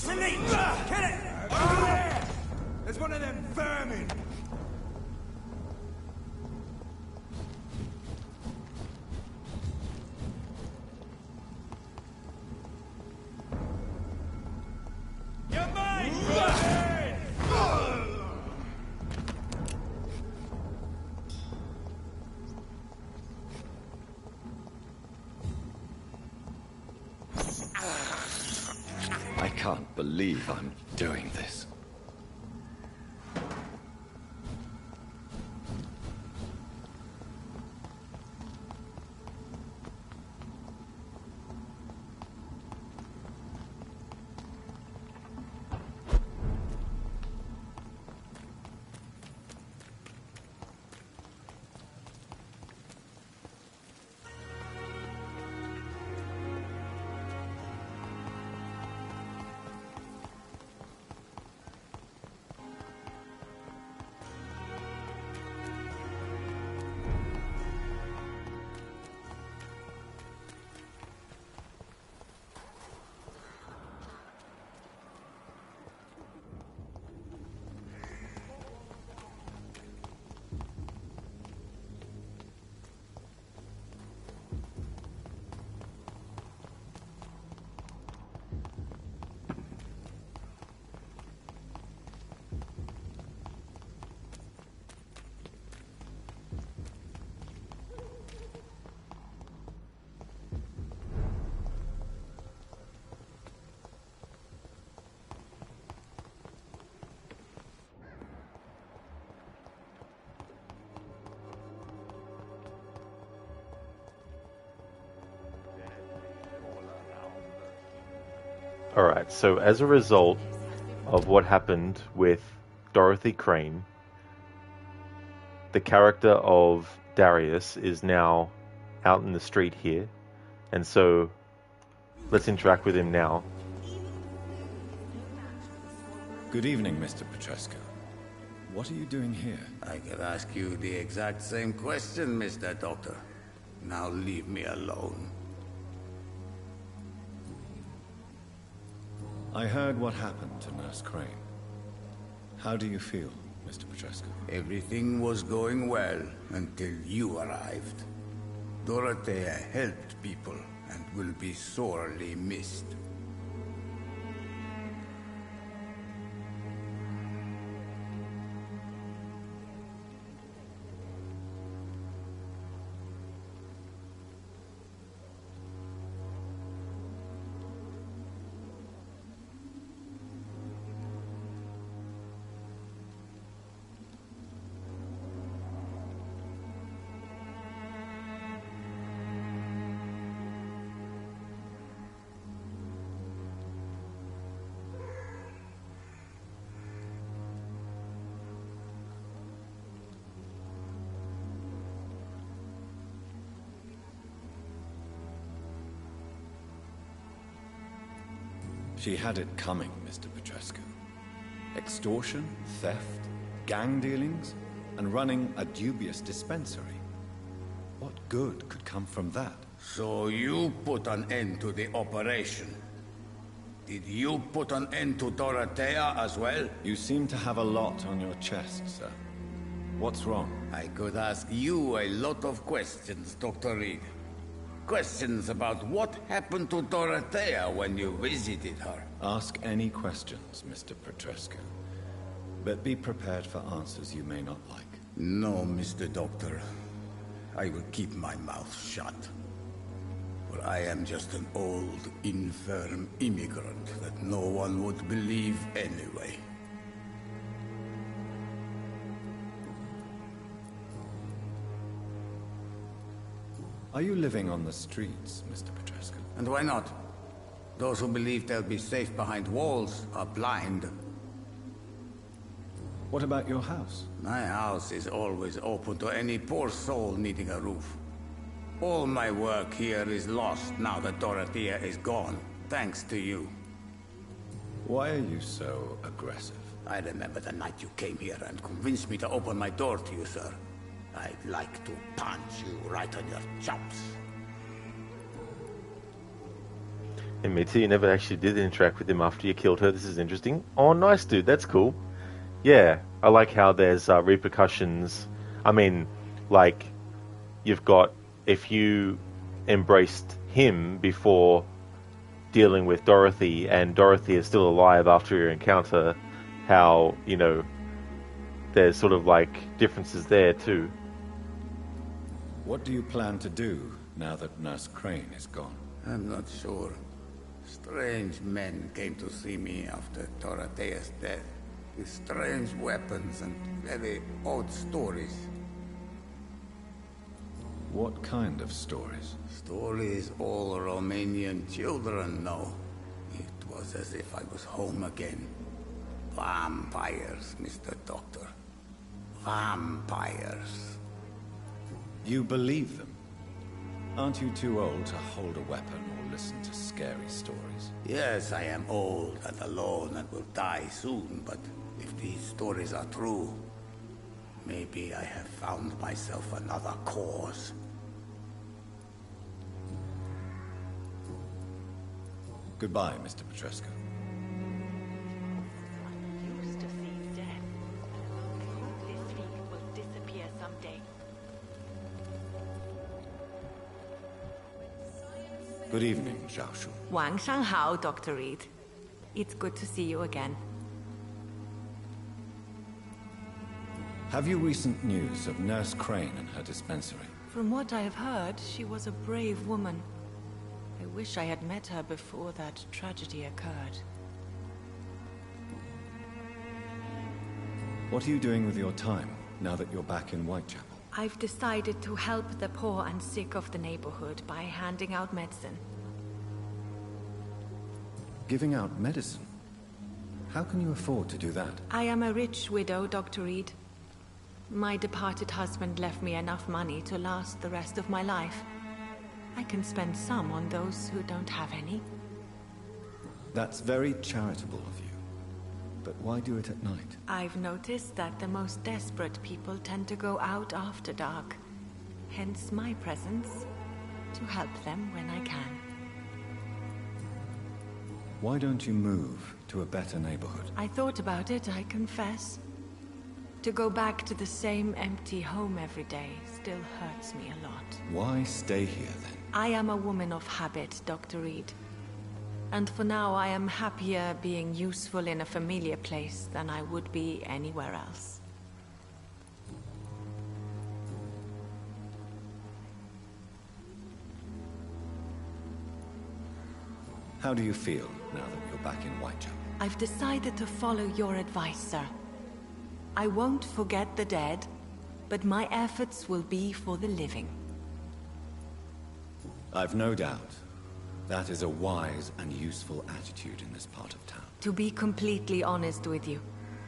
It's a leech! Kill it! Over there! There's one of them vermin! You're mine! I can't believe I'm doing this. Alright, so as a result of what happened with Dorothy Crane, the character of Darius is now out in the street here, and so let's interact with him now. Good evening, Mr. Petrescu. What are you doing here? I could ask you the exact same question, Mr. Doctor. Now leave me alone. I heard what happened to Nurse Crane. How do you feel, Mr. Petrescu? Everything was going well until you arrived. Dorothea helped people and will be sorely missed. She had it coming, Mr. Petrescu. Extortion, theft, gang dealings, and running a dubious dispensary. What good could come from that? So you put an end to the operation. Did you put an end to Dorothea as well? You seem to have a lot on your chest, sir. What's wrong? I could ask you a lot of questions, Dr. Reed. Questions about what happened to Dorothea when you visited her. Ask any questions, Mr. Petrescu. But be prepared for answers you may not like. No, Mr. Doctor. I will keep my mouth shut. For I am just an old, infirm immigrant that no one would believe anyway. Are you living on the streets, Mr. Petrescu? And why not? Those who believe they'll be safe behind walls are blind. What about your house? My house is always open to any poor soul needing a roof. All my work here is lost now that Dorothea is gone, thanks to you. Why are you so aggressive? I remember the night you came here and convinced me to open my door to you, sir. I'd like to punch you right on your chops. And me too, you never actually did interact with him after you killed her. This is interesting. Oh, nice, dude. That's cool. Yeah, I like how there's repercussions. I mean, like, you've got, if you embraced him before dealing with Dorothy, and Dorothy is still alive after your encounter, how, you know, there's sort of like differences there too. What do you plan to do now that Nurse Crane is gone? I'm not sure. Strange men came to see me after Dorothea's death, with strange weapons and very odd stories. What kind of stories? Stories all Romanian children know. It was as if I was home again. Vampires, Mr. Doctor. Vampires. You believe them? Aren't you too old to hold a weapon or listen to scary stories? Yes, I am old and alone and will die soon, but if these stories are true, maybe I have found myself another cause. Goodbye, Mr. Petrescu. Used to see death. This field will disappear someday. Good evening, Xiaoshu. Wang Shanghao, Dr. Reed. It's good to see you again. Have you recent news of Nurse Crane and her dispensary? From what I have heard, she was a brave woman. I wish I had met her before that tragedy occurred. What are you doing with your time, now that you're back in Whitechapel? I've decided to help the poor and sick of the neighborhood by handing out medicine. Giving out medicine? How can you afford to do that? I am a rich widow, Dr. Reed. My departed husband left me enough money to last the rest of my life. I can spend some on those who don't have any. That's very charitable of you. But why do it at night? I've noticed that the most desperate people tend to go out after dark. Hence my presence, to help them when I can. Why don't you move to a better neighborhood? I thought about it, I confess. To go back to the same empty home every day still hurts me a lot. Why stay here then? I am a woman of habit, Dr. Reed. And for now, I am happier being useful in a familiar place than I would be anywhere else. How do you feel now that you're back in Whitechapel? I've decided to follow your advice, sir. I won't forget the dead, but my efforts will be for the living. I've no doubt. That is a wise and useful attitude in this part of town. To be completely honest with you,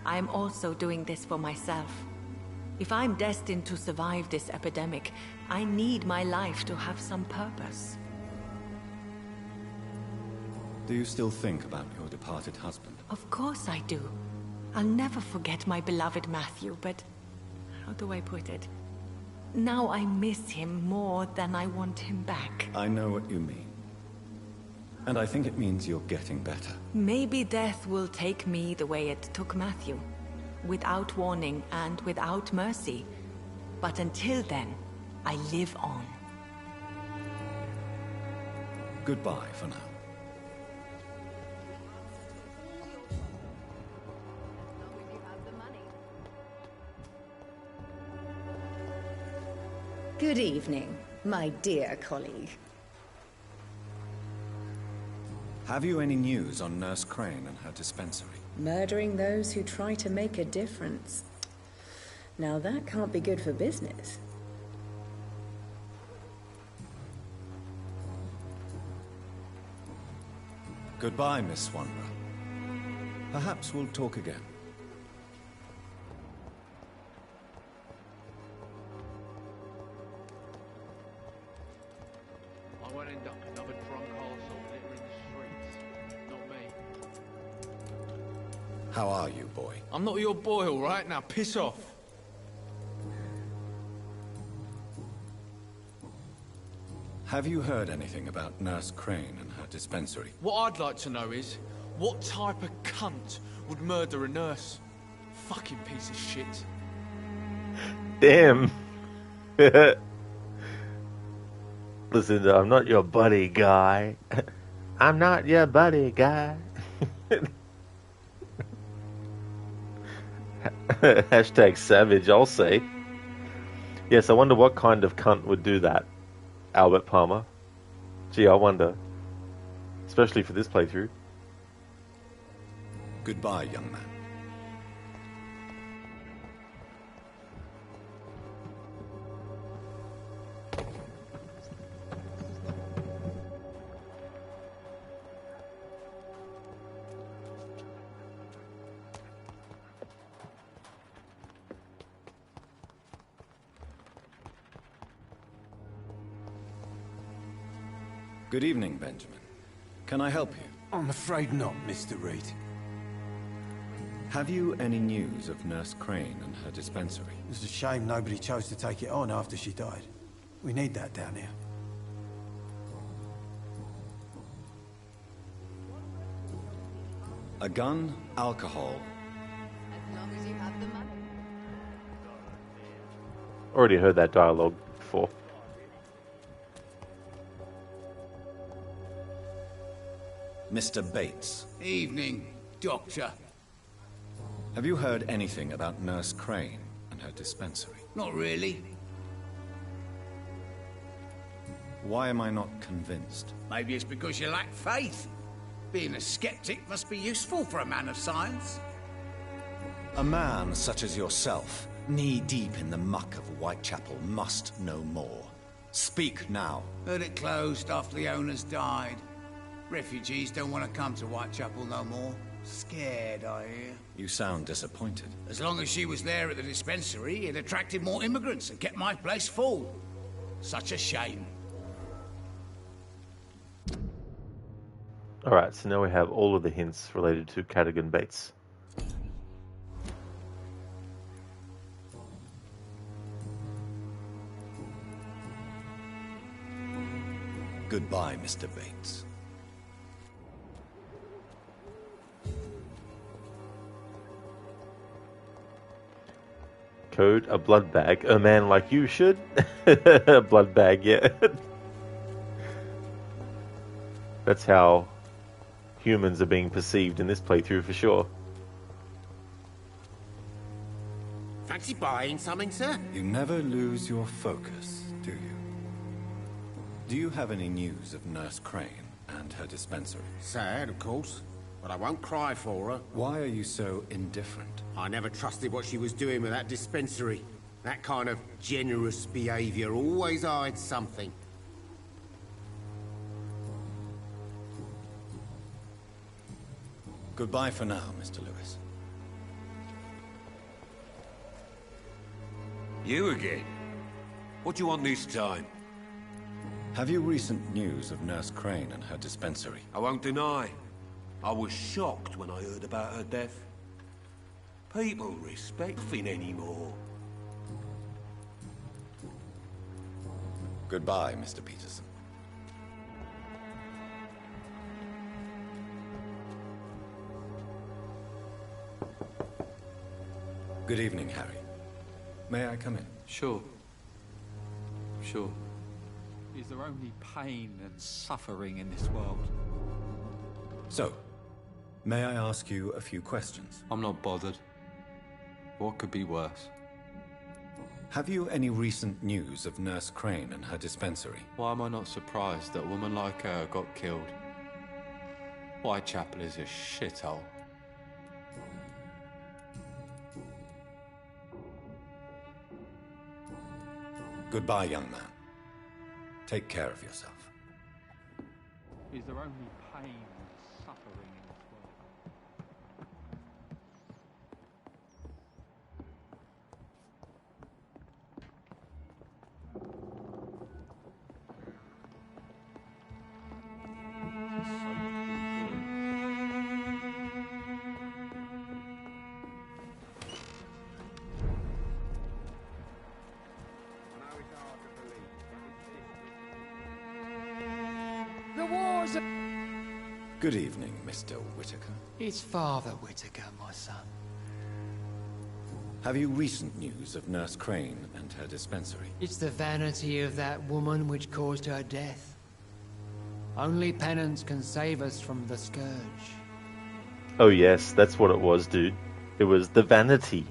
I am also doing this for myself. If I'm destined to survive this epidemic, I need my life to have some purpose. Do you still think about your departed husband? Of course I do. I'll never forget my beloved Matthew, but how do I put it? Now I miss him more than I want him back. I know what you mean. And I think it means you're getting better. Maybe death will take me the way it took Matthew. Without warning and without mercy. But until then, I live on. Goodbye for now. Good evening, my dear colleague. Have you any news on Nurse Crane and her dispensary? Murdering those who try to make a difference. Now that can't be good for business. Goodbye, Miss Swanborough. Perhaps we'll talk again. I won't end up another drunk arsehole littering the streets. Not me. How are you, boy? I'm not your boy, all right? Now piss off. Have you heard anything about Nurse Crane and her dispensary? What I'd like to know is, what type of cunt would murder a nurse? Fucking piece of shit. Damn. Listen, I'm not your buddy guy. I'm not your buddy guy. Hashtag savage, I'll say. Yes, I wonder what kind of cunt would do that. Albert Palmer. Gee, I wonder. Especially for this playthrough. Goodbye, young man. Good evening, Benjamin. Can I help you? I'm afraid not, Mr. Reed. Have you any news of Nurse Crane and her dispensary? It's a shame nobody chose to take it on after she died. We need that down here. A gun, alcohol. As long as you have the money. Already heard that dialogue before. Mr. Bates. Evening, Doctor. Have you heard anything about Nurse Crane and her dispensary? Not really. Why am I not convinced? Maybe it's because you lack faith. Being a skeptic must be useful for a man of science. A man such as yourself, knee-deep in the muck of Whitechapel, must know more. Speak now. Heard it closed after the owners died. Refugees don't want to come to Whitechapel no more. Scared, I hear. You sound disappointed. As long as she was there at the dispensary, it attracted more immigrants and kept my place full. Such a shame. Alright, so now we have all of the hints related to Cadogan Bates. Goodbye, Mr. Bates. Code, a blood bag. A man like you should. A blood bag, yeah. That's how humans are being perceived in this playthrough for sure. Fancy buying something, sir? You never lose your focus, do you? Do you have any news of Nurse Crane and her dispensary? Sad, of course, but I won't cry for her. Why are you so indifferent? I never trusted what she was doing with that dispensary. That kind of generous behavior always hides something. Goodbye for now, Mr. Lewis. You again? What do you want this time? Have you recent news of Nurse Crane and her dispensary? I won't deny. I was shocked when I heard about her death. People respect Finn anymore. Goodbye, Mr. Peterson. Good evening, Harry. May I come in? Sure. Sure. Is there only pain and suffering in this world? So, may I ask you a few questions? I'm not bothered. What could be worse? Have you any recent news of Nurse Crane and her dispensary? Why am I not surprised that a woman like her got killed? Whitechapel is a shithole. Goodbye, young man. Take care of yourself. Is there only pain and suffering in this world? Good evening, Mr. Whitaker. It's Father Whitaker, my son. Have you recent news of Nurse Crane and her dispensary? It's the vanity of that woman which caused her death. Only penance can save us from the scourge. Oh yes, that's what it was, dude. It was the vanity.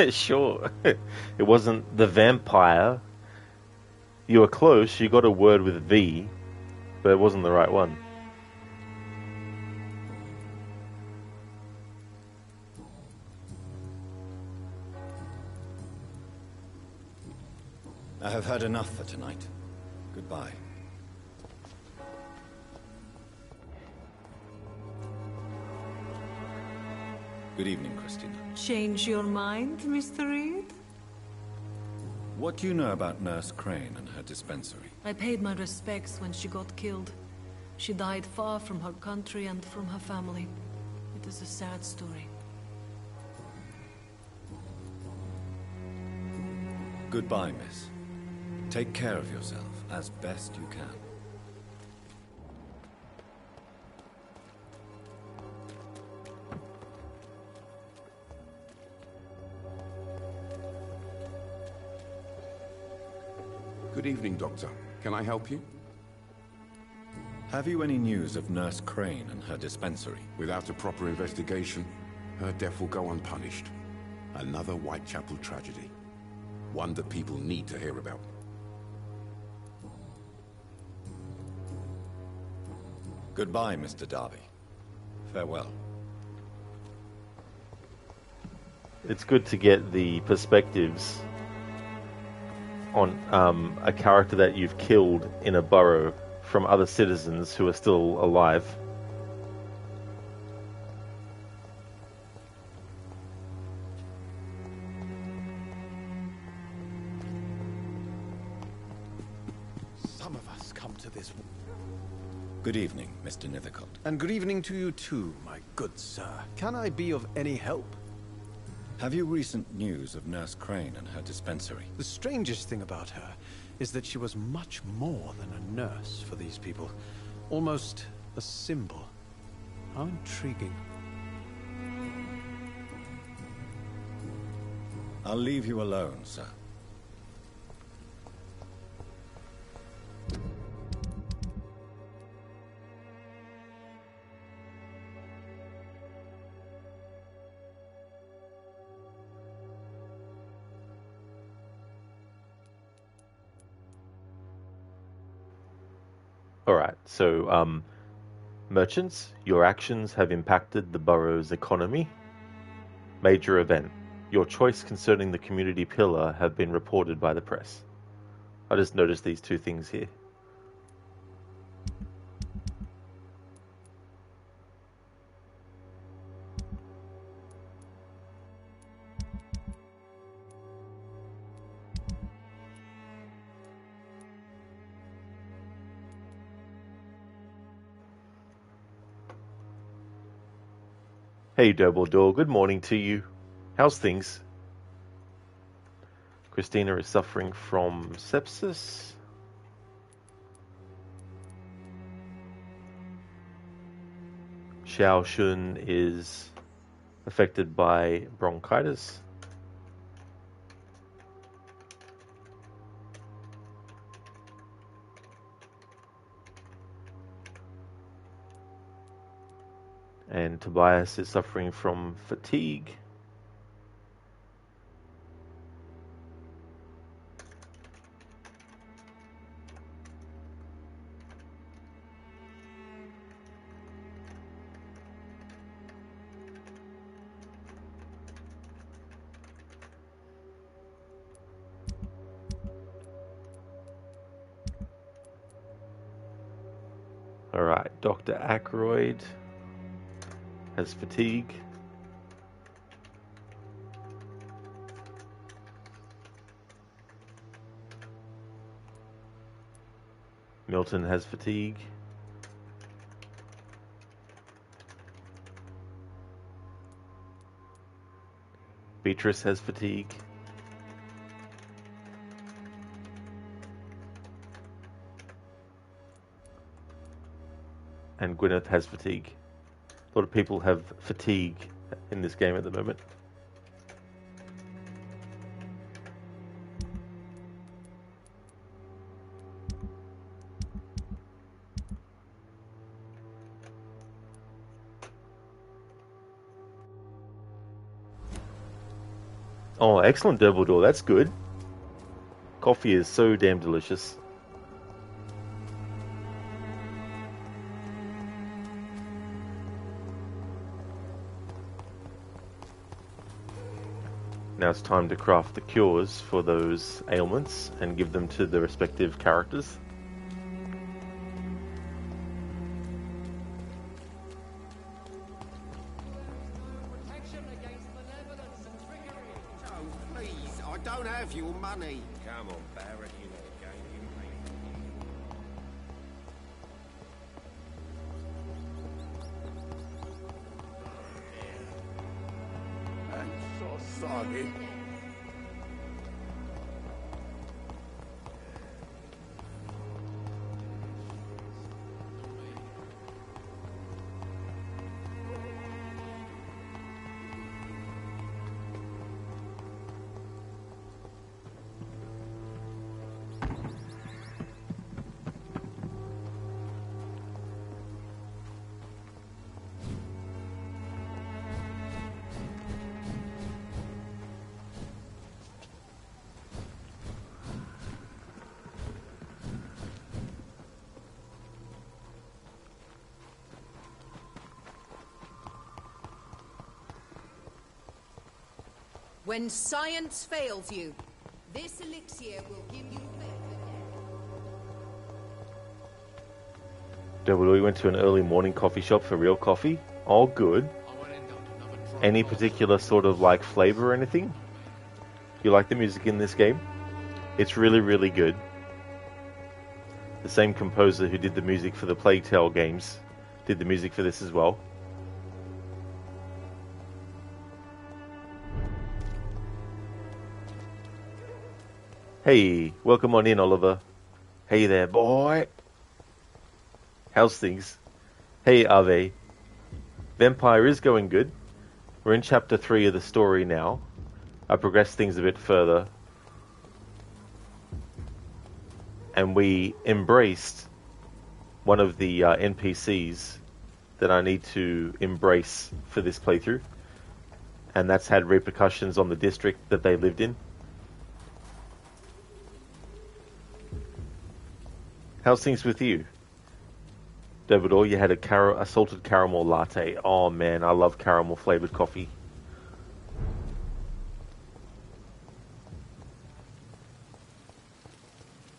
Sure. It wasn't the vampire. You were close, you got a word with V, but it wasn't the right one. I have had enough for tonight. Goodbye. Good evening, Christina. Change your mind, Mr. Reed? What do you know about Nurse Crane and her dispensary? I paid my respects when she got killed. She died far from her country and from her family. It is a sad story. Goodbye, miss. Take care of yourself as best you can. Good evening, Doctor. Can I help you? Have you any news of Nurse Crane and her dispensary? Without a proper investigation, her death will go unpunished. Another Whitechapel tragedy. One that people need to hear about. Goodbye, Mr. Darby. Farewell. It's good to get the perspectives on a character that you've killed in a borough from other citizens who are still alive. Some of us come to this. Good evening, Mr. Nethercott. And good evening to you too, my good sir. Can I be of any help? Have you recent news of Nurse Crane and her dispensary? The strangest thing about her is that she was much more than a nurse for these people. Almost a symbol. How intriguing. I'll leave you alone, sir. Alright, so, merchants, your actions have impacted the borough's economy. Major event. Your choice concerning the community pillar have been reported by the press. I just noticed these two things here. Hey Dumbledore, good morning to you. How's things? Christina is suffering from sepsis. Xiao Shun is affected by bronchitis. And Tobias is suffering from fatigue. Alright, Dr. Ackroyd has fatigue. Milton has fatigue. Beatrice has fatigue. and Gwyneth has fatigue. A lot of people have fatigue in this game at the moment. Oh, excellent, Dumbledore. That's good. Coffee is so damn delicious. Now it's time to craft the cures for those ailments and give them to the respective characters. Please, I don't have your money. Come on, Barrett, you know the game. You I'm so sorry. When science fails you, this elixir will give you Dumbledore, we went to an early morning coffee shop for real coffee. All good. Any particular sort of like flavor or anything? You like the music in this game? It's really, really good. The same composer who did the music for the Plague Tale games did the music for this as well. Hey, welcome on in, Oliver. Hey there, boy. How's things? Hey, Ave. Vampyr is going good. We're in chapter 3 of the story now. I progressed things a bit further. And we embraced one of the NPCs that I need to embrace for this playthrough. And that's had repercussions on the district that they lived in. How's things with you? Dumbledore, you had a salted caramel latte. Oh man, I love caramel flavored coffee.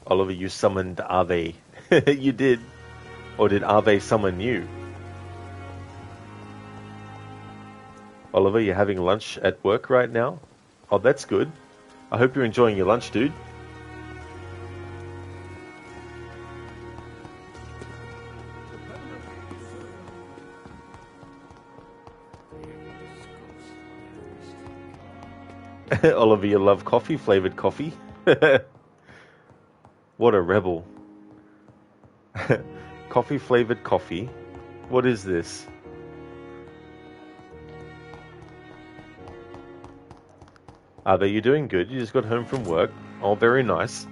Oliver, you summoned Ave. You did. Or did Ave summon you? Oliver, you're having lunch at work right now? Oh, that's good. I hope you're enjoying your lunch, dude. Oliver, you love coffee, flavored coffee. What a rebel. Coffee flavored coffee. What is this? Are you doing good? You just got home from work. Oh, very nice.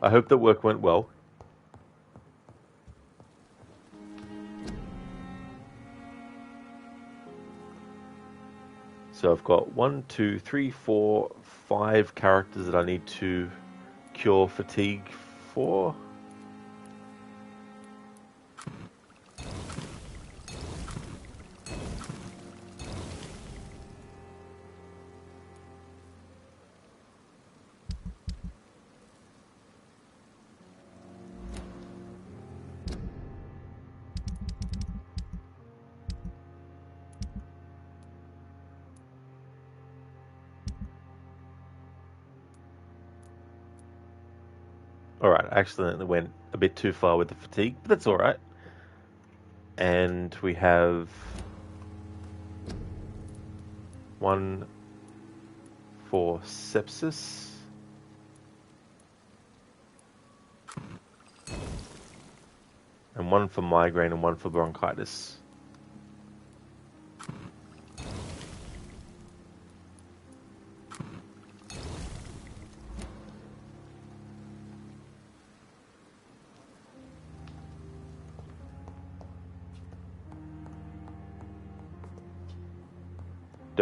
I hope that work went well. So I've got 1, 2, 3, 4, 5 characters that I need to cure fatigue for. Alright, I accidentally went a bit too far with the fatigue, but that's alright. And we have 1 for sepsis. And one for migraine and one for bronchitis.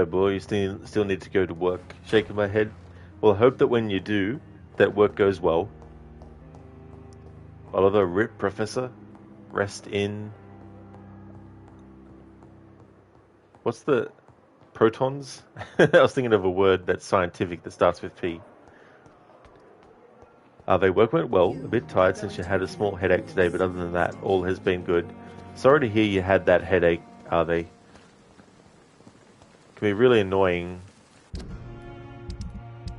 Boy, you still need to go to work. Shaking my head. Well, I hope that when you do, that work goes well. Oliver, rip, Professor. Rest in... What's the... Protons? I was thinking of a word that's scientific that starts with P. Their work went well. A bit tired since you had a small headache today, but other than that, all has been good. Sorry to hear you had that headache, are they? Can be really annoying.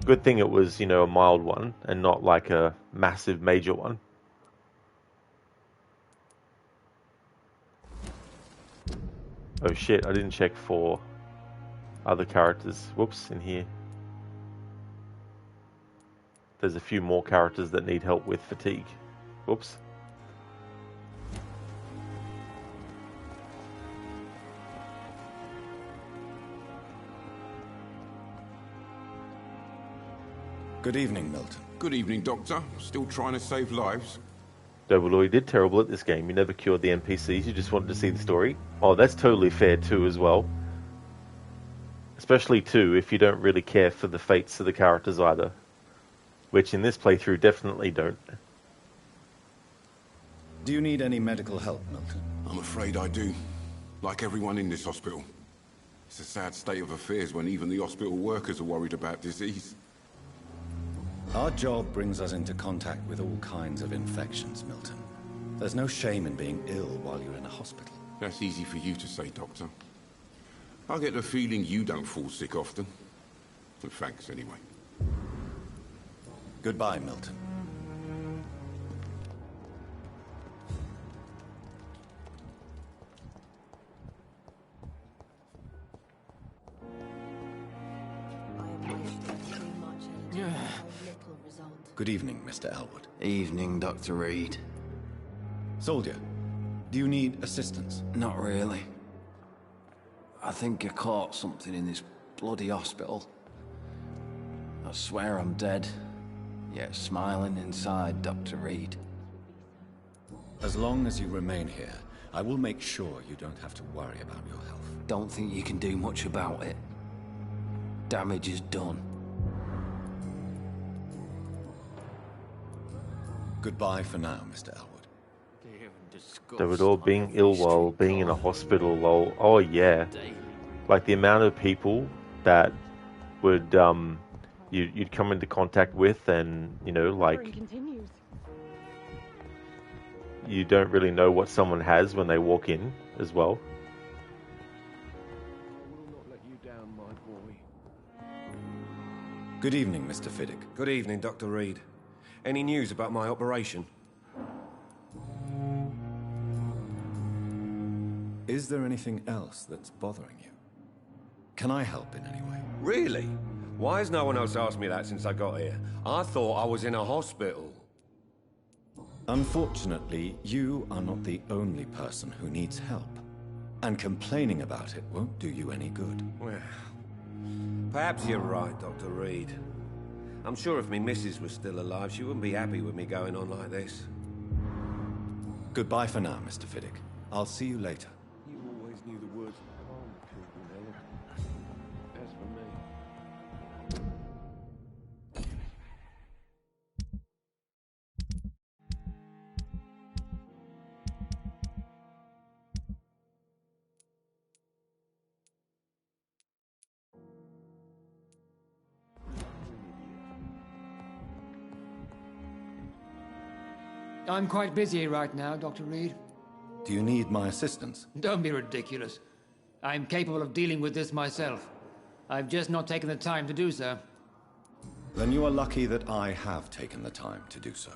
Good thing it was, you know, a mild one and not like a massive major one. Oh shit, I didn't check for other characters. Whoops, in here. There's a few more characters that need help with fatigue. Whoops. Good evening, Milton. Good evening, Doctor. Still trying to save lives? Dumbledore, you did terrible at this game. You never cured the NPCs, you just wanted to see the story. Oh, that's totally fair too as well. Especially too, if you don't really care for the fates of the characters either. Which in this playthrough definitely don't. Do you need any medical help, Milton? I'm afraid I do. Like everyone in this hospital. It's a sad state of affairs when even the hospital workers are worried about disease. Our job brings us into contact with all kinds of infections, Milton. There's no shame in being ill while you're in a hospital. That's easy for you to say, Doctor. I get the feeling you don't fall sick often. But thanks, anyway. Goodbye, Milton. Good evening, Mr. Elwood. Evening, Dr. Reed. Soldier, do you need assistance? Not really. I think I caught something in this bloody hospital. I swear I'm dead, yet smiling inside, Dr. Reed. As long as you remain here, I will make sure you don't have to worry about your health. Don't think you can do much about it. Damage is done. Goodbye for now, Mr. Elwood. They were all being ill while being in a hospital, lol. Oh yeah. Like the amount of people that would you'd come into contact with, and you know, like you don't really know what someone has when they walk in as well. Good evening, Mr. Fiddick. Good evening, Dr. Reed. Any news about my operation? Is there anything else that's bothering you? Can I help in any way? Really? Why has no one else asked me that since I got here? I thought I was in a hospital. Unfortunately, you are not the only person who needs help. And complaining about it won't do you any good. Well, perhaps you're right, Dr. Reed. I'm sure if me missus was still alive, she wouldn't be happy with me going on like this. Goodbye for now, Mr. Fiddick. I'll see you later. You always knew the words of calm people, Ellen. As for me... I'm quite busy right now, Dr. Reed. Do you need my assistance? Don't be ridiculous. I'm capable of dealing with this myself. I've just not taken the time to do so. Then you are lucky that I have taken the time to do so.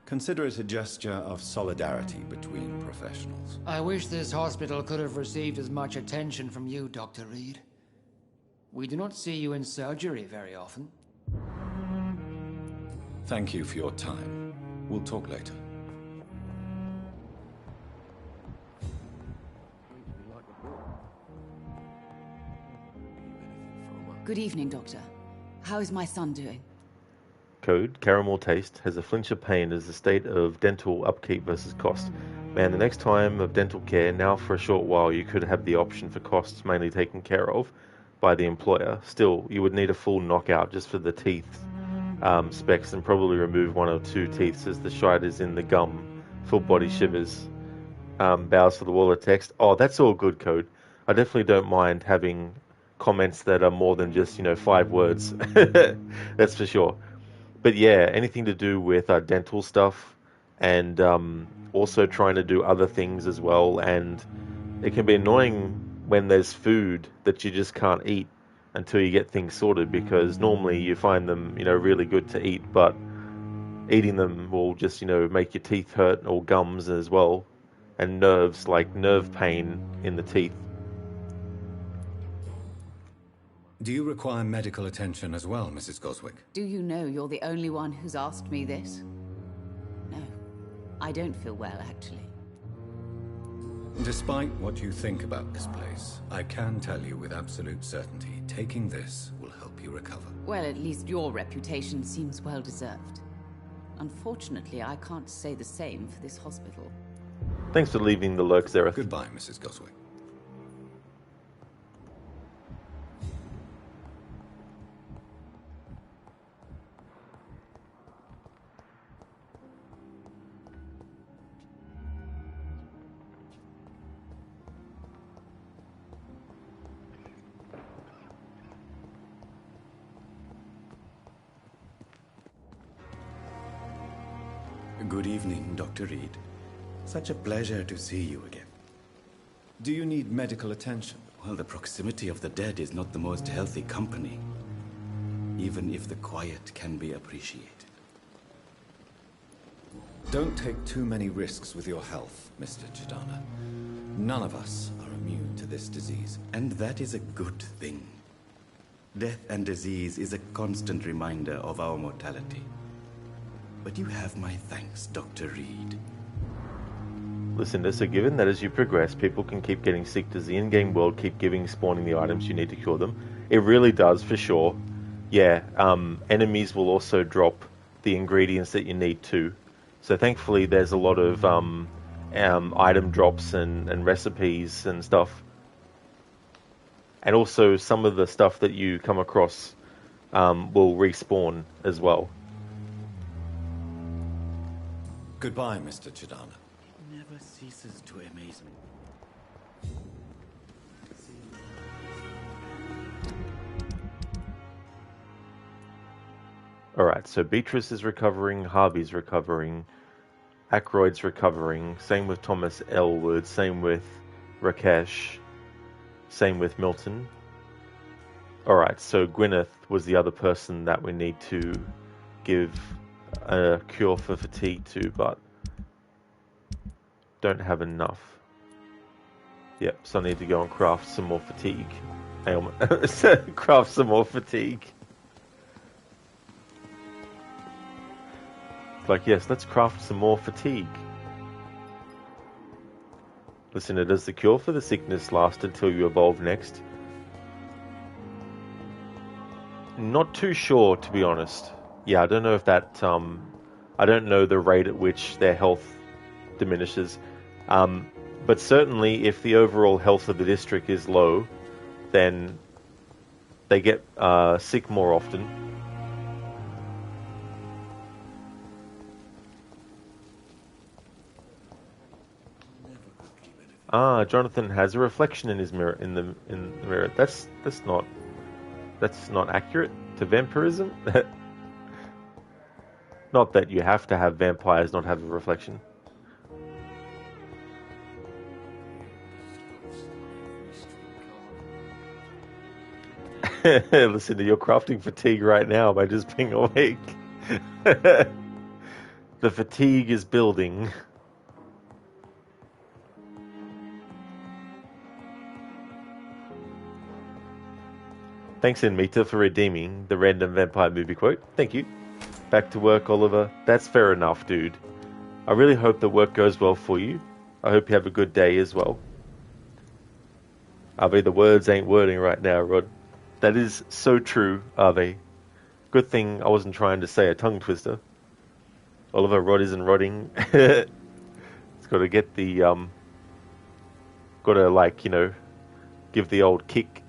Consider it a gesture of solidarity between professionals. I wish this hospital could have received as much attention from you, Dr. Reed. We do not see you in surgery very often. Thank you for your time. We'll talk later. Good evening, Doctor. How is my son doing? Code, caramel taste, has a flinch of pain as a state of dental upkeep versus cost. Man, the next time of dental care, now for a short while, you could have the option for costs mainly taken care of by the employer. Still, you would need a full knockout just for the teeth specs and probably remove 1 or 2 teeth as the shite is in the gum. Full body shivers. Bows for the wall of text. Oh, that's all good, Code. I definitely don't mind having comments that are more than just, 5 words. That's for sure. But yeah, anything to do with dental stuff and also trying to do other things as well. And it can be annoying when there's food that you just can't eat until you get things sorted, because normally you find them, really good to eat, but eating them will just, make your teeth hurt, or gums as well, and nerves, like nerve pain in the teeth. Do you require medical attention as well, Mrs. Goswick? Do you know you're the only one who's asked me this? No, I don't feel well, actually. Despite what you think about this place, I can tell you with absolute certainty, taking this will help you recover. Well, at least your reputation seems well deserved. Unfortunately, I can't say the same for this hospital. Thanks for leaving the lurk, Zareth. Goodbye, Mrs. Goswick. Good evening, Dr. Reed. Such a pleasure to see you again. Do you need medical attention? Well, the proximity of the dead is not the most healthy company, even if the quiet can be appreciated. Don't take too many risks with your health, Mr. Chidana. None of us are immune to this disease. And that is a good thing. Death and disease is a constant reminder of our mortality. But you have my thanks, Dr. Reed. Listen, it's a given that as you progress, people can keep getting sick. Does the in-game world keep spawning the items you need to cure them? It really does, for sure. Yeah, enemies will also drop the ingredients that you need too. So thankfully there's a lot of item drops and recipes and stuff. And also some of the stuff that you come across will respawn as well. Goodbye, Mr. Chidana. It never ceases to amaze me. Alright, so Beatrice is recovering, Harvey's recovering, Ackroyd's recovering, same with Thomas Elwood, same with Rakesh, same with Milton. Alright, so Gwyneth was the other person that we need to give a cure for fatigue to, but don't have enough. Yep, so I need to go and craft some more fatigue ailment. Craft some more fatigue. Like, yes, let's craft some more fatigue. Listen, does the cure for the sickness last until you evolve next? Not too sure, to be honest. Yeah, I don't know if that, I don't know the rate at which their health diminishes. But certainly if the overall health of the district is low, then they get sick more often. Ah, Jonathan has a reflection in his mirror, in the mirror. That's not accurate to vampirism. Not that you have to have vampires not have a reflection. Listen to your crafting fatigue right now by just being awake. The fatigue is building. Thanks, Enmita, for redeeming the random vampire movie quote. Thank you. Back to work, Oliver. That's fair enough, dude. I really hope that work goes well for you. I hope you have a good day as well. I mean, the words ain't wording right now, Rod. That is so true, Ave. Good thing I wasn't trying to say a tongue twister. Oliver Rod isn't rotting. It's got to get the, got to, like, you know, give the old kick.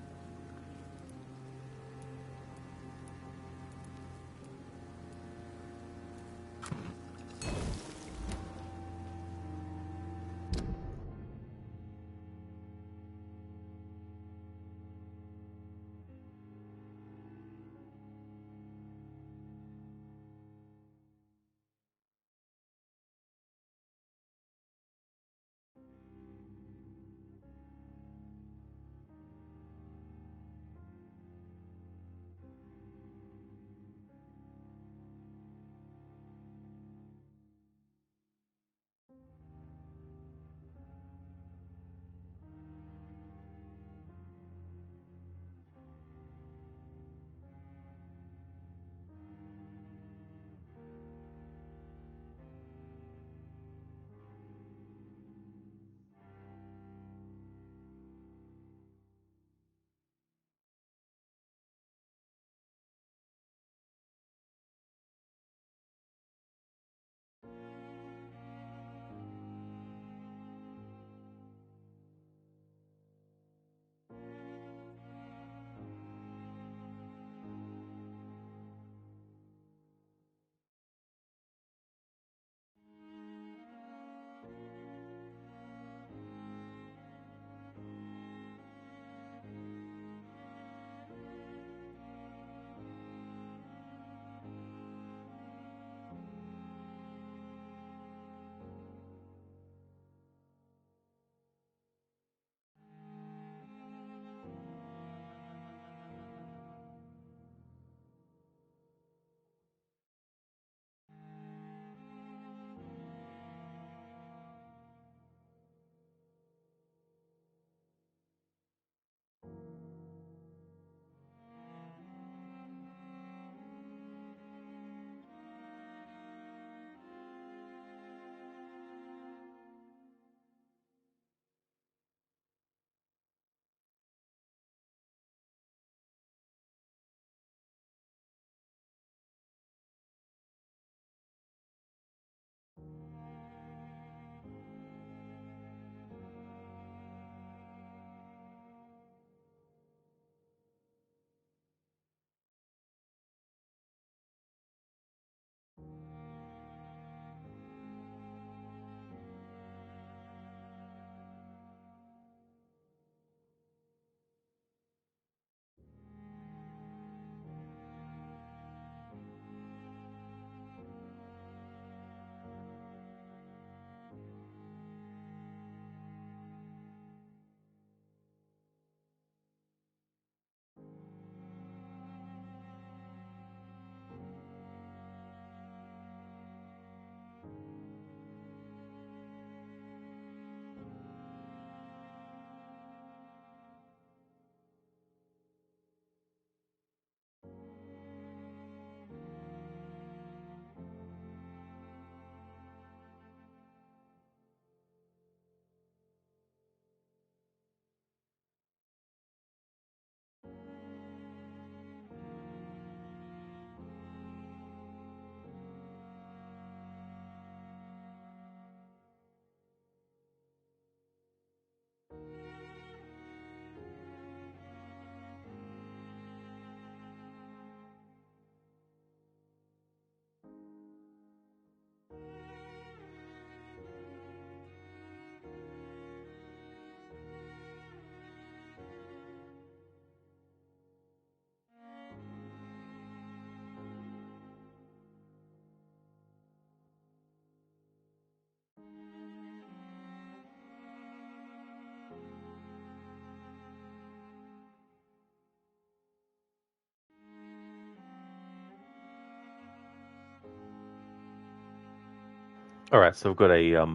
Alright, so I've got a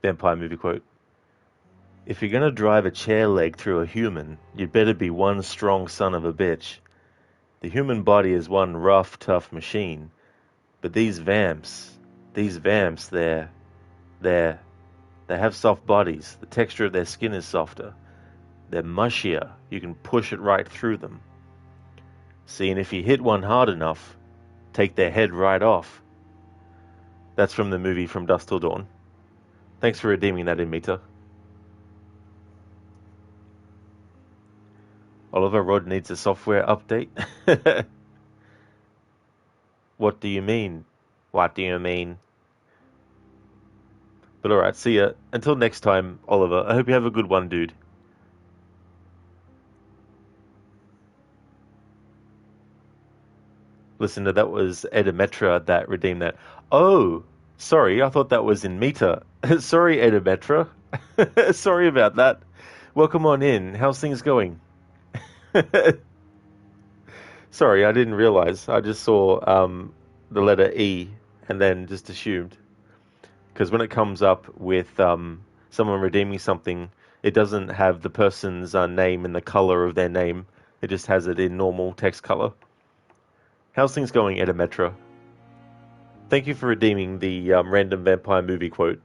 vampire movie quote. If you're gonna drive a chair leg through a human, you'd better be one strong son of a bitch. The human body is one rough, tough machine. But these vamps, they have soft bodies. The texture of their skin is softer. They're mushier. You can push it right through them. See, and if you hit one hard enough, take their head right off. That's from the movie From Dusk Till Dawn. Thanks for redeeming that in meter. Oliver, Rod needs a software update. What do you mean? What do you mean? But alright, see ya. Until next time, Oliver, I hope you have a good one, dude. Listen, that was Edimetra that redeemed that. Oh, sorry, I thought that was in meter. Sorry, Edimetra. Sorry about that. Welcome on in. How's things going? Sorry, I didn't realize. I just saw the letter E and then just assumed. Because when it comes up with someone redeeming something, it doesn't have the person's name and the color of their name. It just has it in normal text color. How's things going, Edimetra? Thank you for redeeming the random vampire movie quote.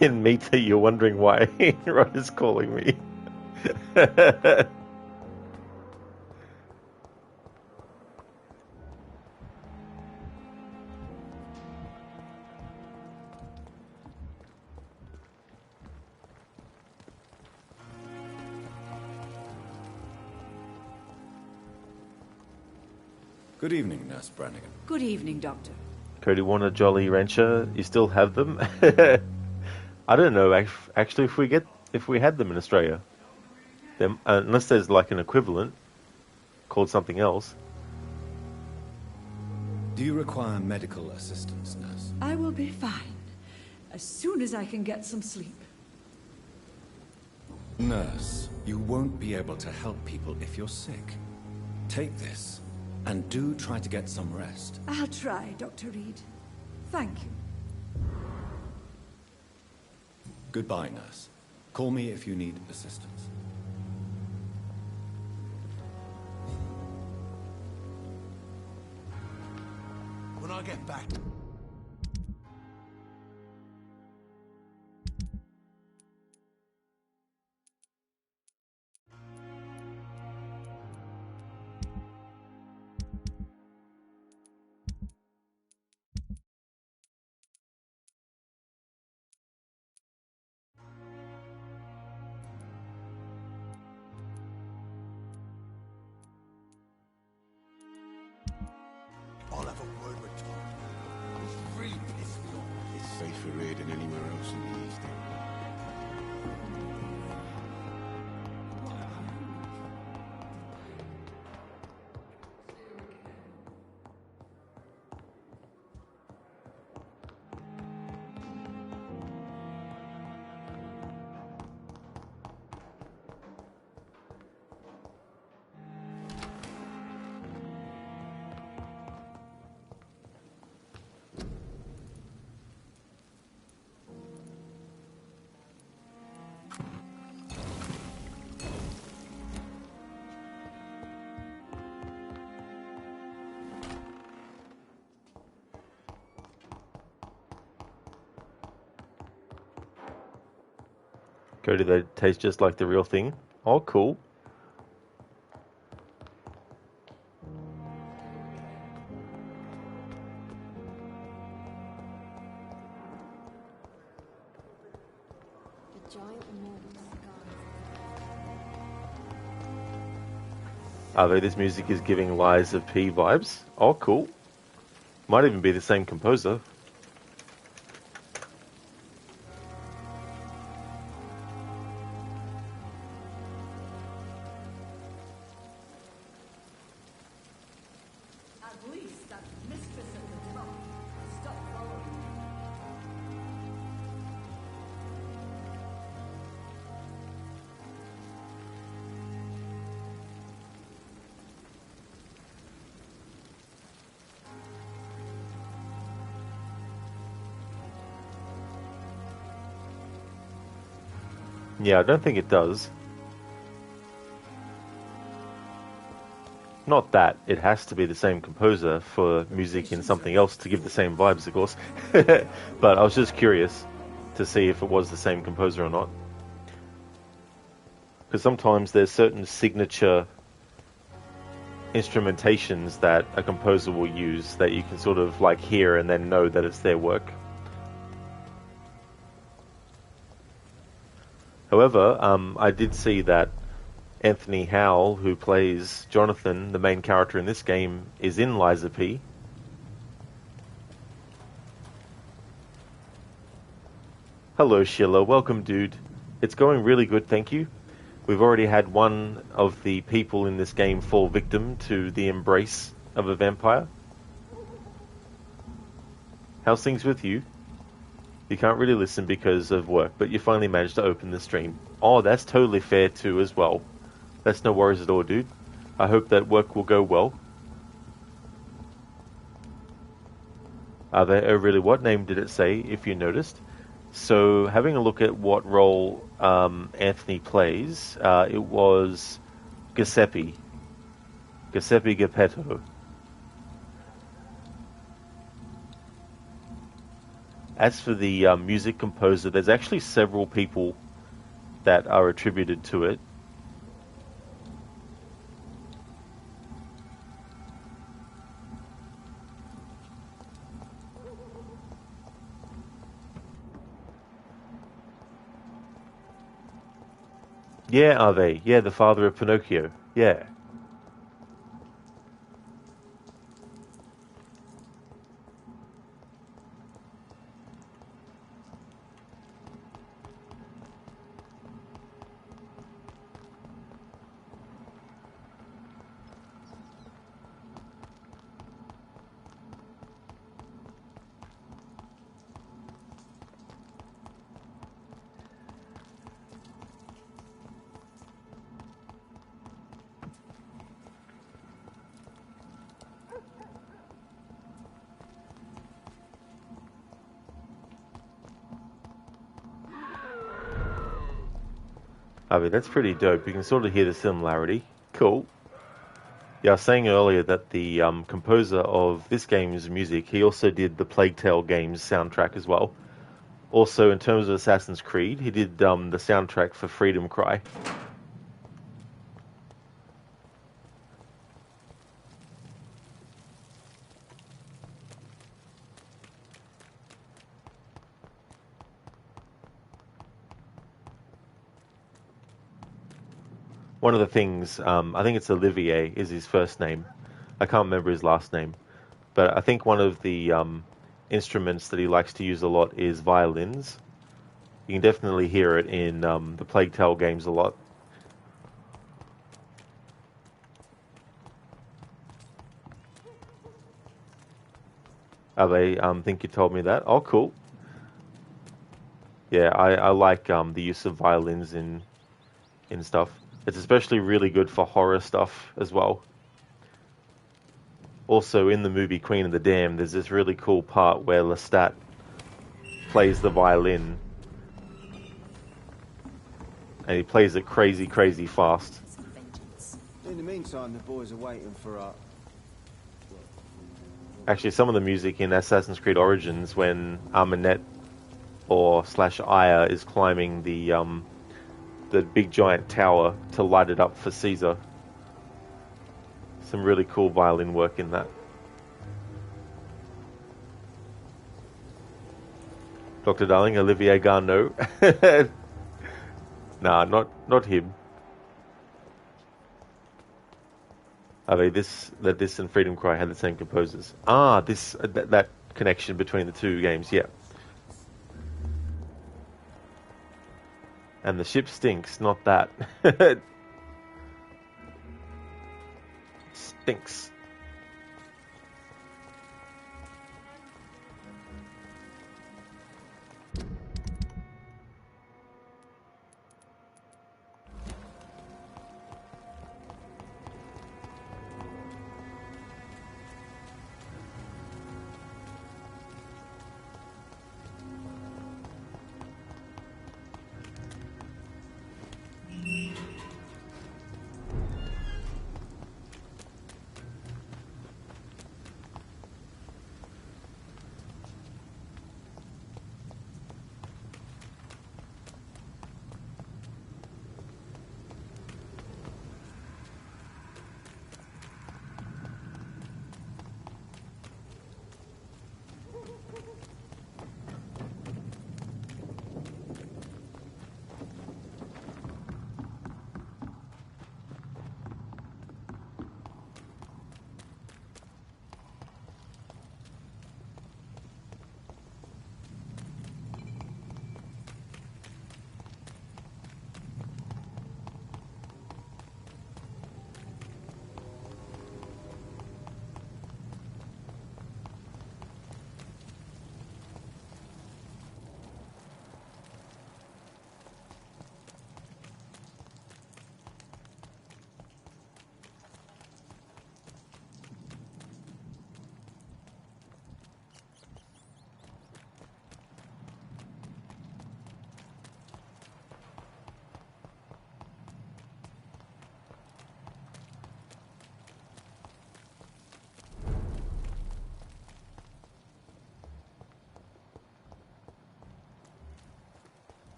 In meter, you're wondering why Rod is calling me. Good evening, Nurse Brannigan. Good evening, Doctor. Cody Warner, Jolly Rancher, you still have them? I don't know actually if we had them in Australia. Unless there's like an equivalent called something else. Do you require medical assistance, nurse? I will be fine as soon as I can get some sleep. Nurse, you won't be able to help people if you're sick. Take this, and do try to get some rest. I'll try, Dr. Reed. Thank you. Goodbye, nurse. Call me if you need assistance. When I get back... I'll have a word with Tom. This really pissed me off. It's safer here than anywhere else in the East End. Cody, they taste just like the real thing. Oh, cool. Though this music is giving Lies of P vibes. Oh, cool. Might even be the same composer. At least that mistress at the top stopped following me. Yeah, I don't think it does. Not that it has to be the same composer for music in something else to give the same vibes, of course. But I was just curious to see if it was the same composer or not. Because sometimes there's certain signature instrumentations that a composer will use that you can sort of like hear and then know that it's their work. However, I did see that Anthony Howell, who plays Jonathan, the main character in this game, is in Liza P. Hello Sheila, welcome dude. It's going really good, thank you. We've already had one of the people in this game fall victim to the embrace of a vampire. How's things with you? You can't really listen because of work, but you finally managed to open the stream. Oh, that's totally fair too as well. That's no worries at all, dude. I hope that work will go well. Oh, really, what name did it say, if you noticed? So, having a look at what role Anthony plays, it was Giuseppe Geppetto. As for the music composer, there's actually several people that are attributed to it. Yeah, are they? Yeah, the father of Pinocchio. Yeah. I mean, that's pretty dope. You can sort of hear the similarity. Cool. Yeah, I was saying earlier that the composer of this game's music, he also did the Plague Tale games soundtrack as well. Also, in terms of Assassin's Creed, he did the soundtrack for Freedom Cry. One of the things, I think it's Olivier is his first name. I can't remember his last name. But I think one of the instruments that he likes to use a lot is violins. You can definitely hear it in the Plague Tale games a lot. I think you told me that. Oh, cool. Yeah, I like the use of violins in stuff. It's especially really good for horror stuff as well. Also, in the movie Queen of the Damned, there's this really cool part where Lestat plays the violin. And he plays it crazy, crazy fast. In the meantime, the boys are waiting for our... Actually, some of the music in Assassin's Creed Origins, when Armanet or /Aya is climbing the big giant tower to light it up for Caesar. Some really cool violin work in that. Dr. Darling, Olivier Garneau. Nah, not him. This and Freedom Cry had the same composers. Ah, that connection between the two games, yeah. And the ship stinks, not that. Stinks.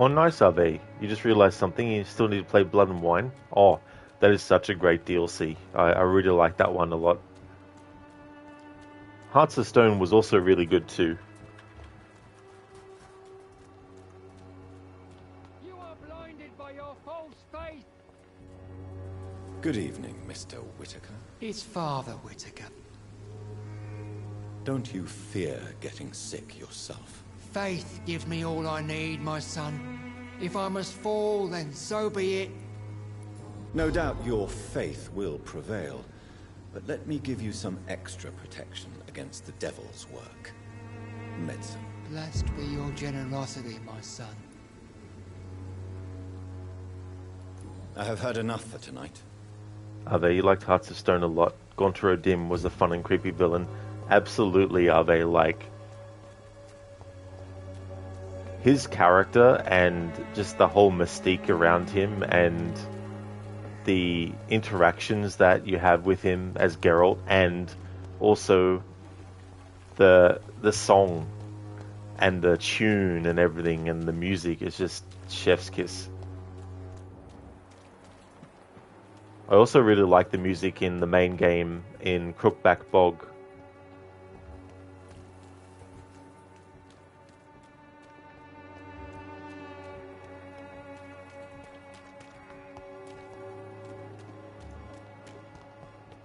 Oh, nice, RV. You just realized something. You still need to play Blood and Wine. Oh, that is such a great DLC. I really like that one a lot. Hearts of Stone was also really good too. You are blinded by your false faith. Good evening, Mr. Whitaker. It's Father Whitaker. Don't you fear getting sick yourself? Faith gives me all I need, my son. If I must fall, then so be it. No doubt your faith will prevail, but let me give you some extra protection against the devil's work. Medicine. Blessed be your generosity, my son. I have had enough for tonight. Ave, you liked Hearts of Stone a lot. Gontaro Dim was a fun and creepy villain. Absolutely, Ave, like his character and just the whole mystique around him and the interactions that you have with him as Geralt, and also the song and the tune and everything and the music is just chef's kiss. I also really like the music in the main game in Crookback Bog.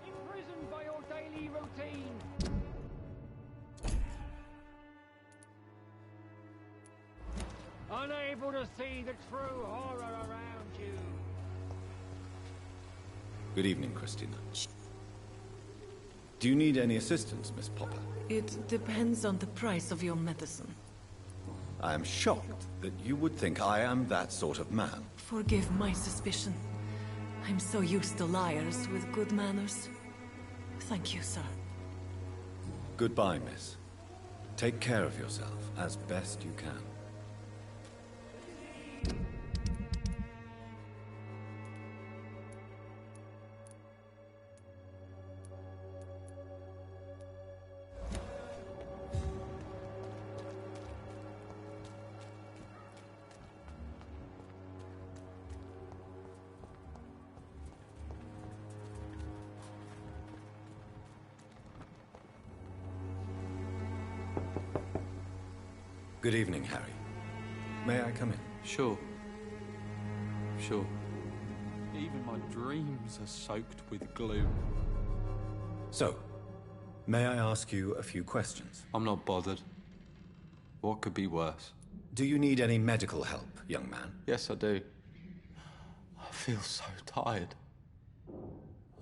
Imprisoned by your daily routine. Unable to see the true horror around you. Good evening, Christina. Do you need any assistance, Miss Popper? It depends on the price of your medicine. I am shocked that you would think I am that sort of man. Forgive my suspicion. I'm so used to liars with good manners. Thank you, sir. Goodbye, miss. Take care of yourself as best you can. Good evening, Harry. May I come in? Sure. Sure. Even my dreams are soaked with gloom. So, may I ask you a few questions? I'm not bothered. What could be worse? Do you need any medical help, young man? Yes, I do. I feel so tired.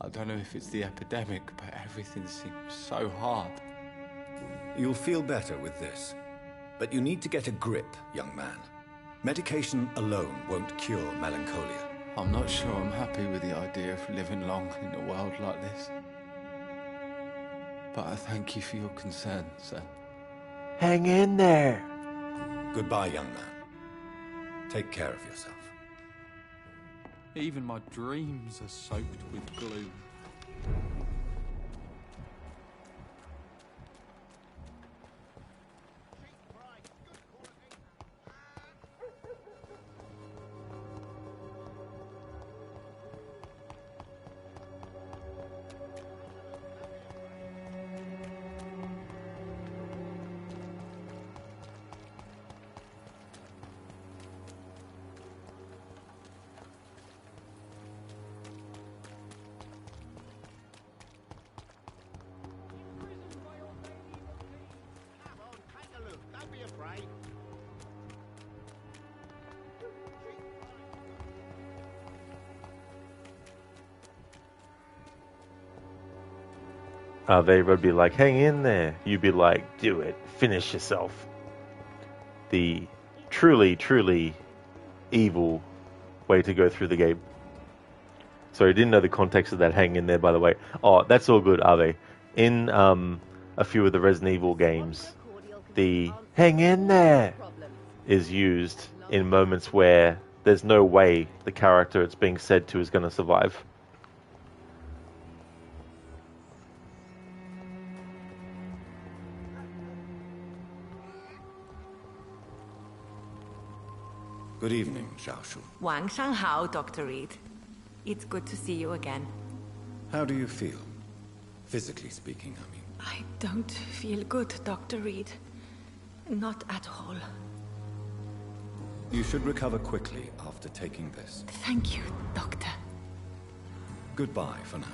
I don't know if it's the epidemic, but everything seems so hard. You'll feel better with this. But you need to get a grip, young man. Medication alone won't cure melancholia. I'm not sure I'm happy with the idea of living long in a world like this. But I thank you for your concern, sir. Hang in there. Goodbye, young man. Take care of yourself. Even my dreams are soaked with gloom. They would be like, hang in there. You'd be like, do it. Finish yourself. The truly, truly evil way to go through the game. Sorry, I didn't know the context of that hang in there, by the way. Oh, that's all good, Ave. In a few of the Resident Evil games, the hang in there is used in moments where there's no way the character it's being said to is going to survive. Good evening, Xiaoshu. Wang Shanghao, Dr. Reed. It's good to see you again. How do you feel? Physically speaking, I mean. I don't feel good, Dr. Reed. Not at all. You should recover quickly after taking this. Thank you, Doctor. Goodbye for now.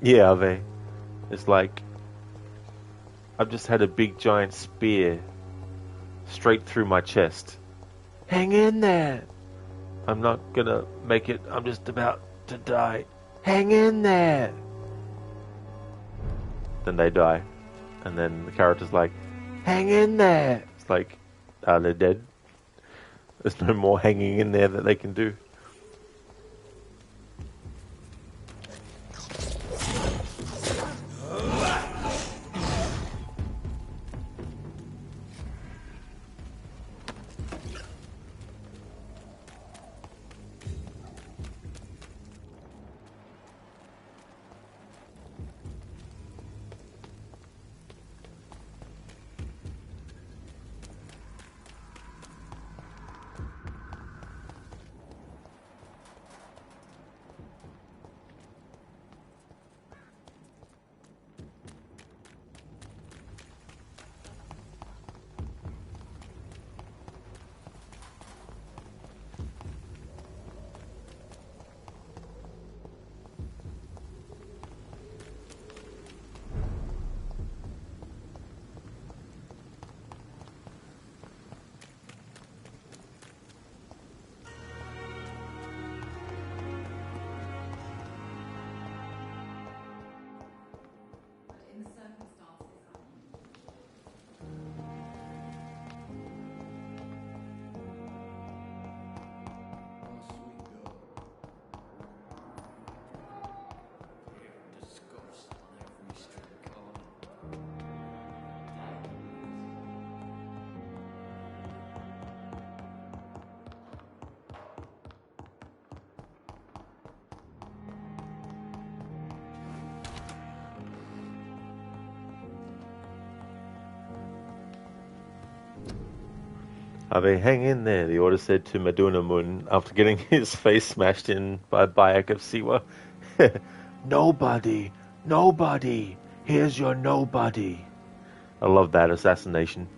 Yeah, Ave. It's like I've just had a big giant spear straight through my chest. Hang in there! I'm not gonna make it. I'm just about to die. Hang in there! Then they die. And then the character's like, hang in there! It's like, they're dead. There's no more hanging in there that they can do. Ave, hang in there, the Order said to Madunamun after getting his face smashed in by Bayek of Siwa. Nobody, here's your nobody. I love that assassination.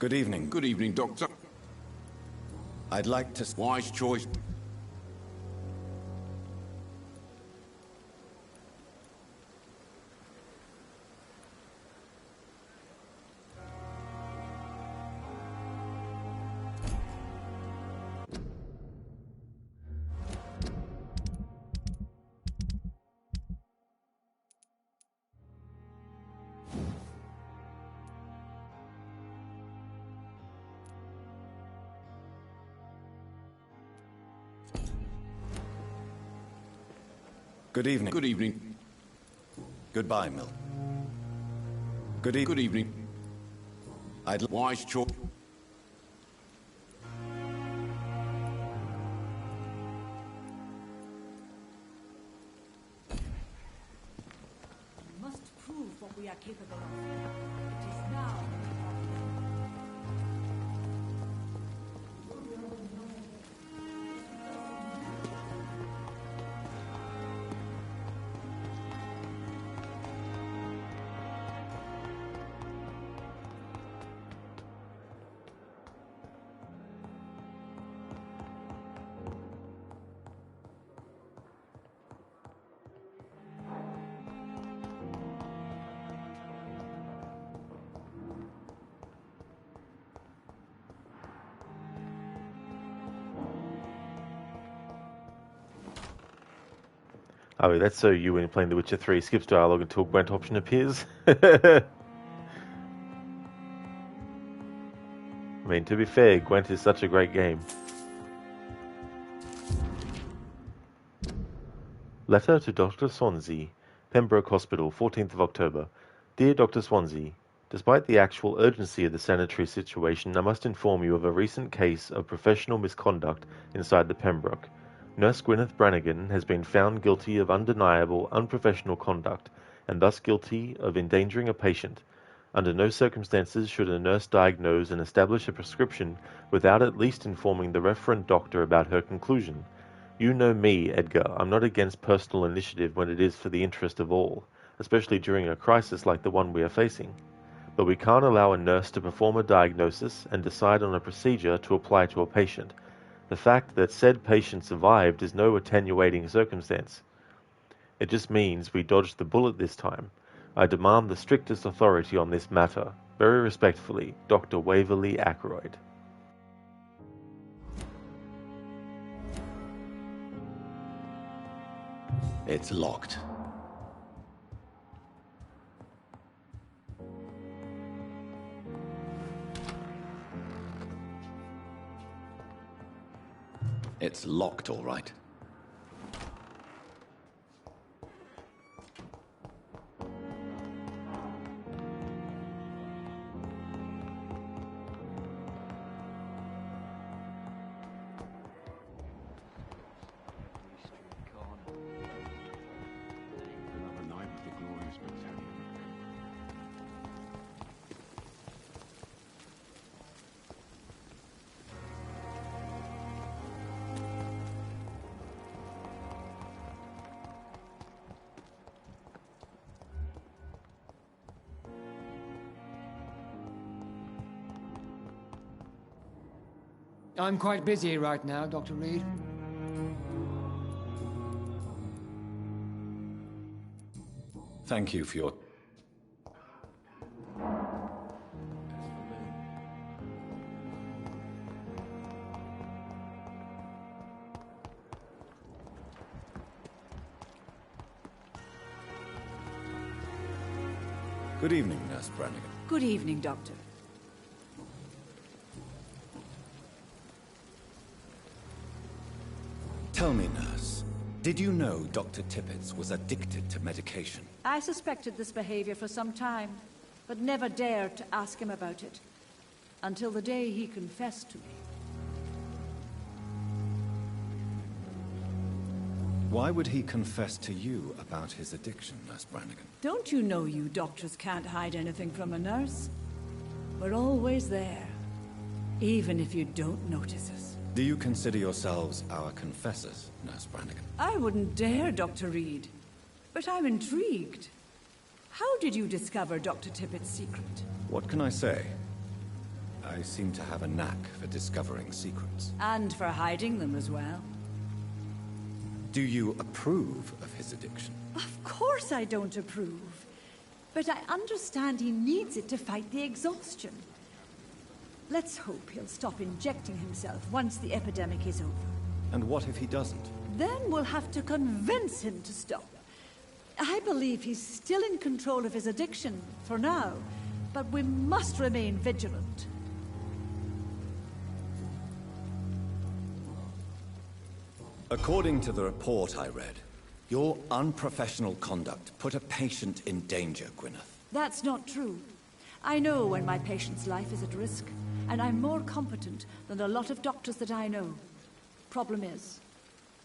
Good evening. Good evening, Doctor. I'd like to... Wise choice. Good evening. Good evening. Goodbye, Mill. Good evening. Wise choice. We must prove what we are capable of. It is now. Oh, that's so you when you're playing The Witcher 3 skips dialogue until Gwent option appears. I mean, to be fair, Gwent is such a great game. Letter to Dr. Swansea, Pembroke Hospital, 14th of October. Dear Dr. Swansea, despite the actual urgency of the sanitary situation, I must inform you of a recent case of professional misconduct inside the Pembroke. Nurse Gwyneth Brannigan has been found guilty of undeniable, unprofessional conduct, and thus guilty of endangering a patient. Under no circumstances should a nurse diagnose and establish a prescription without at least informing the referent doctor about her conclusion. You know me, Edgar. I'm not against personal initiative when it is for the interest of all, especially during a crisis like the one we are facing. But we can't allow a nurse to perform a diagnosis and decide on a procedure to apply to a patient. The fact that said patient survived is no attenuating circumstance. It just means we dodged the bullet this time. I demand the strictest authority on this matter. Very respectfully, Dr. Waverly Ackroyd. It's locked. It's locked, all right. I'm quite busy right now, Dr. Reed. Thank you for your... Good evening, Nurse Brannigan. Good evening, Doctor. Tell me, nurse, did you know Dr. Tippett was addicted to medication? I suspected this behavior for some time, but never dared to ask him about it. Until the day he confessed to me. Why would he confess to you about his addiction, Nurse Brannigan? Don't you know you doctors can't hide anything from a nurse? We're always there, even if you don't notice us. Do you consider yourselves our confessors, Nurse Brannigan? I wouldn't dare, Dr. Reed. But I'm intrigued. How did you discover Dr. Tippett's secret? What can I say? I seem to have a knack for discovering secrets. And for hiding them as well. Do you approve of his addiction? Of course I don't approve. But I understand he needs it to fight the exhaustion. Let's hope he'll stop injecting himself once the epidemic is over. And what if he doesn't? Then we'll have to convince him to stop. I believe he's still in control of his addiction, for now, but we must remain vigilant. According to the report I read, your unprofessional conduct put a patient in danger, Gwyneth. That's not true. I know when my patient's life is at risk, and I'm more competent than a lot of doctors that I know. Problem is,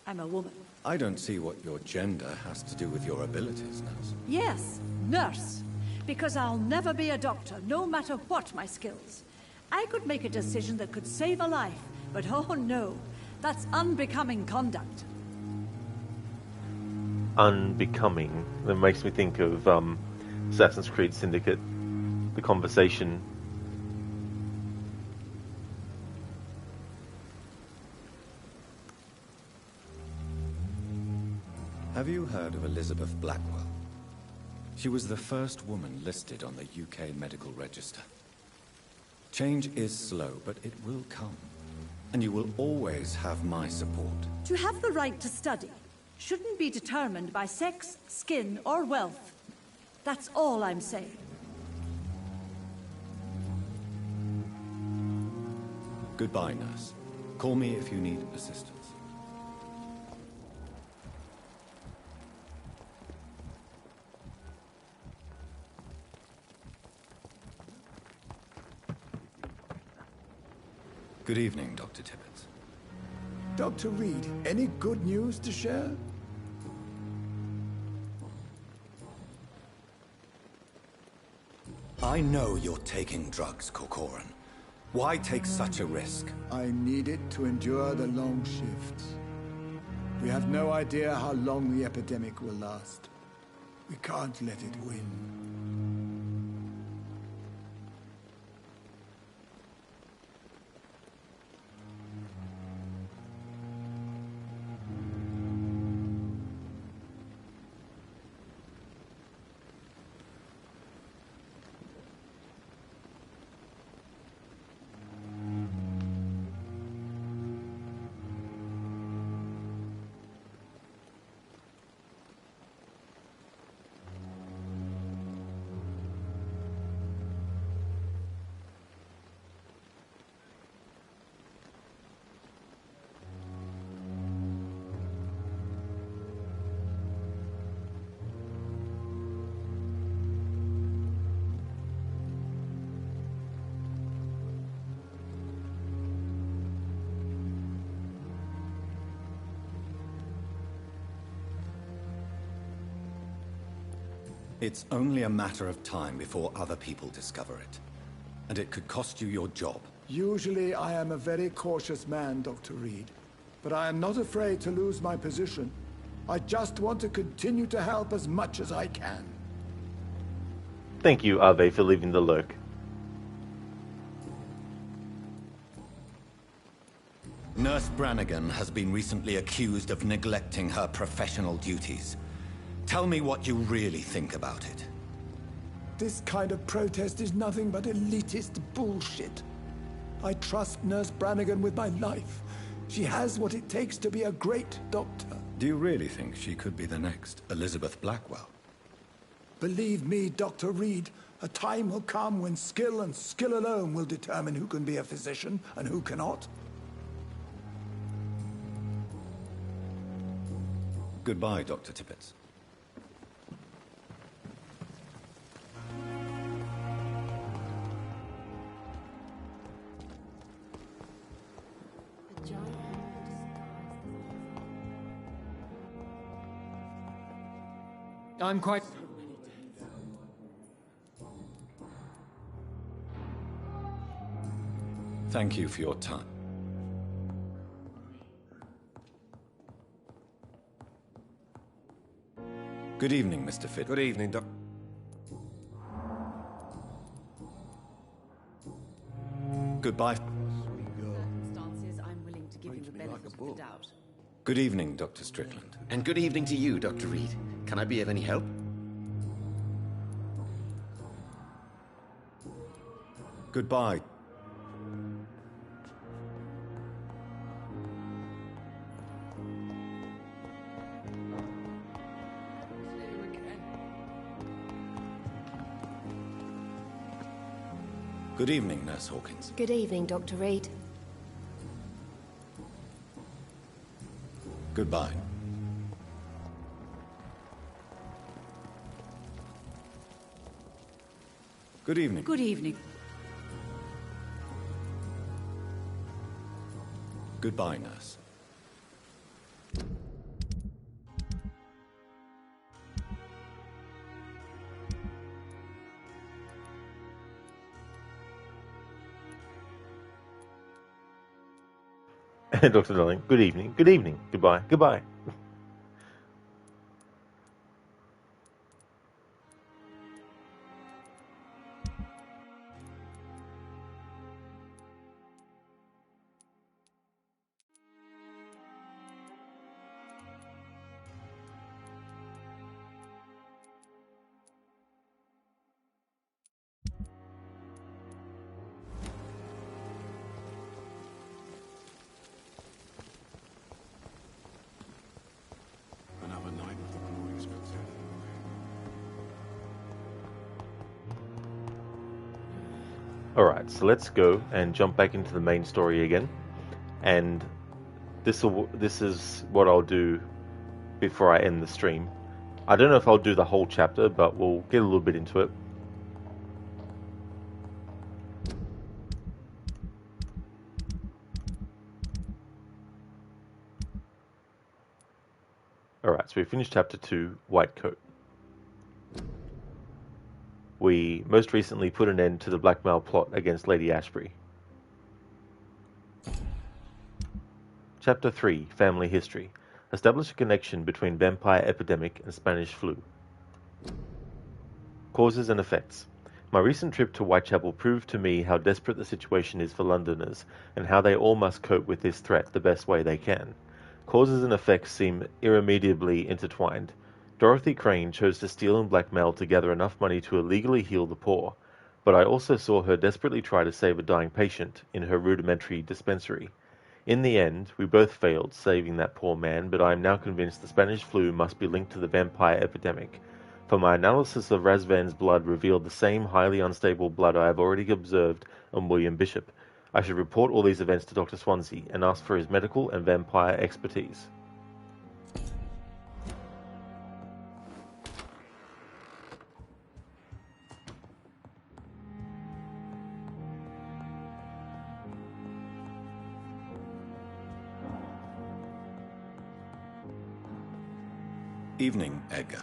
I'm a woman. I don't see what your gender has to do with your abilities, nurse. Yes, nurse. Because I'll never be a doctor, no matter what my skills. I could make a decision that could save a life, but oh no, that's unbecoming conduct. Unbecoming. That makes me think of Assassin's Creed Syndicate. The conversation. Have you heard of Elizabeth Blackwell? She was the first woman listed on the UK Medical Register. Change is slow, but it will come. And you will always have my support. To have the right to study shouldn't be determined by sex, skin, or wealth. That's all I'm saying. Goodbye, nurse. Call me if you need assistance. Good evening, Dr. Tibbets. Dr. Reed, any good news to share? I know you're taking drugs, Corcoran. Why take such a risk? I need it to endure the long shifts. We have no idea how long the epidemic will last. We can't let it win. It's only a matter of time before other people discover it. And it could cost you your job. Usually I am a very cautious man, Dr. Reed. But I am not afraid to lose my position. I just want to continue to help as much as I can. Thank you, Ave, for leaving the lurk. Nurse Brannigan has been recently accused of neglecting her professional duties. Tell me what you really think about it. This kind of protest is nothing but elitist bullshit. I trust Nurse Brannigan with my life. She has what it takes to be a great doctor. Do you really think she could be the next Elizabeth Blackwell? Believe me, Dr. Reed, a time will come when skill and skill alone will determine who can be a physician and who cannot. Goodbye, Dr. Tibbets. I'm quite... Thank you for your time. Good evening, Mr. Fitz. Good evening, Doc. Goodbye. Circumstances, I'm willing to give you the benefit of the doubt. Good evening, Dr. Strickland. And good evening to you, Dr. Reed. Can I be of any help? Goodbye. Good evening, Nurse Hawkins. Good evening, Dr. Reed. Goodbye. Good evening. Good evening. Goodbye, nurse. Dr. Darling, good evening. Good evening. Goodbye. Goodbye. Another night with the glorious spectacular. Alright, so let's go and jump back into the main story again. And this is what I'll do before I end the stream. I don't know if I'll do the whole chapter, but we'll get a little bit into it. Alright, so we finished chapter 2, White Coat. We most recently put an end to the blackmail plot against Lady Ashbury. Chapter 3, Family History. Establish a connection between vampire epidemic and Spanish flu. Causes and effects. My recent trip to Whitechapel proved to me how desperate the situation is for Londoners, and how they all must cope with this threat the best way they can. Causes and effects seem irremediably intertwined. Dorothy Crane chose to steal and blackmail to gather enough money to illegally heal the poor, but I also saw her desperately try to save a dying patient in her rudimentary dispensary. In the end, we both failed saving that poor man, but I am now convinced the Spanish flu must be linked to the vampire epidemic, for my analysis of Razvan's blood revealed the same highly unstable blood I have already observed on William Bishop. I should report all these events to Dr. Swansea and ask for his medical and vampire expertise. Evening, Edgar.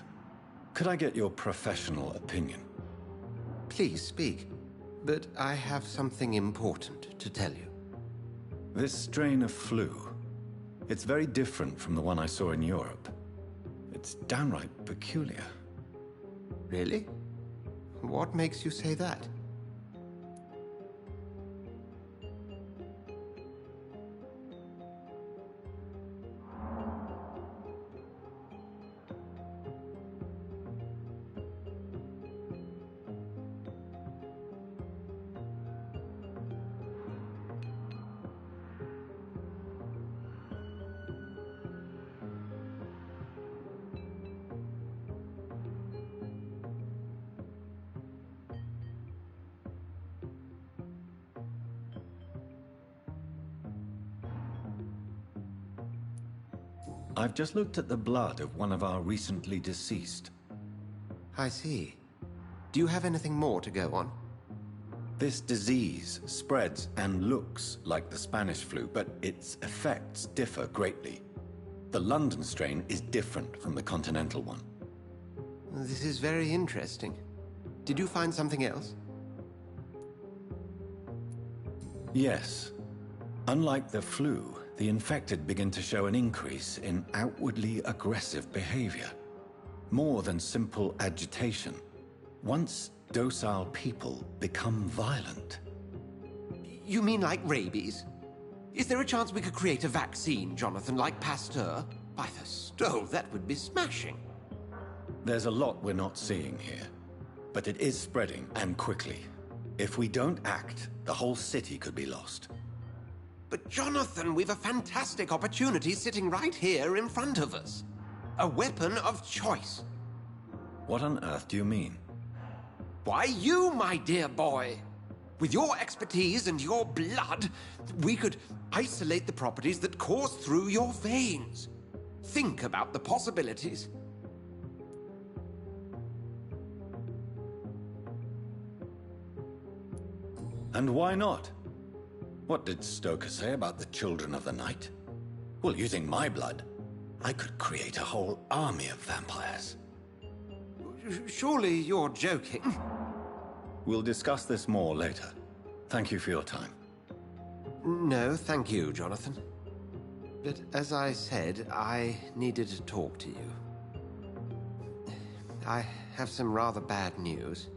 Could I get your professional opinion? Please speak, but I have something important to tell you. This strain of flu, it's very different from the one I saw in Europe. It's downright peculiar. Really? What makes you say that? I've just looked at the blood of one of our recently deceased. I see. Do you have anything more to go on? This disease spreads and looks like the Spanish flu, but its effects differ greatly. The London strain is different from the continental one. This is very interesting. Did you find something else? Yes. Unlike the flu, the infected begin to show an increase in outwardly aggressive behavior. More than simple agitation. Once docile people become violent. You mean like rabies? Is there a chance we could create a vaccine, Jonathan, like Pasteur? By the stove, that would be smashing. There's a lot we're not seeing here, but it is spreading, and quickly. If we don't act, the whole city could be lost. But Jonathan, we've a fantastic opportunity sitting right here in front of us. A weapon of choice. What on earth do you mean? Why, you, my dear boy. With your expertise and your blood, we could isolate the properties that course through your veins. Think about the possibilities. And why not? What did Stoker say about the Children of the Night? Well, using my blood, I could create a whole army of vampires. Surely you're joking. We'll discuss this more later. Thank you for your time. No, thank you, Jonathan. But as I said, I needed to talk to you. I have some rather bad news.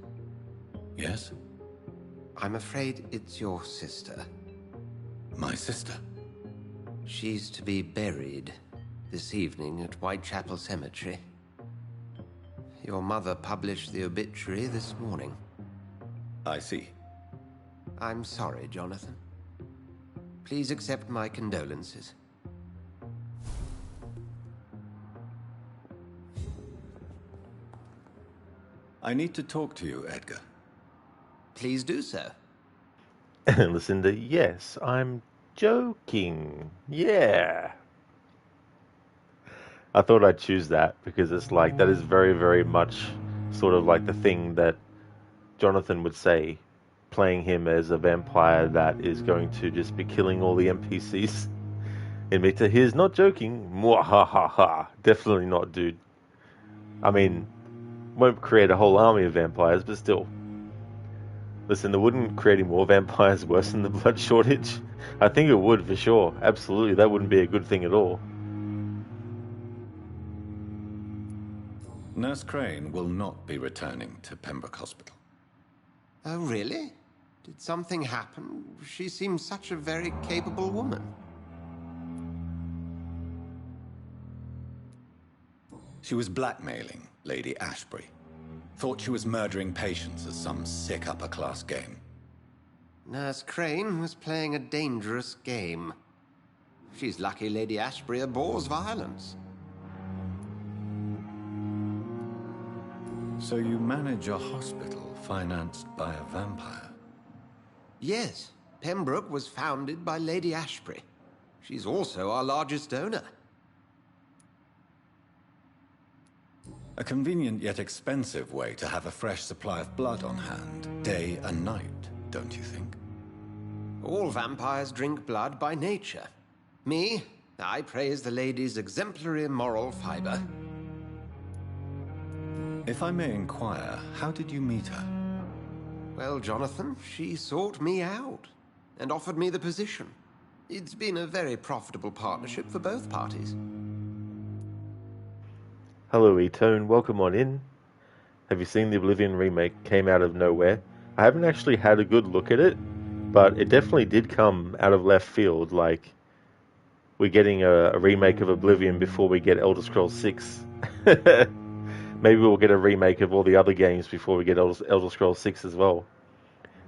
Yes? I'm afraid it's your sister. My sister? She's to be buried this evening at Whitechapel Cemetery. Your mother published the obituary this morning. I see. I'm sorry, Jonathan. Please accept my condolences. I need to talk to you, Edgar. Please do so. Lucinda, yes, I'm joking. Yeah. I thought I'd choose that because it's like, that is very, very much sort of like the thing that Jonathan would say, playing him as a vampire that is going to just be killing all the NPCs. And Mita, here's not joking. Mwahaha. Definitely not, dude. I mean, won't create a whole army of vampires, but still. Listen, wouldn't creating more vampires worsen the blood shortage? I think it would, for sure. Absolutely, that wouldn't be a good thing at all. Nurse Crane will not be returning to Pembroke Hospital. Oh, really? Did something happen? She seems such a very capable woman. She was blackmailing Lady Ashbury. Thought she was murdering patients as some sick upper-class game. Nurse Crane was playing a dangerous game. She's lucky Lady Ashbury abhors violence. So you manage a hospital financed by a vampire? Yes, Pembroke was founded by Lady Ashbury. She's also our largest donor. A convenient yet expensive way to have a fresh supply of blood on hand, day and night, don't you think? All vampires drink blood by nature. Me, I praise the lady's exemplary moral fiber. If I may inquire, how did you meet her? Well, Jonathan, she sought me out and offered me the position. It's been a very profitable partnership for both parties. Hello, E-Tone. Welcome on in. Have you seen the Oblivion remake? Came out of nowhere. I haven't actually had a good look at it, but it definitely did come out of left field. Like, we're getting a remake of Oblivion before we get Elder Scrolls 6. Maybe we'll get a remake of all the other games before we get Elder Scrolls 6 as well.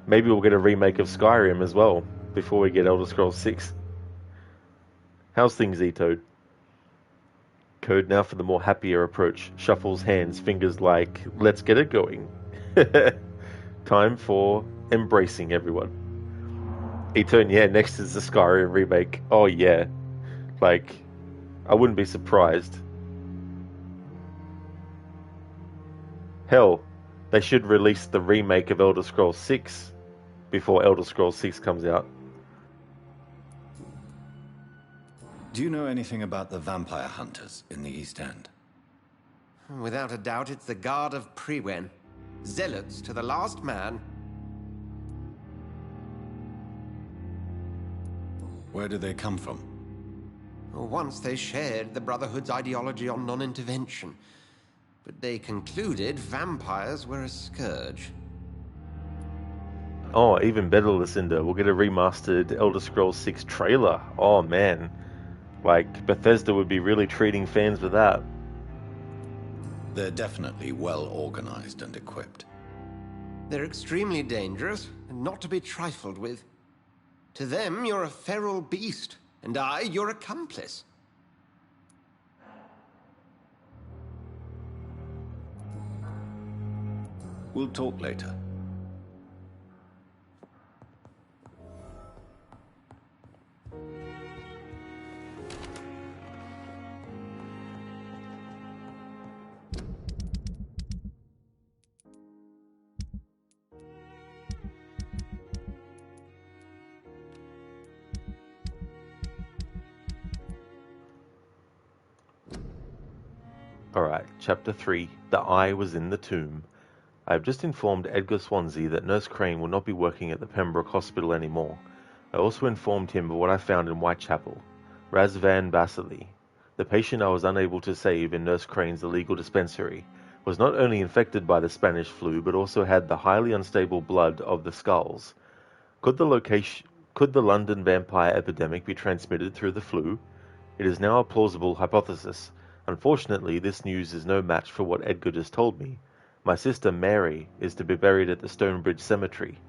Maybe we'll get a remake of Skyrim as well before we get Elder Scrolls 6. How's things, E-Toad? Code now for the more happier approach. Shuffles hands, fingers like, let's get it going. Time for embracing everyone. E-Turn, yeah, next is the Skyrim remake. Oh yeah. Like, I wouldn't be surprised. Hell, they should release the remake of Elder Scrolls 6 before Elder Scrolls 6 comes out. Do you know anything about the vampire hunters in the East End? Without a doubt, it's the Guard of Priwen. Zealots to the last man. Where do they come from? Once they shared the Brotherhood's ideology on non-intervention, but they concluded vampires were a scourge. Oh, even better, Lucinda. We'll get a remastered Elder Scrolls 6 trailer. Oh, man. Like, Bethesda would be really treating fans with that. They're definitely well organized and equipped. They're extremely dangerous and not to be trifled with. To them, you're a feral beast, and I, your accomplice. We'll talk later. Alright, Chapter 3. The Eye was in the Tomb. I have just informed Edgar Swansea that Nurse Crane will not be working at the Pembroke Hospital anymore. I also informed him of what I found in Whitechapel. Raz Van Basily, the patient I was unable to save in Nurse Crane's illegal dispensary, was not only infected by the Spanish flu, but also had the highly unstable blood of the skulls. Could the London vampire epidemic be transmitted through the flu? It is now a plausible hypothesis. Unfortunately, this news is no match for what Edgar just told me. My sister Mary is to be buried at the Stonebridge Cemetery.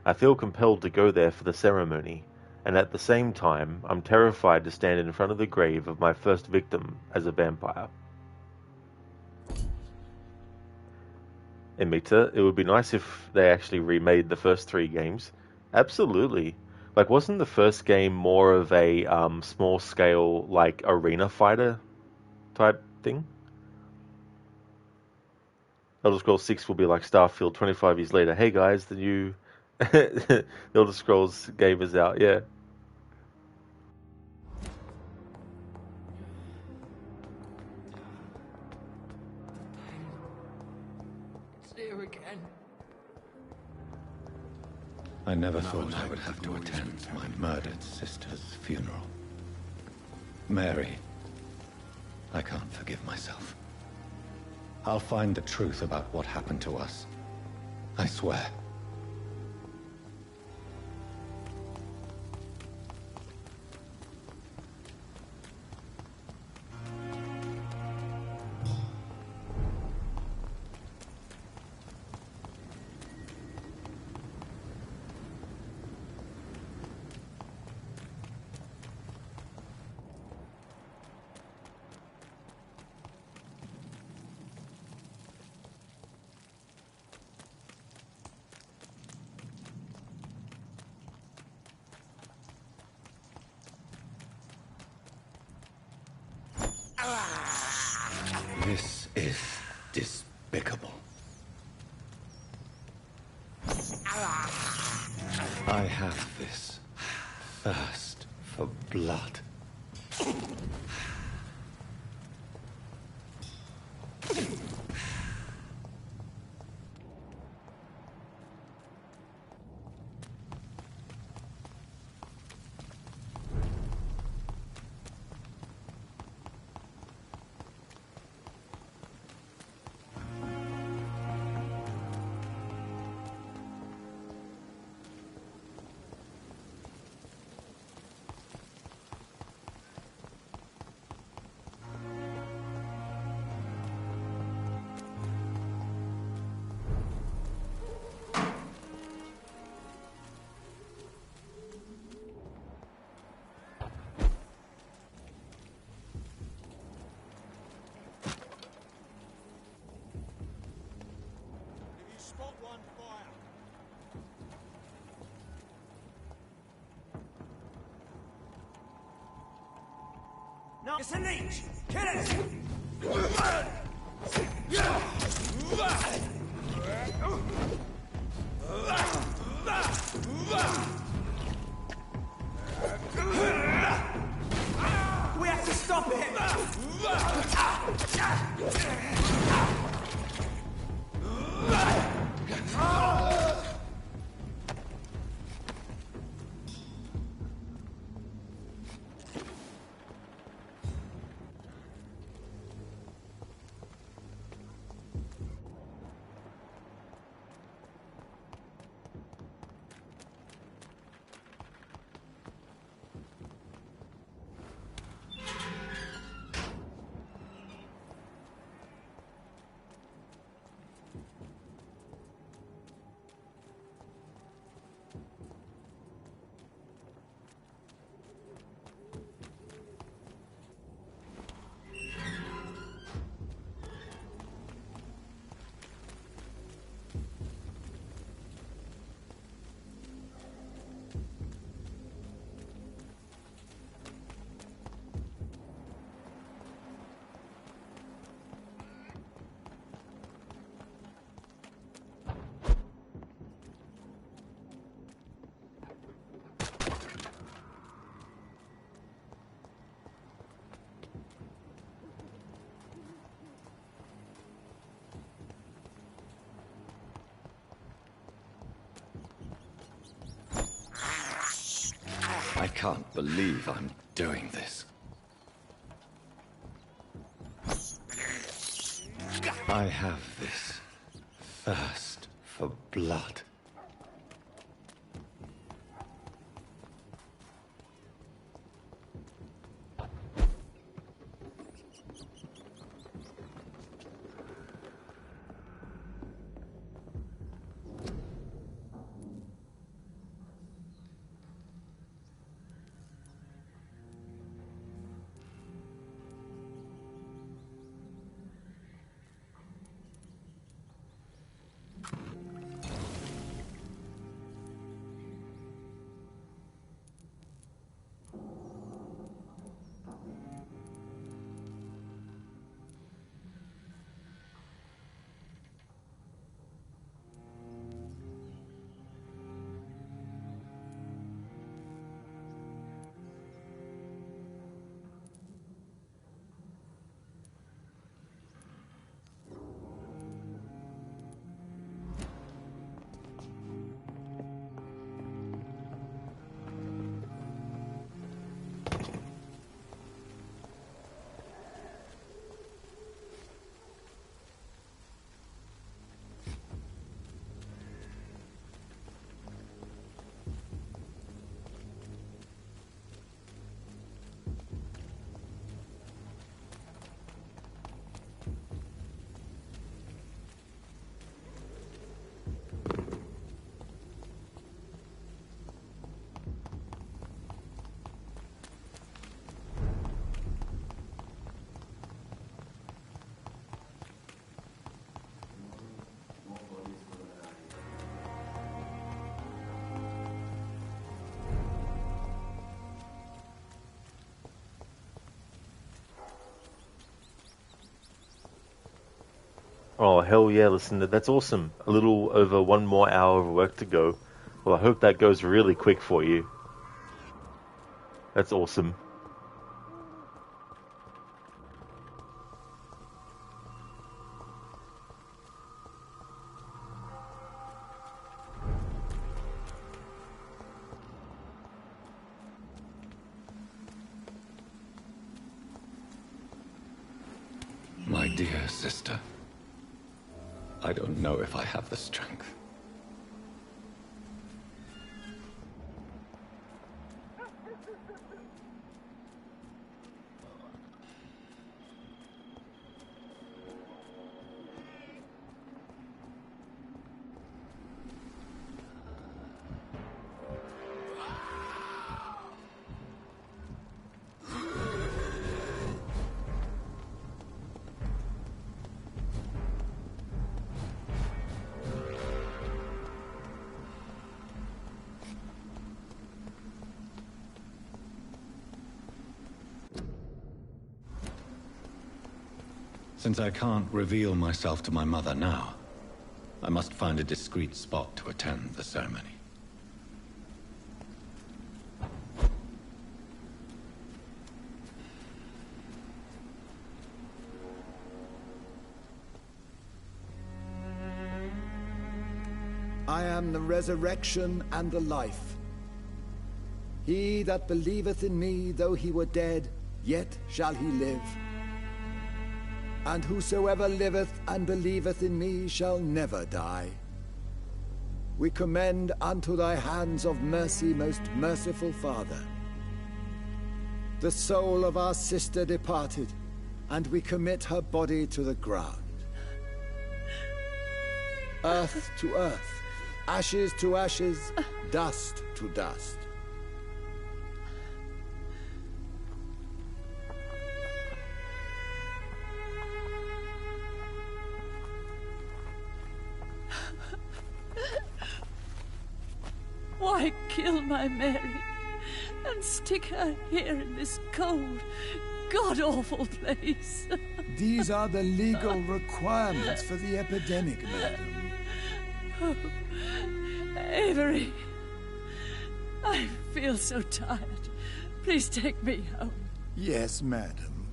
I feel compelled to go there for the ceremony, and at the same time, I'm terrified to stand in front of the grave of my first victim as a vampire. Emita, it would be nice if they actually remade the first 3 games. Absolutely. Like, wasn't the first game more of a small-scale, like, arena fighter type thing? Elder Scrolls 6 will be like Starfield 25 years later. Hey guys, the new Elder Scrolls game is out, yeah. It's here again. I never thought I would have to attend my murdered sister's funeral. Mary, I can't forgive myself. I'll find the truth about what happened to us. I swear. This is despicable. I have this thirst for blood. No, it's a leech! Kill it! We have to stop it! I can't believe I'm doing this. I have this thirst for blood. Oh, hell yeah, listen, that's awesome. A little over 1 more hour of work to go. Well, I hope that goes really quick for you. That's awesome. My dear sister, I don't know if I have the strength. Since I can't reveal myself to my mother now, I must find a discreet spot to attend the ceremony. I am the resurrection and the life. He that believeth in me, though he were dead, yet shall he live. And whosoever liveth and believeth in me shall never die. We commend unto thy hands of mercy, most merciful Father, the soul of our sister departed, and we commit her body to the ground. Earth to earth, ashes to ashes, dust to dust. Why kill my Mary and stick her here in this cold, god-awful place? These are the legal requirements for the epidemic, madam. Oh, Avery, I feel so tired. Please take me home. Yes, madam.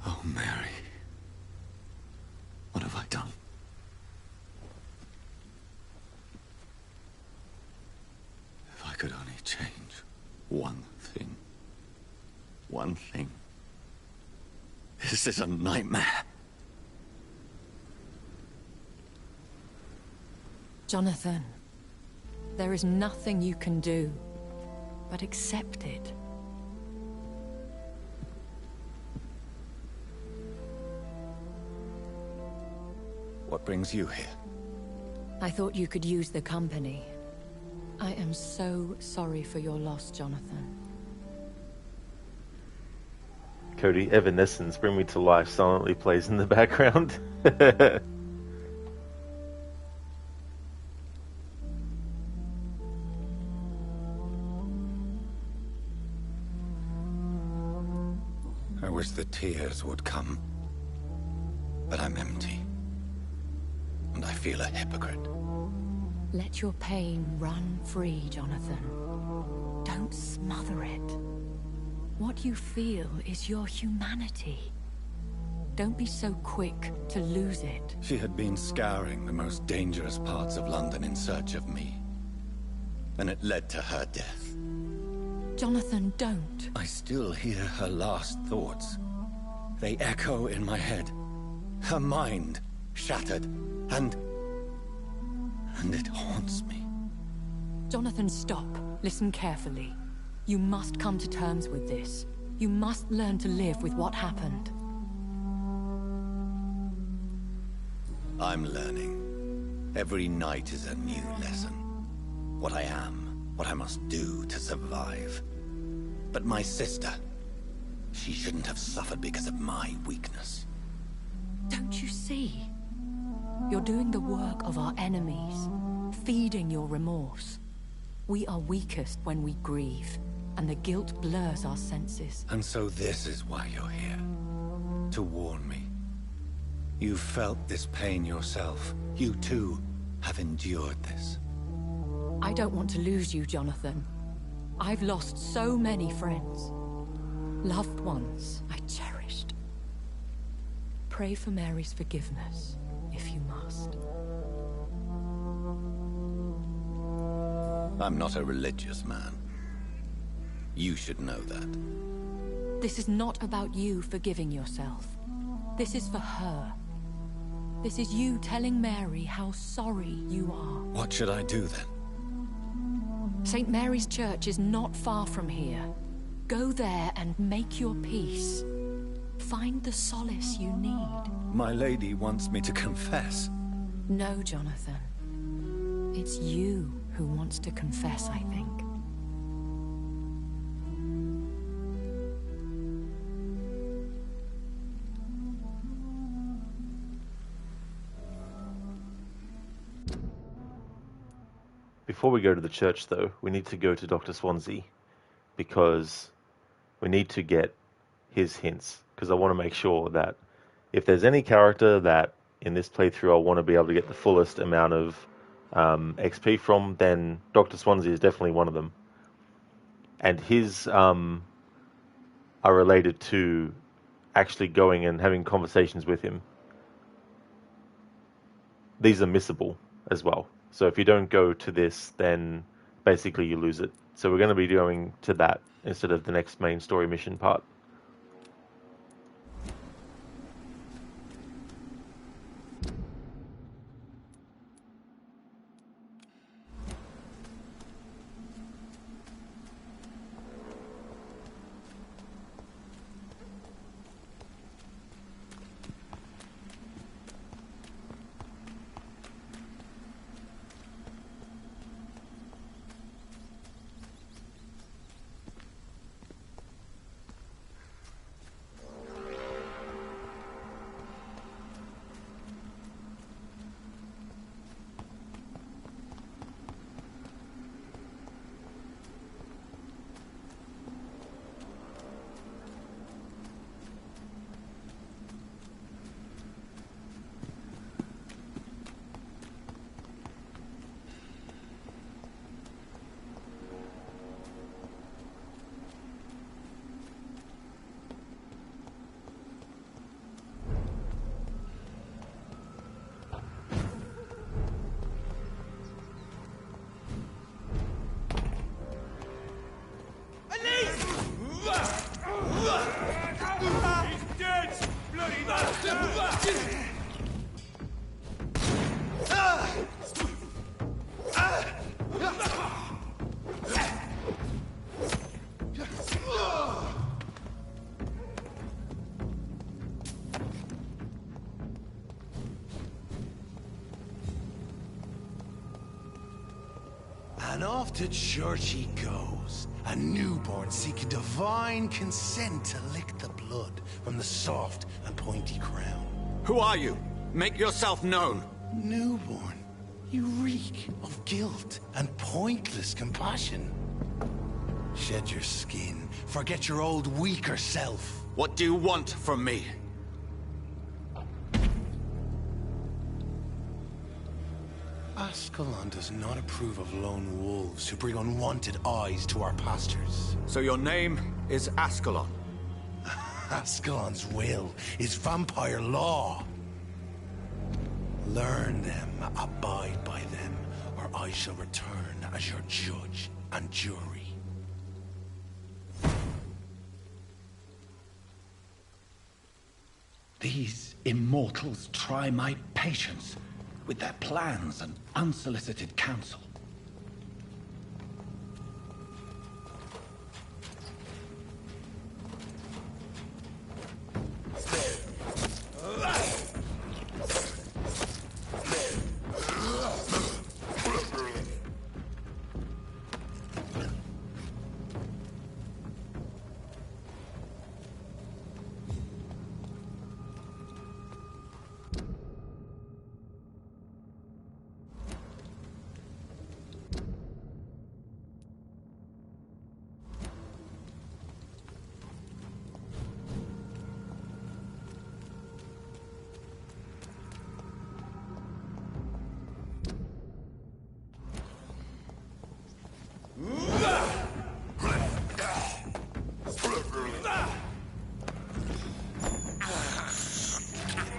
Oh, Mary. What have I done? If I could only change one thing. One thing. This is a nightmare. Jonathan, there is nothing you can do but accept it. What brings you here? I thought you could use the company. I am so sorry for your loss, Jonathan. Cody, Evanescence, Bring Me to Life silently plays in the background. I wish the tears would come. But I'm empty. And I feel a hypocrite. Let your pain run free, Jonathan. Don't smother it. What you feel is your humanity. Don't be so quick to lose it. She had been scouring the most dangerous parts of London in search of me. And it led to her death. Jonathan, don't. I still hear her last thoughts. They echo in my head. Her mind shattered, and it haunts me. Jonathan, stop. Listen carefully. You must come to terms with this. You must learn to live with what happened. I'm learning. Every night is a new lesson. What I am, what I must do to survive. But my sister, she shouldn't have suffered because of my weakness. Don't you see? You're doing the work of our enemies, feeding your remorse. We are weakest when we grieve, and the guilt blurs our senses. And so this is why you're here. To warn me. You've felt this pain yourself. You too have endured this. I don't want to lose you, Jonathan. I've lost so many friends. Loved ones I cherished. Pray for Mary's forgiveness, if you must. I'm not a religious man. You should know that. This is not about you forgiving yourself. This is for her. This is you telling Mary how sorry you are. What should I do then? St. Mary's Church is not far from here. Go there and make your peace. Find the solace you need. My lady wants me to confess. No, Jonathan. It's you who wants to confess, I think. Before we go to the church, though, we need to go to Dr. Swansea, because we need to get his hints, because I want to make sure that if there's any character that in this playthrough I want to be able to get the fullest amount of XP from, then Dr. Swansea is definitely one of them. And his are related to actually going and having conversations with him. These are missable as well. So if you don't go to this, then basically you lose it. So we're going to be going to that instead of the next main story mission part. He's dead! Bloody bastard! And off to church he goes, a newborn seeking divine consent to lick the blood from the soft and pointy crown. Who are you? Make yourself known. Newborn, you reek of guilt and pointless compassion. Shed your skin, forget your old weaker self. What do you want from me? Ascalon does not approve of lone wolves who bring unwanted eyes to our pastures. So your name is Ascalon? Ascalon's will is vampire law. Learn them, abide by them, or I shall return as your judge and jury. These immortals try my patience with their plans and unsolicited counsel.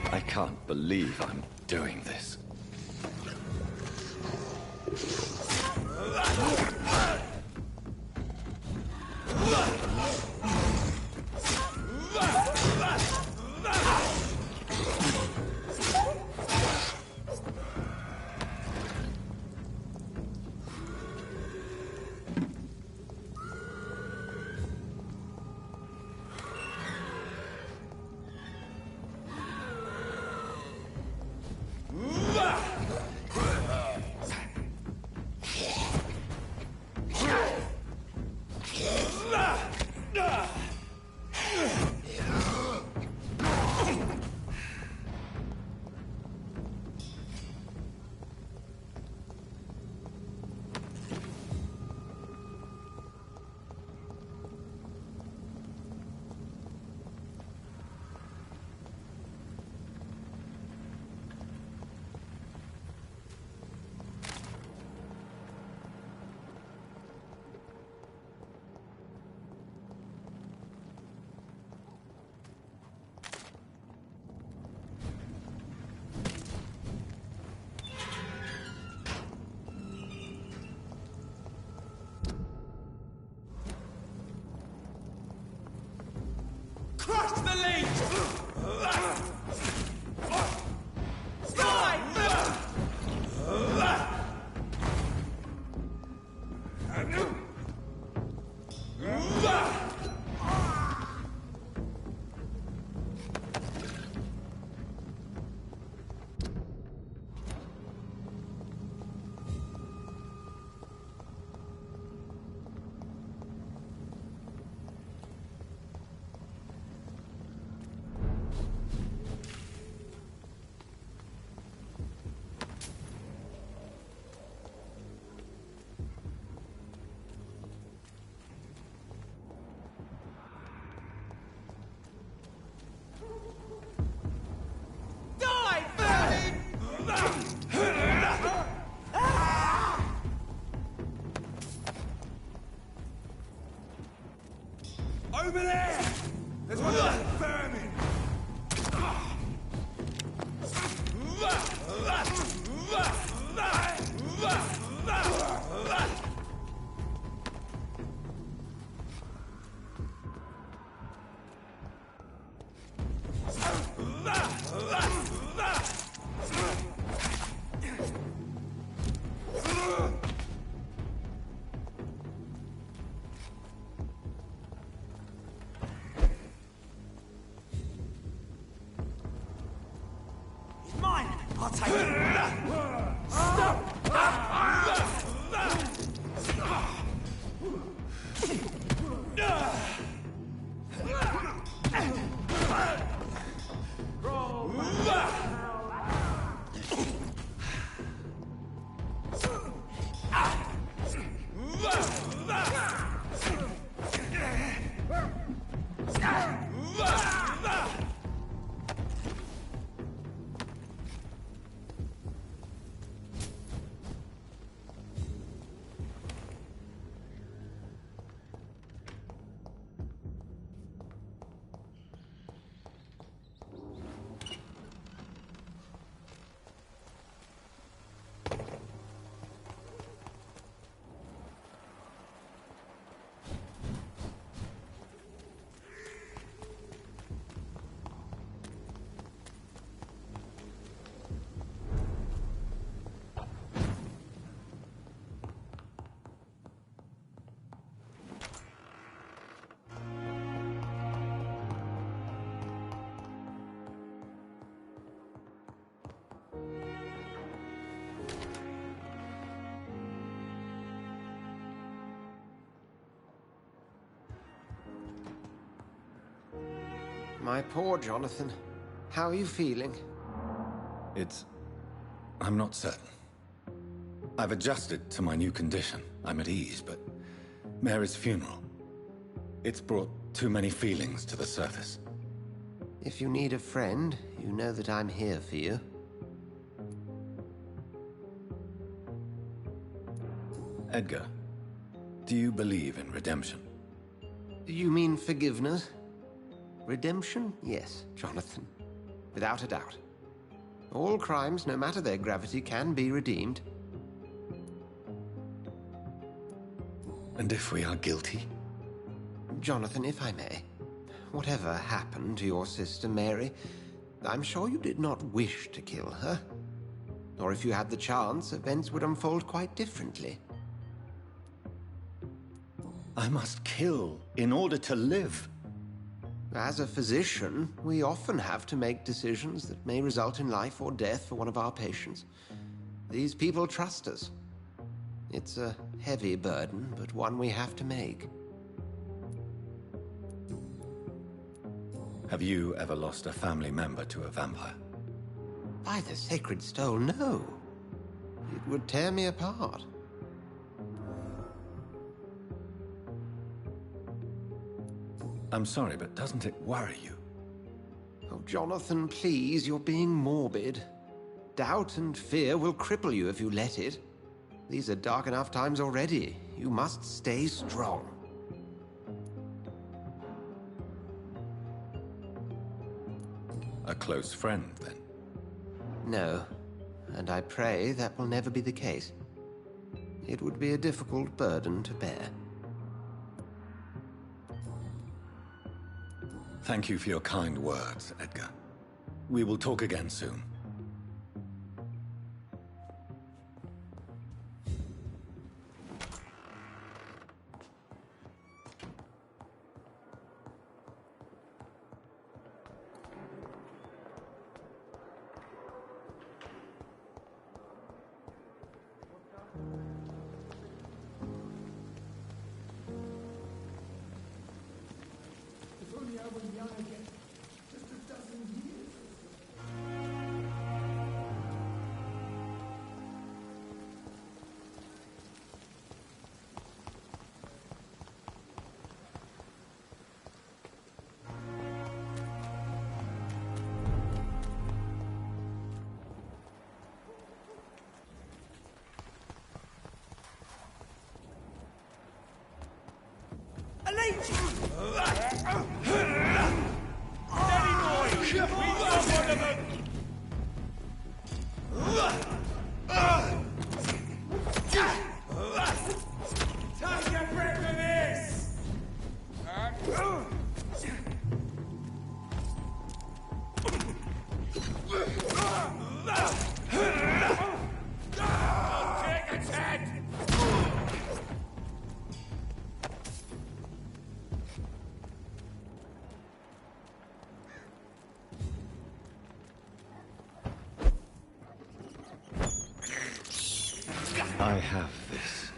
I can't believe I'm doing this. Crush the leech! Mine! I'll take it! Stop! My poor Jonathan. How are you feeling? I'm not certain. I've adjusted to my new condition. I'm at ease, but Mary's funeral, it's brought too many feelings to the surface. If you need a friend, you know that I'm here for you. Edgar, do you believe in redemption? You mean forgiveness? Redemption? Yes, Jonathan. Without a doubt. All crimes, no matter their gravity, can be redeemed. And if we are guilty? Jonathan, if I may, whatever happened to your sister Mary, I'm sure you did not wish to kill her. Or if you had the chance, events would unfold quite differently. I must kill in order to live. As a physician, we often have to make decisions that may result in life or death for one of our patients. These people trust us. It's a heavy burden, but one we have to make. Have you ever lost a family member to a vampire? By the sacred stone, no. It would tear me apart. I'm sorry, but doesn't it worry you? Oh, Jonathan, please, you're being morbid. Doubt and fear will cripple you if you let it. These are dark enough times already. You must stay strong. A close friend, then? No, and I pray that will never be the case. It would be a difficult burden to bear. Thank you for your kind words, Edgar. We will talk again soon. I have this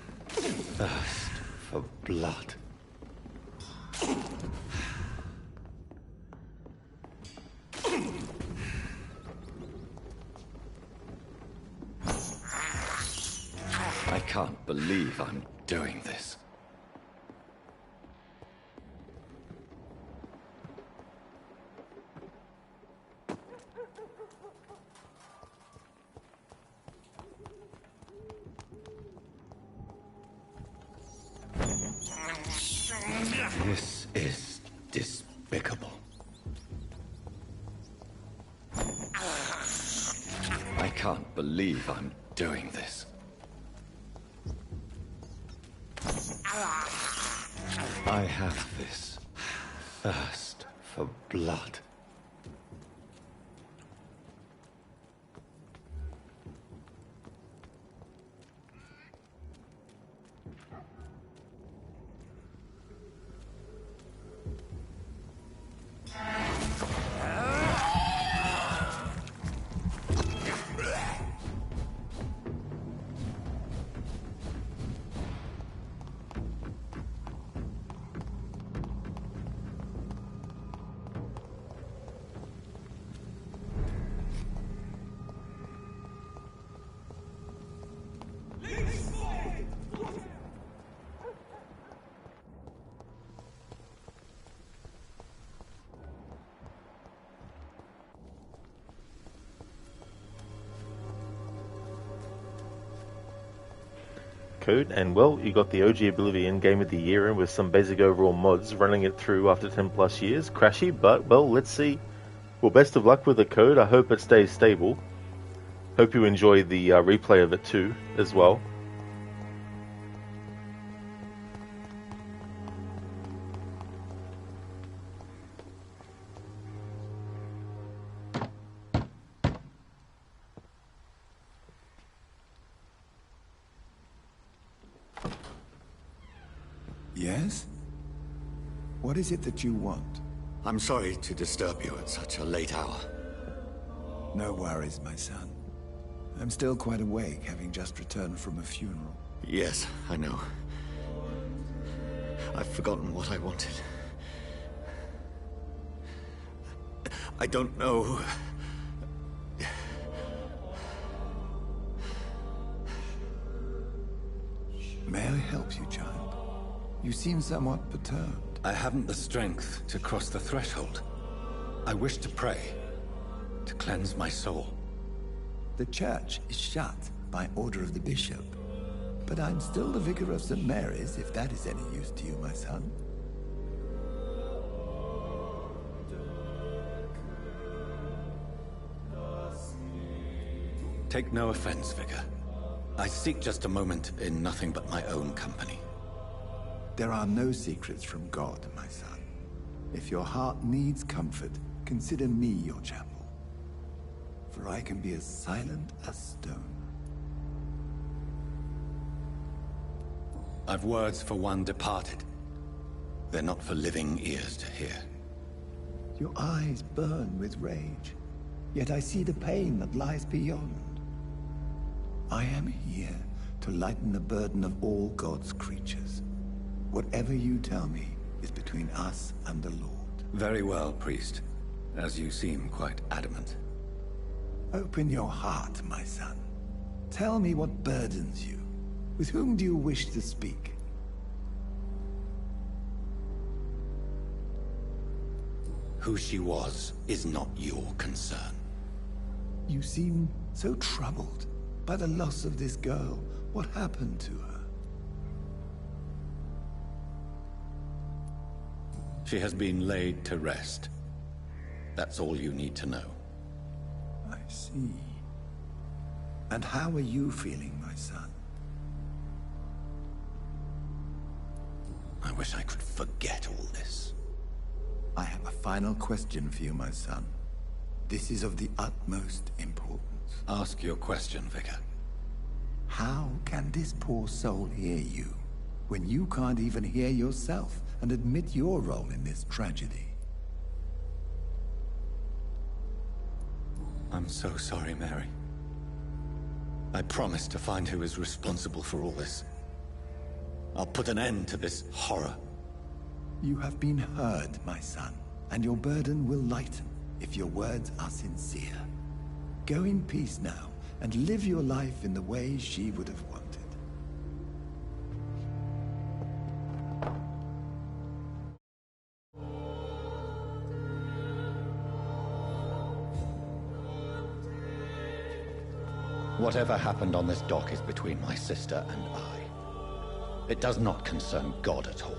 thirst for blood. I can't believe I'm doing this. This is despicable. I can't believe I'm doing this. I have this thirst for blood. Code, and well, you got the OG Oblivion Game of the Year and with some basic overall mods running it through after 10 plus years. Crashy, but well, let's see. Well, best of luck with the code. I hope it stays stable. Hope you enjoy the replay of it too, as well. Yes? What is it that you want? I'm sorry to disturb you at such a late hour. No worries, my son. I'm still quite awake, having just returned from a funeral. Yes, I know. I've forgotten what I wanted. I don't know. May I help you, child? You seem somewhat perturbed. I haven't the strength to cross the threshold. I wish to pray, to cleanse my soul. The church is shut by order of the bishop. But I'm still the vicar of St. Mary's, if that is any use to you, my son. Take no offense, Vicar. I seek just a moment in nothing but my own company. There are no secrets from God, my son. If your heart needs comfort, consider me your chapel. For I can be as silent as stone. I've words for one departed. They're not for living ears to hear. Your eyes burn with rage, yet I see the pain that lies beyond. I am here to lighten the burden of all God's creatures. Whatever you tell me is between us and the Lord. Very well, priest. As you seem quite adamant. Open your heart, my son. Tell me what burdens you. With whom do you wish to speak? Who she was is not your concern. You seem so troubled by the loss of this girl. What happened to her? She has been laid to rest. That's all you need to know. I see. And how are you feeling, my son? I wish I could forget all this. I have a final question for you, my son. This is of the utmost importance. Ask your question, Vicar. How can this poor soul hear you, when you can't even hear yourself and admit your role in this tragedy? I'm so sorry, Mary. I promise to find who is responsible for all this. I'll put an end to this horror. You have been heard, my son, and your burden will lighten if your words are sincere. Go in peace now, and live your life in the way she would have wanted. Whatever happened on this dock is between my sister and I. It does not concern God at all.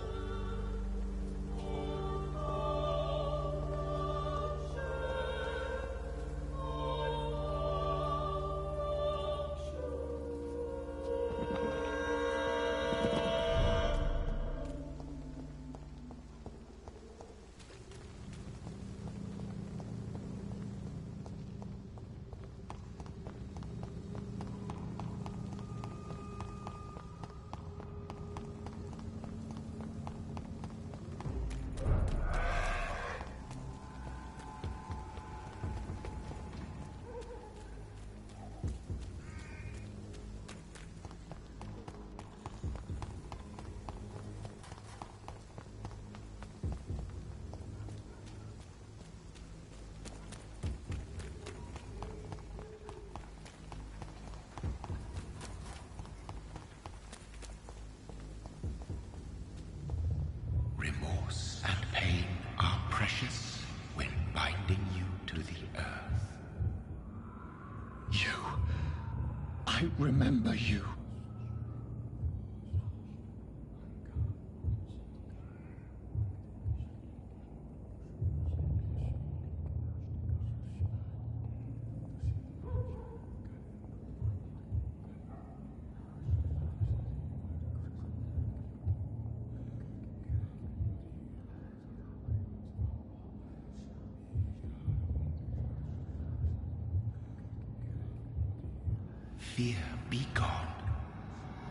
Remorse and pain are precious when binding you to the earth. You. I remember you. Fear be gone.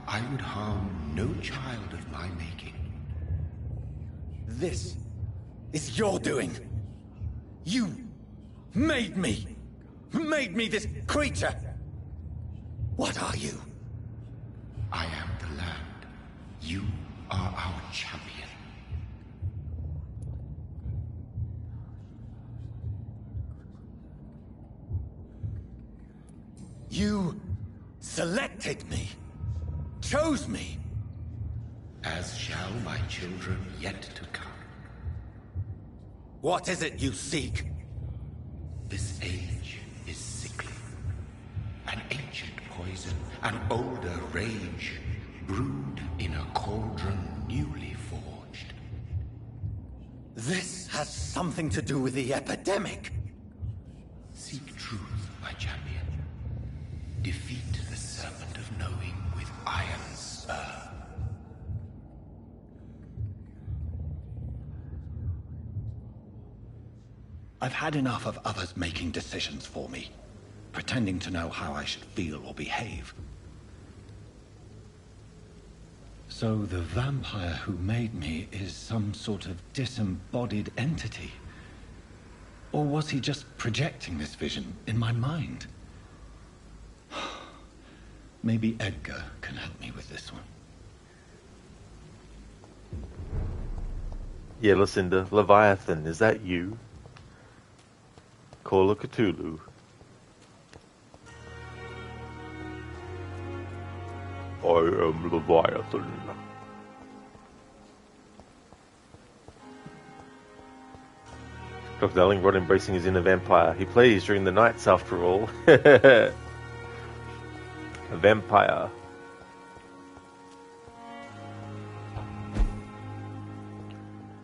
I would harm no child of my making. This is your doing. You made me. Made me this creature. What are you? I am the land. You are our champion. You selected me. Chose me. As shall my children yet to come. What is it you seek? This age is sickly. An ancient poison, an older rage, brewed in a cauldron newly forged. This has something to do with the epidemic. Seek truth, my champion. Defeat the serpent of knowing with iron spur. I've had enough of others making decisions for me, pretending to know how I should feel or behave. So the vampire who made me is some sort of disembodied entity? Or was he just projecting this vision in my mind? Maybe Edgar can help me with this one. Yeah, Lucinda, Leviathan, is that you? Call of Cthulhu. I am Leviathan. Dr. Ellingrod embracing his inner vampire. He plays during the nights, after all. A vampire.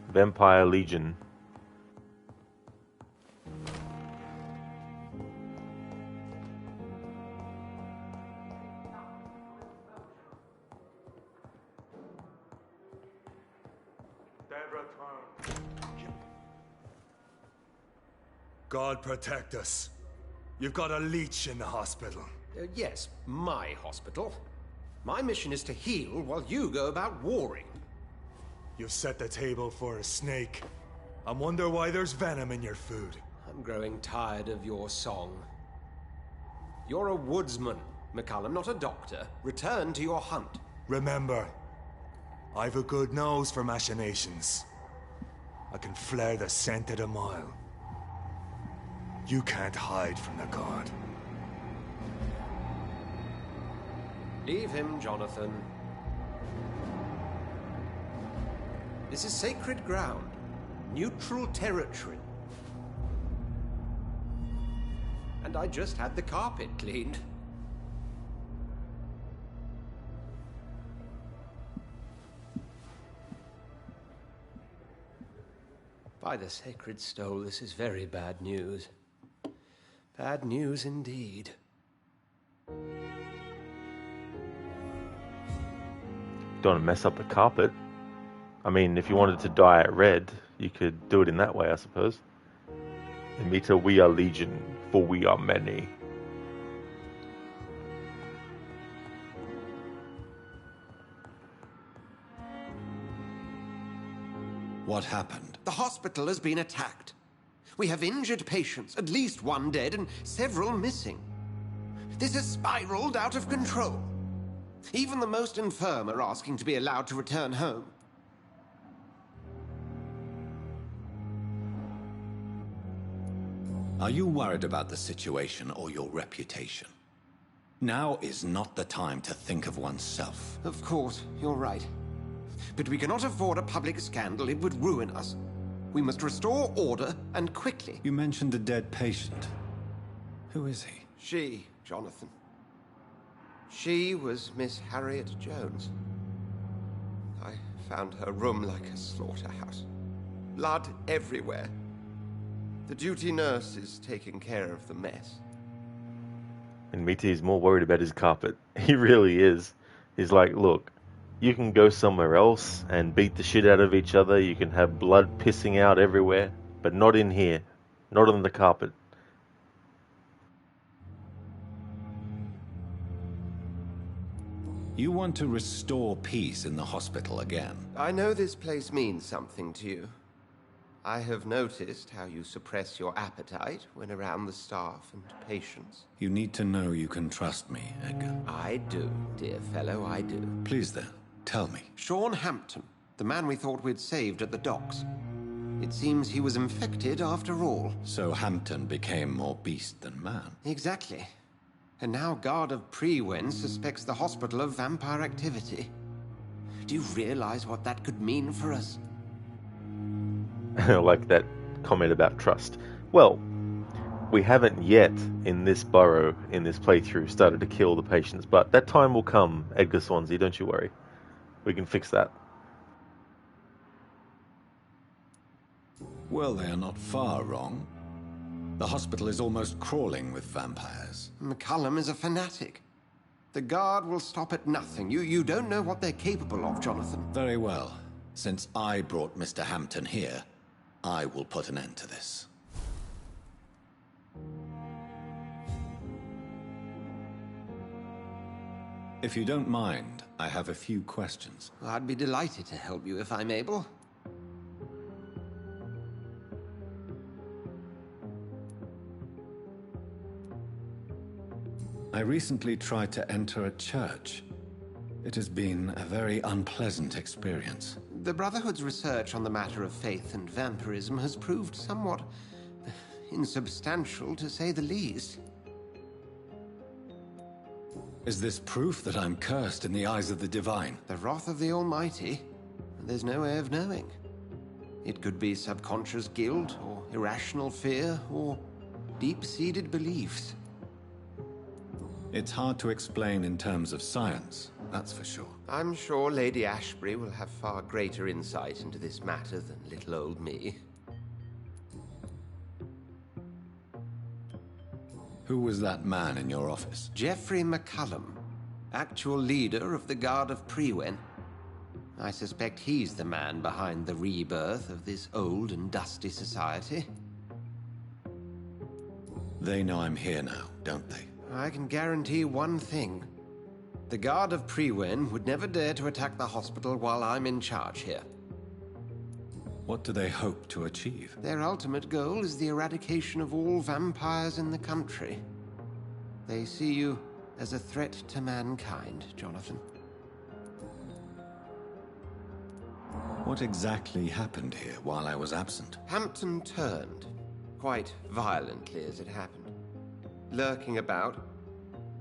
Vampire Legion. God protect us. You've got a leech in the hospital. Yes, my hospital. My mission is to heal while you go about warring. You've set the table for a snake. I wonder why there's venom in your food. I'm growing tired of your song. You're a woodsman, McCullum, not a doctor. Return to your hunt. Remember, I've a good nose for machinations. I can flare the scent at a mile. You can't hide from the god. Leave him, Jonathan. This is sacred ground. Neutral territory. And I just had the carpet cleaned. By the sacred stole, this is very bad news. Bad news indeed. Don't want to mess up the carpet. I mean, if you wanted to dye it red, you could do it in that way, I suppose. Amita, we are legion, for we are many. What happened? The hospital has been attacked. We have injured patients, at least one dead and several missing. This has spiraled out of control. Even the most infirm are asking to be allowed to return home. Are you worried about the situation or your reputation? Now is not the time to think of oneself. Of course, you're right. But we cannot afford a public scandal. It would ruin us. We must restore order, and quickly. You mentioned a dead patient. Who is he? She, Jonathan. She was Miss Harriet Jones. I found her room like a slaughterhouse. Blood everywhere. The duty nurse is taking care of the mess. And Miti is more worried about his carpet. He really is. He's like, look, you can go somewhere else and beat the shit out of each other. You can have blood pissing out everywhere, but not in here. Not on the carpet. You want to restore peace in the hospital again. I know this place means something to you. I have noticed how you suppress your appetite when around the staff and patients. You need to know you can trust me, Edgar. I do, dear fellow, I do. Please then, tell me. Sean Hampton, the man we thought we'd saved at the docks. It seems he was infected after all. So Hampton became more beast than man. Exactly. And now Guard of Prewen suspects the hospital of vampire activity. Do you realize what that could mean for us? Like that comment about trust. Well, we haven't yet in this burrow, in this playthrough, started to kill the patients, but that time will come, Edgar Swansea, don't you worry. We can fix that. Well, they are not far wrong. The hospital is almost crawling with vampires. McCullum is a fanatic. The Guard will stop at nothing. You don't know what they're capable of, Jonathan. Very well. Since I brought Mr. Hampton here, I will put an end to this. If you don't mind, I have a few questions. I'd be delighted to help you if I'm able. I recently tried to enter a church. It has been a very unpleasant experience. The Brotherhood's research on the matter of faith and vampirism has proved somewhat insubstantial, to say the least. Is this proof that I'm cursed in the eyes of the divine? The wrath of the Almighty? There's no way of knowing. It could be subconscious guilt, or irrational fear, or deep-seated beliefs. It's hard to explain in terms of science, that's for sure. I'm sure Lady Ashbury will have far greater insight into this matter than little old me. Who was that man in your office? Geoffrey McCullum, actual leader of the Guard of Prewen. I suspect he's the man behind the rebirth of this old and dusty society. They know I'm here now, don't they? I can guarantee one thing. The Guard of Prewen would never dare to attack the hospital while I'm in charge here. What do they hope to achieve? Their ultimate goal is the eradication of all vampires in the country. They see you as a threat to mankind, Jonathan. What exactly happened here while I was absent? Hampton turned, quite violently as it happened. Lurking about,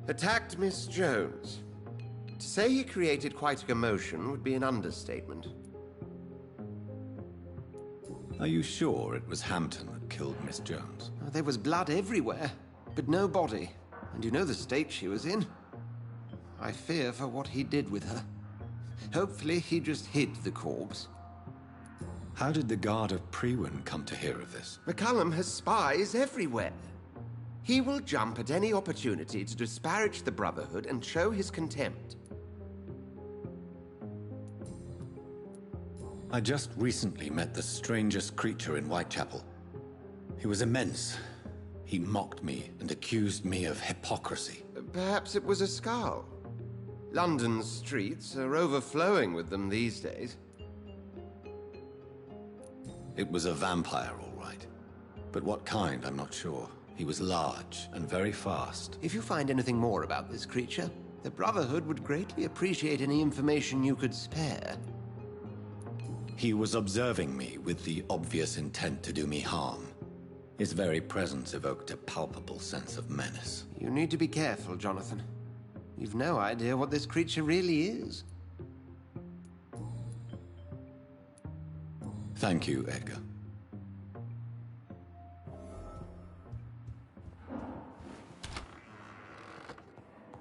attacked Miss Jones. To say he created quite a commotion would be an understatement. Are you sure it was Hampton that killed Miss Jones? There was blood everywhere, but no body. And you know the state she was in. I fear for what he did with her. Hopefully he just hid the corpse. How did the Guard of Priwen come to hear of this? McCullum has spies everywhere. He will jump at any opportunity to disparage the Brotherhood and show his contempt. I just recently met the strangest creature in Whitechapel. He was immense. He mocked me and accused me of hypocrisy. Perhaps it was a skull. London's streets are overflowing with them these days. It was a vampire, all right. But what kind, I'm not sure. He was large and very fast. If you find anything more about this creature, the Brotherhood would greatly appreciate any information you could spare. He was observing me with the obvious intent to do me harm. His very presence evoked a palpable sense of menace. You need to be careful, Jonathan. You've no idea what this creature really is. Thank you, Edgar.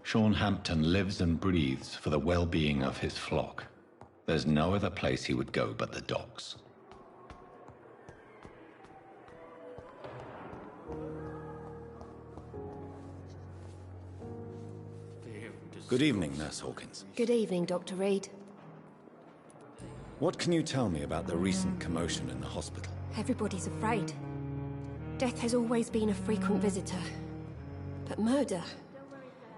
Sean Hampton lives and breathes for the well-being of his flock. There's no other place he would go but the docks. Good evening, Nurse Hawkins. Good evening, Dr. Reed. What can you tell me about the recent commotion in the hospital? Everybody's afraid. Death has always been a frequent visitor. But murder?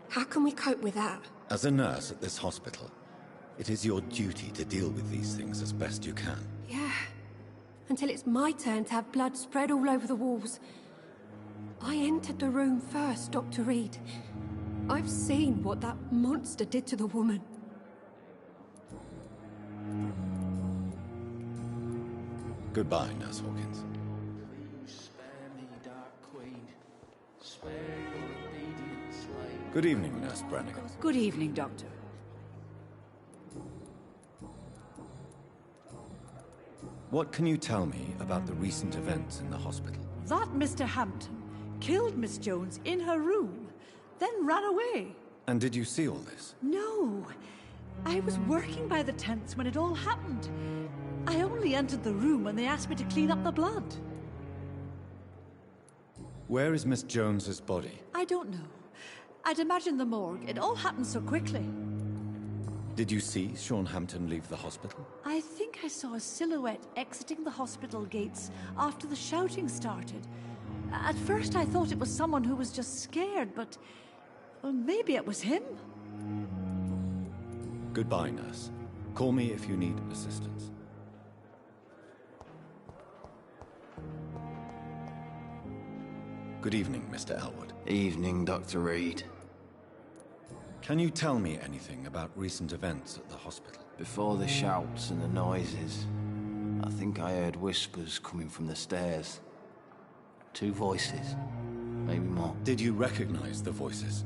How can we cope with that? As a nurse at this hospital, it is your duty to deal with these things as best you can. Yeah. Until it's my turn to have blood spread all over the walls. I entered the room first, Dr. Reed. I've seen what that monster did to the woman. Goodbye, Nurse Hawkins. Spare me, Dark Queen. Spare your obedient slave. Good evening, Nurse Brannigan. Good evening, Doctor. What can you tell me about the recent events in the hospital? That Mr. Hampton killed Miss Jones in her room, then ran away. And did you see all this? No. I was working by the tents when it all happened. I only entered the room when they asked me to clean up the blood. Where is Miss Jones's body? I don't know. I'd imagine the morgue. It all happened so quickly. Did you see Sean Hampton leave the hospital? I think I saw a silhouette exiting the hospital gates after the shouting started. At first I thought it was someone who was just scared, but... well, maybe it was him. Goodbye, nurse. Call me if you need assistance. Good evening, Mr. Elwood. Evening, Dr. Reed. Can you tell me anything about recent events at the hospital? Before the shouts and the noises, I think I heard whispers coming from the stairs. 2 voices, maybe more. Did you recognize the voices?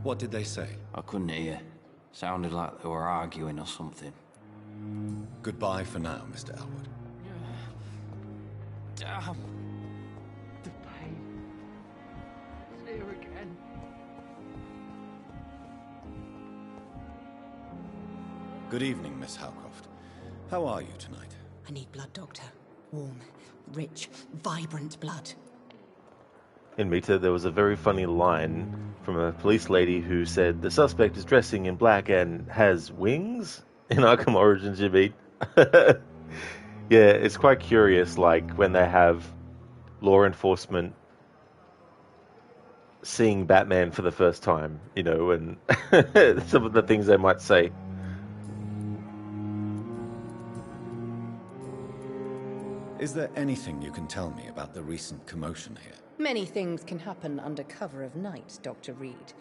What did they say? I couldn't hear. Sounded like they were arguing or something. Goodbye for now, Mr. Elwood. Damn. The pain. It's here again. Good evening, Miss Howcroft. How are you tonight? I need blood, Doctor. Warm, rich, vibrant blood. In Mita, there was a very funny line from a police lady who said, "The suspect is dressing in black and has wings?" In Arkham Origins, you mean? Yeah, it's quite curious, like, when they have law enforcement seeing Batman for the first time, you know, and some of the things they might say. Is there anything you can tell me about the recent commotion here? Many things can happen under cover of night, Dr. Reed.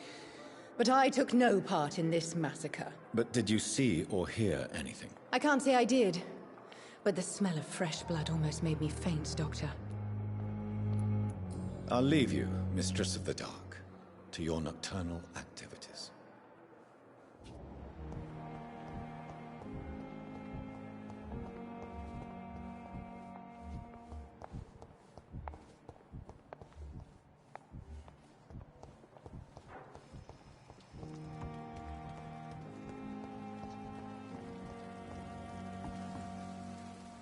But I took no part in this massacre. But did you see or hear anything? I can't say I did. But the smell of fresh blood almost made me faint, Doctor. I'll leave you, Mistress of the Dark, to your nocturnal activities.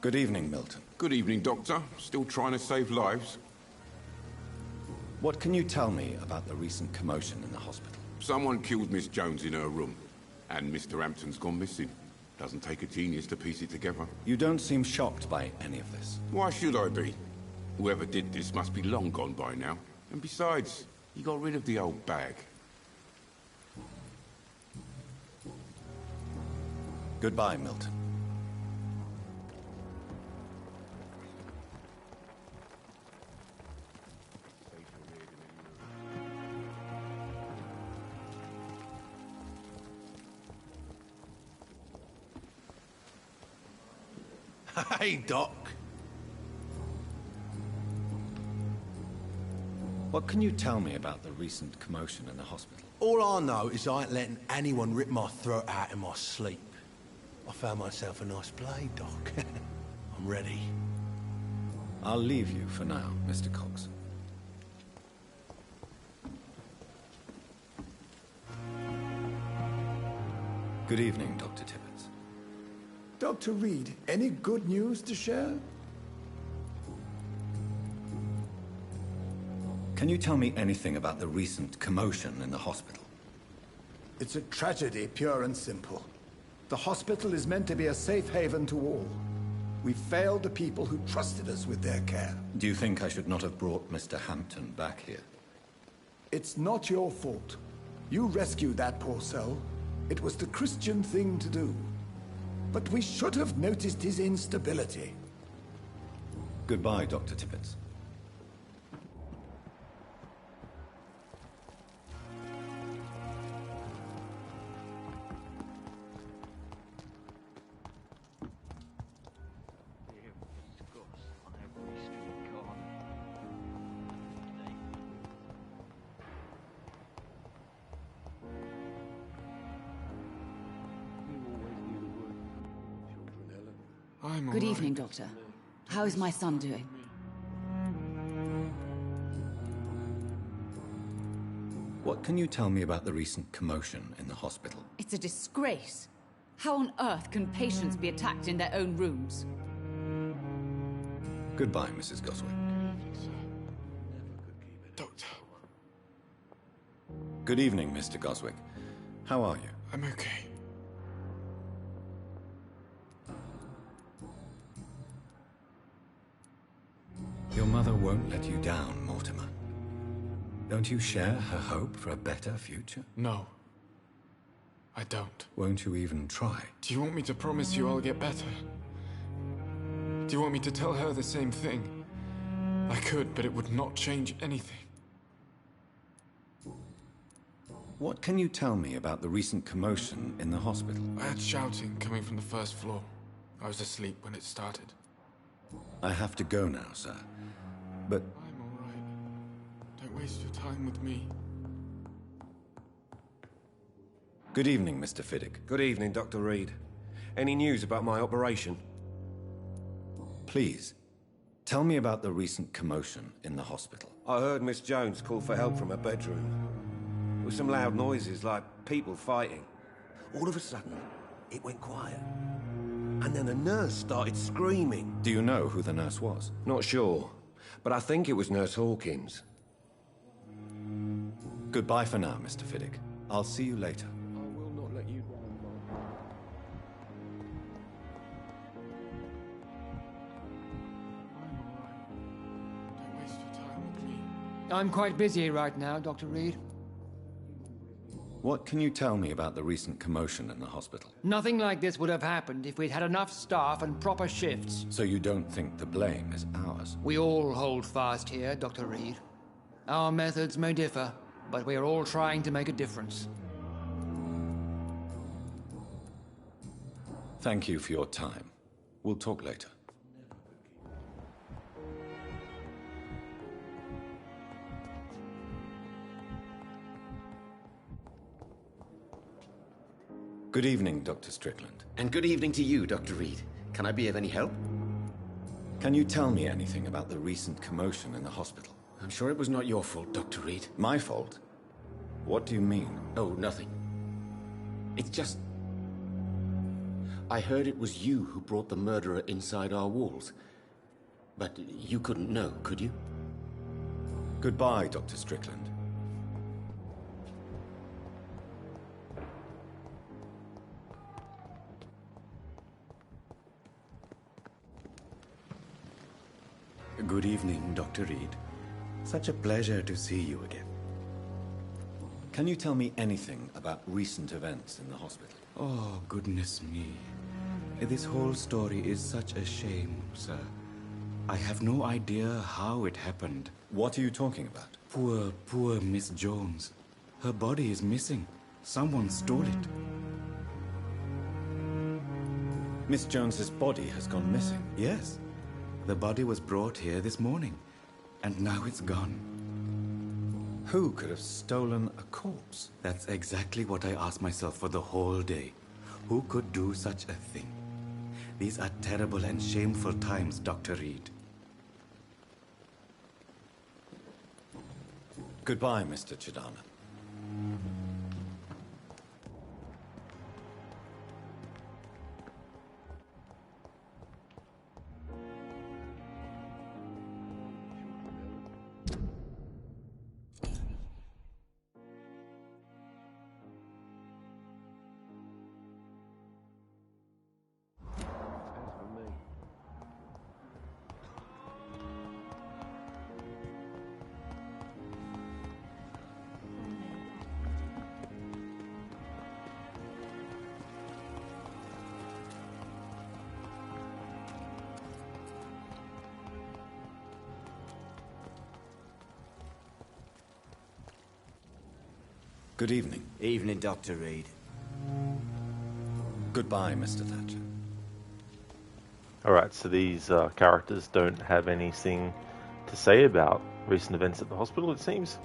Good evening, Milton. Good evening, Doctor. Still trying to save lives? What can you tell me about the recent commotion in the hospital? Someone killed Miss Jones in her room, and Mr. Hampton's gone missing. Doesn't take a genius to piece it together. You don't seem shocked by any of this. Why should I be? Whoever did this must be long gone by now. And besides, he got rid of the old bag. Goodbye, Milton. Hey, Doc. What can you tell me about the recent commotion in the hospital? All I know is I ain't letting anyone rip my throat out in my sleep. I found myself a nice blade, Doc. I'm ready. I'll leave you for now, Mr. Cox. Good evening, Dr. Tibbets. Dr. Reed, any good news to share? Can you tell me anything about the recent commotion in the hospital? It's a tragedy, pure and simple. The hospital is meant to be a safe haven to all. We failed the people who trusted us with their care. Do you think I should not have brought Mr. Hampton back here? It's not your fault. You rescued that poor soul. It was the Christian thing to do. But we should have noticed his instability. Goodbye, Dr. Tibbets. Good evening, Doctor. How is my son doing? What can you tell me about the recent commotion in the hospital? It's a disgrace. How on earth can patients be attacked in their own rooms? Goodbye, Mrs. Goswick. Doctor. Good evening, Mr. Goswick. How are you? I'm okay. Your mother won't let you down, Mortimer. Don't you share her hope for a better future? No. I don't. Won't you even try? Do you want me to promise you I'll get better? Do you want me to tell her the same thing? I could, but it would not change anything. What can you tell me about the recent commotion in the hospital? I had shouting coming from the first floor. I was asleep when it started. I have to go now, sir. But... I'm all right. Don't waste your time with me. Good evening, Mr. Fiddick. Good evening, Dr. Reed. Any news about my operation? Please, tell me about the recent commotion in the hospital. I heard Miss Jones call for help from her bedroom. There were some loud noises, like people fighting. All of a sudden, it went quiet. And then a nurse started screaming. Do you know who the nurse was? Not sure, but I think it was Nurse Hawkins. Goodbye for now, Mr. Fiddick. I'll see you later. I will not let you down, Bob. Don't waste your time with me. I'm quite busy right now, Dr. Reed. What can you tell me about the recent commotion in the hospital? Nothing like this would have happened if we'd had enough staff and proper shifts. So you don't think the blame is ours? We all hold fast here, Dr. Reed. Our methods may differ, but we're all trying to make a difference. Thank you for your time. We'll talk later. Good evening, Dr. Strickland. And good evening to you, Dr. Reed. Can I be of any help? Can you tell me anything about the recent commotion in the hospital? I'm sure it was not your fault, Dr. Reed. My fault? What do you mean? Oh, nothing. It's just... I heard it was you who brought the murderer inside our walls. But you couldn't know, could you? Goodbye, Dr. Strickland. Good evening, Dr. Reed. Such a pleasure to see you again. Can you tell me anything about recent events in the hospital? Oh, goodness me. This whole story is such a shame, sir. I have no idea how it happened. What are you talking about? Poor Miss Jones. Her body is missing. Someone stole it. Miss Jones's body has gone missing? Yes. The body was brought here this morning, and now it's gone. Who could have stolen a corpse? That's exactly what I asked myself for the whole day. Who could do such a thing? These are terrible and shameful times, Dr. Reed. Goodbye, Mr. Chidana. Good evening. Evening, Dr. Reed. Goodbye, Mr. Thatcher. Alright, so these characters don't have anything to say about recent events at the hospital, it seems.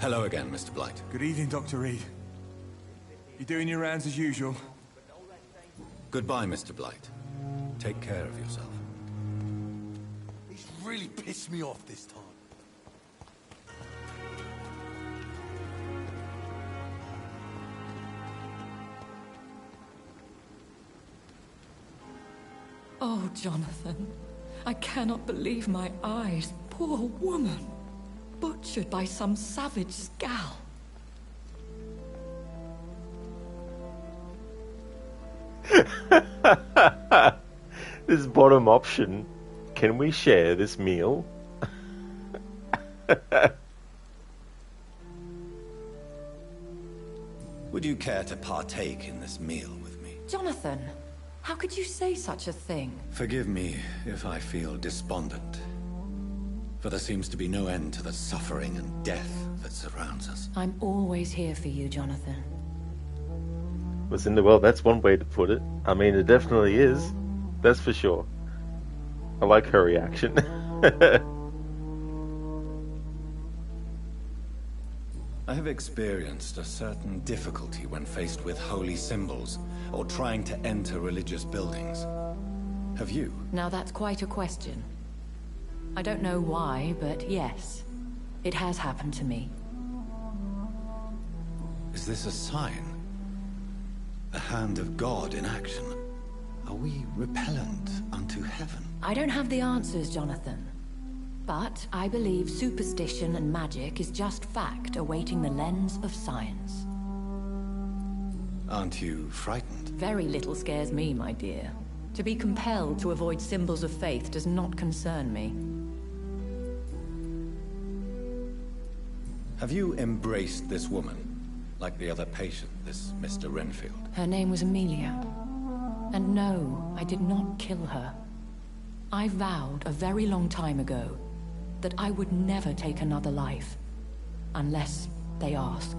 Hello again, Mr. Blight. Good evening, Dr. Reed. You doing your rounds as usual? Goodbye, Mr. Blight. Take care of yourself. He's really pissed me off this time. Oh, Jonathan. I cannot believe my eyes. Poor woman. Butchered by some savage scowl. This bottom option. Can we share this meal? Would you care to partake in this meal with me? Jonathan, how could you say such a thing? Forgive me if I feel despondent. For there seems to be no end to the suffering and death that surrounds us. I'm always here for you, Jonathan. Listen, well, that's one way to put it. I mean, it definitely is. That's for sure. I like her reaction. I have experienced a certain difficulty when faced with holy symbols or trying to enter religious buildings. Have you? Now that's quite a question. I don't know why, but yes. It has happened to me. Is this a sign? A hand of God in action? Are we repellent unto heaven? I don't have the answers, Jonathan. But I believe superstition and magic is just fact awaiting the lens of science. Aren't you frightened? Very little scares me, my dear. To be compelled to avoid symbols of faith does not concern me. Have you embraced this woman? like the other patient, this Mr. Renfield? Her name was Amelia. And no, I did not kill her. I vowed a very long time ago that I would never take another life, unless they ask.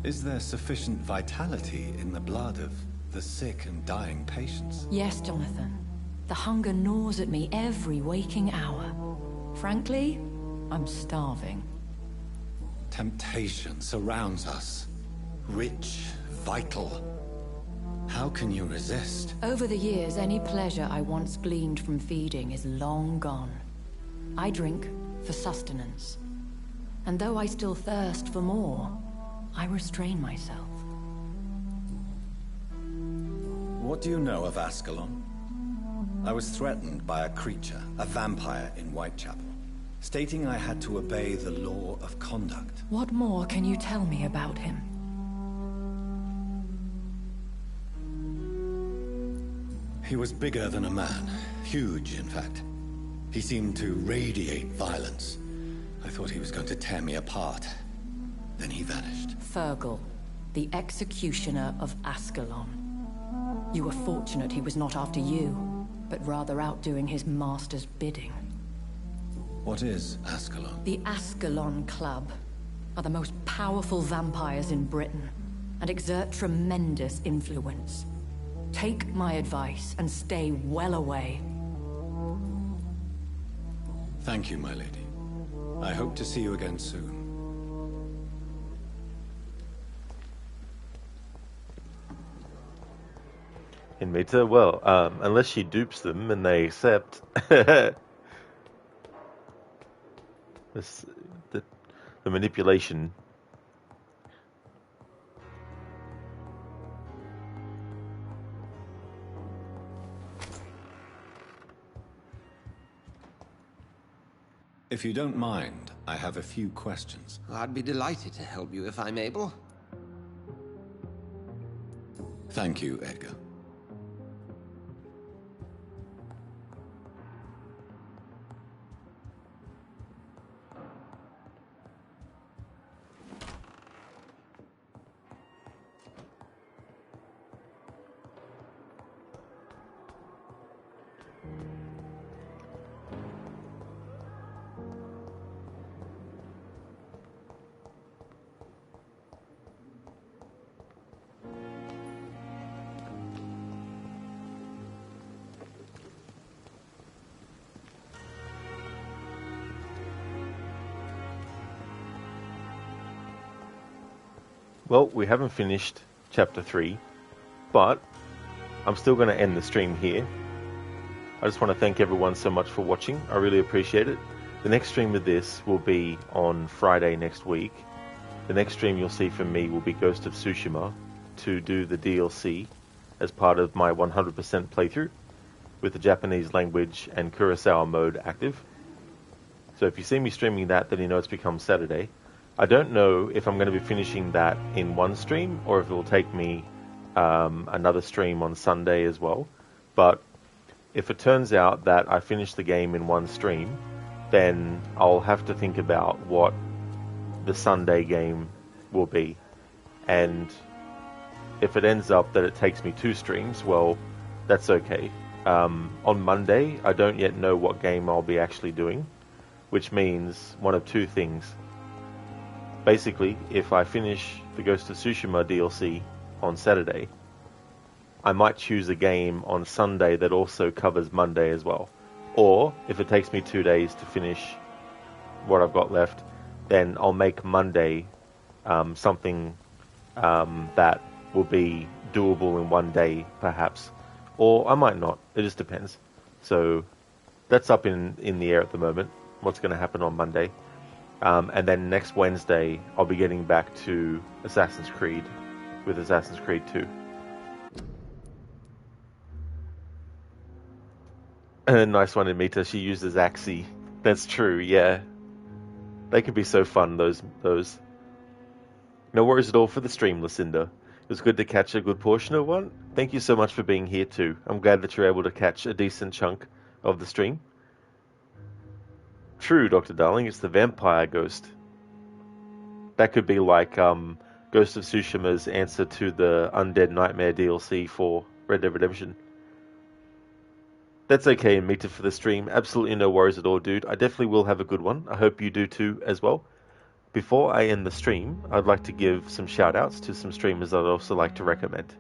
Is there sufficient vitality in the blood of the sick and dying patients? Yes, Jonathan. The hunger gnaws at me every waking hour. Frankly, I'm starving. Temptation surrounds us. Rich, vital. How can you resist? Over the years, any pleasure I once gleaned from feeding is long gone. I drink for sustenance. And though I still thirst for more, I restrain myself. What do you know of Ascalon? I was threatened by a creature, a vampire in Whitechapel, stating I had to obey the law of conduct. What more can you tell me about him? He was bigger than a man. Huge, in fact. He seemed to radiate violence. I thought he was going to tear me apart. Then he vanished. Fergal, the executioner of Ascalon. You were fortunate he was not after you, but rather out doing his master's bidding. What is Ascalon? The Ascalon Club are the most powerful vampires in Britain and exert tremendous influence. Take my advice and stay well away. Thank you, my lady. I hope to see you again soon. In Meta, well, unless she dupes them and they accept, the manipulation. If you don't mind, I have a few questions. I'd be delighted to help you if I'm able. Thank you, Edgar. Well, we haven't finished Chapter 3, but I'm still going to end the stream here. I just want to thank everyone so much for watching. I really appreciate it. The next stream of this will be on Friday next week. The next stream you'll see from me will be Ghost of Tsushima to do the DLC as part of my 100% playthrough with the Japanese language and Kurosawa mode active. So if you see me streaming that, then you know it's become Saturday. I don't know if I'm going to be finishing that in one stream or if it will take me another stream on Sunday as well. But if it turns out that I finish the game in one stream, then I'll have to think about what the Sunday game will be. And if it ends up that it takes me 2 streams, well, that's okay. On Monday, I don't yet know what game I'll be actually doing, which means one of 2 things. Basically, if I finish the Ghost of Tsushima DLC on Saturday, I might choose a game on Sunday that also covers Monday as well. Or, if it takes me 2 days to finish what I've got left, then I'll make Monday something that will be doable in one day, perhaps. Or I might not. It just depends. So, that's up in the air at the moment, what's going to happen on Monday. And then next Wednesday, I'll be getting back to Assassin's Creed with Assassin's Creed 2. Nice one, Amita. She uses Axie. That's true, yeah. They can be so fun, those. No worries at all for the stream, Lucinda. It was good to catch a good portion of one. Thank you so much for being here too. I'm glad that you're able to catch a decent chunk of the stream. True, Dr. Darling, it's the vampire ghost. That could be like Ghost of Tsushima's answer to the Undead Nightmare DLC for Red Dead Redemption. That's okay, Mita, for the stream. Absolutely no worries at all, dude. I definitely will have a good one. I hope you do too as well. Before I end the stream, I'd like to give some shout outs to some streamers that I'd also like to recommend.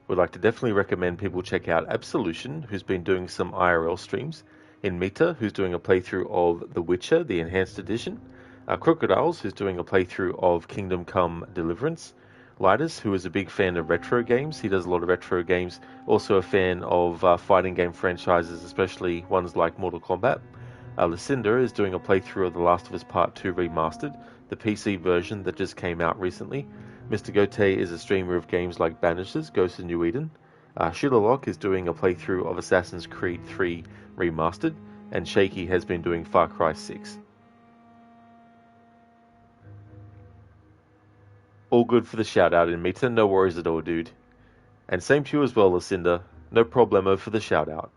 Would like to definitely recommend people check out Absolution, who's been doing some IRL streams, in Mita, who's doing a playthrough of The Witcher, the Enhanced Edition, Crocodiles, who's doing a playthrough of Kingdom Come Deliverance, Lidus, who is a big fan of retro games. He does a lot of retro games, also a fan of fighting game franchises, especially ones like Mortal Kombat. Lucinda is doing a playthrough of The Last of Us Part 2 Remastered, the PC version that just came out recently. Mr. Gote is a streamer of games like Banishers, Ghosts of New Eden. Shilalock is doing a playthrough of Assassin's Creed 3 Remastered, and Shaky has been doing Far Cry 6. All good for the shout out in Mita, no worries at all, dude. And same to you as well, Lucinda, no problemo for the shout out.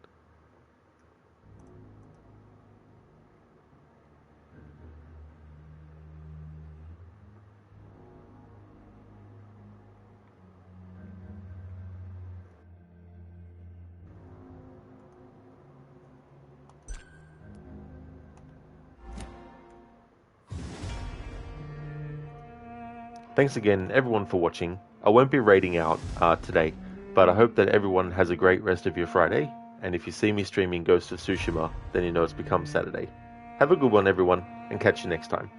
Thanks again, everyone, for watching. I won't be raiding out today, but I hope that everyone has a great rest of your Friday. And if you see me streaming Ghost of Tsushima, then you know it's become Saturday. Have a good one, everyone, and catch you next time.